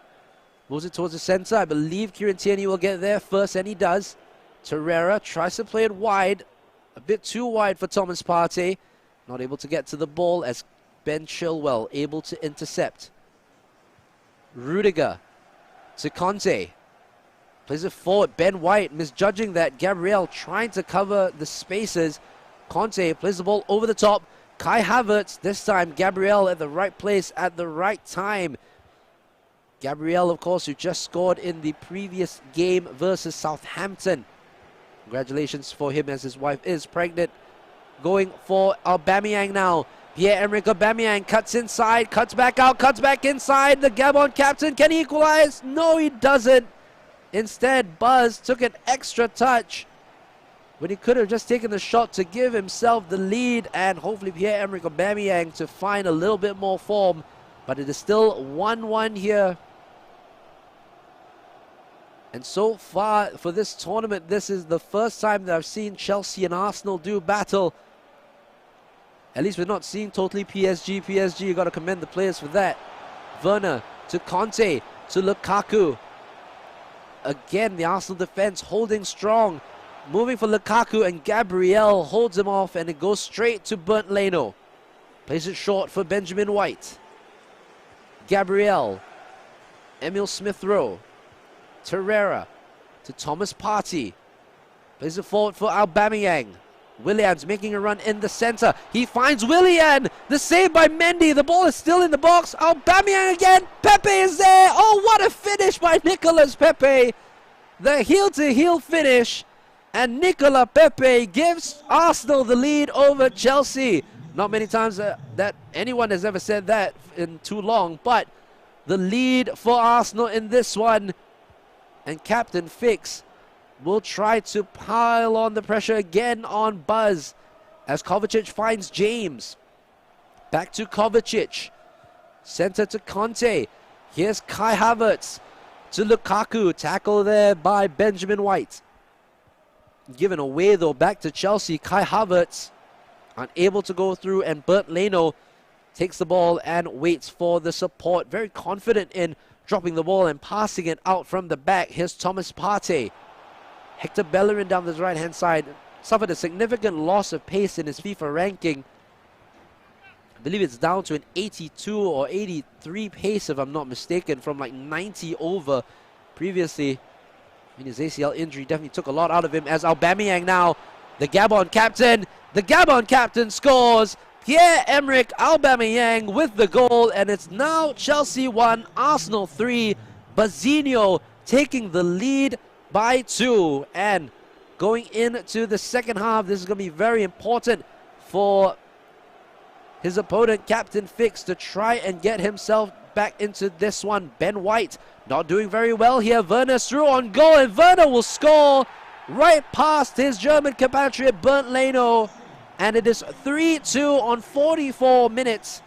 Moves it towards the center. I believe Kieran Tierney will get there first, and he does. Torreira tries to play it wide. A bit too wide for Thomas Partey. Not able to get to the ball as Ben Chilwell able to intercept. Rudiger to Conte. Plays it forward. Ben White misjudging that. Gabriel trying to cover the spaces. Conte plays the ball over the top. Kai Havertz, this time Gabriel at the right place at the right time. Gabriel, of course, who just scored in the previous game versus Southampton. Congratulations for him as his wife is pregnant. Going for Aubameyang now. Pierre-Emerick Aubameyang cuts inside, cuts back out, cuts back inside. The Gabon captain, can he equalize? No, he doesn't. Instead, Buzz took an extra touch. when he could have just taken the shot to give himself the lead and hopefully Pierre-Emerick Aubameyang to find a little bit more form. But it is still 1-1 here. And so far for this tournament, this is the first time that I've seen Chelsea and Arsenal do battle. At least we're not seeing totally PSG. PSG, you got to commend the players for that. Werner to Conte to Lukaku. Again, the Arsenal defense holding strong. Moving for Lukaku, and Gabriel holds him off, and it goes straight to Bernd Leno. Plays it short for Benjamin White. Gabriel. Emil Smith-Rowe. Torreira to Thomas Partey. Plays it forward for Aubameyang. Willian's making a run in the center. He finds Willian. The save by Mendy. The ball is still in the box. Aubameyang again. Pepe is there. Oh, what a finish by Nicolas Pepe. The heel-to-heel finish. And Nicolas Pepe gives Arsenal the lead over Chelsea. Not many times that anyone has ever said that in too long, but the lead for Arsenal in this one. And Captain Fix will try to pile on the pressure again on Buzz as Kovacic finds James. Back to Kovacic. Center to Conte. Here's Kai Havertz to Lukaku. Tackle there by Benjamin White. Given away though, back to Chelsea. Kai Havertz unable to go through, and Bernd Leno takes the ball and waits for the support. Very confident in dropping the ball and passing it out from the back. Here's Thomas Partey. Hector Bellerin down this right-hand side suffered a significant loss of pace in his FIFA ranking. I believe it's down to an 82 or 83 pace, if I'm not mistaken, from like 90 over previously. I mean, his ACL injury definitely took a lot out of him. As Aubameyang now, the Gabon captain scores. Pierre-Emerick Aubameyang with the goal, and it's now Chelsea 1, Arsenal 3. Bazinho taking the lead by 2, and going into the second half, this is going to be very important for his opponent, Captain Fix, to try and get himself back into this one. Ben White not doing very well here. Werner's through on goal, and Werner will score right past his German compatriot Bernd Leno, and it is 3-2 on 44 minutes.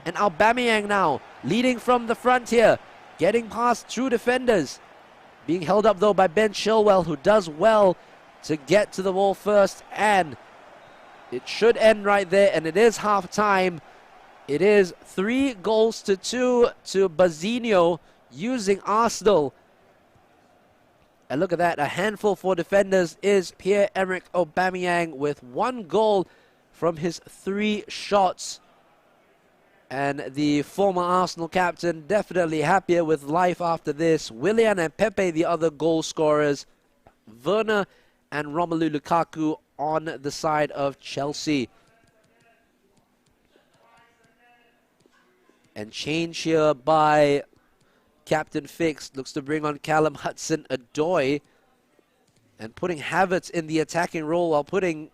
And Aubameyang now leading from the front here, getting past 2 defenders. Being held up though by Ben Chilwell, who does well to get to the ball first, and it should end right there, and it is half time. It is 3-2 to Bazinho using Arsenal. And look at that, a handful for defenders is Pierre-Emerick Aubameyang with 1 goal from his 3 shots. And the former Arsenal captain definitely happier with life after this. Willian and Pepe, the other goal scorers. Werner and Romelu Lukaku on the side of Chelsea. And change here by Captain Fix. Looks to bring on Callum Hudson-Odoi. And putting Havertz in the attacking role while putting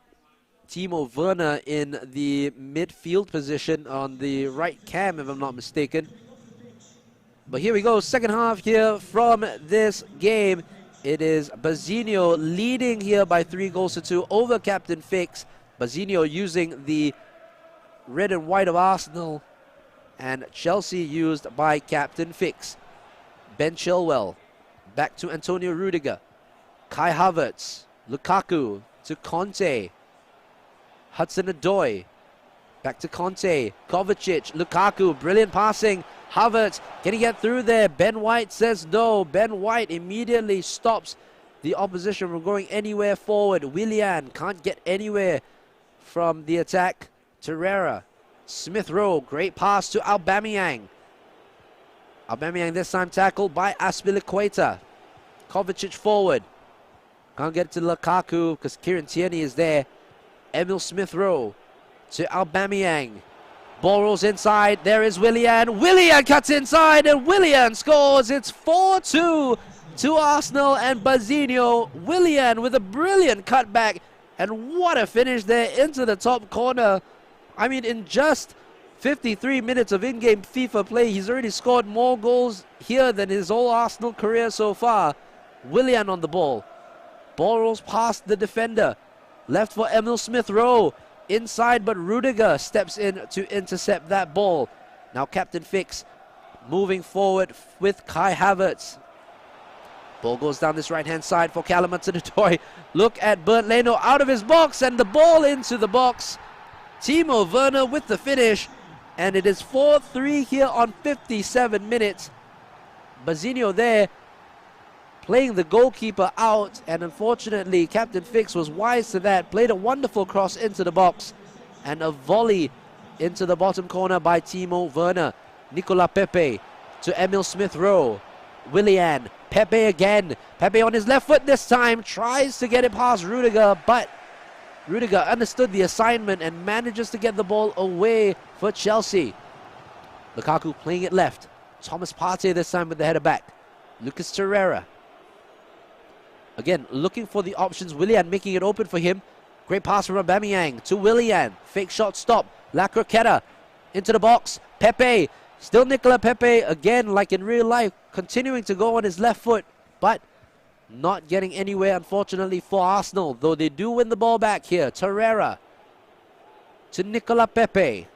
Timo Werner in the midfield position on the right cam, if I'm not mistaken. But here we go, second half here from this game. It is Bazinho leading here by 3-2 over Captain Fix. Bazinho using the red and white of Arsenal, and Chelsea used by Captain Fix. Ben Chilwell, back to Antonio Rudiger. Kai Havertz, Lukaku to Conte. Hudson-Odoi, back to Conte, Kovacic, Lukaku, brilliant passing. Havertz, can he get through there? Ben White says no. Ben White immediately stops the opposition from going anywhere forward. Willian can't get anywhere from the attack. Torreira, Smith-Rowe, great pass to Aubameyang. Aubameyang this time tackled by Azpilicueta. Kovacic forward. Can't get to Lukaku because Kieran Tierney is there. Emil Smith-Rowe to Aubameyang. Ball rolls inside. There is Willian. Willian cuts inside, and Willian scores. It's 4-2 to Arsenal and Bazinho. Willian with a brilliant cutback, and what a finish there into the top corner. I mean, in just 53 minutes of in-game FIFA play, he's already scored more goals here than his whole Arsenal career so far. Willian on the ball. Ball rolls past the defender. Left for Emil Smith-Rowe. Inside, but Rudiger steps in to intercept that ball. Now Captain Fix moving forward with Kai Havertz. Ball goes down this right-hand side for Callum Hudson-Odoi. Look at Bernd Leno out of his box, and the ball into the box. Timo Werner with the finish, and it is 4-3 here on 57 minutes. Bazinho there playing the goalkeeper out, and unfortunately Captain Fix was wise to that, played a wonderful cross into the box, and a volley into the bottom corner by Timo Werner. Nicola Pepe to Emil Smith-Rowe. Willian, Pepe again. Pepe on his left foot this time, tries to get it past Rudiger, but Rudiger understood the assignment and manages to get the ball away for Chelsea. Lukaku playing it left. Thomas Partey this time with the header back. Lucas Torreira. Again, looking for the options. Willian making it open for him. Great pass from Aubameyang to Willian. Fake shot stop. La Croqueta into the box. Pepe. Still Nicola Pepe again, like in real life, continuing to go on his left foot, but not getting anywhere, unfortunately, for Arsenal, though they do win the ball back here. Torreira to Nicola Pepe.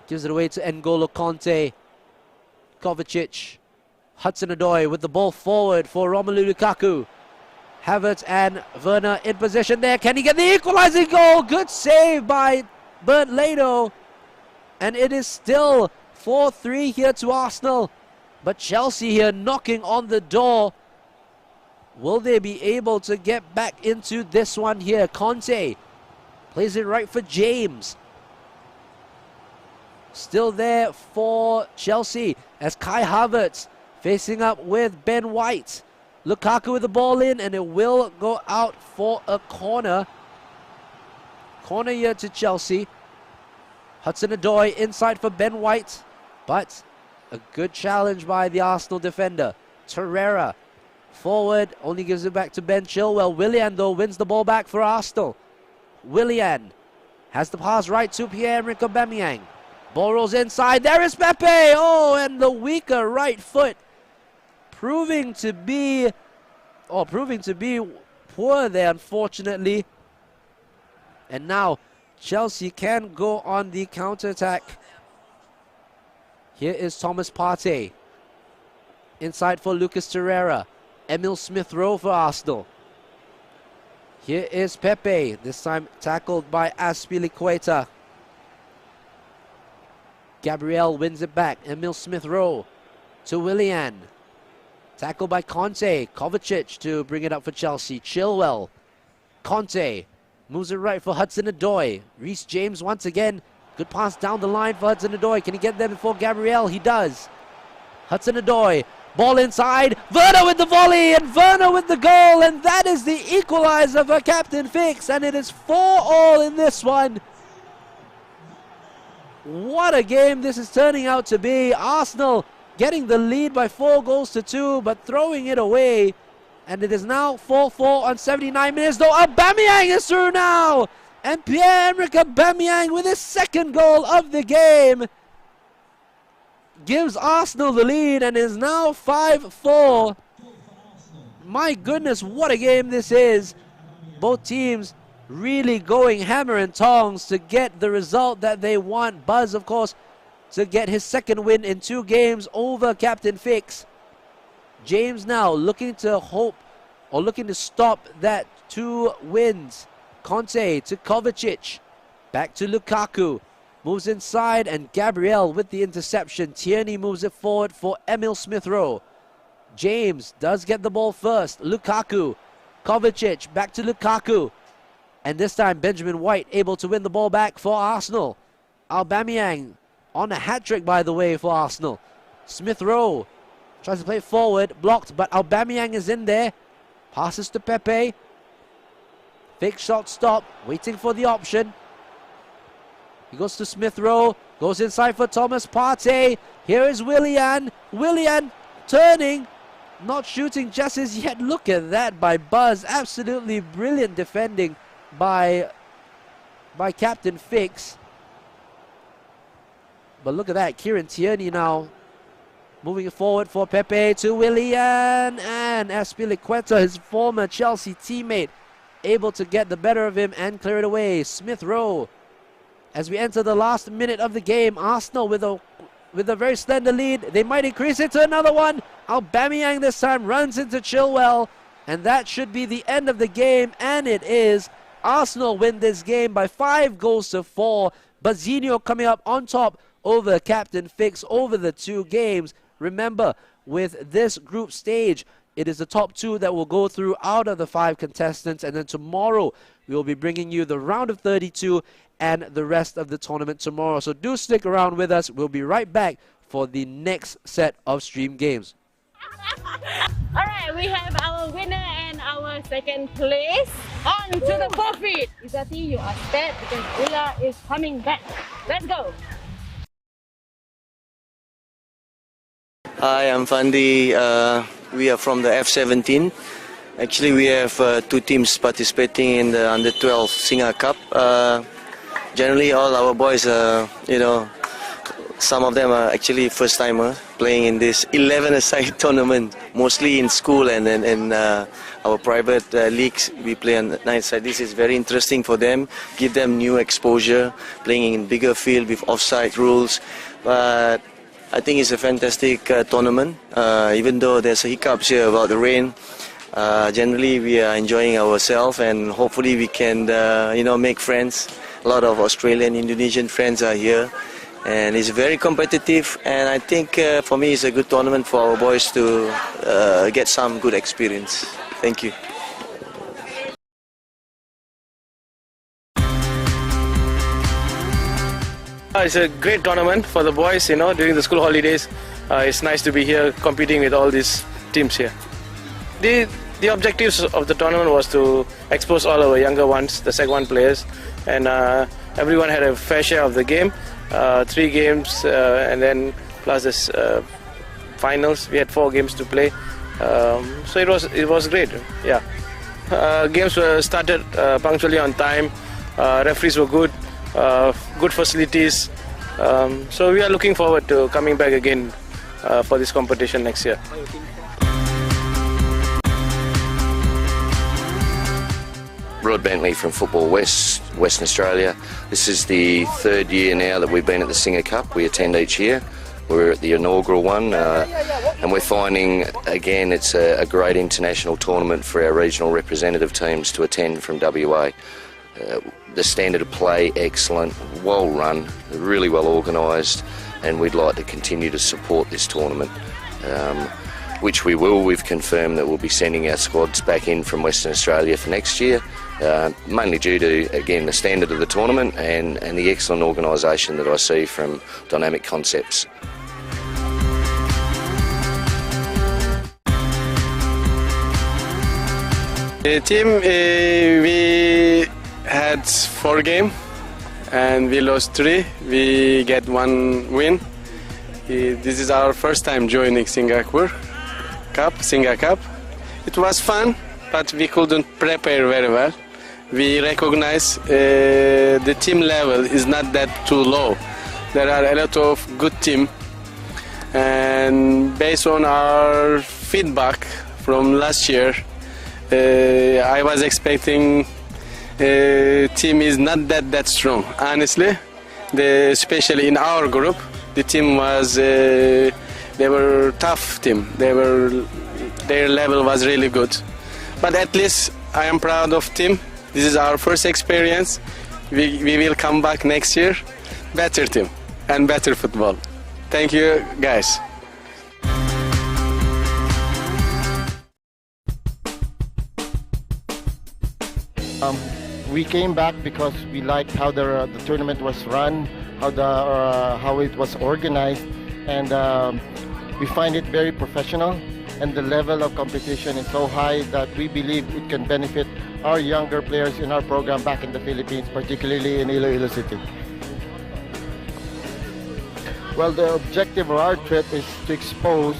Gives it away to N'Golo Kante. Kovacic. Hudson-Odoi with the ball forward for Romelu Lukaku. Havertz and Werner in position there. Can he get the equalizing goal? Good save by Bernd Leno. And it is still 4-3 here to Arsenal. But Chelsea here knocking on the door. Will they be able to get back into this one here? Conte plays it right for James. Still there for Chelsea as Kai Havertz facing up with Ben White. Lukaku with the ball in, and it will go out for a corner. Corner here to Chelsea. Hudson-Odoi inside for Ben White, but a good challenge by the Arsenal defender. Torreira forward, only gives it back to Ben Chilwell. Willian, though, wins the ball back for Arsenal. Willian has the pass right to Pierre-Emerick Aubameyang. Ball rolls inside. There is Pepe. Oh, and the weaker right foot proving to be poor there, unfortunately. And now Chelsea can go on the counter-attack. Here is Thomas Partey. Inside for Lucas Torreira. Emil Smith-Rowe for Arsenal. Here is Pepe. This time tackled by Azpilicueta. Gabriel wins it back. Emil Smith-Rowe to Willian. Tackled by Conte. Kovacic to bring it up for Chelsea. Chilwell. Conte moves it right for Hudson-Odoi. Reece James once again. Good pass down the line for Hudson-Odoi. Can he get there before Gabriel? He does. Hudson-Odoi. Ball inside. Werner with the volley and Werner with the goal. And that is the equalizer for Captain Fix. And it is 4-4 in this one. What a game this is turning out to be. Arsenal getting the lead by 4-2, but throwing it away. And it is now 4-4 on 79 minutes, though Aubameyang is through now. And Pierre-Emerick Aubameyang with his second goal of the game gives Arsenal the lead and is now 5-4. My goodness, what a game this is. Both teams really going hammer and tongs to get the result that they want. Buzz, of course, to get his second win in 2 games over Captain Fix. James now looking to hope or looking to stop that 2 wins. Conte to Kovacic. Back to Lukaku. Moves inside and Gabriel with the interception. Tierney moves it forward for Emil Smith-Rowe. James does get the ball first. Lukaku. Kovacic back to Lukaku. And this time Benjamin White able to win the ball back for Arsenal. Aubameyang on a hat-trick, by the way, for Arsenal. Smith-Rowe tries to play forward, blocked, but Aubameyang is in there. Passes to Pepe. Fake shot stop, waiting for the option. He goes to Smith-Rowe, goes inside for Thomas Partey. Here is Willian. Willian turning, not shooting just as yet. Look at that by Buzz. Absolutely brilliant defending by Captain Fix. But look at that, Kieran Tierney now moving it forward for Pepe to Willian, and Azpilicueta, his former Chelsea teammate, able to get the better of him and clear it away. Smith Rowe. As we enter the last minute of the game, Arsenal with a very slender lead. They might increase it to another one. Aubameyang this time runs into Chilwell, and that should be the end of the game, and it is. Arsenal win this game by 5-4. Bazinho coming up on top over Captain Fix over the 2 games. Remember, with this group stage, it is the top 2 that will go through out of the 5 contestants, and then tomorrow we will be bringing you the round of 32 and the rest of the tournament tomorrow. So do stick around with us. We'll be right back for the next set of stream games. Alright, we have our winner and our second place. On to the forfeit. Izzati, you are set because Ula is coming back. Let's go. Hi, I'm Fandi. We are from the F17. Actually, we have 2 teams participating in the under-12 SingaCup. Generally, all our boys, some of them are actually first-timer playing in this 11-a-side tournament, mostly in school and then in our private leagues. We play on the 9th-side. This is very interesting for them, give them new exposure, playing in bigger field with offside rules. But I think it's a fantastic tournament, even though there's hiccups here about the rain. Generally, we are enjoying ourselves, and hopefully we can, make friends. A lot of Australian, Indonesian friends are here, and it's very competitive. And I think for me, it's a good tournament for our boys to get some good experience. Thank you. It's a great tournament for the boys, during the school holidays. It's nice to be here competing with all these teams here. The objectives of the tournament was to expose all our younger ones, the Sec 1 players, and everyone had a fair share of the game. 3 games and then plus this finals. We had 4 games to play, so it was great. Yeah, games were started punctually on time. Referees were good. Good facilities, so we are looking forward to coming back again for this competition next year. Rod Bentley from Football West, Western Australia. This is the 3rd year now that we've been at the SingaCup. We attend each year. We're at the inaugural one, and we're finding again it's a great international tournament for our regional representative teams to attend from WA. The standard of play excellent, well run, really well organised, and we'd like to continue to support this tournament, which we will. We've confirmed that we'll be sending our squads back in from Western Australia for next year, mainly due to, again, the standard of the tournament and the excellent organisation that I see from Dynamic Concepts. The team, we had 4 games and we lost 3. We get 1 win. This is our first time joining SingaCup. It was fun, but we couldn't prepare very well. We recognize the team level is not that too low. There are a lot of good teams, and based on our feedback from last year, I was expecting team is not that strong. Honestly, especially in our group, the team was they were tough team. Their level was really good. But at least I am proud of team. This is our first experience. We will come back next year, better team and better football. Thank you, guys. We came back because we liked how the tournament was run, how it was organized, and we find it very professional, and the level of competition is so high that we believe it can benefit our younger players in our program back in the Philippines, particularly in Iloilo City. Well, the objective of our trip is to expose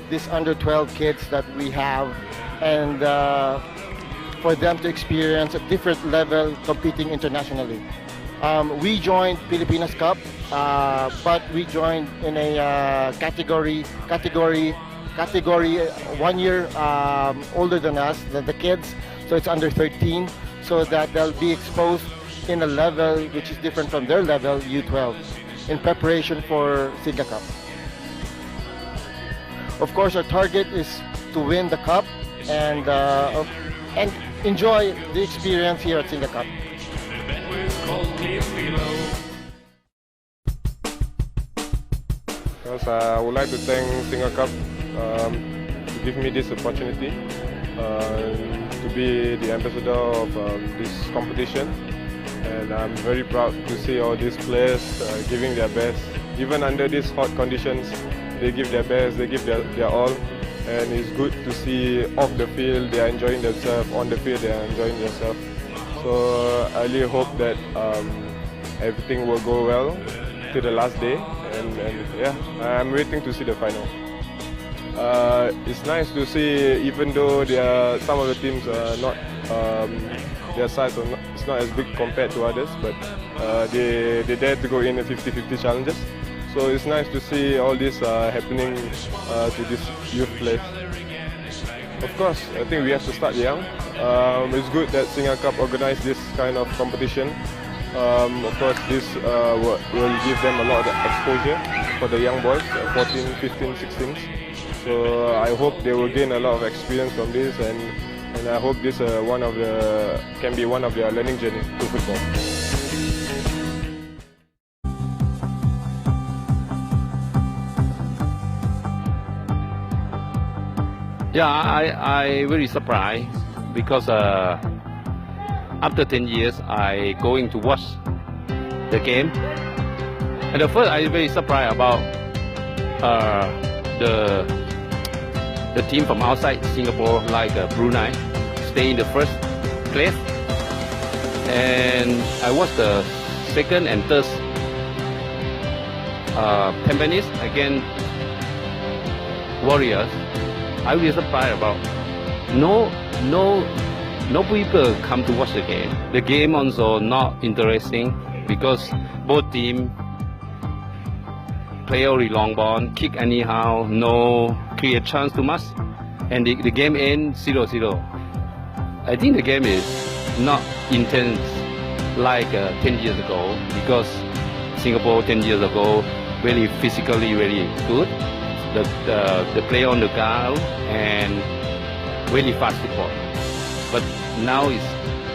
these under-12 kids that we have, and for them to experience a different level competing internationally. We joined Pilipinas Cup, but we joined in a category 1 year older than us, the kids, so it's under 13. so that they'll be exposed in a level which is different from their level, U12, in preparation for SingaCup. Of course, our target is to win the cup and enjoy the experience here at SingaCup. I would like to thank SingaCup to give me this opportunity to be the ambassador of this competition, and I'm very proud to see all these players giving their best. Even under these hot conditions, they give their best, they give their all, and it's good to see off the field they are enjoying themselves, on the field they are enjoying themselves. So I really hope that everything will go well to the last day, and yeah, I'm waiting to see the final. It's nice to see, even though some of the teams are not, their size is not as big compared to others, but they dare to go in the 50-50 challenges. So it's nice to see all this happening to these youth players. Of course, I think we have to start young. It's good that SingaCup organized this kind of competition. Of course, this will give them a lot of exposure for the young boys, 14, 15, 16s. So I hope they will gain a lot of experience from this, and I hope this can be one of their learning journey to football. Yeah, I very surprised because after 10 years I going to watch the game, and at first I very surprised about the team from outside Singapore, like Brunei, stay in the first place, and I watched the second and third 10 minutes against Warriors. I was surprised about no people come to watch the game. The game also not interesting because both teams play only long ball, kick anyhow, no create chance too much, and the game ends 0-0. I think the game is not intense like 10 years ago, because Singapore 10 years ago very physically very good. The play on the ground and really fast football, but now it's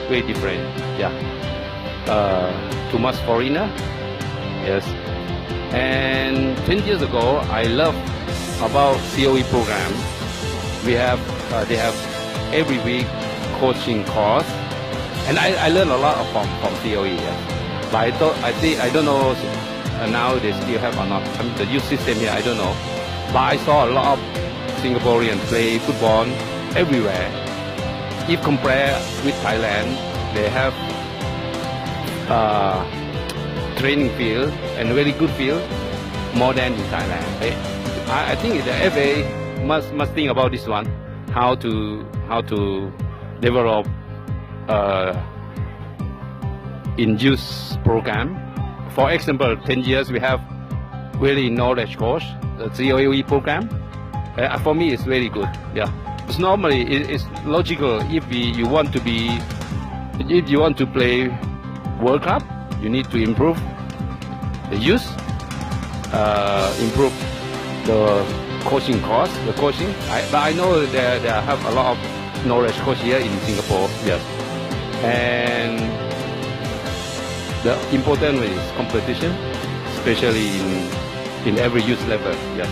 very different. Yeah, too much foreigner. Yes, and 10 years ago I love about COE program. We have they have every week coaching course, and I learned a lot from COE. Yes. But I don't know now they still have or not. I mean, the youth system here, I don't know. But I saw a lot of Singaporeans play football everywhere. If compared with Thailand, they have training field and very good field more than in Thailand. I think the FA must think about this one, how to develop in youth program. For example, 10 years we have really knowledge course, the COE program. For me, it's very good. Yeah, it's normally it's logical. If you want to play World Cup, you need to improve the youth, improve the coaching course, the coaching. But I know there have a lot of knowledge coach here in Singapore. Yes, and the important one is competition, especially in every youth level. Yes.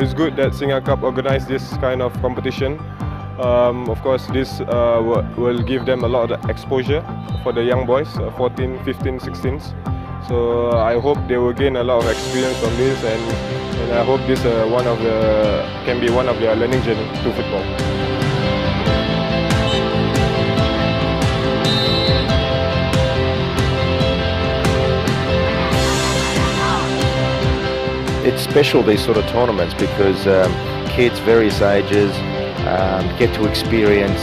it's good that SingaCup organized this kind of competition. Of course, this will give them a lot of exposure for the young boys, 14, 15, 16s. So I hope they will gain a lot of experience from this, and I hope this can be one of their learning journey to football. It's special, these sort of tournaments, because kids various ages get to experience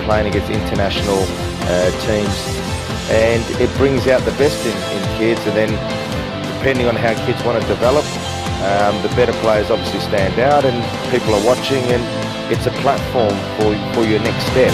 playing against international teams, and it brings out the best in kids, and then depending on how kids want to develop, the better players obviously stand out and people are watching, and it's a platform for your next step.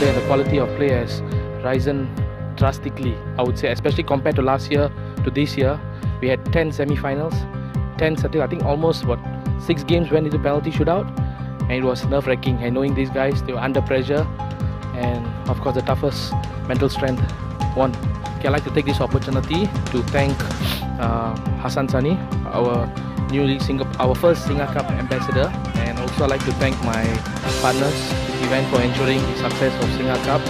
The quality of play has risen drastically, I would say, especially compared to last year to this year. We had 10 semi-finals, 10 I think almost 6 games went into penalty shootout, and it was nerve-wracking. And knowing these guys, they were under pressure, and of course the toughest mental strength won. Okay, I'd like to take this opportunity to thank Hassan Sani, our first SingaCup ambassador, and also I'd like to thank my partners in the event for ensuring the success of SingaCup.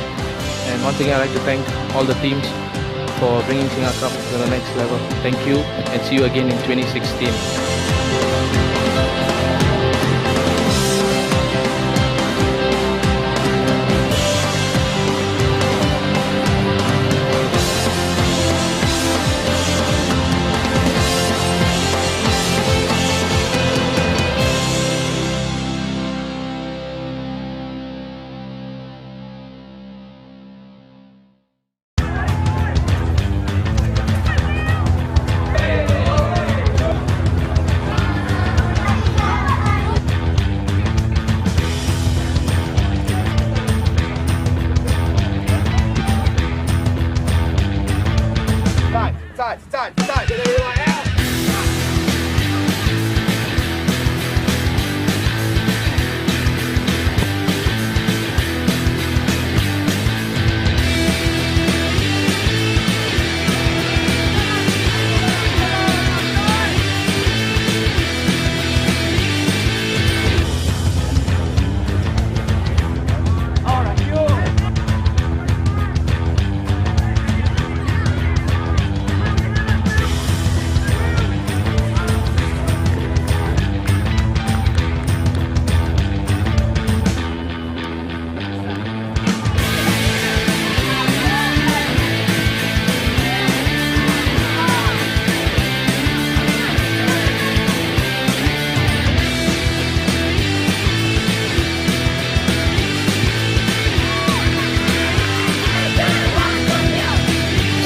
And once again, I'd like to thank all the teams for bringing SingaCup to the next level. Thank you, and see you again in 2016. Time. Get everyone out.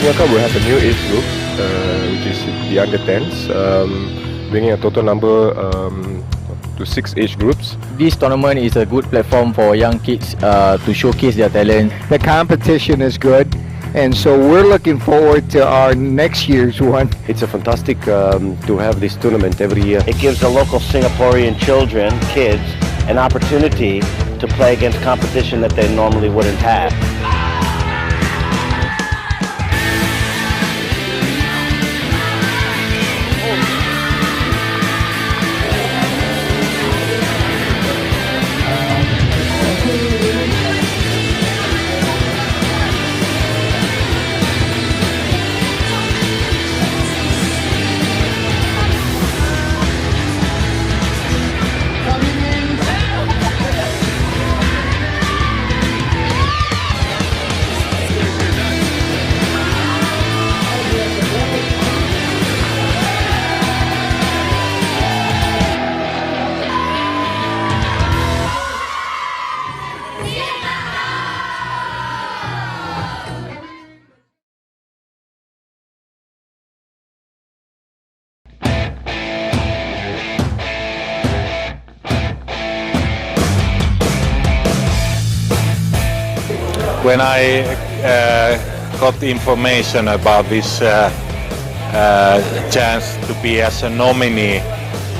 SingaCup will have a new age group, which is the under 10s, bringing a total number to 6 age groups. This tournament is a good platform for young kids to showcase their talent. The competition is good, and so we're looking forward to our next year's one. It's a fantastic to have this tournament every year. It gives the local Singaporean kids, an opportunity to play against competition that they normally wouldn't have. When I got information about this chance to be as a nominee,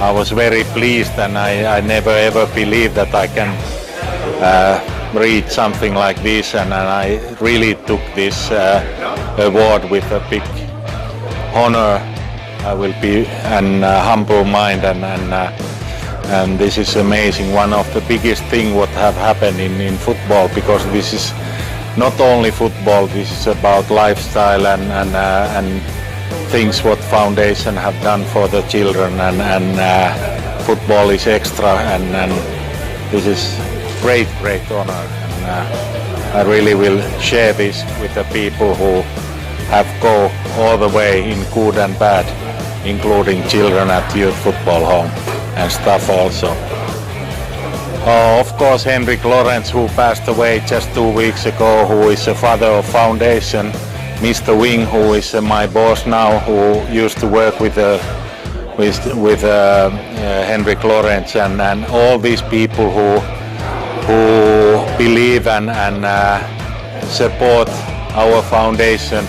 I was very pleased, and I never ever believed that I can reach something like this, and I really took this award with a big honor. I will be an humble mind, and this is amazing. One of the biggest things what have happened in football, because this is not only football, this is about lifestyle and things what foundation have done for the children, and football is extra, and this is great honor, and I really will share this with the people who have go all the way in good and bad, including children at youth football home and stuff also. Of course, Henrik Lawrence, who passed away just 2 weeks ago, who is a father of foundation. Mr. Wing, who is my boss now, who used to work with Henrik Lawrence, and all these people who believe and support our foundation.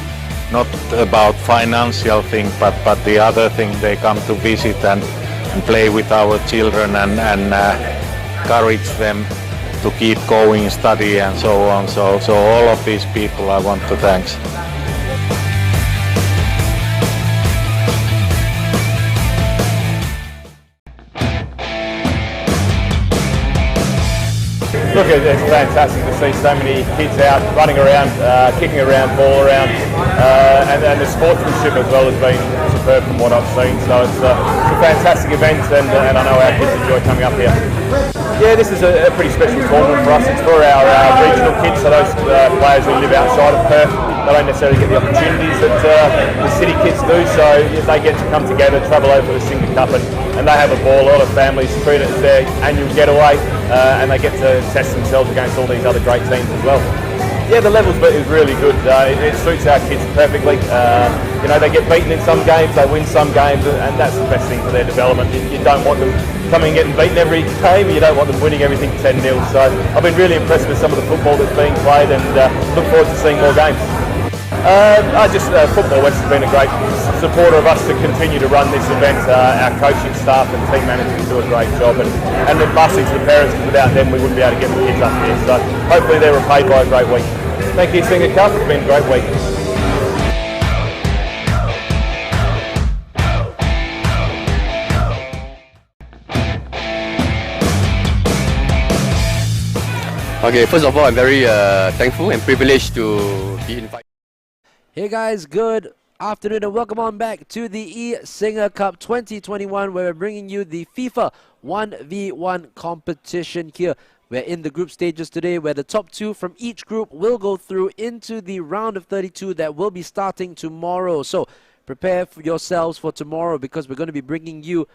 Not about financial thing, but the other thing, they come to visit and play with our children and encourage them to keep going, study and so on. So all of these people I want to thank. Look, it's fantastic to see so many kids out running around, kicking around, ball around, and the sportsmanship as well has been superb from what I've seen. So it's a fantastic event, and I know our kids enjoy coming up here. Yeah, this is a pretty special tournament for us. It's for our regional kids, so those players who live outside of Perth. They don't necessarily get the opportunities that the city kids do, so they get to come together, travel over to the SingaCup, and they have a ball. A lot of families treat it as their annual getaway, and they get to test themselves against all these other great teams as well. Yeah, the levels is really good. It suits our kids perfectly. They get beaten in some games, they win some games, and that's the best thing for their development. You don't want them coming and getting beaten every game, you don't want them winning everything 10-0. So I've been really impressed with some of the football that's being played, and look forward to seeing more games. Football West has been a great supporter of us to continue to run this event. Our coaching staff and team managers do a great job, and the busing to the parents, because without them we wouldn't be able to get the kids up here. So hopefully they're repaid by a great week. Thank you, SingaCup. It's been a great week. Okay, first of all, I'm very thankful and privileged to be invited. Hey guys, good afternoon and welcome on back to the eSingaCup 2021, where we're bringing you the FIFA 1v1 competition here. We're in the group stages today, where the top 2 from each group will go through into the round of 32 that will be starting tomorrow. So prepare for yourselves for tomorrow, because we're going to be bringing you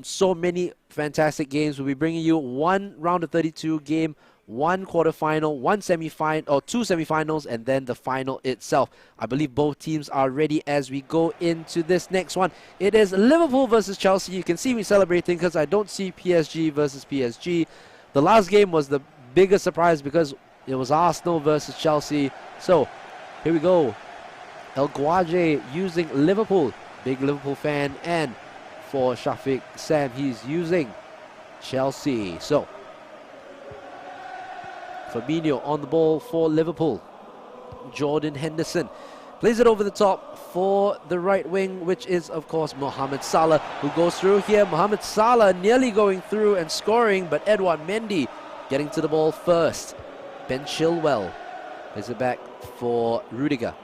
so many fantastic games. We'll be bringing you one round of 32 game, one quarterfinal, one semi-final, or 2 semi-finals, and then the final itself. I believe both teams are ready as we go into this next one. It is Liverpool versus Chelsea. You can see me celebrating because I don't see PSG versus PSG. The last game was the biggest surprise because it was Arsenal versus Chelsea. So here we go. El Guaje using Liverpool. Big Liverpool fan. And for Shafiq Sam, he's using Chelsea. So Fabinho on the ball for Liverpool. Jordan Henderson plays it over the top for the right wing, which is of course Mohamed Salah, who goes through here. Mohamed Salah nearly going through and scoring, but Edouard Mendy getting to the ball first. Ben Chilwell plays it back for Rudiger.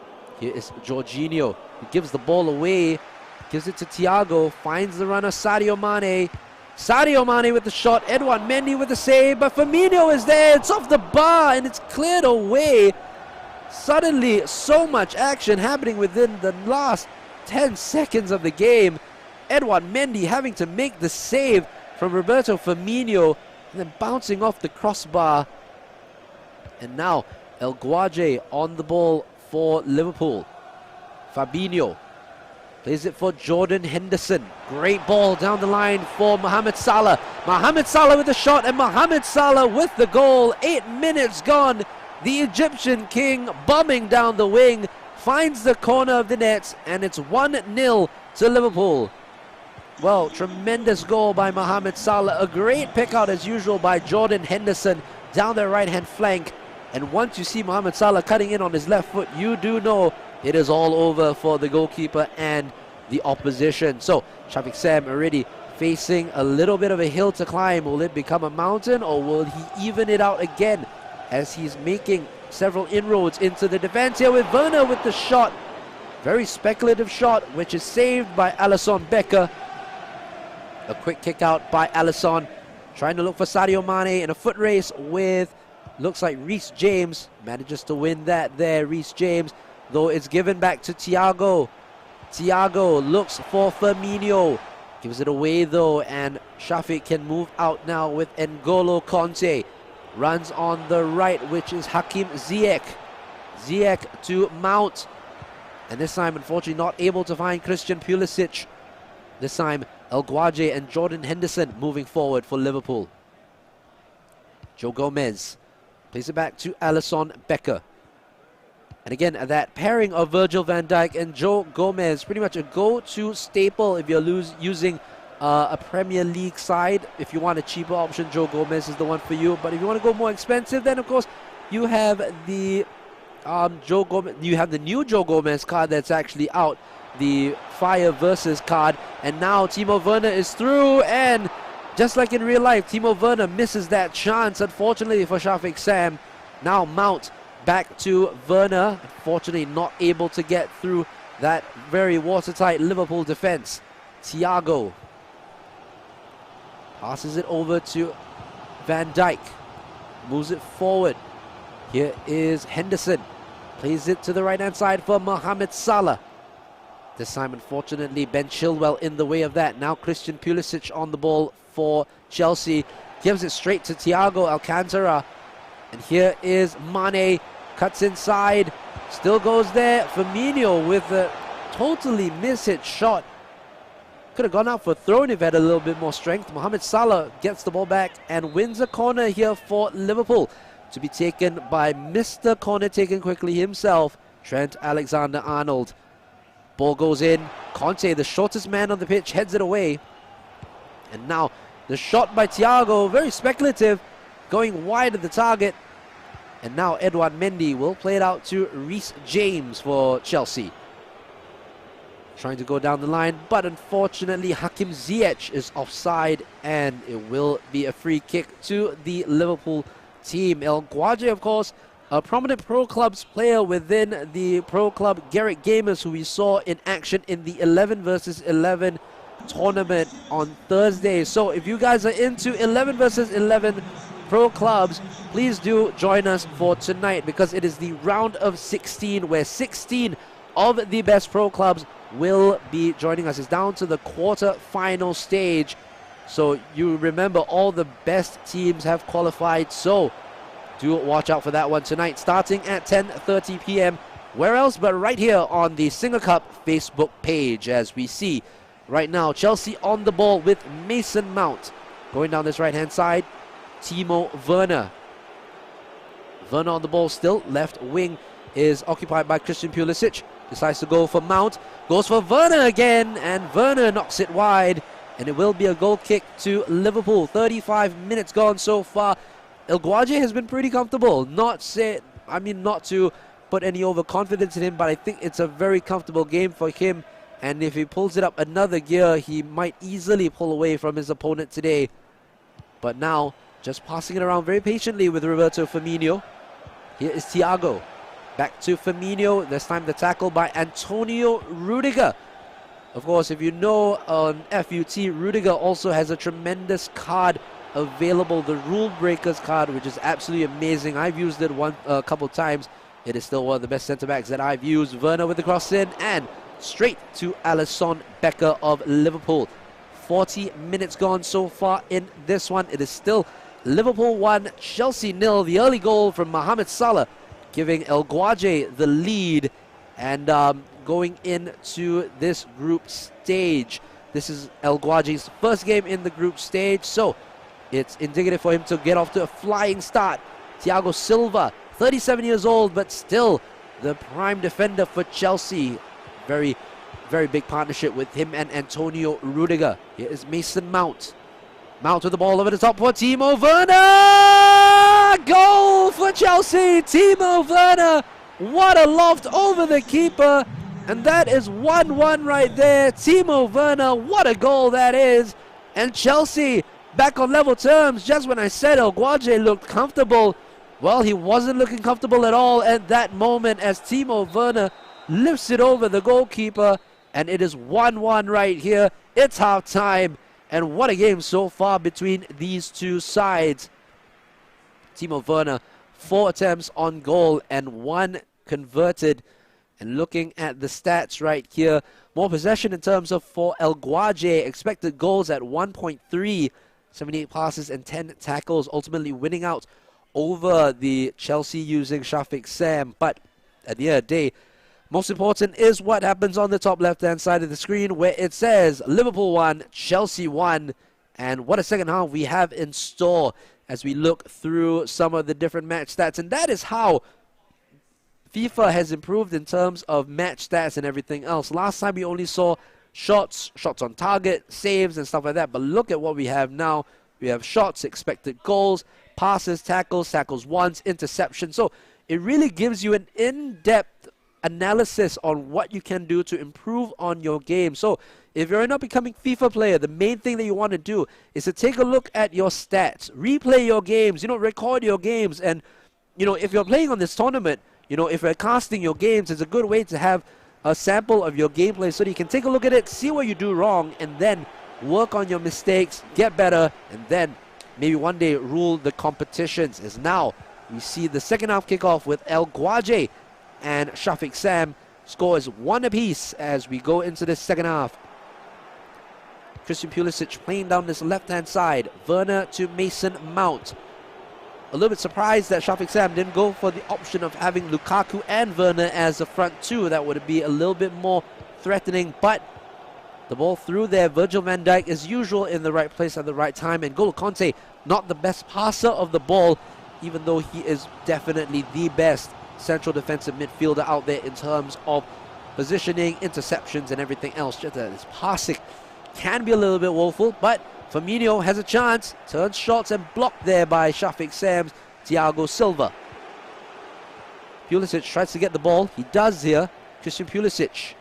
Here is Jorginho, who gives the ball away, gives it to Thiago, finds the runner Sadio Mane. Sadio Mane with the shot, Edouard Mendy with the save, but Firmino is there, it's off the bar and it's cleared away. Suddenly, so much action happening within the last 10 seconds of the game. Edouard Mendy having to make the save from Roberto Firmino, and then bouncing off the crossbar. And now, El Guaje on the ball for Liverpool. Fabinho plays it for Jordan Henderson. Great ball down the line for Mohamed Salah. Mohamed Salah with the shot, and Mohamed Salah with the goal. 8 minutes gone. The Egyptian king bombing down the wing. finds the corner of the net, and it's 1-0 to Liverpool. Well, tremendous goal by Mohamed Salah. A great pick out as usual by Jordan Henderson down the right-hand flank. And once you see Mohamed Salah cutting in on his left foot, you do know it is all over for the goalkeeper and the opposition. So Shafiq Sam already facing a little bit of a hill to climb. Will it become a mountain, or will he even it out again as he's making several inroads into the defense here with Werner with the shot. Very speculative shot, which is saved by Alisson Becker. A quick kick out by Alisson, trying to look for Sadio Mane in a foot race with, looks like Reece James. Manages to win that there, Reece James, though it's given back to Thiago. Thiago looks for Firmino, gives it away though, and Shafiq can move out now with N'Golo Conte. Runs on the right, which is Hakim Ziyech. Ziyech to Mount. And this time, unfortunately, not able to find Christian Pulisic. This time, El Guaje and Jordan Henderson moving forward for Liverpool. Joe Gomez plays it back to Alisson Becker. And again, that pairing of Virgil van Dijk and Joe Gomez, pretty much a go-to staple if you're using a Premier League side. If you want a cheaper option, Joe Gomez is the one for you. But if you want to go more expensive, then of course you have the Joe Gomez. You have the new Joe Gomez card that's actually out, the Fire Versus card. And now Timo Werner is through, and just like in real life, Timo Werner misses that chance, unfortunately for Shafiq Sam. Now Mount back to Werner, unfortunately not able to get through that very watertight Liverpool defense. Thiago passes it over to Van Dijk, moves it forward. Here is Henderson, plays it to the right hand side for Mohamed Salah. This time, unfortunately, Ben Chilwell in the way of that. Now Christian Pulisic on the ball for Chelsea, gives it straight to Thiago Alcantara. And here is Mane, cuts inside, still goes there. Firmino with a totally miss-hit shot. Could have gone out for a throw if he had a little bit more strength. Mohamed Salah gets the ball back and wins a corner here for Liverpool, to be taken by Mr. Corner taken quickly himself, Trent Alexander-Arnold. Ball goes in. Conte, the shortest man on the pitch, heads it away. And now the shot by Thiago, very speculative, going wide of the target. And now Edouard Mendy will play it out to Reece James for Chelsea. Trying to go down the line, but unfortunately Hakim Ziyech is offside, and it will be a free kick to the Liverpool team. El Guaje, of course, a prominent Pro Clubs player within the Pro Club Garrett Gamers, who we saw in action in the 11 versus 11 tournament on Thursday. So if you guys are into 11 versus 11 Pro Clubs, please do join us for tonight, because it is the round of 16 where 16 of the best Pro Clubs will be joining us. It's down to the quarter-final stage. So you remember, all the best teams have qualified. So do watch out for that one tonight, starting at 10:30 p.m. Where else but right here on the SingaCup Facebook page, as we see right now Chelsea on the ball with Mason Mount. Going down this right-hand side, Timo Werner. Werner on the ball still. Left wing is occupied by Christian Pulisic. Decides to go for Mount. Goes for Werner again, and Werner knocks it wide. And it will be a goal kick to Liverpool. 35 minutes gone so far. El Guaje has been pretty comfortable. Not to put any overconfidence in him, but I think it's a very comfortable game for him. And if he pulls it up another gear, he might easily pull away from his opponent today. But now, just passing it around very patiently with Roberto Firmino. Here is Thiago. Back to Firmino. This time the tackle by Antonio Rudiger. Of course, if you know on FUT, Rudiger also has a tremendous card available, the Rule Breakers card, which is absolutely amazing. I've used it a couple times. It is still one of the best centre-backs that I've used. Werner with the cross in, and straight to Alisson Becker of Liverpool. 40 minutes gone so far in this one. It is still Liverpool 1, Chelsea 0. The early goal from Mohamed Salah, giving El Guaje the lead. And going into this group stage, this is El Guaje's first game in the group stage, so it's indicative for him to get off to a flying start. Thiago Silva, 37 years old, but still the prime defender for Chelsea. Very big partnership with him and Antonio Rudiger. Here is Mason Mount. Mount with the ball over the top for Timo Werner! Goal for Chelsea! Timo Werner! What a loft over the keeper! And that is 1-1 right there. Timo Werner, what a goal that is! And Chelsea back on level terms. Just when I said El Guaje looked comfortable, well, he wasn't looking comfortable at all at that moment as Timo Werner lifts it over the goalkeeper. And it is 1-1 right here. It's half time. And what a game so far between these two sides. Timo Werner, 4 attempts on goal and 1 converted. And looking at the stats right here, more possession in terms of for El Guaje, expected goals at 1.3, 78 passes and 10 tackles, ultimately winning out over the Chelsea using Shafiq Sam. But at the end of the day, most important is what happens on the top left-hand side of the screen where it says Liverpool 1, Chelsea 1. And what a second half we have in store as we look through some of the different match stats. And that is how FIFA has improved in terms of match stats and everything else. Last time we only saw shots on target, saves and stuff like that. But look at what we have now. We have shots, expected goals, passes, tackles once, interceptions. So it really gives you an in-depth analysis on what you can do to improve on your game. So if you're an up-and-coming FIFA player, the main thing that you want to do is to take a look at your stats, replay your games, record your games. And, if you're playing on this tournament, if you're casting your games, it's a good way to have a sample of your gameplay so that you can take a look at it, see what you do wrong, and then work on your mistakes, get better, and then maybe one day rule the competitions. As now we see the second half kickoff with El Guaje and Shafiq Sam. Scores 1 apiece as we go into the second half. Christian Pulisic playing down this left-hand side. Werner to Mason Mount. A little bit surprised that Shafiq Sam didn't go for the option of having Lukaku and Werner as the front two. That would be a little bit more threatening, but the ball through there. Virgil van Dijk, as usual, in the right place at the right time. And N'Golo Kante, not the best passer of the ball, even though he is definitely the best central defensive midfielder out there in terms of positioning, interceptions and everything else. Just that his passing can be a little bit woeful, but Firmino has a chance, turns shots and blocked there by Shafiq Sam's Thiago Silva. Pulisic tries to get the ball, he does here. Christian Pulisic,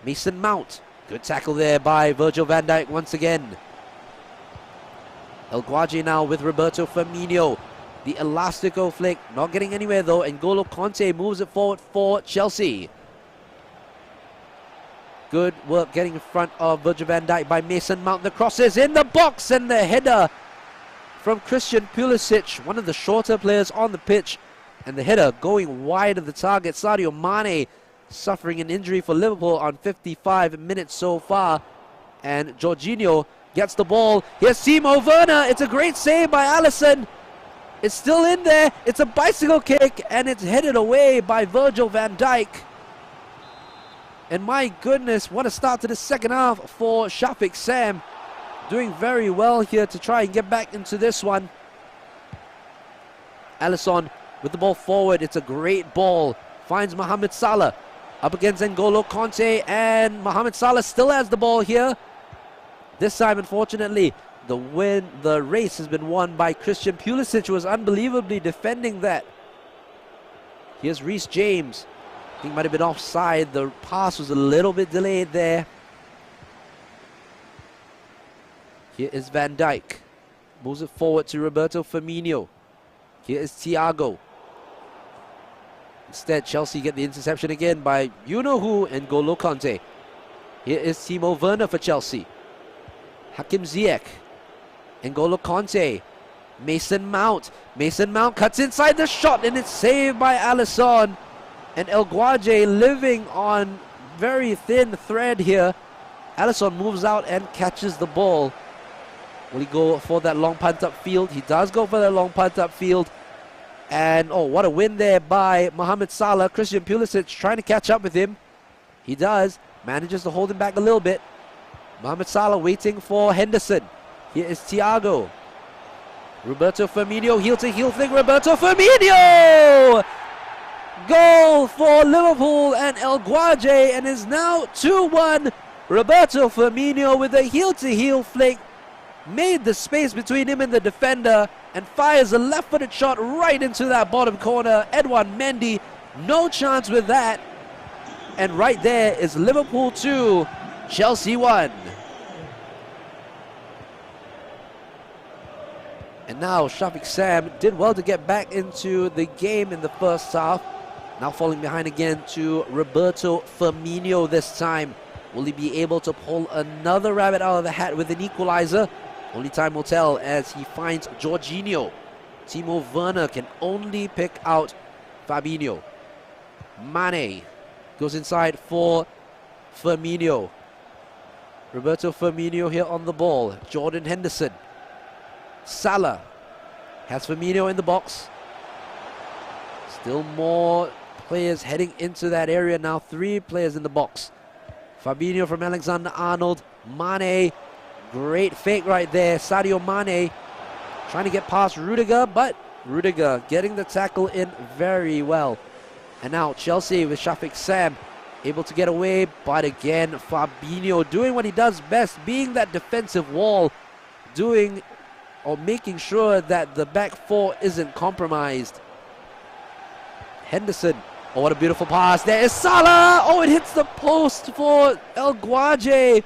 Mason Mount, good tackle there by Virgil van Dijk once again. El Guaje now with Roberto Firmino. The elastico flick, not getting anywhere though. N'Golo Kante moves it forward for Chelsea. Good work getting in front of Virgil van Dijk by Mason Mount. The cross is in the box and the header from Christian Pulisic, one of the shorter players on the pitch. And the header going wide of the target. Sadio Mane suffering an injury for Liverpool on 55 minutes so far. And Jorginho gets the ball. Here's Timo Werner. It's a great save by Alisson. It's still in there. It's a bicycle kick and it's headed away by Virgil van Dijk. And my goodness, what a start to the second half for Shafiq Sam. Doing very well here to try and get back into this one. Alisson with the ball forward. It's a great ball. Finds Mohamed Salah up against N'Golo Kante, and Mohamed Salah still has the ball here. This time, unfortunately, the race has been won by Christian Pulisic, who was unbelievably defending that. Here's Reece James. I think might have been offside. The pass was a little bit delayed there. Here is Van Dijk. Moves it forward to Roberto Firmino. Here is Thiago. Instead, Chelsea get the interception again by you-know-who and N'Golo Kante. Here is Timo Werner for Chelsea. Hakim Ziyech. N'Golo Kante. Mason Mount. Mason Mount cuts inside the shot and it's saved by Alisson. And El Guaje living on very thin thread here. Alisson moves out and catches the ball. Will he go for that long punt upfield? He does go for that long punt upfield. And oh, what a win there by Mohamed Salah. Christian Pulisic trying to catch up with him. He does. Manages to hold him back a little bit. Mohamed Salah waiting for Henderson. Here is Thiago. Roberto Firmino, heel to heel thing. Roberto Firmino! goal for Liverpool and El Guaje, and is now 2-1. Roberto Firmino with a heel-to-heel flick made the space between him and the defender and fires a left-footed shot right into that bottom corner. Edouard Mendy, no chance with that. And right there is Liverpool 2, Chelsea 1. And now Shafiq Sam did well to get back into the game in the first half. Now falling behind again to Roberto Firmino this time. Will he be able to pull another rabbit out of the hat with an equalizer? Only time will tell as he finds Jorginho. Timo Werner can only pick out Fabinho. Mane goes inside for Firmino. Roberto Firmino here on the ball. Jordan Henderson. Salah has Firmino in the box. Still more players heading into that area now. 3 players in the box. Fabinho from Alexander-Arnold. Mane, great fake right there. Sadio Mane trying to get past Rudiger, but Rudiger getting the tackle in very well. And now Chelsea with Shafiq Sam able to get away, but again Fabinho doing what he does best, being that defensive wall, doing or making sure that the back 4 isn't compromised. Henderson, oh what a beautiful pass, there is Salah, oh it hits the post for El Guaje.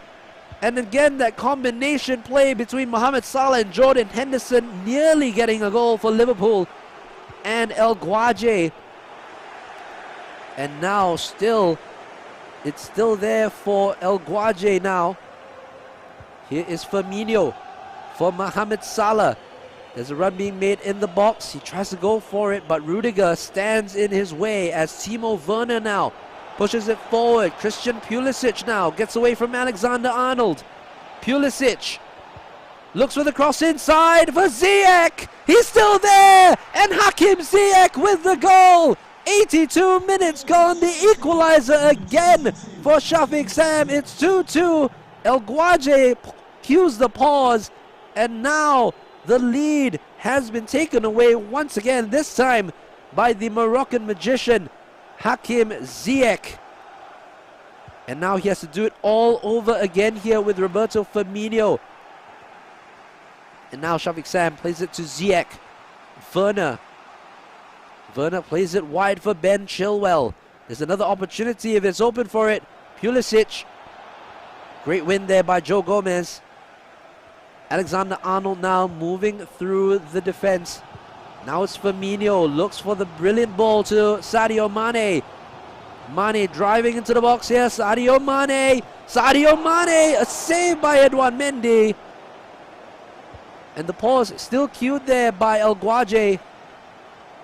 And again that combination play between Mohamed Salah and Jordan Henderson nearly getting a goal for Liverpool and El Guaje. And now still, it's still there for El Guaje now. Here is Firmino for Mohamed Salah. There's a run being made in the box. He tries to go for it, but Rudiger stands in his way as Timo Werner now pushes it forward. Christian Pulisic now gets away from Alexander-Arnold. Pulisic looks for the cross inside for Ziyech. He's still there, and Hakim Ziyech with the goal. 82 minutes gone, the equalizer again for Shafiq Sam. It's 2-2. El Guaje cues the pause, and now the lead has been taken away once again, this time by the Moroccan magician Hakim Ziyech. And now he has to do it all over again here with Roberto Firmino. And now Shafiq Sam plays it to Ziyech. Werner plays it wide for Ben Chilwell. There's another opportunity if it's open for it. Pulisic. Great win there by Joe Gomez. Alexander-Arnold now moving through the defense. Now it's Firmino. Looks for the brilliant ball to Sadio Mane. Mane driving into the box here. Sadio Mane. Sadio Mane. A save by Edouard Mendy. And the pause still cued there by El Guaje.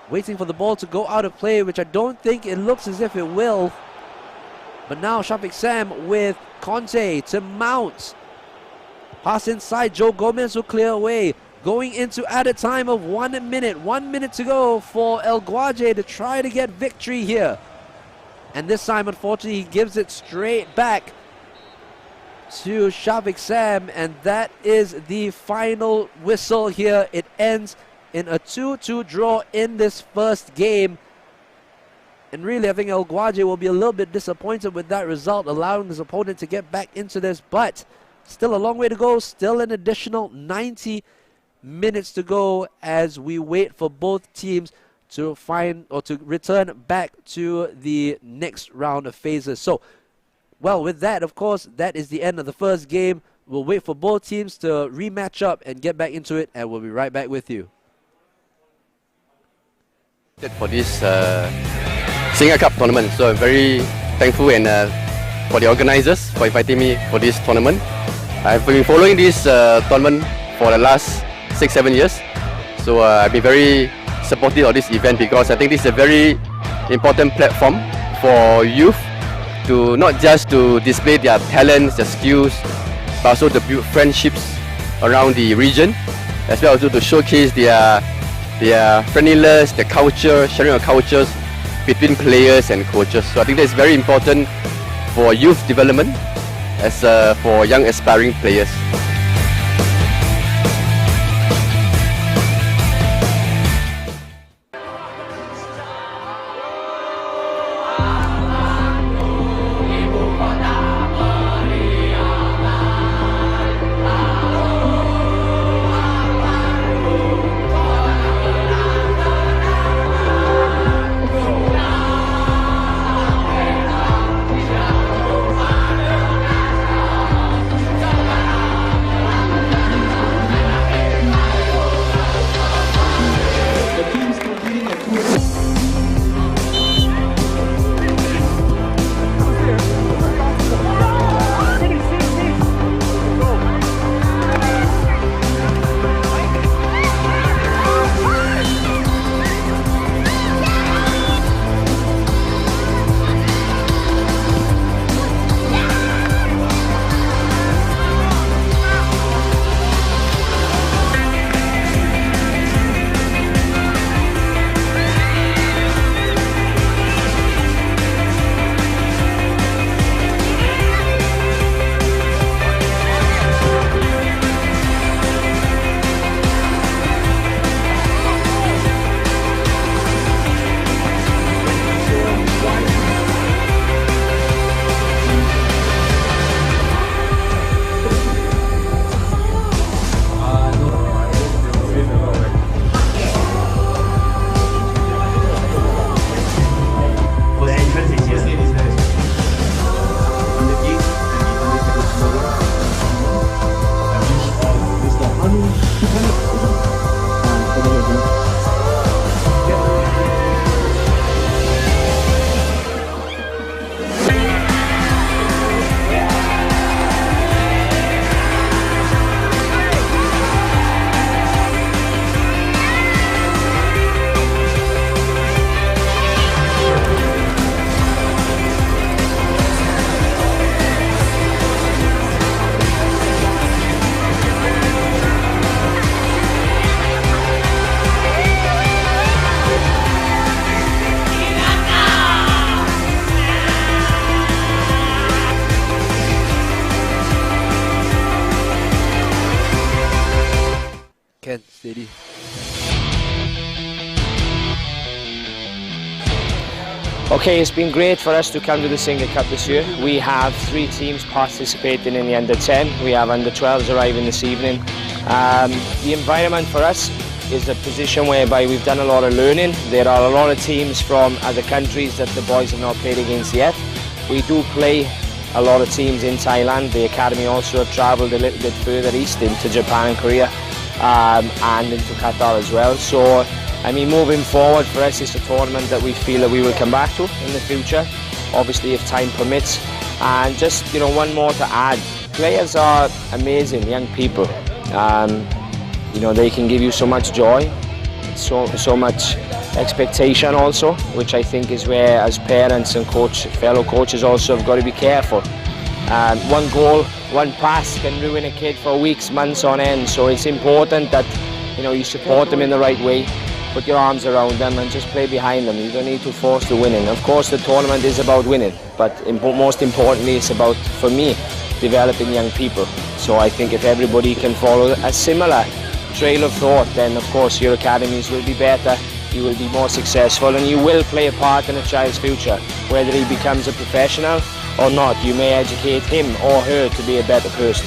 Waiting for the ball to go out of play, which I don't think it looks as if it will. But now Shafiq Sam with Conte to Mount. Pass inside, Joe Gomez will clear away. Going into added time of 1 minute. 1 minute to go for El Guaje to try to get victory here. And this time, unfortunately, he gives it straight back to Shafiq Sam. And that is the final whistle here. It ends in a 2-2 draw in this first game. And really, I think El Guaje will be a little bit disappointed with that result, allowing his opponent to get back into this. But still a long way to go. Still an additional 90 minutes to go as we wait for both teams to find or to return back to the next round of phases. So, well, with that, of course, that is the end of the first game. We'll wait for both teams to rematch up and get back into it, and we'll be right back with you. For this SingaCup tournament, so I'm very thankful and for the organizers for inviting me for this tournament. I've been following this tournament for the last 6-7 years, so I've been very supportive of this event because I think this is a very important platform for youth to not just to display their talents, their skills, but also to build friendships around the region, as well as to showcase their friendliness, their culture, sharing of cultures between players and coaches. So I think that's very important for youth development as for young aspiring players. JD. Okay, it's been great for us to come to the SingaCup this year. We have 3 teams participating in the under-10. We have under-12s arriving this evening. The environment for us is a position whereby we've done a lot of learning. There are a lot of teams from other countries that the boys have not played against yet. We do play a lot of teams in Thailand. The academy also have travelled a little bit further east into Japan and Korea, and into Qatar as well. So, I mean, moving forward for us, it's a tournament that we feel that we will come back to in the future, obviously if time permits. And just, you know, one more to add, players are amazing, young people. You know, they can give you so much joy, so much expectation also, which I think is where, as parents and fellow coaches also have got to be careful. One goal, one pass can ruin a kid for weeks, months on end. So it's important that, you know, you support them in the right way, put your arms around them and just play behind them. You don't need to force the winning. Of course, the tournament is about winning, but most importantly, it's about, for me, developing young people. So I think if everybody can follow a similar trail of thought, then of course your academies will be better, you will be more successful, and you will play a part in a child's future. Whether he becomes a professional or not, you may educate him or her to be a better person.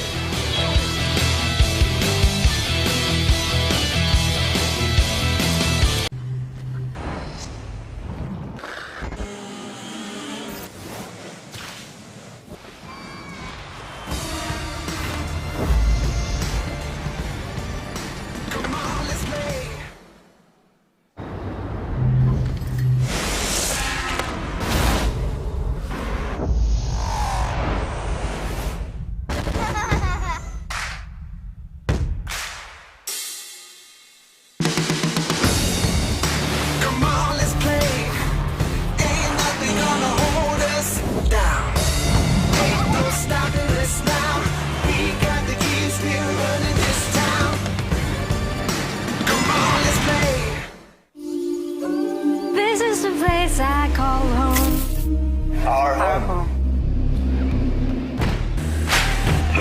I call home. Our home.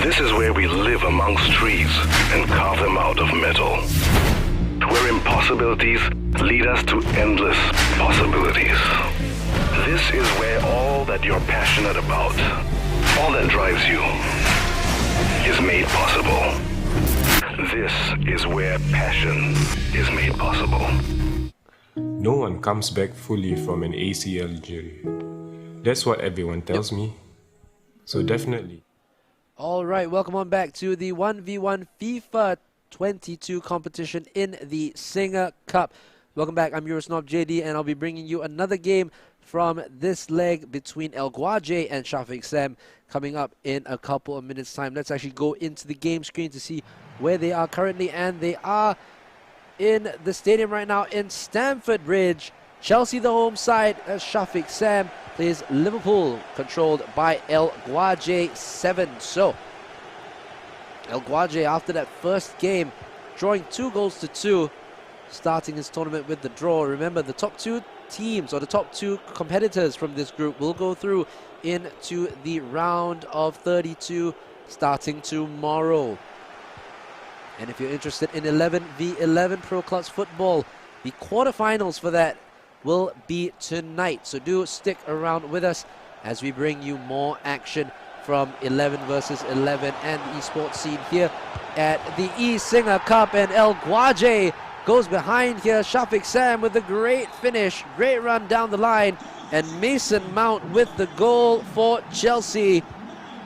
This is where we live amongst trees and carve them out of metal. Where impossibilities lead us to endless possibilities. This is where all that you're passionate about, all that drives you, is made possible. This is where passion is made possible. No one comes back fully from an ACL injury. That's what everyone tells me. So definitely. All right, welcome on back to the 1v1 FIFA 22 competition in the SingaCup. Welcome back, I'm your snob JD, and I'll be bringing you another game from this leg between El Guaje and Shafiq Sam coming up in a couple of minutes' time. Let's actually go into the game screen to see where they are currently, and they are in the stadium right now in Stamford Bridge. Chelsea the home side as Shafiq Sam plays Liverpool, controlled by El Guaje 7. So El Guaje, after that first game, drawing 2-2, starting his tournament with the draw. Remember, the top 2 teams, or the top 2 competitors from this group, will go through into the round of 32 starting tomorrow. And if you're interested in 11v11 Pro Clubs football, the quarterfinals for that will be tonight. So do stick around with us as we bring you more action from 11 versus 11 and the esports scene here at the eSingaCup. And El Guaje goes behind here. Shafiq Sam with a great finish, great run down the line, and Mason Mount with the goal for Chelsea.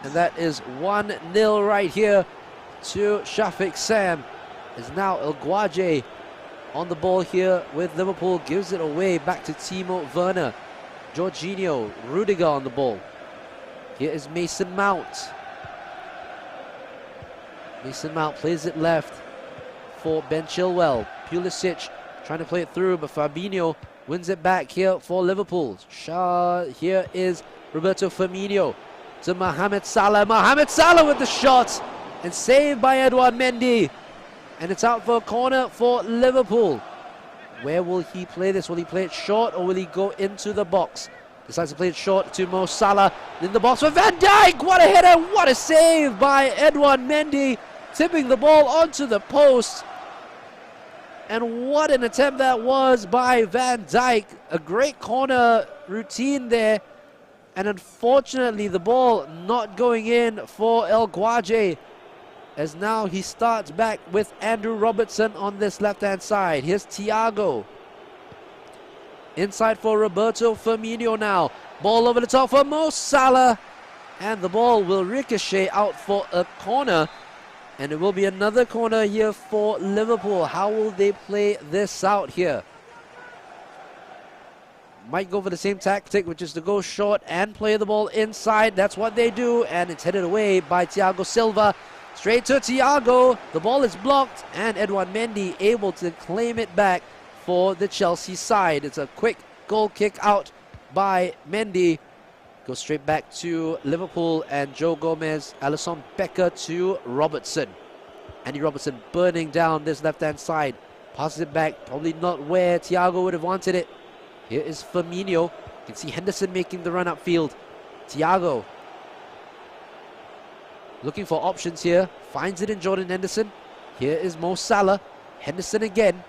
And that is 1-0 right here to Shafiq Sam. Is now El Guaje on the ball here with Liverpool, gives it away back to Timo Werner. Jorginho, Rudiger on the ball. Here is Mason Mount. Mason Mount plays it left for Ben Chilwell. Pulisic trying to play it through, but Fabinho wins it back here for Liverpool. Here is Roberto Firmino to Mohamed Salah. Mohamed Salah with the shot, and saved by Edouard Mendy. And it's out for a corner for Liverpool. Where will he play this? Will he play it short, or will he go into the box? Decides to play it short to Mo Salah. In the box for Van Dijk. What a header, what a save by Edouard Mendy, tipping the ball onto the post. And what an attempt that was by Van Dijk. A great corner routine there. And unfortunately, the ball not going in for El Guaje, as now he starts back with Andrew Robertson on this left-hand side. Here's Thiago. Inside for Roberto Firmino now. Ball over the top for Mo Salah. And the ball will ricochet out for a corner. And it will be another corner here for Liverpool. How will they play this out here? Might go for the same tactic, which is to go short and play the ball inside. That's what they do. And it's headed away by Thiago Silva. Straight to Thiago. The ball is blocked. And Edouard Mendy able to claim it back for the Chelsea side. It's a quick goal kick out by Mendy. Goes straight back to Liverpool and Joe Gomez, Alisson Becker to Robertson. Andy Robertson burning down this left-hand side. Passes it back, probably not where Thiago would have wanted it. Here is Firmino. You can see Henderson making the run upfield. Thiago looking for options here. Finds it in Jordan Henderson. Here is Mo Salah. Henderson again.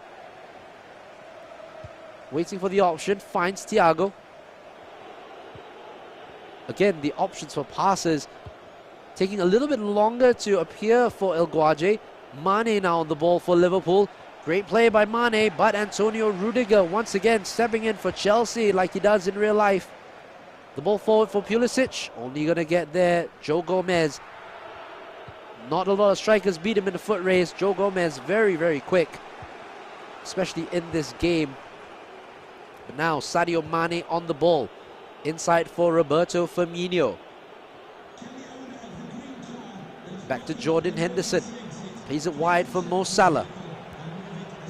Waiting for the option. Finds Thiago. Again, the options for passes taking a little bit longer to appear for El Guaje. Mane now on the ball for Liverpool. Great play by Mane, but Antonio Rudiger once again stepping in for Chelsea like he does in real life. The ball forward for Pulisic. Only going to get there Joe Gomez. Not a lot of strikers beat him in the foot race. Joe Gomez very, very quick, especially in this game. But now Sadio Mane on the ball. Inside for Roberto Firmino. Back to Jordan Henderson. Plays it wide for Mo Salah.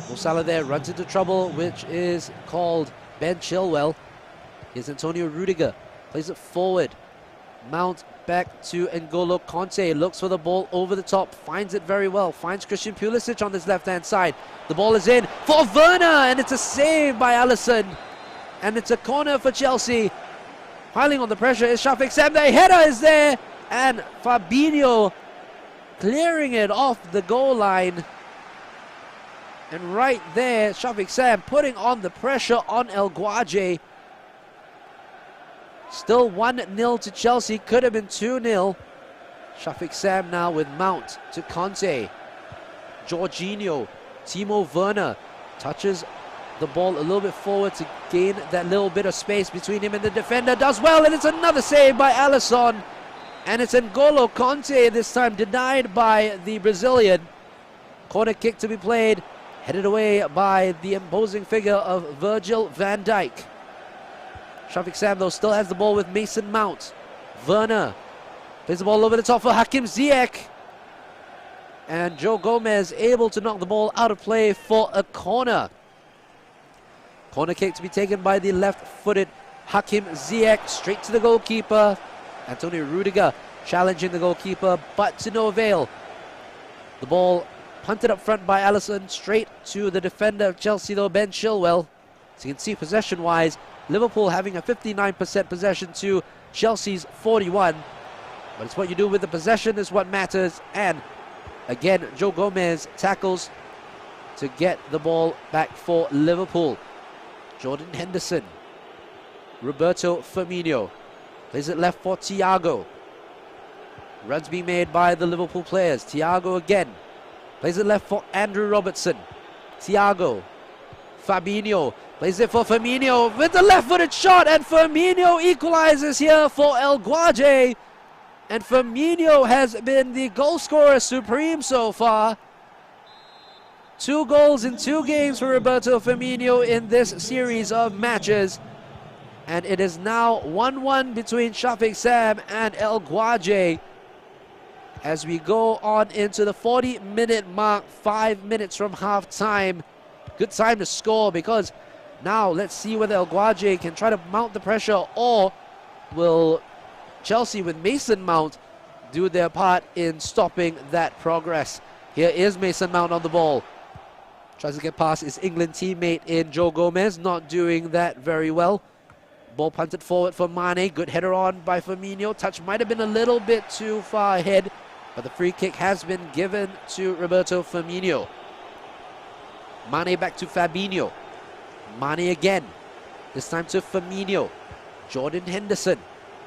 Mo Salah there runs into trouble, which is called Ben Chilwell. Here's Antonio Rudiger. Plays it forward. Mount back to N'Golo Kante. Looks for the ball over the top. Finds it very well. Finds Christian Pulisic on this left-hand side. The ball is in for Werner, and it's a save by Alisson. And it's a corner for Chelsea. Piling on the pressure is Shafiq Sam. The header is there. And Fabinho clearing it off the goal line. And right there, Shafiq Sam putting on the pressure on El Guaje. Still 1-0 to Chelsea. Could have been 2-0. Shafiq Sam now with Mount to Conte. Jorginho. Timo Werner touches the ball a little bit forward to gain that little bit of space between him and the defender. Does well, and it's another save by Alisson. And it's N'Golo Kante this time, denied by the Brazilian. Corner kick to be played, headed away by the imposing figure of Virgil van Dijk. Shafiq Sam, though, still has the ball with Mason Mount. Werner plays the ball over the top for Hakim Ziyech. And Joe Gomez able to knock the ball out of play for a corner. Corner kick to be taken by the left-footed Hakim Ziyech, straight to the goalkeeper. Antonio Rudiger challenging the goalkeeper, but to no avail. The ball punted up front by Alisson, straight to the defender of Chelsea, though, Ben Chilwell. So you can see possession-wise, Liverpool having a 59% possession to Chelsea's 41. But it's what you do with the possession is what matters. And again, Joe Gomez tackles to get the ball back for Liverpool. Jordan Henderson. Roberto Firmino. Plays it left for Thiago. Runs being made by the Liverpool players. Thiago again. Plays it left for Andrew Robertson. Thiago. Fabinho. Plays it for Firmino with the left-footed shot. And Firmino equalizes here for El Guaje. And Firmino has been the goal scorer supreme so far. 2 goals in 2 games for Roberto Firmino in this series of matches. And it is now 1-1 between Shafiq Sam and El Guaje as we go on into the 40-minute mark, 5 minutes from half-time. Good time to score, because now let's see whether El Guaje can try to mount the pressure, or will Chelsea with Mason Mount do their part in stopping that progress. Here is Mason Mount on the ball. Tries to get past his England teammate in Joe Gomez, not doing that very well. Ball punted forward for Mane. Good header on by Firmino. Touch might have been a little bit too far ahead, but the free kick has been given to Roberto Firmino. Mane back to Fabinho. Mane again. This time to Firmino. Jordan Henderson.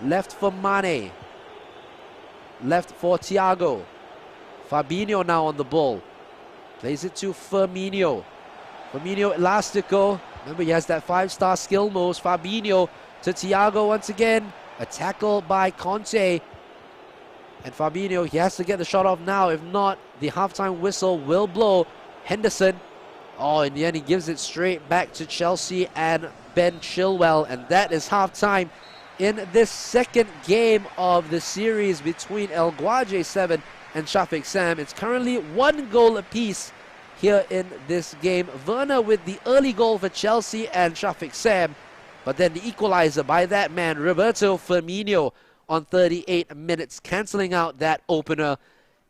Left for Mane. Left for Thiago. Fabinho now on the ball. Plays it to Firmino. Firmino elastico. Remember, he has that 5-star skill moves. Fabinho to Thiago once again. A tackle by Conte. And Fabinho, he has to get the shot off now. If not, the halftime whistle will blow. Henderson. Oh, in the end, he gives it straight back to Chelsea and Ben Chilwell. And that is halftime in this second game of the series between El Guaje 7 and Shafiq Sam. It's currently 1 goal apiece here in this game. Werner with the early goal for Chelsea and Shafiq Sam. But then the equalizer by that man, Roberto Firmino, on 38 minutes, cancelling out that opener.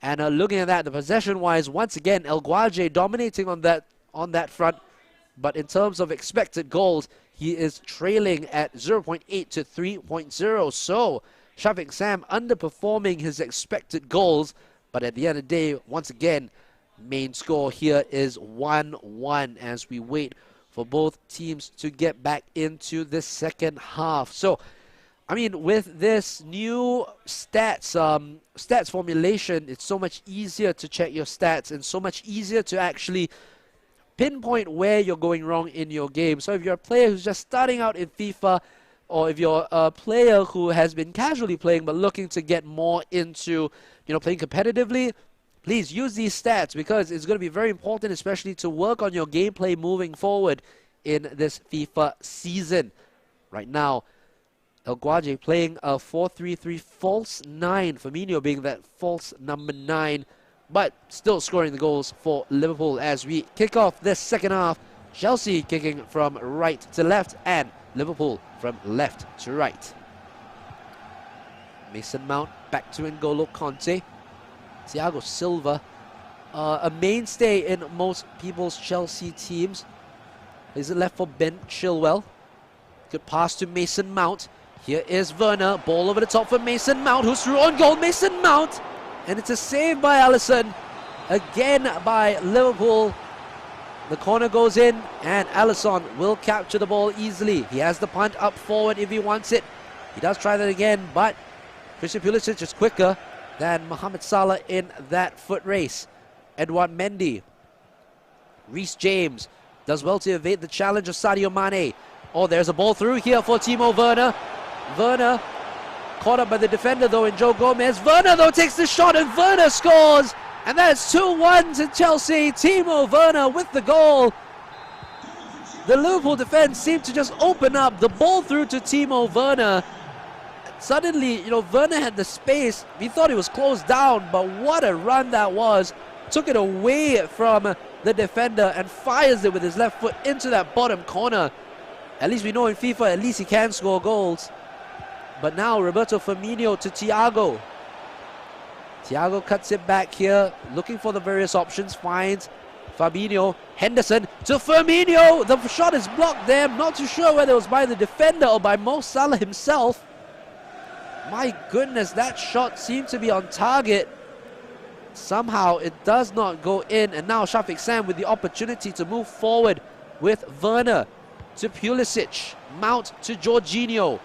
And looking at that, the possession-wise, once again, El Guaje dominating on that front. But in terms of expected goals, he is trailing at 0.8 to 3.0. So Shafiq Sam underperforming his expected goals. But at the end of the day, once again, main score here is 1-1 as we wait for both teams to get back into the second half. So, I mean, with this new stats formulation, it's so much easier to check your stats and so much easier to actually pinpoint where you're going wrong in your game. So if you're a player who's just starting out in FIFA, or if you're a player who has been casually playing but looking to get more into, playing competitively, please use these stats because it's going to be very important, especially to work on your gameplay moving forward in this FIFA season. Right now, El Guaje playing a 4-3-3 false 9. Firmino being that false number 9. But still scoring the goals for Liverpool as we kick off this second half. Chelsea kicking from right to left and Liverpool from left to right. Mason Mount back to N'Golo Conte. Thiago Silva, a mainstay in most people's Chelsea teams. Is it left for Ben Chilwell? Good pass to Mason Mount. Here is Werner. Ball over the top for Mason Mount, who's through on goal. Mason Mount. And it's a save by Alisson. Again by Liverpool. The corner goes in and Alisson will capture the ball easily. He has the punt up forward if he wants it. He does try that again, but Christian Pulisic is quicker than Mohamed Salah in that foot race. Edouard Mendy. Reece James does well to evade the challenge of Sadio Mane. Oh, there's a ball through here for Timo Werner. Werner caught up by the defender though in Joe Gomez. Werner though takes the shot and Werner scores. And that's 2-1 to Chelsea. Timo Werner with the goal. The Liverpool defense seemed to just open up. The ball through to Timo Werner. Suddenly, Werner had the space. We thought he was closed down, but what a run that was. Took it away from the defender and fires it with his left foot into that bottom corner. At least we know in FIFA, at least he can score goals. But now Roberto Firmino to Thiago. Thiago cuts it back here, looking for the various options, finds Fabinho. Henderson to Firmino. The shot is blocked there. I'm not too sure whether it was by the defender or by Mo Salah himself. My goodness, that shot seemed to be on target. Somehow it does not go in. And now Shafiq Sam with the opportunity to move forward with Werner to Pulisic. Mount to Jorginho.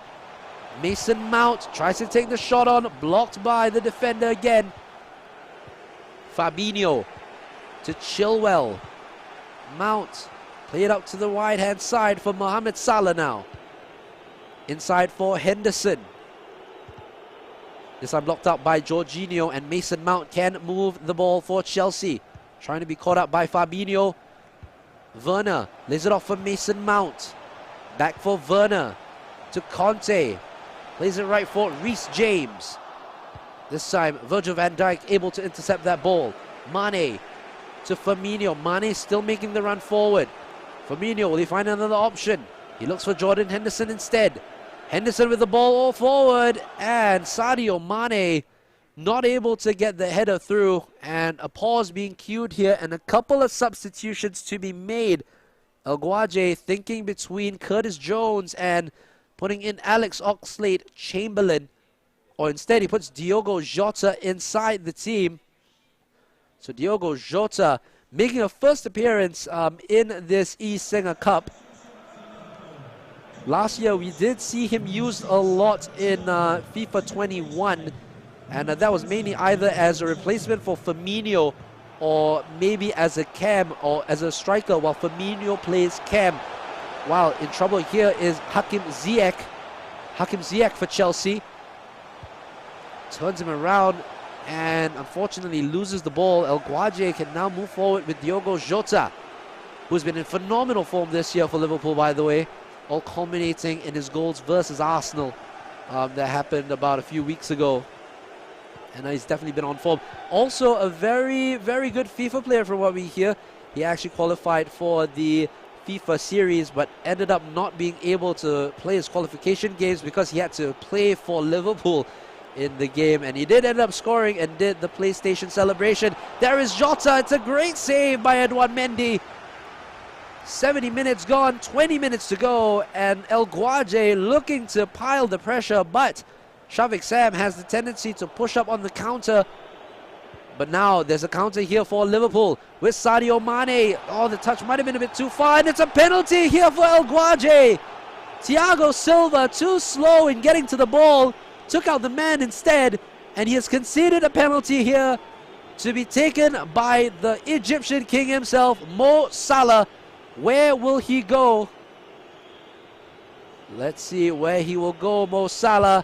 Mason Mount tries to take the shot on, blocked by the defender again. Fabinho to Chilwell. Mount, play it out to the right-hand side for Mohamed Salah now. Inside for Henderson. This time blocked out by Jorginho, and Mason Mount can move the ball for Chelsea. Trying to be caught up by Fabinho. Werner lays it off for Mason Mount. Back for Werner to Conte. Plays it right for Reece James. This time, Virgil van Dijk able to intercept that ball. Mane to Firmino. Mane still making the run forward. Firmino, will he find another option? He looks for Jordan Henderson instead. Henderson with the ball all forward. And Sadio Mane not able to get the header through. And a pause being cued here and a couple of substitutions to be made. El Guaje thinking between Curtis Jones and putting in Alex Oxlade-Chamberlain, or instead he puts Diogo Jota inside the team. So Diogo Jota making a first appearance in this eSingaCup. Last year we did see him used a lot in FIFA 21, and that was mainly either as a replacement for Firmino or maybe as a cam or as a striker while Firmino plays cam. While in trouble here is Hakim Ziyech. Hakim Ziyech for Chelsea. Turns him around and unfortunately loses the ball. El Guaje can now move forward with Diogo Jota, who's been in phenomenal form this year for Liverpool, by the way, all culminating in his goals versus Arsenal that happened about a few weeks ago. And he's definitely been on form. Also a very, very good FIFA player from what we hear. He actually qualified for the FIFA series but ended up not being able to play his qualification games because he had to play for Liverpool in the game, and he did end up scoring and did the PlayStation celebration. There is Jota. It's a great save by Edouard Mendy. 70 minutes gone, 20 minutes to go, and El Guaje looking to pile the pressure, but Shafiq Sam has the tendency to push up on the counter. But now there's a counter here for Liverpool with Sadio Mane. Oh, the touch might have been a bit too far, and it's a penalty here for El Guaje. Thiago Silva too slow in getting to the ball, took out the man instead, and he has conceded a penalty here to be taken by the Egyptian king himself, Mo Salah. Where will he go? Let's see where he will go, Mo Salah.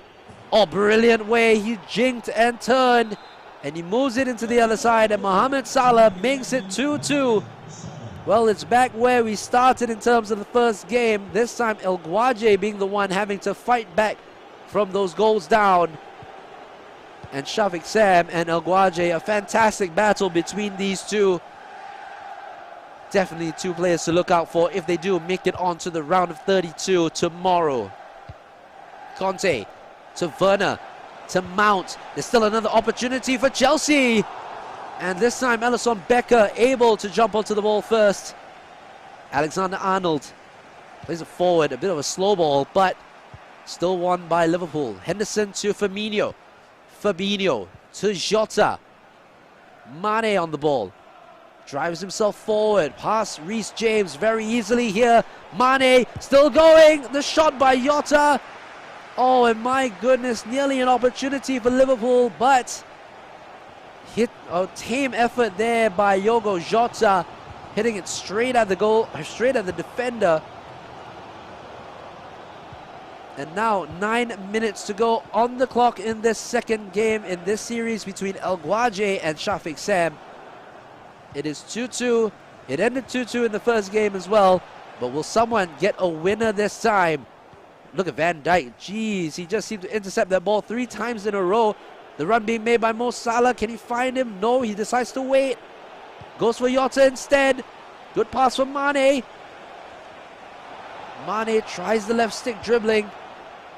Oh, brilliant way. He jinked and turned, and he moves it into the other side, and Mohamed Salah makes it 2-2. Well, it's back where we started in terms of the first game. This time El Guaje being the one having to fight back from those goals down. And Shafiq Sam and El Guaje, a fantastic battle between these two. Definitely two players to look out for if they do make it on to the round of 32 tomorrow. Conte to Werner to Mount. There's still another opportunity for Chelsea. And this time Alisson Becker able to jump onto the ball first. Alexander-Arnold plays it forward, a bit of a slow ball, but still won by Liverpool. Henderson to Firmino. Fabinho to Jota. Mane on the ball. Drives himself forward. Past Reece James very easily here. Mane still going. The shot by Jota. Oh, and my goodness, nearly an opportunity for Liverpool, but hit a tame effort there by Diogo Jota, hitting it straight at the goal, straight at the defender. And now 9 minutes to go on the clock in this second game in this series between El Guaje and Shafiq Sam. It is 2-2. It ended 2-2 in the first game as well, but will someone get a winner this time? Look at Van Dijk. Jeez, he just seemed to intercept that ball 3 times in a row. The run being made by Mo Salah. Can he find him? No, he decides to wait. Goes for Jota instead. Good pass from Mane. Mane tries the left stick dribbling.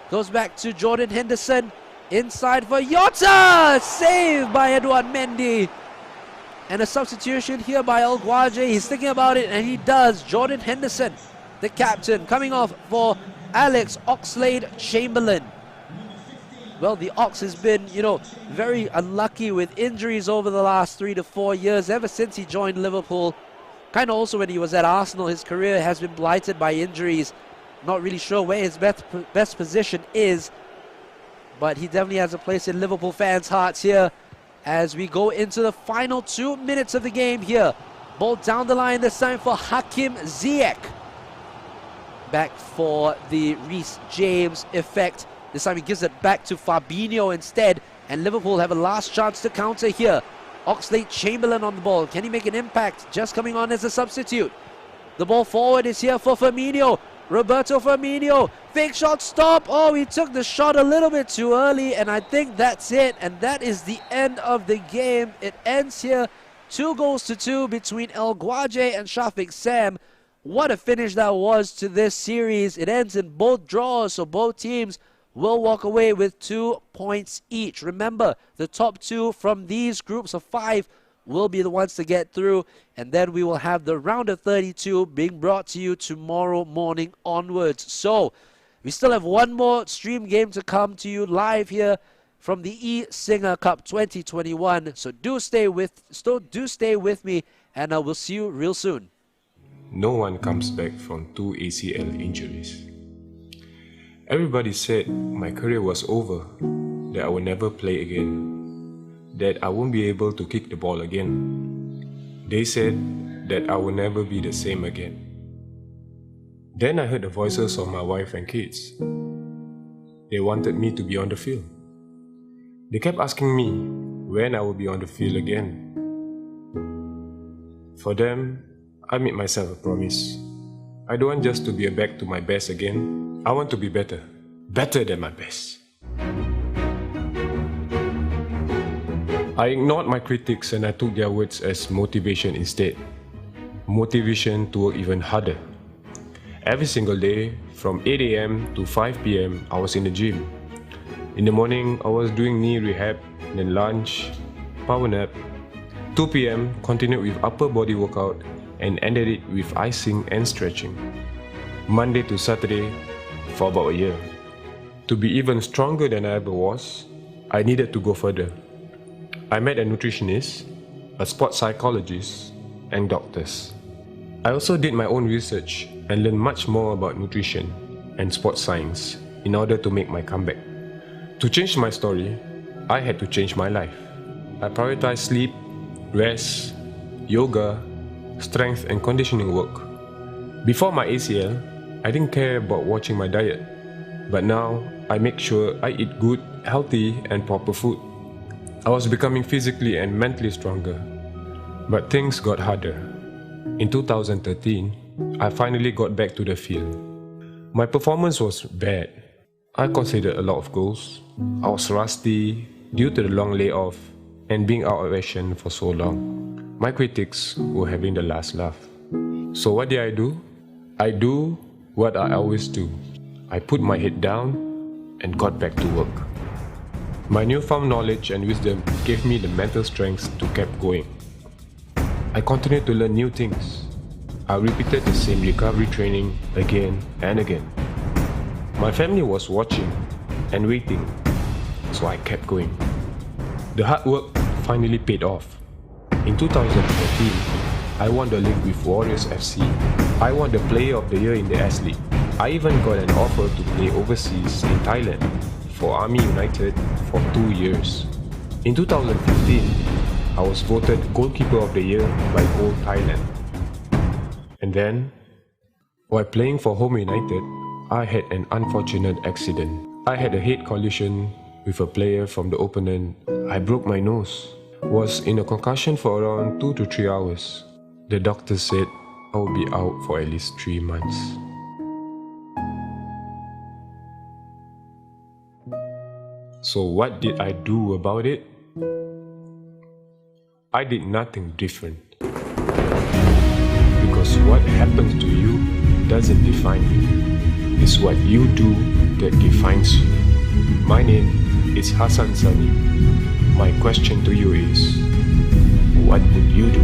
Goes back to Jordan Henderson. Inside for Jota. Saved by Edouard Mendy. And a substitution here by El Guaje. He's thinking about it, and he does. Jordan Henderson, the captain, coming off for Alex Oxlade-Chamberlain. Well, the Ox has been, very unlucky with injuries over the last 3 to 4 years, ever since he joined Liverpool. Kind of also when he was at Arsenal, his career has been blighted by injuries. Not really sure where his best position is, but he definitely has a place in Liverpool fans' hearts here as we go into the final 2 minutes of the game here. Ball down the line this time for Hakim Ziyech. Back for the Reece James effect. This time he gives it back to Fabinho instead, and Liverpool have a last chance to counter here. Oxlade-Chamberlain on the ball. Can he make an impact? Just coming on as a substitute. The ball forward is here for Firmino. Roberto Firmino. Fake shot, stop. Oh, he took the shot a little bit too early, and I think that's it. And that is the end of the game. It ends here 2-2 between El Guaje and Shafiq Sam. What a finish that was to this series. It ends in both draws, so both teams will walk away with 2 points each. Remember, the top 2 from these groups of 5 will be the ones to get through, and then we will have the round of 32 being brought to you tomorrow morning onwards. So we still have one more stream game to come to you live here from the eSingaCup 2021. So do stay with me and we'll see you real soon. No one comes back from 2 ACL injuries. Everybody said my career was over, that I will never play again, that I won't be able to kick the ball again. They said that I will never be the same again. Then I heard the voices of my wife and kids. They wanted me to be on the field. They kept asking me when I will be on the field again. For them, I made myself a promise. I don't want just to be back to my best again. I want to be better. Better than my best. I ignored my critics and I took their words as motivation instead. Motivation to work even harder. Every single day, from 8 AM to 5 PM, I was in the gym. In the morning, I was doing knee rehab, then lunch, power nap. 2 PM, continued with upper body workout and ended it with icing and stretching. Monday to Saturday for about a year. To be even stronger than I ever was, I needed to go further. I met a nutritionist, a sports psychologist, and doctors. I also did my own research and learned much more about nutrition and sports science in order to make my comeback. To change my story, I had to change my life. I prioritized sleep, rest, yoga, strength and conditioning work. Before my ACL, I didn't care about watching my diet, but now I make sure I eat good, healthy and proper food. I was becoming physically and mentally stronger, but things got harder. In 2013, I finally got back to the field. My performance was bad. I conceded a lot of goals. I was rusty due to the long layoff and being out of action for so long. My critics were having the last laugh. So what did I do? I do what I always do. I put my head down and got back to work. My newfound knowledge and wisdom gave me the mental strength to keep going. I continued to learn new things. I repeated the same recovery training again and again. My family was watching and waiting, so I kept going. The hard work finally paid off. In 2014, I won the league with Warriors FC. I won the Player of the Year in the S-League. I even got an offer to play overseas in Thailand for Army United for 2 years. In 2015, I was voted Goalkeeper of the Year by Goal Thailand. And then, while playing for Home United, I had an unfortunate accident. I had a head collision with a player from the opponent. I broke my nose. Was in a concussion for around 2 to 3 hours. The doctor said I would be out for at least 3 months. So what did I do about it? I did nothing different. Because what happens to you doesn't define you. It's what you do that defines you. My name is Hassan Sani. My question to you is, what would you do?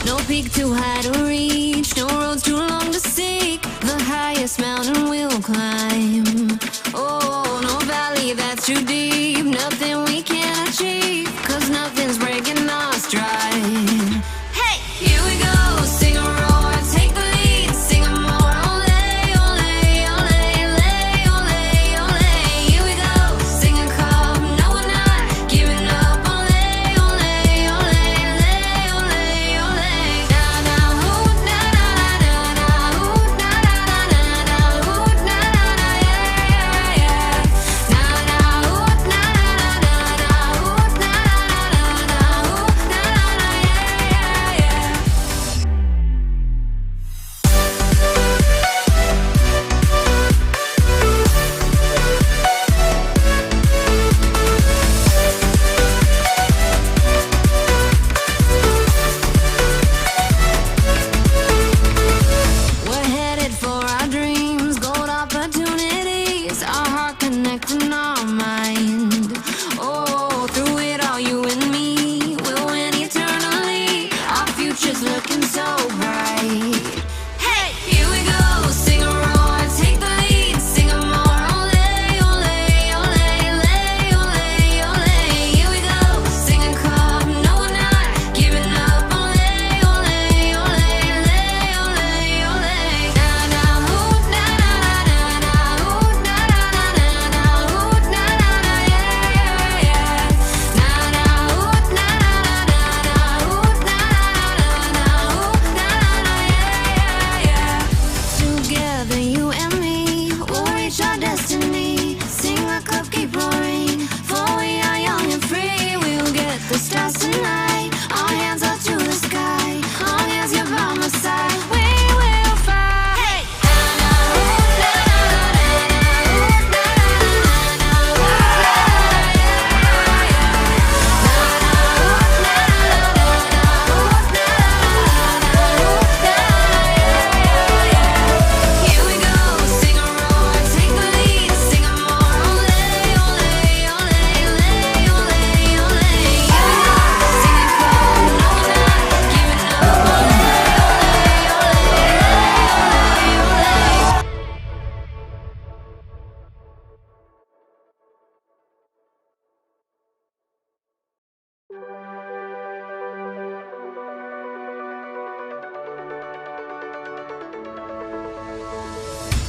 No peak too high to reach, no road too long to seek. The highest mountain we'll climb. Oh, no valley that's too deep, nothing we can't achieve, 'cause nothing's breaking our stride. Hey, here we go, sing a roar, take the lead, sing a more, ole, ole, ole, ole, ole, ole. Here we go, sing a cup, no we're not giving up, ole, ole, ole, ole, ole, ole. Na na, ooh, na na na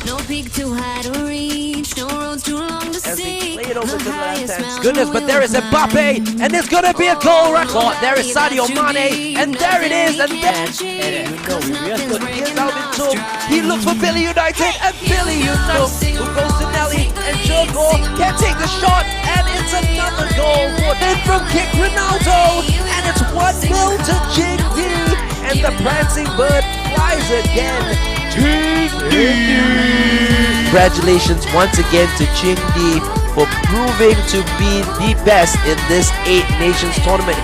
No peak too high to reach, no roads too long to see. Play it over to the left hand. Goodness, but there is Mbappe, and there's gonna be a goal record. There is Sadio Mane, and there it is, and there. And you know, here's Alvin Tum. He looks for Billy United, and Billy United, who goes to Nelly, and Joko can take the shot, and it's another goal. Then from kick Ronaldo, and it's 1-0 to Chingdi, and the prancing bird flies again. Congratulations once again to Chingdi for proving to be the best in this 8 Nations tournament.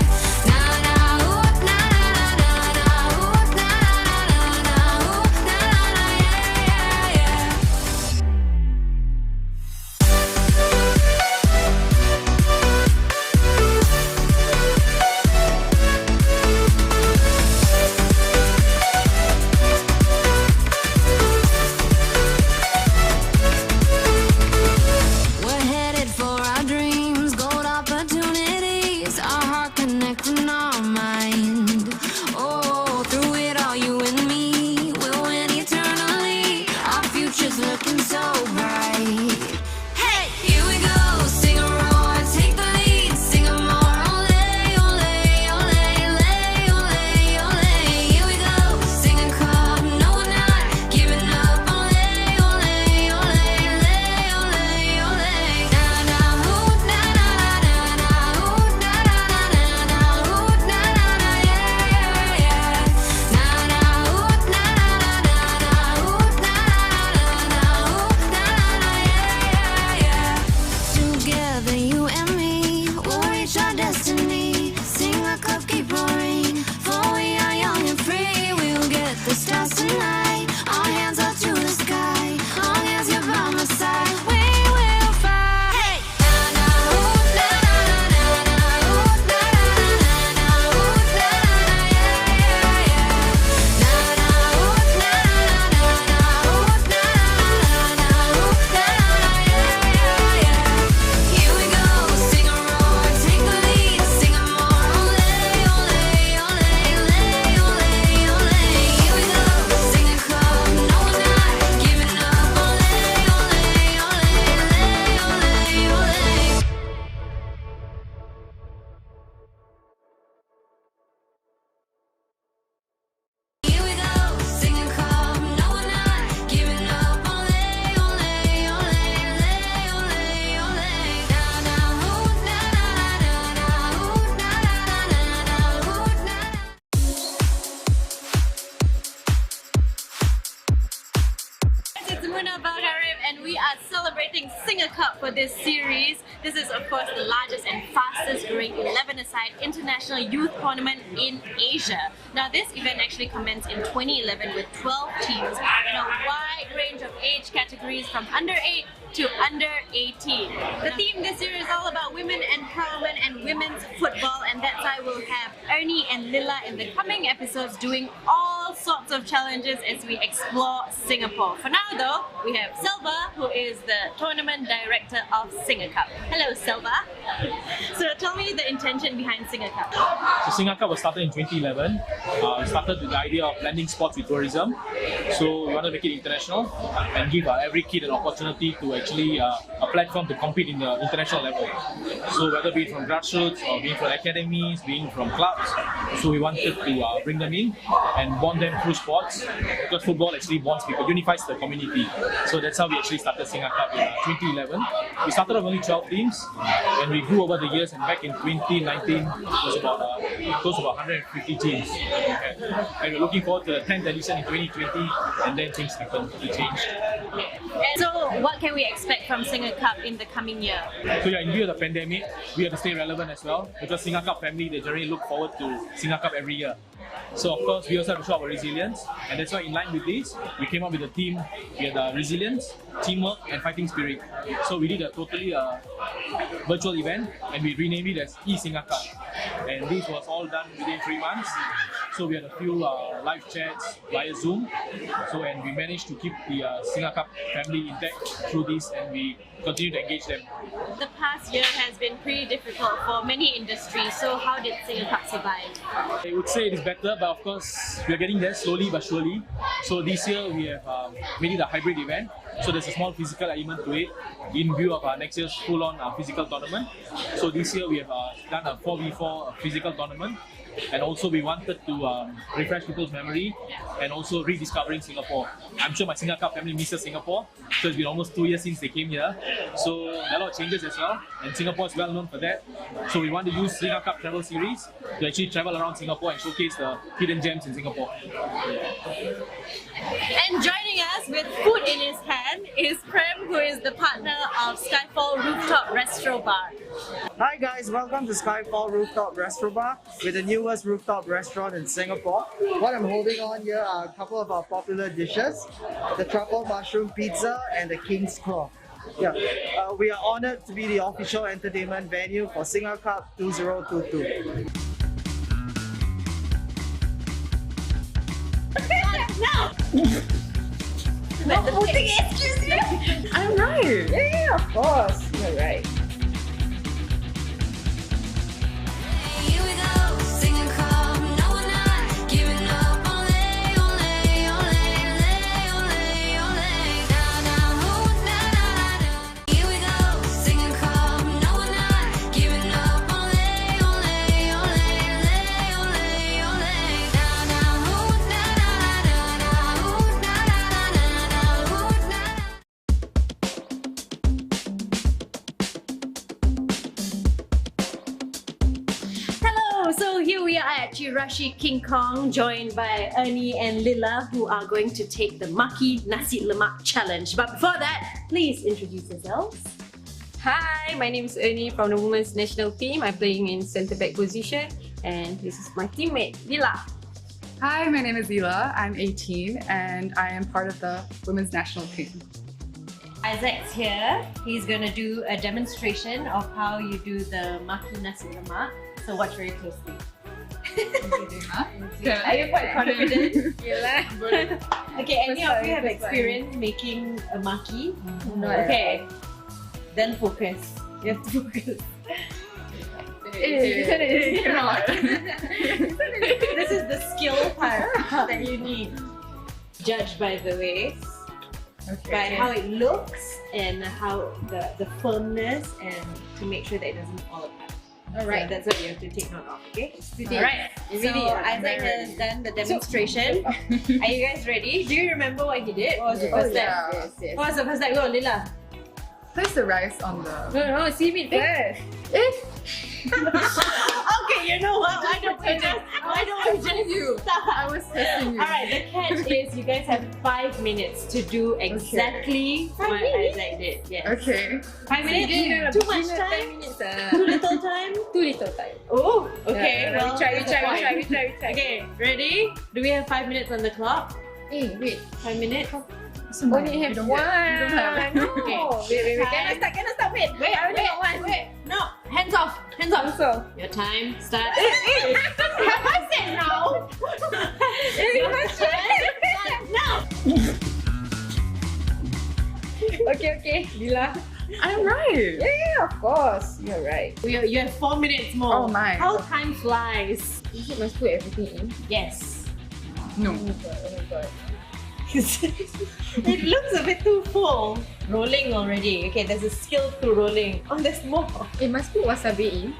And we are celebrating SingaCup for this series. This is of course the largest and fastest growing 11-a-side international youth tournament in Asia. Now this event actually commenced in 2011 with 12 teams in a wide range of age categories from under 8 to under 18. The theme this year is all about women empowerment and women's football, and that's why we'll have Ernie and Lila in the coming episodes doing all sorts of challenges as we explore Singapore. For now though, we have Selva, who is the tournament director of SingaCup. Hello Selva. So tell me the intention behind SingaCup. So SingaCup was started in 2011. We started with the idea of blending sports with tourism. So we want to make it international and give every kid an opportunity to actually a platform to compete in the international level. So whether be it from grassroots or being from academies, being from clubs, so we wanted to bring them in and bond them through sports, because football actually bonds people, unifies the community. So that's how we actually started SingaCup in 2011. We started with only 12 teams and we grew over the years, and back in 2019 it was about close to about 150 teams that we had. And we're looking forward to the 10th edition in 2020, and then things happened, they changed. So what can we expect from SingaCup in the coming year? So yeah, in view of the pandemic, we have to stay relevant as well, because SingaCup family, they generally look forward to SingaCup every year. So of course, we also have to show our resilience, and that's why in line with this, we came up with a theme. We had resilience, teamwork, and fighting spirit. So we did a totally virtual event, and we renamed it as eSingaCup. And this was all done within 3 months. So we had a few live chats via Zoom. So and we managed to keep the SingaCup family intact through this, and we continue to engage them. The past year has been pretty difficult for many industries. So how did SingaCup survive? I would say it is better, but of course we are getting there slowly but surely. So this year we have made it a hybrid event. So there's a small physical element to it in view of next year's full-on physical tournament. So this year we have done a 4v4 physical tournament, and also we wanted to refresh people's memory and also rediscovering Singapore. I'm sure my SingaCup family misses Singapore, so it's been almost 2 years since they came here. So there are a lot of changes as well, and Singapore is well known for that. So we want to use SingaCup travel series to actually travel around Singapore and showcase the hidden gems in Singapore. And joining us with food in his hand is Prem, who is the partner of Skyfall Rooftop Restro Bar. Hi guys, welcome to Skyfall Rooftop Restro Bar. We're the newest rooftop restaurant in Singapore. What I'm holding on here are a couple of our popular dishes, the truffle mushroom pizza and the King's Claw. Yeah, we are honored to be the official entertainment venue for SingaCup 2022. No! Excuse me! I'm right. Yeah, of course. You're right. Here we go, SingaCup, no we're not giving up, ole, ole, ole, ole, ole, na na, oh, na na na. Here we go, SingaCup, no we're not giving up, ole, ole, ole, ole, ole, ole, na na, oh, na na na na, oh, na na na na, oh, na. So here we are at Chirashi King Kong, joined by Ernie and Lila, who are going to take the Maki Nasi Lemak Challenge. But before that, please introduce yourselves. Hi, my name is Ernie from the Women's National Team. I'm playing in centre back position, and this is my teammate, Lila. Hi, my name is Ela. I'm 18 and I am part of the Women's National Team. Isaac's here. He's going to do a demonstration of how you do the Maki Nasi Lemak. So watch very closely. Are you quite confident? Okay, any of you have experience making a maki? No. Okay, then focus. You have to focus. This is the skill part that you need. Judge by the way, by how it looks and how the firmness, and to make sure that it doesn't fall apart. Alright, so that's what you have to take note of, okay? Alright, so Isaac has done the demonstration. Are you guys ready? Do you remember what he did? What was the first step? Yes. What was the first step? Go, Lila. Place the rice on the... No, seaweed first. Okay, you know what? Why don't we just start? I was testing you. Alright, the catch is you guys have 5 minutes to do exactly what Isaac did. Yes. Okay. 5 minutes? Too much time? Too little time? Too little time. Oh, okay. Yeah, well, we try. Okay, ready? Do we have 5 minutes on the clock? Hey, wait. 5 minutes? Only have one. No. Okay. Wait. Cannot stop. Wait. Wait. No. Hands off. Your time starts. Have I said no? No. Okay. Lila. I'm right. Yeah, of course. You're right. You have 4 minutes more. Oh my. How time flies. You must put everything in. Yes. No. Oh my god. It looks a bit too full. Rolling already. Okay, there's a skill to rolling. Oh, there's more. It must put wasabi in.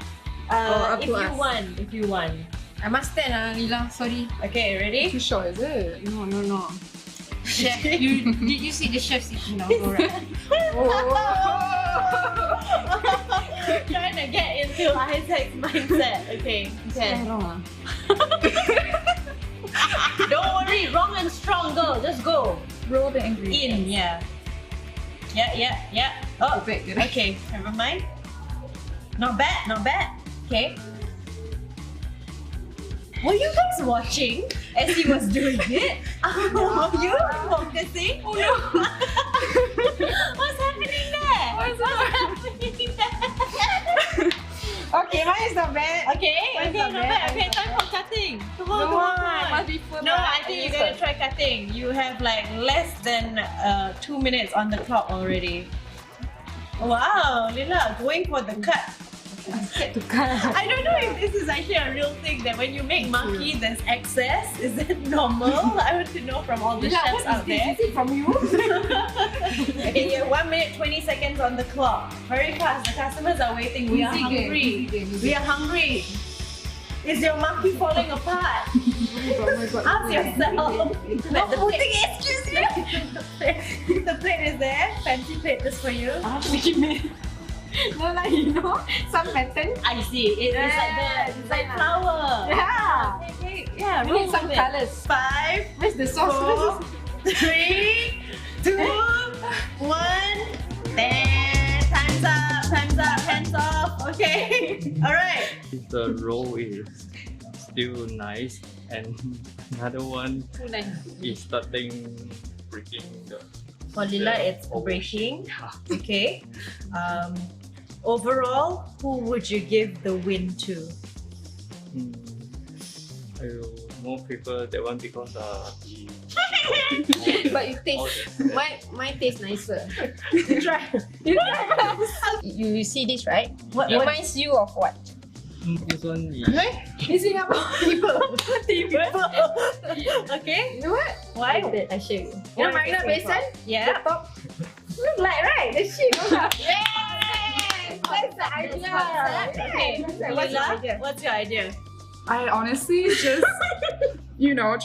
If you want. I must stand, Lila. Sorry. Okay, ready? Too short, is it? No. Chef, did you see the chef sitting now? Trying to get into Isaac's mindset. Okay. Don't worry, wrong and strong, girl. Just go. Roll the ingredients. In, yeah. Oh, okay. Never mind. Not bad. Okay. Were you guys watching as he was doing it? Were you focusing? Oh no! What's happening there? Okay, mine is not bad. Okay, not bad. Okay, time for cutting. Come on. by cutting. You have like less than 2 minutes on the clock already. Wow, Lila, going for the cut. I'm scared to cut. I don't know if this is actually a real thing that when you make maki, there's excess. Is it normal? I want to know from all the Lila, chefs out there. Is it from you? Okay, yeah, 1 minute 20 seconds on the clock. Very fast. The customers are waiting. We are hungry. We are hungry. Is your maki falling apart? Ask yourself. The plate. Excuse me. The plate is there. Fancy plate just for you. No, like you know, some pattern. I see. It's like flower. Yeah. Okay. Yeah. We need some colors. 5. Where's the sauce? 4, 3, 2, 1. Then time's up. Time's up. Hands off. Okay. All right. The roll is still nice, and another one is starting breaking the. For Lila, it's breaking. Okay. Overall, who would you give the win to? I will more prefer that one because But you taste, mine tastes nicer. You try. You see this, right? What reminds you of what? this one is In Singapore, people. Okay. You know what? Why? I show you. You know Where Marina is it Basin? Yeah. The top. Look like, right? The sheep. Yay! That's the idea. Okay. Lila, what's your idea? I honestly just,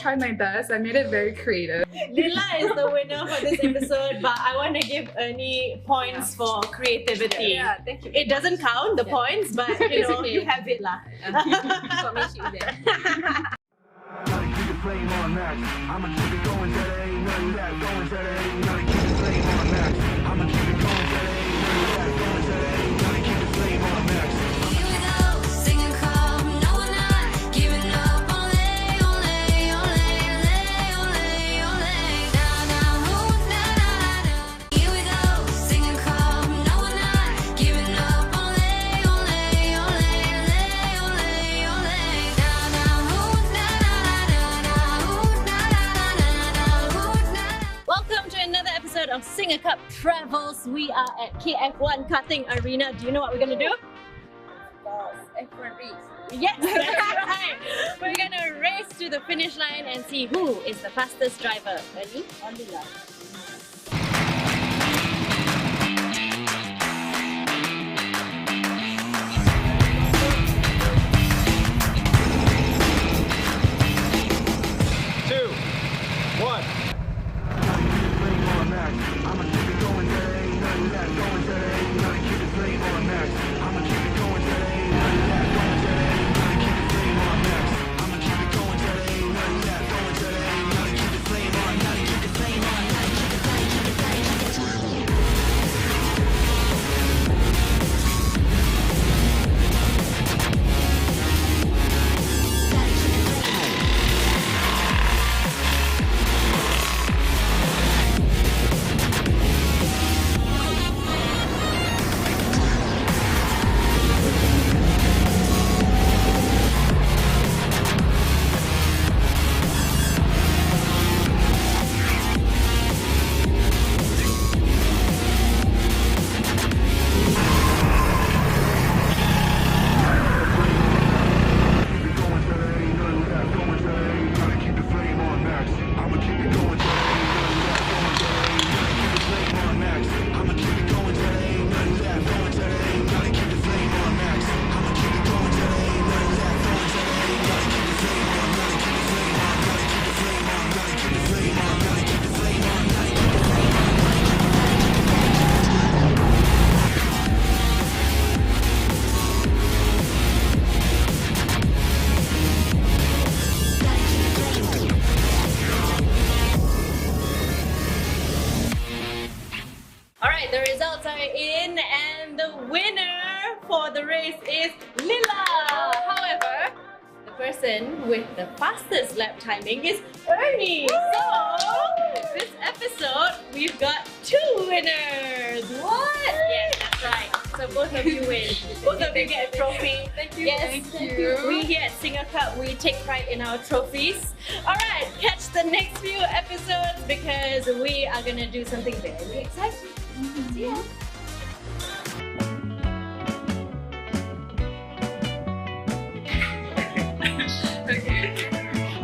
tried my best. I made it very creative. Lila is the winner for this episode, but I want to give Ernie points for creativity. Yeah, thank you. It doesn't count, the points, but It's okay. you have it lah. Got me sheep there. I'ma keep it going till there ain't nothing left. Going till there ain't nothing. Keep the flame on max. I'ma keep it going till there ain't nothing left. Going till there ain't nothing. Keep the flame on max. Here we go, SingaCup. No, we're not giving up. Ole, ole, ole, ole, ole, ole. Down, down, ooh, da, da, da. Here we go, SingaCup. No, we're not giving up. Ole, ole, ole, ole, ole, ole. Down, down, ooh, da, Welcome to another episode of SingaCup Travels. We are at KF1 Karting Arena. Do you know what we're gonna do? F1 race. Yes, that's right. We're gonna race to the finish line and see who is the fastest driver. Ready? On the line. I'ma keep it going till there ain't nothing left. Going till there ain't nothing. Keep the flame on max. I'ma keep it going till there ain't nothing left. Going till there ain't nothing. Keep the flame on max. I'ma keep it going till there ain't nothing left. Going till there ain't nothing. Keep the flame on. Gotta keep the flame on. Gotta keep the flame. Keep the flame. Keep the flame. Alright, the results are in and the winner for the race is Lila. However, the person with the fastest lap timing is Ernie. So, this episode we've got 2 winners. What? Yes, that's right. So the both of you win. Both of you get a trophy. Thank you. Yes, Thank you. We here at SingaCup, we take pride in our trophies. Alright, catch the next few episodes because we are gonna do something very exciting. See ya.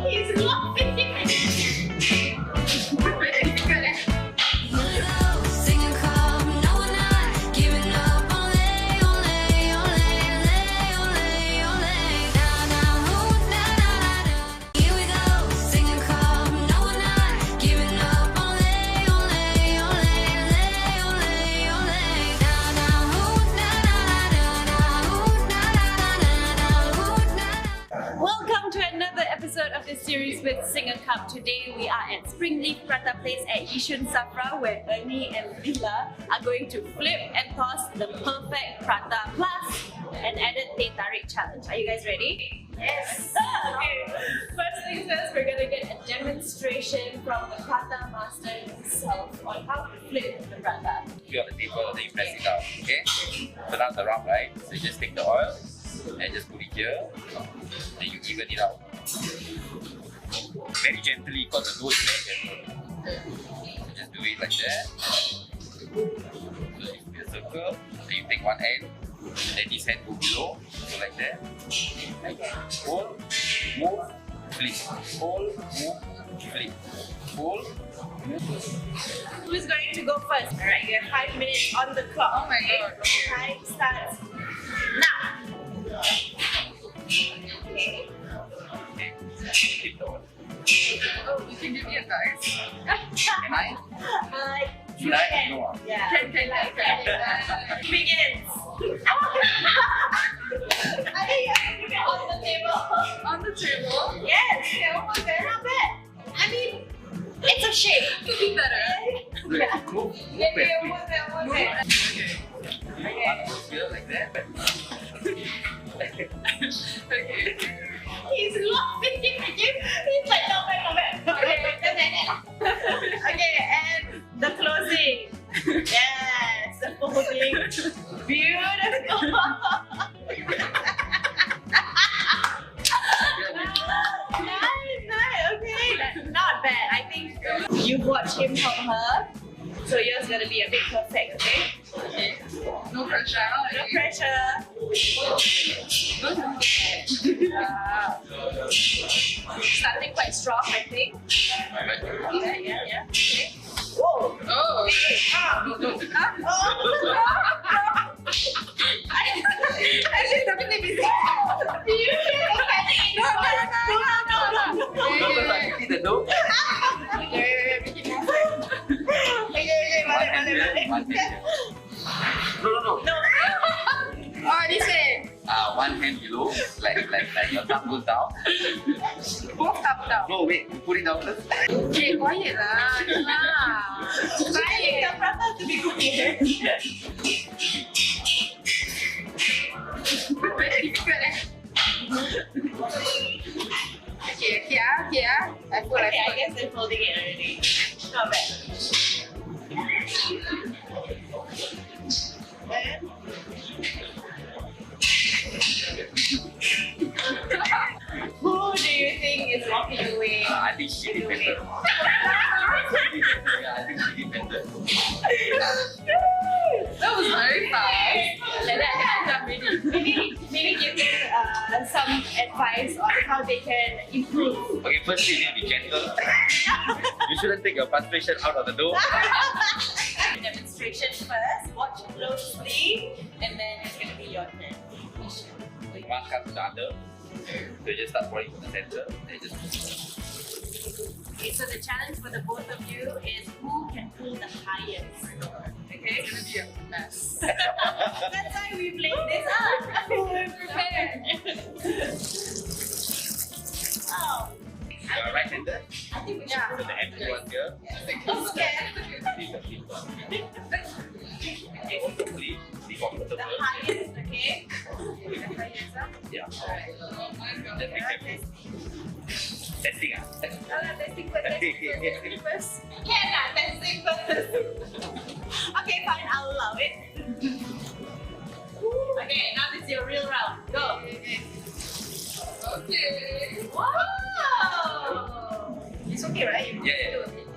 He's laughing. Welcome to another episode of this series with SingaCup. Today we are at Springleaf Prata Place at Yishun Safra where Ernie and Lila are going to flip and toss the perfect prata plus an added teh tarik challenge. Are you guys ready? Yes! Okay, first things first, we're gonna get a demonstration from the prata master himself on how to flip the prata. Put it on the table, then you press it down, okay? So now the round, right? So you just take the oil and just put it here, then you even it out. Very gently because the dough is very gentle. So just do it like that. So you put a circle, then you take one end, and then this hand go below, so like that. Hold, move, flip. Hold, move, flip. Hold, move. Who's going to go first? Alright, you have 5 minutes on the clock. Oh my god, okay. Time starts now. Okay. Keep the oil. Oh, you can give me advice. Can I? You can. No. Yeah. Can. Begins. I think you have to put it on the table. On the table? Yes. Okay, almost there. Not bad. I mean, it's a shape. Could be better. Yeah. Move, Maybe almost there. Okay. Here like that. Okay. He's laughing. He's like, not bad. Okay, okay, and the closing. Yes, the folding. Beautiful. Nice. Okay, not bad. I think you watch him help her, so yours gonna be a bit perfect. Okay. Okay. No pressure. No pressure. Starting quite strong, I think. Yeah. Okay. Whoa! Oh! I think something busy. Do you feel okay? No. Okay. The dough. No. Oh, this way. One hand below, like your thumb goes down. Both up down. No, wait, you put it down first. Okay, quiet lah. Quiet. The prata to be cooking. Very difficult Okay, I feel like I guess they're folding it already. Not bad. Who do you think is walking away? I think she did better. I think she did better. That was very fast. Like that, maybe give them some advice on how they can improve. Okay, firstly, you need to be gentle. You shouldn't take your frustration out of the dough. Demonstration first, watch closely, and then it's going to be your turn. One comes to the other. So you just start pouring from the center. Then just... Okay, so the challenge for the both of you is who can pull the highest. Okay? It's gonna be a mess. That's why we played this up. We're prepared. Oh. You are right-handed. I think we should So the empty one here. I'm scared. Be comfortable. The highest, okay? The highest, huh? Yeah. Just be careful. Testing, ah. Testing first. Can testing first. Okay, fine, I'll allow it. okay, right?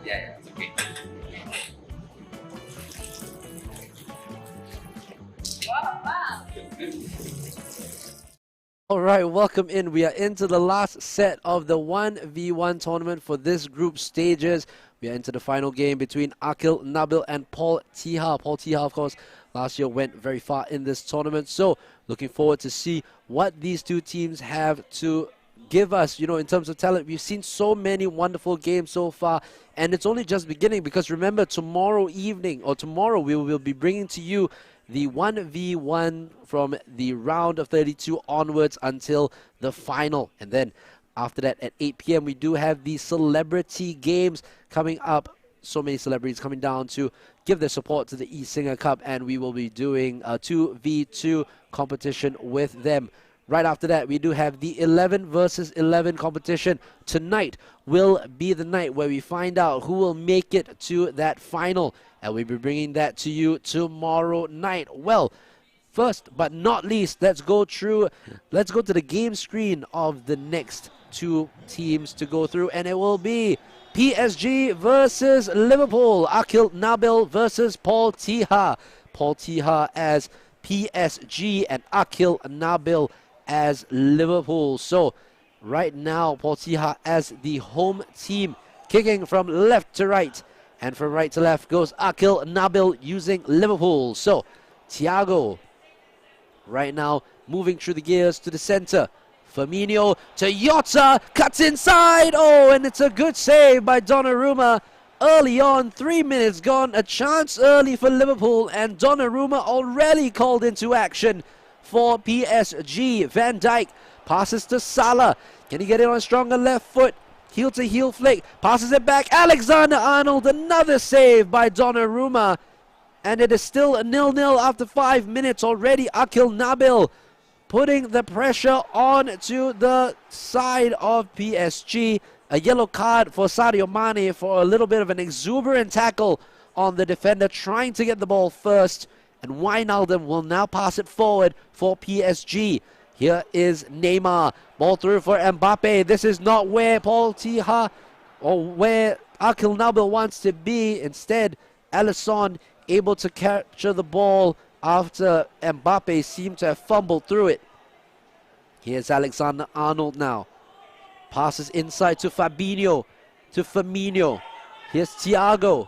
Yeah, it's okay. Wow. All right, welcome in. We are into the last set of the 1v1 tournament for this group stages. We are into the final game between Akil Nabil and Paul Tiha. Paul Tiha, of course, last year went very far in this tournament. So, looking forward to see what these two teams have to give us, you know, in terms of talent. We've seen so many wonderful games so far, and it's only just beginning because remember, tomorrow evening, or tomorrow, we will be bringing to you the 1v1 from the round of 32 onwards until the final. And then after that at 8 p.m. we do have the celebrity games coming up. So many celebrities coming down to give their support to the eSingaCup, and we will be doing a 2v2 competition with them. Right after that, we do have the 11 versus 11 competition. Tonight will be the night where we find out who will make it to that final, and we'll be bringing that to you tomorrow night. Well, first but not least, let's go to the game screen of the next two teams to go through, and it will be PSG versus Liverpool. Akil Nabil versus Paul Tiha. Paul Tiha as PSG and Akil Nabil as Liverpool. So right now, Paul Tiha as the home team, kicking from left to right, and from right to left goes Akil Nabil using Liverpool. So Thiago right now moving through the gears to the center. Firmino to Jota, cuts inside. Oh, and it's a good save by Donnarumma. Early on, 3 minutes gone, a chance early for Liverpool, and Donnarumma already called into action for PSG. Van Dijk passes to Salah. Can he get it on a stronger left foot? Heel to heel flick, passes it back. Alexander-Arnold, another save by Donnarumma. And it is still a 0-0 after 5 minutes already. Akil Nabil putting the pressure on to the side of PSG. A yellow card for Sadio Mane for a little bit of an exuberant tackle on the defender, trying to get the ball first. And Wijnaldum will now pass it forward for PSG. Here is Neymar. Ball through for Mbappe. This is not where Paul Tiha or where Akil Nabil wants to be. Instead, Alisson able to capture the ball after Mbappe seemed to have fumbled through it. Here's Alexander-Arnold now. Passes inside to Fabinho, to Firmino. Here's Thiago.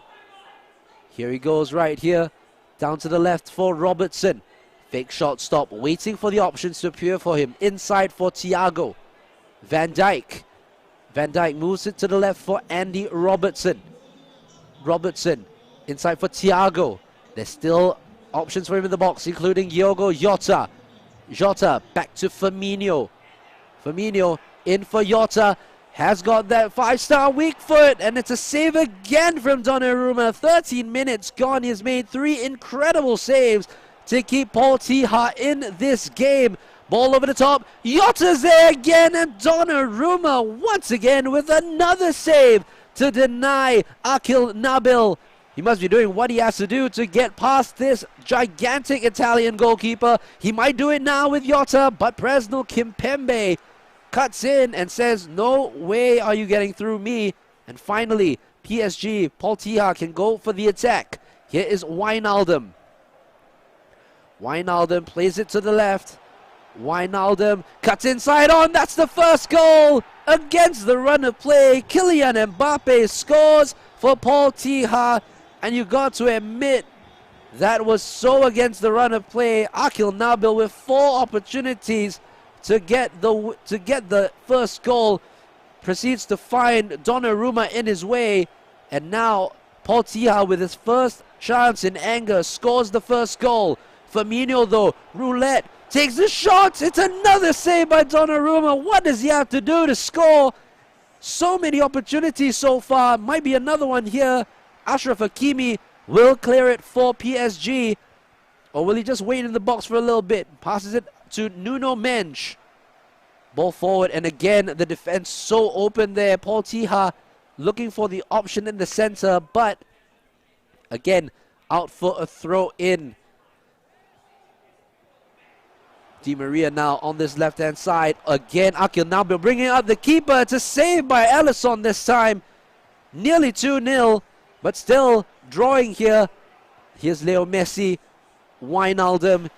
Here he goes right here. Down to the left for Robertson. Fake shot stop, waiting for the options to appear for him. Inside for Thiago. Van Dijk. Van Dijk moves it to the left for Andy Robertson. Robertson inside for Thiago. There's still options for him in the box, including Diogo Jota. Jota back to Firmino. Firmino in for Jota. Has got that 5-star weak foot, and it's a save again from Donnarumma. 13 minutes gone. He has made 3 incredible saves to keep Paul Tiha in this game. Ball over the top. Jota's there again, and Donnarumma once again with another save to deny Akil Nabil. He must be doing what he has to do to get past this gigantic Italian goalkeeper. He might do it now with Jota, but Presnel Kimpembe cuts in and says, no way are you getting through me. And finally, PSG, Paul Tiha can go for the attack. Here is Wijnaldum. Wijnaldum plays it to the left. Wijnaldum cuts inside on. That's the first goal against the run of play. Kylian Mbappe scores for Paul Tiha. And you got to admit, that was so against the run of play. Akil Nabil with 4 opportunities to get the first goal, proceeds to find Donnarumma in his way, and now Paul Tiha with his first chance in anger scores the first goal. Firmino though, roulette, takes the shot. It's another save by Donnarumma. What does he have to do to score? So many opportunities so far. Might be another one here. Ashraf Hakimi will clear it for PSG, or will he just wait in the box for a little bit? Passes it to Nuno Mendes. Ball forward, and again the defense so open there. Paul Tiha looking for the option in the center, but again out for a throw in. Di Maria now on this left hand side. Again Akil Nabil bringing out the keeper. It's a save by Alisson this time. Nearly 2-0, but still drawing here. Here's Leo Messi, Wijnaldum,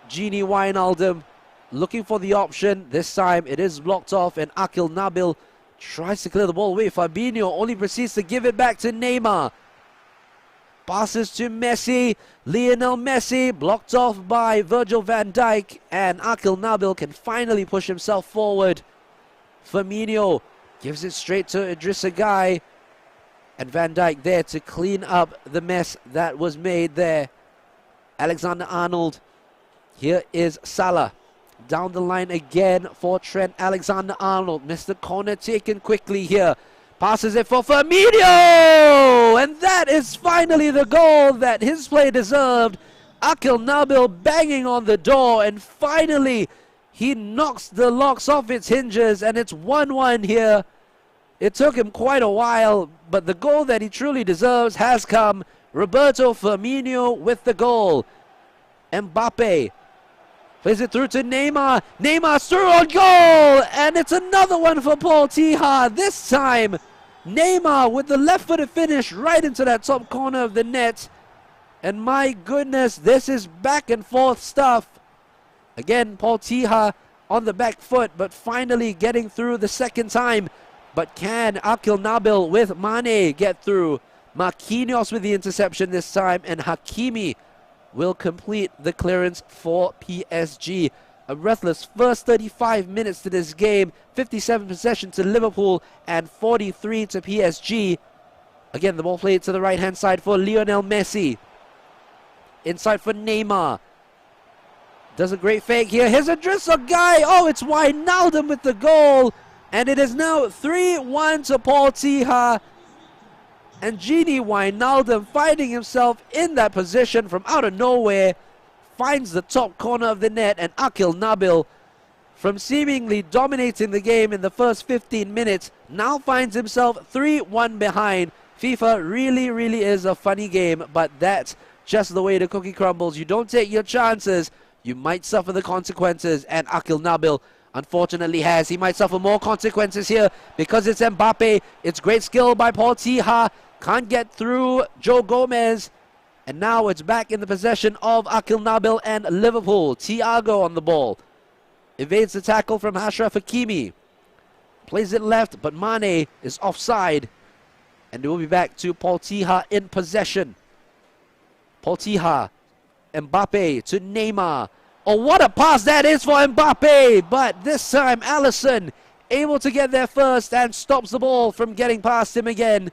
Gini Wijnaldum looking for the option. This time it is blocked off and Akil Nabil tries to clear the ball away. Fabinho only proceeds to give it back to Neymar. Passes to Messi, Lionel Messi, blocked off by Virgil van Dijk, and Akil Nabil can finally push himself forward. Firmino gives it straight to Idrissa Gueye, and Van Dijk there to clean up the mess that was made there. Alexander-Arnold, here is Salah. Down the line again for Trent Alexander-Arnold. Missed the corner taken quickly here. Passes it for Firmino! And that is finally the goal that his play deserved. Akil Nabil banging on the door, and finally he knocks the locks off its hinges, and it's 1-1 here. It took him quite a while, but the goal that he truly deserves has come. Roberto Firmino with the goal. Mbappe plays it through to Neymar. Neymar's through on goal, and it's another one for Paul Tija. This time, Neymar with the left-footed finish right into that top corner of the net. And my goodness, this is back and forth stuff. Again, Paul Tija on the back foot, but finally getting through the second time. But can Akil Nabil with Mane get through? Marquinhos with the interception this time, and Hakimi will complete the clearance for PSG. A breathless first 35 minutes to this game. 57 possession to Liverpool and 43 to PSG. Again, the ball played to the right-hand side for Lionel Messi. Inside for Neymar. Does a great fake here. Here's Idrissa Gueye. Oh, it's Wijnaldum with the goal. And it is now 3-1 to Paul Tija. And Gini Wijnaldum finding himself in that position from out of nowhere. Finds the top corner of the net, and Akil Nabil, from seemingly dominating the game in the first 15 minutes, now finds himself 3-1 behind. FIFA really is a funny game, but that's just the way the cookie crumbles. You don't take your chances, you might suffer the consequences, and Akil Nabil unfortunately has. He might suffer more consequences here because it's Mbappe. It's great skill by Paul Tija. Can't get through Joe Gomez. And now it's back in the possession of Akil Nabil and Liverpool. Thiago on the ball. Evades the tackle from Achraf Hakimi. Plays it left, but Mane is offside. And it will be back to Paul Tija in possession. Paul Tija. Mbappe to Neymar. Oh, what a pass that is for Mbappe! But this time, Alisson able to get there first and stops the ball from getting past him again.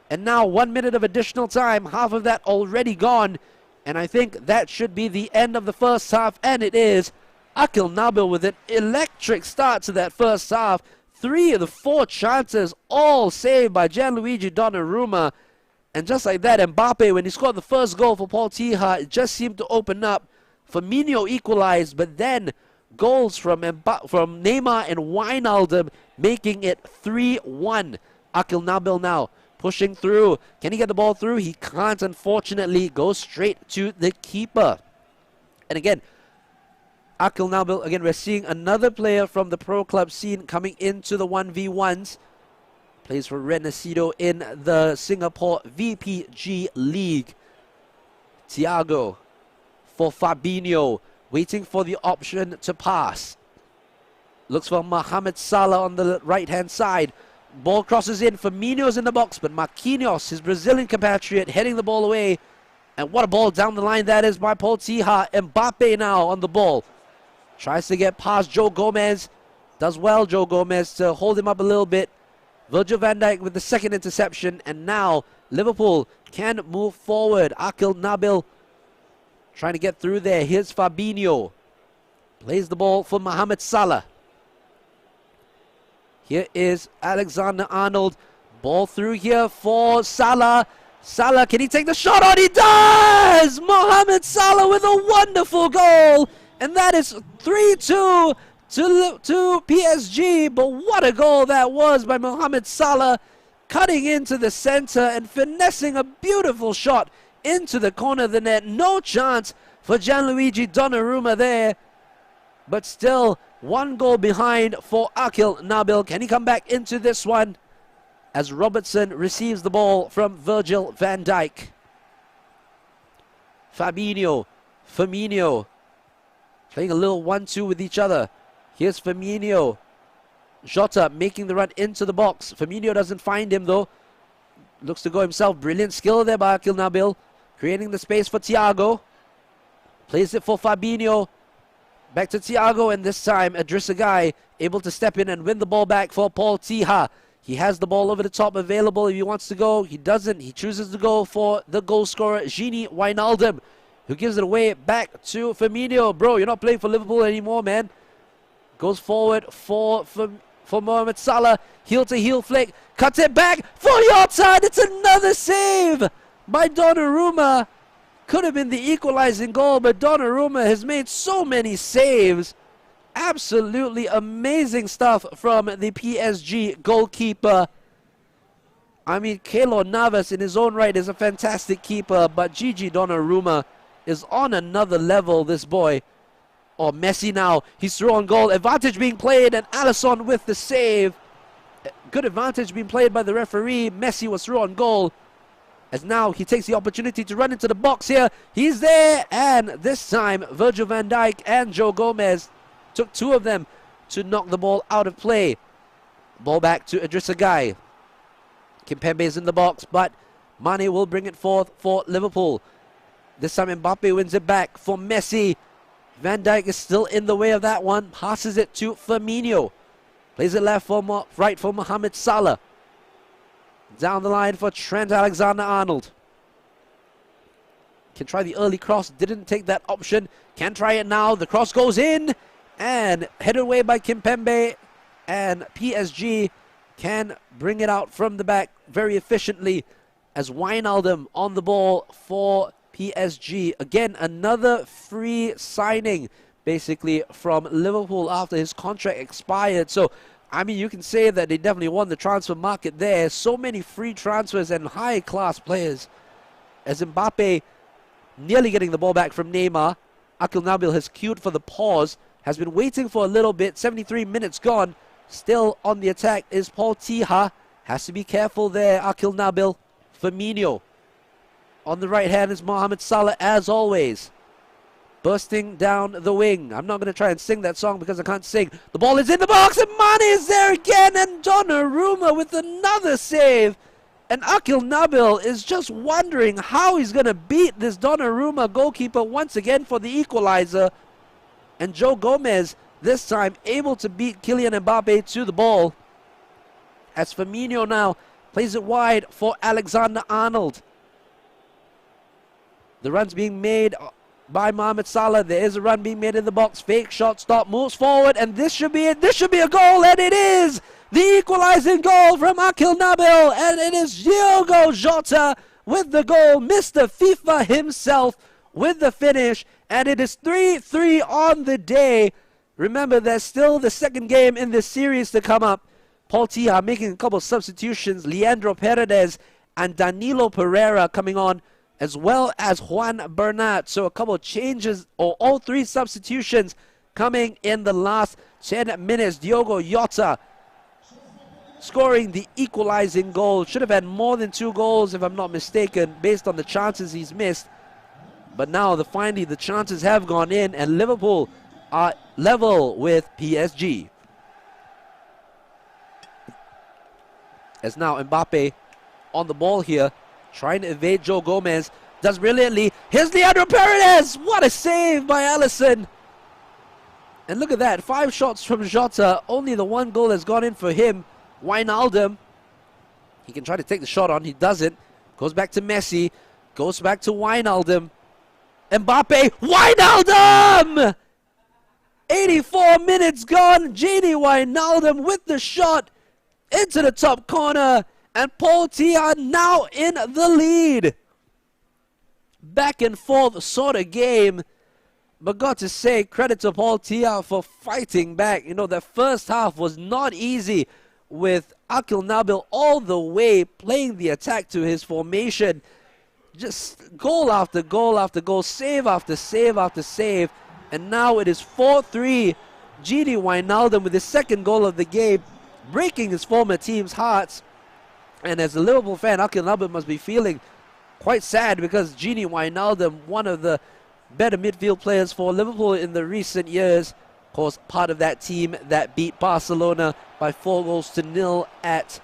And now 1 minute of additional time, half of that already gone. And I think that should be the end of the first half, and it is. Akil Nabil with an electric start to that first half. 3 of the 4 chances, all saved by Gianluigi Donnarumma. And just like that, Mbappe, when he scored the first goal for Paul Tija, it just seemed to open up. Firmino equalized, but then goals from Neymar and Wijnaldum making it 3-1. Akil Nabil now pushing through. Can he get the ball through? He can't, unfortunately. Goes straight to the keeper. And again, Akil Nabil, again, we're seeing another player from the pro club scene coming into the 1v1s. Plays for Renesido in the Singapore VPG League. Thiago for Fabinho, waiting for the option to pass. Looks for Mohamed Salah on the right-hand side. Ball crosses in. Firmino's in the box, but Marquinhos, his Brazilian compatriot, heading the ball away. And what a ball down the line that is by Paul Tija. Mbappe now on the ball. Tries to get past Joe Gomez. Does well, Joe Gomez, to hold him up a little bit. Virgil van Dijk with the second interception. And now Liverpool can move forward. Akil Nabil trying to get through there. Here's Fabinho. Plays the ball for Mohamed Salah. Here is Alexander-Arnold. Ball through here for Salah. Salah, can he take the shot on? He does! Mohamed Salah with a wonderful goal. And that is 3-2 to PSG. But what a goal that was by Mohamed Salah. Cutting into the center and finessing a beautiful shot into the corner of the net. No chance for Gianluigi Donnarumma there. But still, 1 goal behind for Akil Nabil. Can he come back into this one? as Robertson receives the ball from Virgil van Dijk. Firmino playing a little 1-2 with each other. Here's Firmino. Jota making the run into the box. Firmino doesn't find him though. Looks to go himself. Brilliant skill there by Akil Nabil. Creating the space for Thiago. Plays it for Fabinho. Back to Thiago, and this time Idrissa Gueye able to step in and win the ball back for Paul Tiha. He has the ball over the top available if he wants to go. He doesn't. He chooses to go for the goal scorer, Gini Wijnaldum, who gives it away back to Firmino. Bro, you're not playing for Liverpool anymore, man. Goes forward for Mohamed Salah. Heel-to-heel flick. Cuts it back for Jota. It's another save by Donnarumma. Could have been the equalizing goal, but Donnarumma has made so many saves. Absolutely amazing stuff from the PSG goalkeeper. I mean, Keylor Navas in his own right is a fantastic keeper, but Gigi Donnarumma is on another level, this boy. Oh, Messi now. He's through on goal. Advantage being played, and Alisson with the save. Good advantage being played by the referee. Messi was through on goal. As now he takes the opportunity to run into the box here. He's there, and this time Virgil van Dijk and Joe Gomez took two of them to knock the ball out of play. Ball back to Idrissa Gueye. Kimpembe is in the box, but Mane will bring it forth for Liverpool. This time Mbappe wins it back for Messi. Van Dijk is still in the way of that one. Passes it to Firmino. Plays it right for Mohamed Salah. Down the line for Trent Alexander-Arnold. Can try the early cross. Didn't take that option. Can try it now. The cross goes in. And headed away by Kimpembe. And PSG can bring it out from the back very efficiently. As Wijnaldum on the ball for PSG. Again, another free signing, basically, from Liverpool after his contract expired. So, I mean, you can say that they definitely won the transfer market there. So many free transfers and high-class players. As Mbappe nearly getting the ball back from Neymar. Akil Nabil has queued for the pause. Has been waiting for a little bit. 73 minutes gone. Still on the attack is Paul Tiha. Has to be careful there, Akil Nabil. Firmino. On the right hand is Mohamed Salah, as always. Bursting down the wing. I'm not going to try and sing that song because I can't sing. The ball is in the box, and Mane is there again, and Donnarumma with another save. And Akil Nabil is just wondering how he's going to beat this Donnarumma goalkeeper once again for the equalizer. And Joe Gomez, this time, able to beat Kylian Mbappe to the ball. As Firmino now plays it wide for Alexander-Arnold. The run's being made by Mohamed Salah. There is a run being made in the box. Fake shot, stop, moves forward, and this should be it. This should be a goal, and it is the equalizing goal from Akil Nabil, and it is Diogo Jota with the goal. Mr. FIFA himself with the finish, and it is 3-3 on the day. Remember, there's still the second game in this series to come up. Paul Tiha making a couple of substitutions. Leandro Paredes and Danilo Pereira coming on, as well as Juan Bernat. So a couple of changes, or all three substitutions coming in the last 10 minutes. Diogo Jota scoring the equalizing goal. Should have had more than 2 goals, if I'm not mistaken, based on the chances he's missed. But now, finally, the chances have gone in, and Liverpool are level with PSG. As now Mbappe on the ball here, trying to evade Joe Gomez. Does brilliantly. Here's Leandro Paredes. What a save by Alisson. And look at that. 5 shots from Jota. Only the 1 goal has gone in for him. Wijnaldum. He can try to take the shot on. He doesn't. Goes back to Messi. Goes back to Wijnaldum. Mbappe. Wijnaldum! 84 minutes gone. Gini Wijnaldum with the shot into the top corner. And Paul Tiha now in the lead. Back and forth sort of game. But got to say, credit to Paul Tiha for fighting back. You know, the first half was not easy with Akil Nabil all the way playing the attack to his formation. Just goal after goal after goal, save after save after save. And now it is 4-3. Gini Wijnaldum with his second goal of the game, breaking his former team's hearts. And as a Liverpool fan, Akil Nabil must be feeling quite sad because Gini Wijnaldum, one of the better midfield players for Liverpool in the recent years, of course, part of that team that beat Barcelona by 4-0 at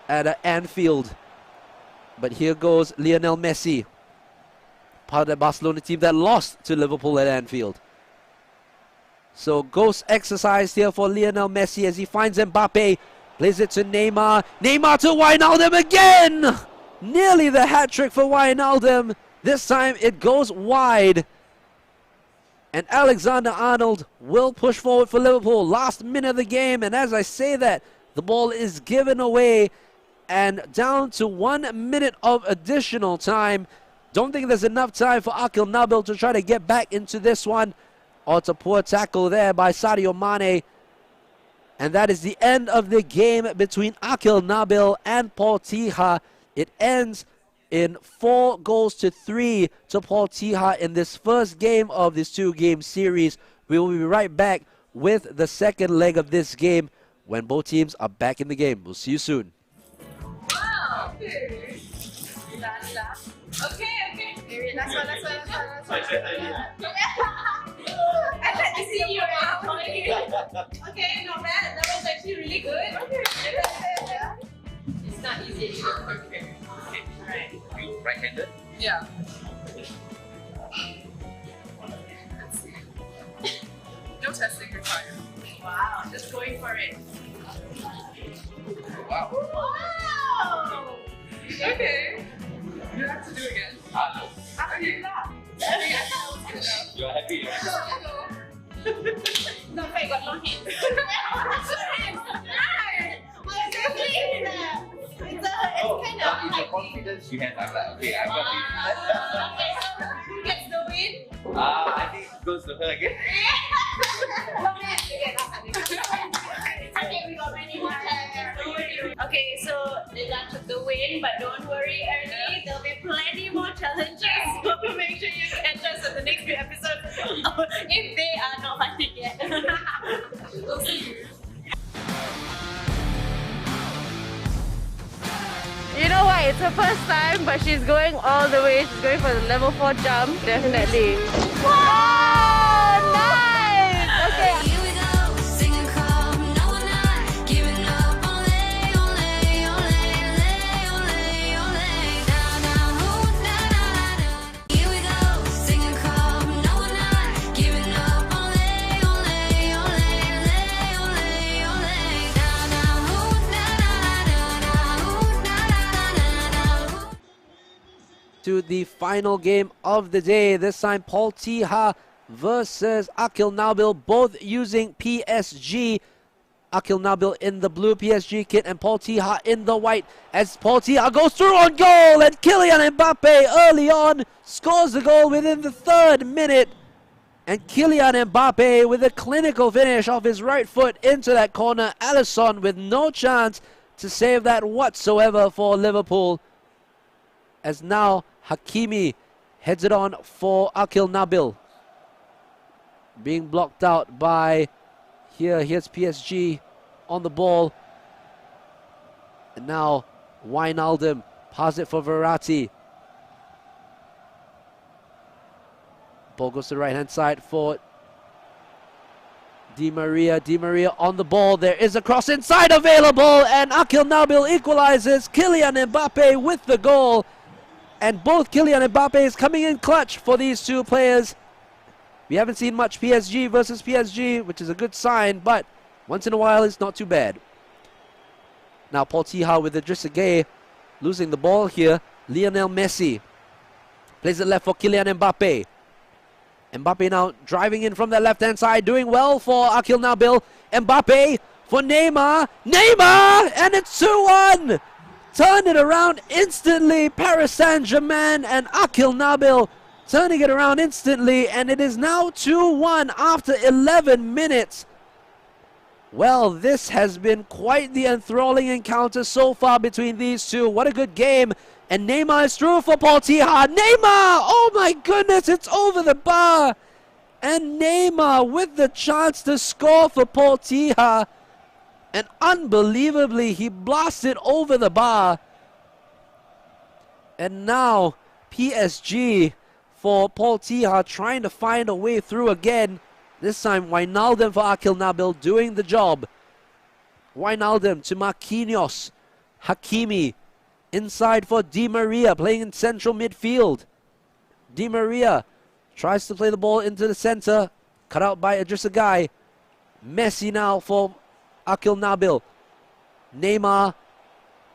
Anfield. But here goes Lionel Messi, part of the Barcelona team that lost to Liverpool at Anfield. So ghost exercise here for Lionel Messi as he finds Mbappe, plays it to Neymar. Neymar to Wijnaldum again! Nearly the hat-trick for Wijnaldum. This time it goes wide. And Alexander-Arnold will push forward for Liverpool. Last minute of the game, and as I say that, the ball is given away and down to 1 minute of additional time. Don't think there's enough time for Akil Nabil to try to get back into this one. Oh, it's a poor tackle there by Sadio Mane. And that is the end of the game between Akil Nabil and Paul Tiha. It ends in 4-3 to Paul Tiha in this first game of this 2-game series. We will be right back with the second leg of this game when both teams are back in the game. We'll see you soon. Wow. Okay. Okay. Last one. I see you out. Okay, not bad. That was actually really good. It's not easy. Okay. Alright. You right-handed? Yeah. No testing required. Wow, just going for it. Wow. Wow! Okay. You have to do it again. No. Okay. You are happy? No, I got long hands. It's kind of the confidence you have, I'm like, okay, I got it. Who gets the win? I think it goes to her again. Okay, we got many more challenges. Okay, so Lila took the win, but don't worry, Ernie, there'll be plenty more challenges. So make sure you catch us in the next few episodes if they are not fighting yet. We'll see you. You know what? It's her first time, but she's going all the way. She's going for the level 4 jump, definitely. Wow! Nice! Okay. Here we go, SingaCup, no we're not giving up. Ole, ole, ole, ole, ole, down, down, ooh, da, da, da. Here we go, SingaCup, no we're not giving up. Ole, ole, ole, ole, ole, down, down, ooh, da, da, da, ooh, da, da, da, da. To the final game of the day. This time Paul Tiha versus Akil Nabil, both using PSG. Akil Nabil in the blue PSG kit and Paul Tiha in the white, as Paul Tiha goes through on goal, and Kylian Mbappe early on scores the goal within the 3rd minute. And Kylian Mbappe with a clinical finish off his right foot into that corner. Alisson with no chance to save that whatsoever for Liverpool. As now Hakimi heads it on for Akil Nabil. Being blocked out by, here's PSG on the ball. And now Wijnaldum, pass it for Verratti. Ball goes to the right hand side for Di Maria. Di Maria on the ball. There is a cross inside available, and Akil Nabil equalizes. Kylian Mbappe with the goal. And both Kylian Mbappe coming in clutch for these two players. We haven't seen much PSG versus PSG, which is a good sign, but once in a while it's not too bad. Now Paul Tiha with Idrissa Gueye losing the ball here. Lionel Messi plays it left for Kylian Mbappe. Mbappe now driving in from the left-hand side, doing well for Akil Nabil. Mbappe for Neymar. Neymar! And it's 2-1! Turn it around instantly, Paris Saint-Germain, and Akil Nabil turning it around instantly, and it is now 2-1 after 11 minutes. Well, this has been quite the enthralling encounter so far between these two. What a good game. And Neymar is through for Paul Tiha. Neymar! Oh my goodness, it's over the bar. And Neymar with the chance to score for Paul Tiha. And unbelievably, he blasted over the bar. And now PSG for Paul Tiha trying to find a way through again. This time Wijnaldum for Akil Nabil doing the job. Wijnaldum to Marquinhos. Hakimi inside for Di Maria playing in central midfield. Di Maria tries to play the ball into the center. Cut out by Idrissa Gueye. Messi now for Akil Nabil. Neymar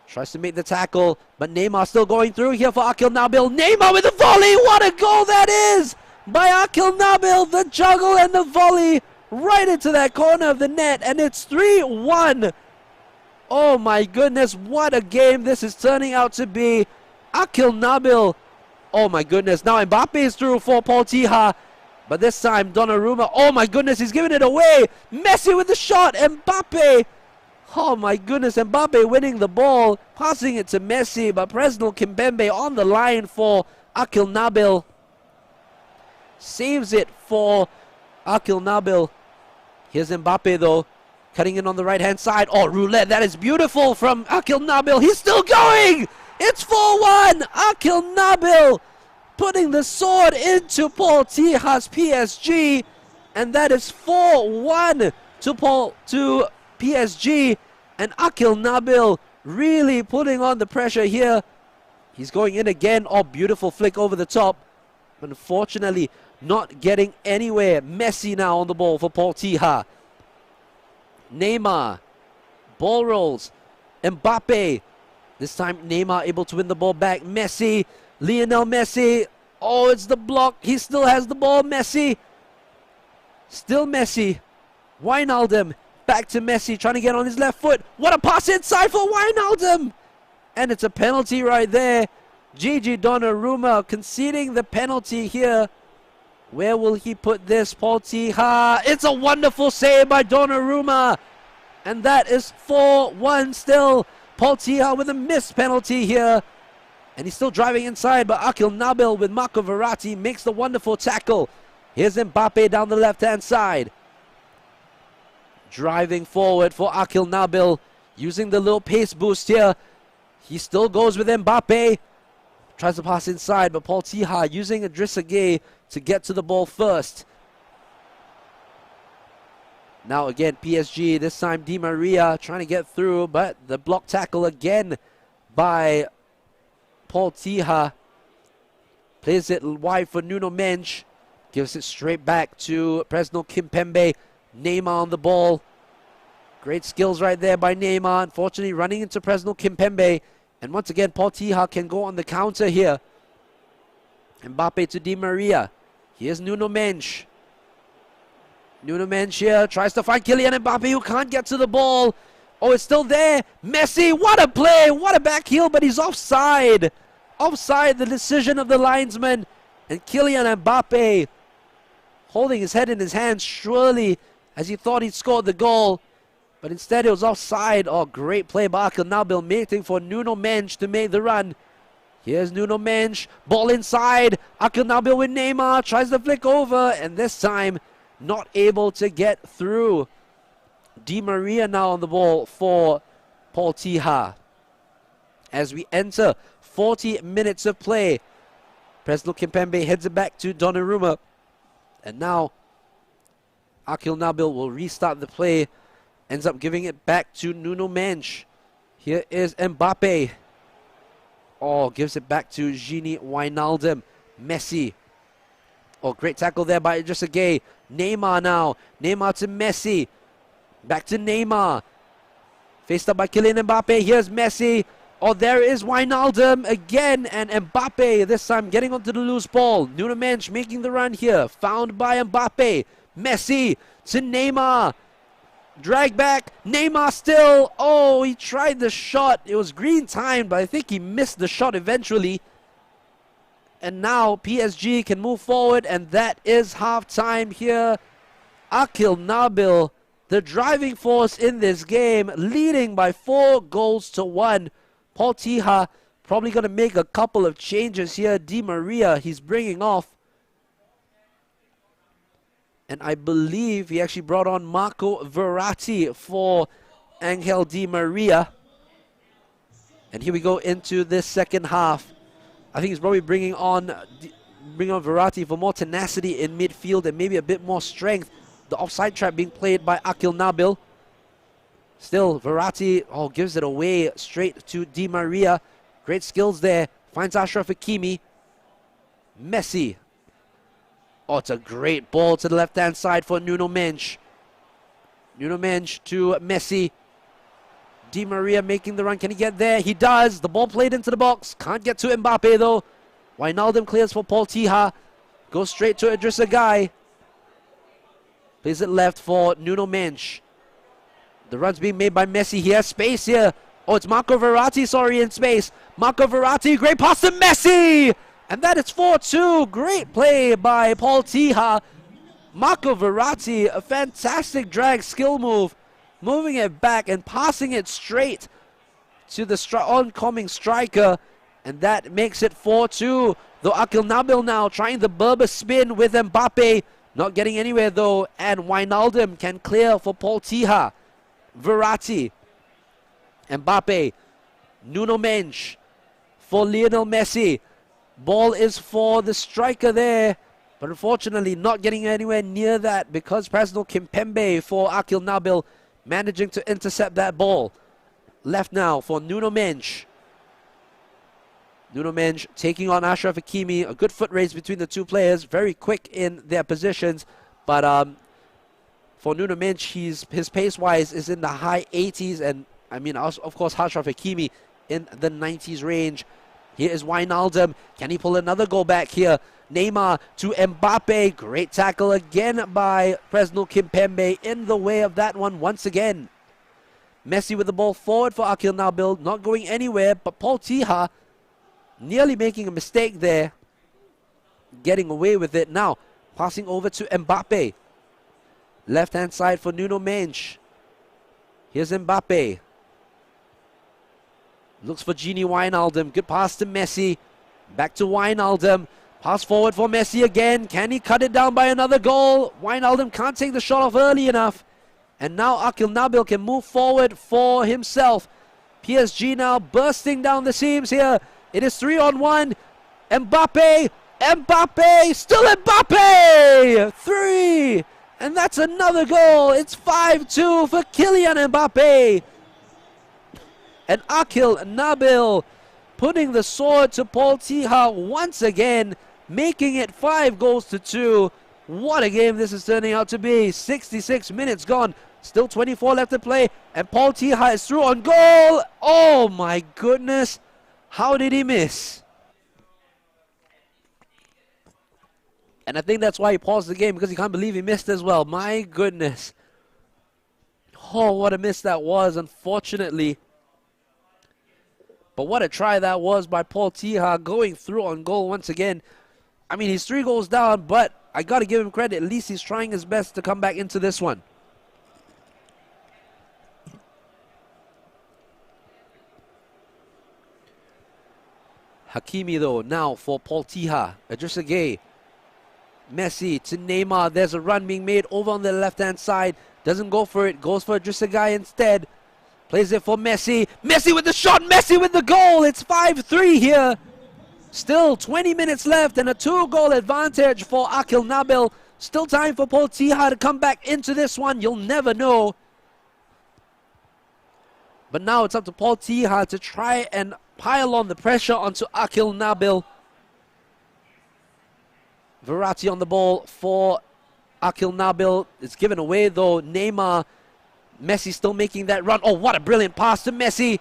tries to make the tackle, but Neymar still going through here for Akil Nabil. Neymar with the volley. What a goal that is by Akil Nabil. The juggle and the volley right into that corner of the net, and it's 3-1. Oh my goodness, what a game this is turning out to be. Akil Nabil. Oh my goodness, now Mbappe is through for Paul Tiha. But this time Donnarumma, oh my goodness, he's giving it away. Messi with the shot, Mbappe. Oh my goodness, Mbappe winning the ball, passing it to Messi, but Presnel Kimpembe on the line for Akil Nabil. Saves it for Akil Nabil. Here's Mbappe though, cutting in on the right-hand side. Oh, roulette, that is beautiful from Akil Nabil. He's still going! It's 4-1! Akil Nabil putting the sword into Paul Tiha's PSG, and that is 4-1 to PSG, and Akil Nabil really putting on the pressure here. He's going in again. Oh, beautiful flick over the top. Unfortunately, not getting anywhere. Messi now on the ball for Paul Tiha. Neymar. Ball rolls. Mbappe. This time Neymar able to win the ball back. Messi. Lionel Messi. Oh, it's the block. He still has the ball. Messi. Still Messi. Wijnaldum. Back to Messi, trying to get on his left foot. What a pass inside for Wijnaldum! And it's a penalty right there. Gigi Donnarumma conceding the penalty here. Where will he put this? Paul Tiha. It's a wonderful save by Donnarumma. And that is 4-1 still. Paul Tiha with a missed penalty here. And he's still driving inside, but Akil Nabil with Marco Verratti makes the wonderful tackle. Here's Mbappe down the left-hand side. Driving forward for Akil Nabil, using the little pace boost here. He still goes with Mbappe. Tries to pass inside, but Paul Tiha using Idrissa Gueye to get to the ball first. Now again, PSG, this time Di Maria trying to get through, but the block tackle again by Paul Tiha. Plays it wide for Nuno Mendes. Gives it straight back to Presnel Kimpembe. Neymar on the ball. Great skills right there by Neymar. Unfortunately, running into Presnel Kimpembe. And once again, Paul Tiha can go on the counter here. Mbappe to Di Maria. Here's Nuno Mendes. Nuno Mendes here tries to find Kylian Mbappe, who can't get to the ball. Oh, it's still there. Messi, what a play. What a back heel, but he's offside. Offside, the decision of the linesman. And Kylian Mbappe holding his head in his hands, surely, as he thought he'd scored the goal. But instead it was offside. Oh, great play by Akil Nabil, waiting for Nuno Mendes to make the run. Here's Nuno Mendes, ball inside. Akil Nabil with Neymar, tries to flick over, and this time not able to get through. Di Maria now on the ball for Paul Tiha. As we enter 40 minutes of play, Presnel Kimpembe heads it back to Donnarumma. And now Akil Nabil will restart the play. Ends up giving it back to Nuno Mendes. Here is Mbappe. Oh, gives it back to Gini Wijnaldum. Messi. Oh, great tackle there by Idrissa Gueye. Neymar now. Neymar to Messi. Back to Neymar. Faced up by Kylian Mbappe. Here's Messi. Oh, there is Wijnaldum again. And Mbappe this time getting onto the loose ball. Nuno Mendes making the run here. Found by Mbappe. Messi to Neymar. Drag back. Neymar still. Oh, he tried the shot. It was green timed, but I think he missed the shot eventually. And now PSG can move forward, and that is half-time here. Akil Nabil, the driving force in this game, leading by 4-1. Paul Tiha probably going to make a couple of changes here. Di Maria, he's bringing off. And I believe he actually brought on Marco Verratti for Angel Di Maria. And here we go into this second half. I think he's probably bringing on Verratti for more tenacity in midfield and maybe a bit more strength. The offside trap being played by Akil Nabil. Still, Verratti gives it away straight to Di Maria. Great skills there. Finds Ashraf Hakimi. Messi. Oh, it's a great ball to the left-hand side for Nuno Mensch. Nuno Mensch to Messi. Di Maria making the run. Can he get there? He does. The ball played into the box. Can't get to Mbappe though. Wijnaldum clears for Paul Tija. Goes straight to Idrissa Gueye. Plays it left for Nuno Mensch. The run's being made by Messi. He has space here. Oh, it's Marco Verratti, sorry, in space. Marco Verratti, great pass to Messi! And that is 4-2. Great play by Paul Tija. Marco Verratti, a fantastic drag skill move. Moving it back and passing it straight to the oncoming striker. And that makes it 4-2. Though Akil Nabil now trying the Berber spin with Mbappe. Not getting anywhere though. And Wijnaldum can clear for Paul Tija. Verratti. Mbappe. Nuno Mensch. For Lionel Messi. Ball is for the striker there. But unfortunately not getting anywhere near that because Presnel Kimpembe for Akil Nabil managing to intercept that ball. Left now for Nuno Mensch. Nuno Mensch taking on Ashraf Hakimi. A good foot race between the two players. Very quick in their positions. But for Nuno Mensch, his pace-wise is in the high 80s. And, I mean, of course, Ashraf Hakimi in the 90s range. Here is Wijnaldum. Can he pull another goal back here? Neymar to Mbappe. Great tackle again by Presnel Kimpembe in the way of that one once again. Messi with the ball forward for Akil Nabil. Not going anywhere, but Paul Tija nearly making a mistake there. Getting away with it now. Passing over to Mbappe. Left-hand side for Nuno Mensch. Here's Mbappe. Looks for Gini Wijnaldum. Good pass to Messi. Back to Wijnaldum. Pass forward for Messi again. Can he cut it down by another goal? Wijnaldum can't take the shot off early enough. And now Akil Nabil can move forward for himself. PSG now bursting down the seams here. It is 3-on-1. Mbappe. Mbappe. Still Mbappe. 3. And that's another goal. It's 5-2 for Kylian Mbappe. And Akil Nabil putting the sword to Paul Tija once again, making it 5-2. What a game this is turning out to be. 66 minutes gone. Still 24 left to play. And Paul Tija is through on goal. Oh my goodness. How did he miss? And I think that's why he paused the game, because he can't believe he missed as well. My goodness. Oh, what a miss that was, unfortunately. But what a try that was by Paul Tija, going through on goal once again. I mean, he's 3 goals down, but I got to give him credit. At least he's trying his best to come back into this one. Hakimi, though, now for Paul Tija. Idrissa Gueye. Messi to Neymar. There's a run being made over on the left-hand side. Doesn't go for it. Goes for Idrissa Gueye instead. Plays it for Messi. Messi with the shot. Messi with the goal. It's 5-3 here. Still 20 minutes left and a 2-goal advantage for Akil Nabil. Still time for Paul Tija to come back into this one. You'll never know. But now it's up to Paul Tija to try and pile on the pressure onto Akil Nabil. Verratti on the ball for Akil Nabil. It's given away though. Neymar. Messi still making that run. Oh, what a brilliant pass to Messi.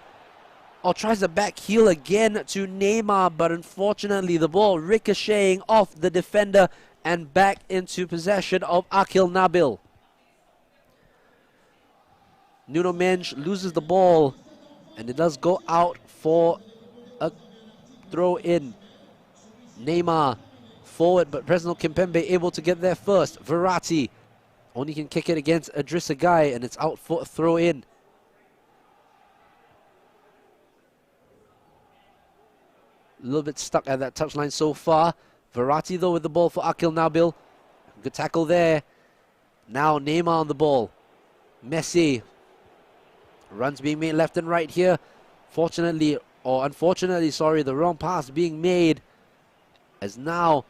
Oh, tries a back heel again to Neymar, but unfortunately the ball ricocheting off the defender and back into possession of Akil Nabil. Nuno Mensch loses the ball, and it does go out for a throw in. Neymar forward, but Presnel Kimpembe able to get there first. Verratti only can kick it against Idrissa Gueye, and it's out for a throw in. A little bit stuck at that touchline so far. Verratti though with the ball for Akil Nabil. Good tackle there. Now Neymar on the ball. Messi Runs being made left and right here. Fortunately, or unfortunately, sorry, the wrong pass being made. As now,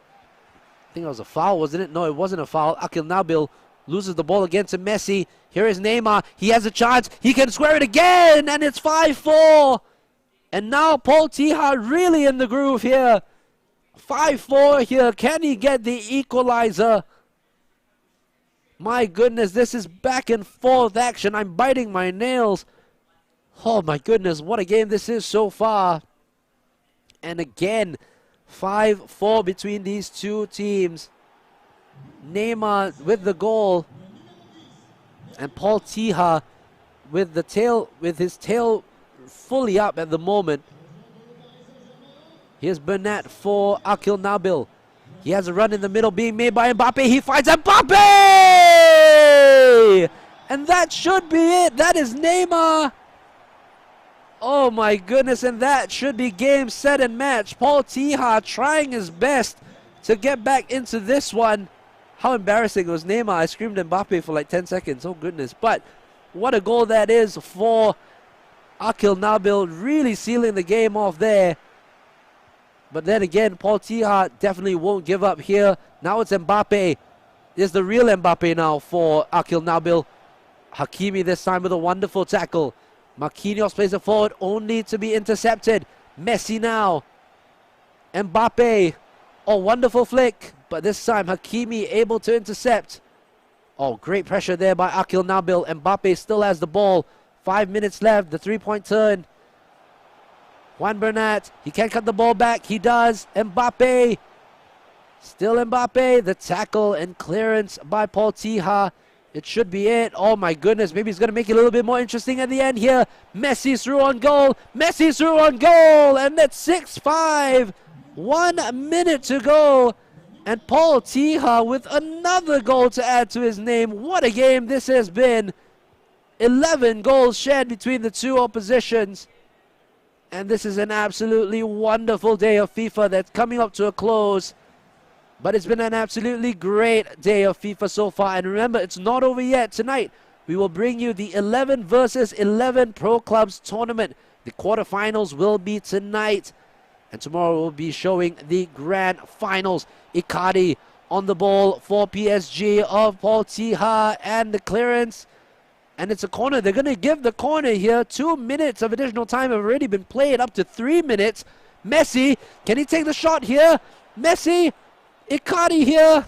I think it was a foul, wasn't it? No, it wasn't a foul. Akil Nabil loses the ball again to Messi. Here is Neymar. He has a chance. He can square it again, and it's 5-4. And now Paul Tihar really in the groove here. 5-4 here. Can he get the equalizer? My goodness, this is back and forth action. I'm biting my nails. Oh my goodness, what a game this is so far. And again, 5-4 between these two teams. Neymar with the goal. And Paul Tihar with his tail fully up at the moment. Here's Bernat for Akil Nabil. He has a run in the middle being made by Mbappe. He finds Mbappe! And that should be it. That is Neymar. Oh my goodness, and that should be game, set, and match. Paul Tihar trying his best to get back into this one. How embarrassing was Neymar. I screamed Mbappe for like 10 seconds. Oh goodness. But what a goal that is for Akil Nabil. Really sealing the game off there. But then again, Paul Tihar definitely won't give up here. Now it's Mbappe. It's the real Mbappe now for Akil Nabil. Hakimi this time with a wonderful tackle. Marquinhos plays it forward only to be intercepted. Messi now. Mbappe. Oh, wonderful flick. But this time Hakimi able to intercept. Oh, great pressure there by Akil Nabil. Mbappe still has the ball. 5 minutes left. The three-point turn. Juan Bernat. He can't cut the ball back. He does. Mbappe. Still Mbappe. The tackle and clearance by Paul Tihar. It should be it. Oh my goodness. Maybe he's going to make it a little bit more interesting at the end here. Messi through on goal. Messi through on goal. And that's 6-5. 1 minute to go. And Paul Tihar with another goal to add to his name. What a game this has been. 11 goals shared between the two oppositions. And this is an absolutely wonderful day of FIFA that's coming up to a close. But it's been an absolutely great day of FIFA so far. And remember, it's not over yet. Tonight, we will bring you the 11 versus 11 Pro Clubs tournament. The quarterfinals will be tonight. And tomorrow we'll be showing the grand finals. Icardi on the ball for PSG of Paul Tihar. And the clearance. And it's a corner. They're going to give the corner here. 2 minutes of additional time have already been played. Up to 3 minutes. Messi, can he take the shot here? Messi. Icardi here.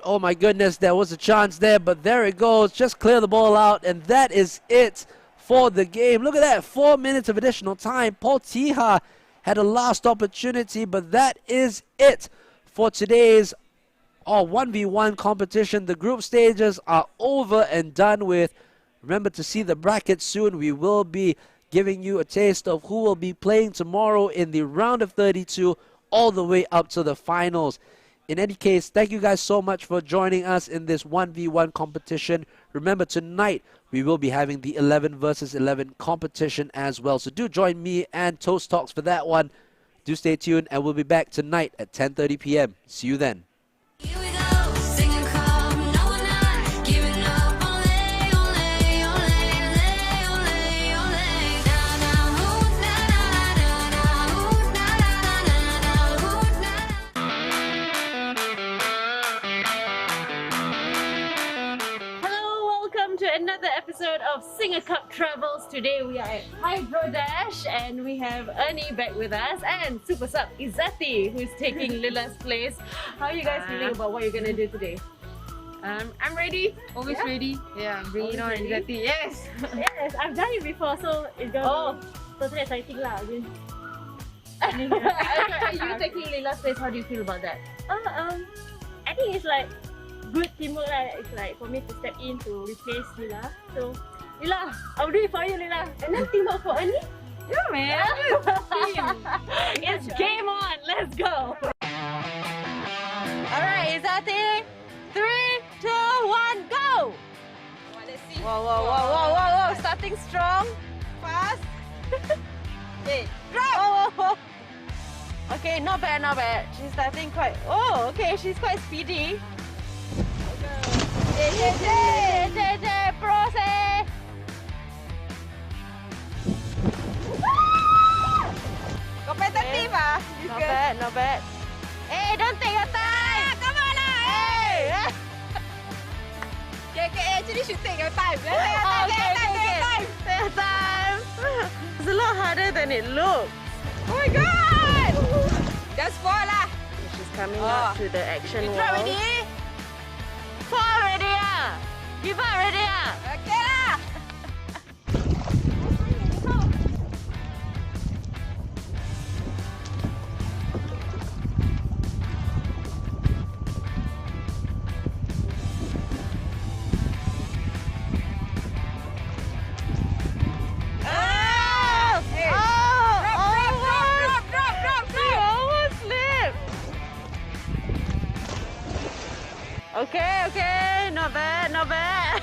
Oh my goodness, there was a chance there, but there it goes. Just clear the ball out, and that is it for the game. Look at that, 4 minutes of additional time. Paul Tihar had a last opportunity, but that is it for today's 1v1 competition. The group stages are over and done with. Remember to see the brackets soon. We will be giving you a taste of who will be playing tomorrow in the round of 32 all the way up to the finals. In any case, thank you guys so much for joining us in this 1v1 competition. Remember, tonight we will be having the 11 versus 11 competition as well. So do join me and Toast Talks for that one. Do stay tuned, and we'll be back tonight at 10:30 p.m. See you then. Another episode of SingaCup Travels. Today we are at Hydro Dash and we have Ernie back with us and Super Sub Izzati, who's taking Lila's place. How are you guys feeling about what you're gonna do today? I'm ready. Always ready. Yeah, bring it on, Izzati. Yes. Yes, I've done it before, so it's gonna be totally exciting lah. Are you taking Lila's place? How do you feel about that? I think it's like good teamwork lah. It's like for me to step in to replace Lila. So Lila, I'll do it for you, Lila. And then teamwork for Ernie. Yeah, man. It's game on. Let's go. Alright, Izzati. 3, 2, 1, go! Let's see. Whoa. Starting strong. Fast. Okay, drive! Oh. Okay, not bad. She's starting quite... Oh, okay, she's quite speedy. Process. Competitive ah. Not bad, not bad. Hey, don't take your time. Come on lah. Hey. Okay, actually should take your time. Take your Oh, time, okay, take your time. Take your time. It's a lot harder than it looks. Oh my god! Just 4 lah. She's coming up to the action You wall. try already? 4 already ah. Give up already ah. Okay lah. Okay, okay, not bad, not bad.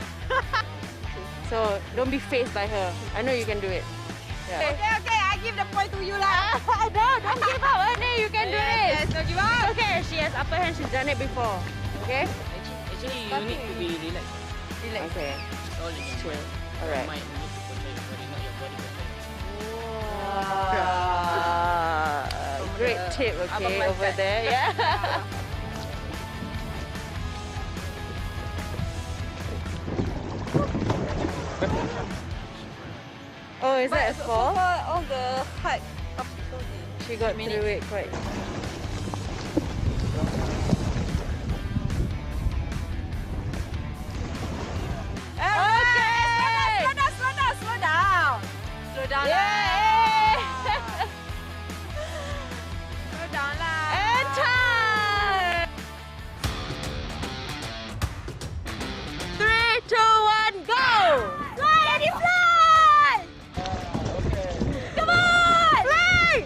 So don't be faced by her. I know you can do it. Yeah. Okay, okay, I give the point to you lah. No, don't give up, Ernie. You can do it. Yes, don't give up. It's okay, she has upper hand. She's done it before. Okay. Actually, you need to be relaxed. Relax. Okay. That's all you can Chill. do. Alright. Your mind, you need to control your body, not your body control. Great tip, okay, over there. Yeah. Oh, is that a fall? All the hard obstacles. She got through it quite. Okay! Slow down. Slow down. Yay! Slow down lah. And time! 3, 2, 1, go! Fly, Eddie, fly! Come on! Fly!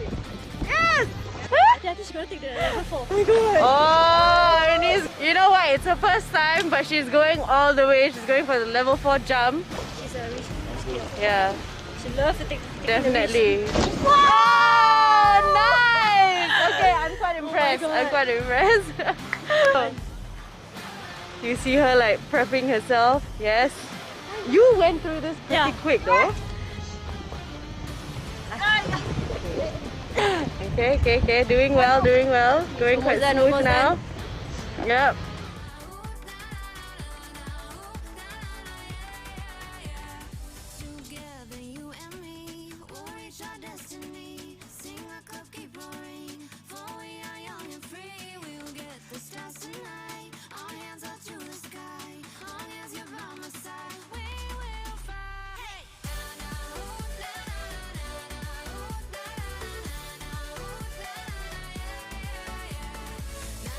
Yes! I think she's gonna take the level 4. Oh my god! Oh, Ernie's, you know what? It's her first time, but she's going all the way. She's going for the level 4 jump. She's a risk. Yeah. She loves to take Definitely. Wow! Nice! Okay, I'm quite impressed. God. I'm quite impressed. You see her like prepping herself? Yes. You went through this pretty quick though. Okay. Doing well. Going quite smooth now. Yep.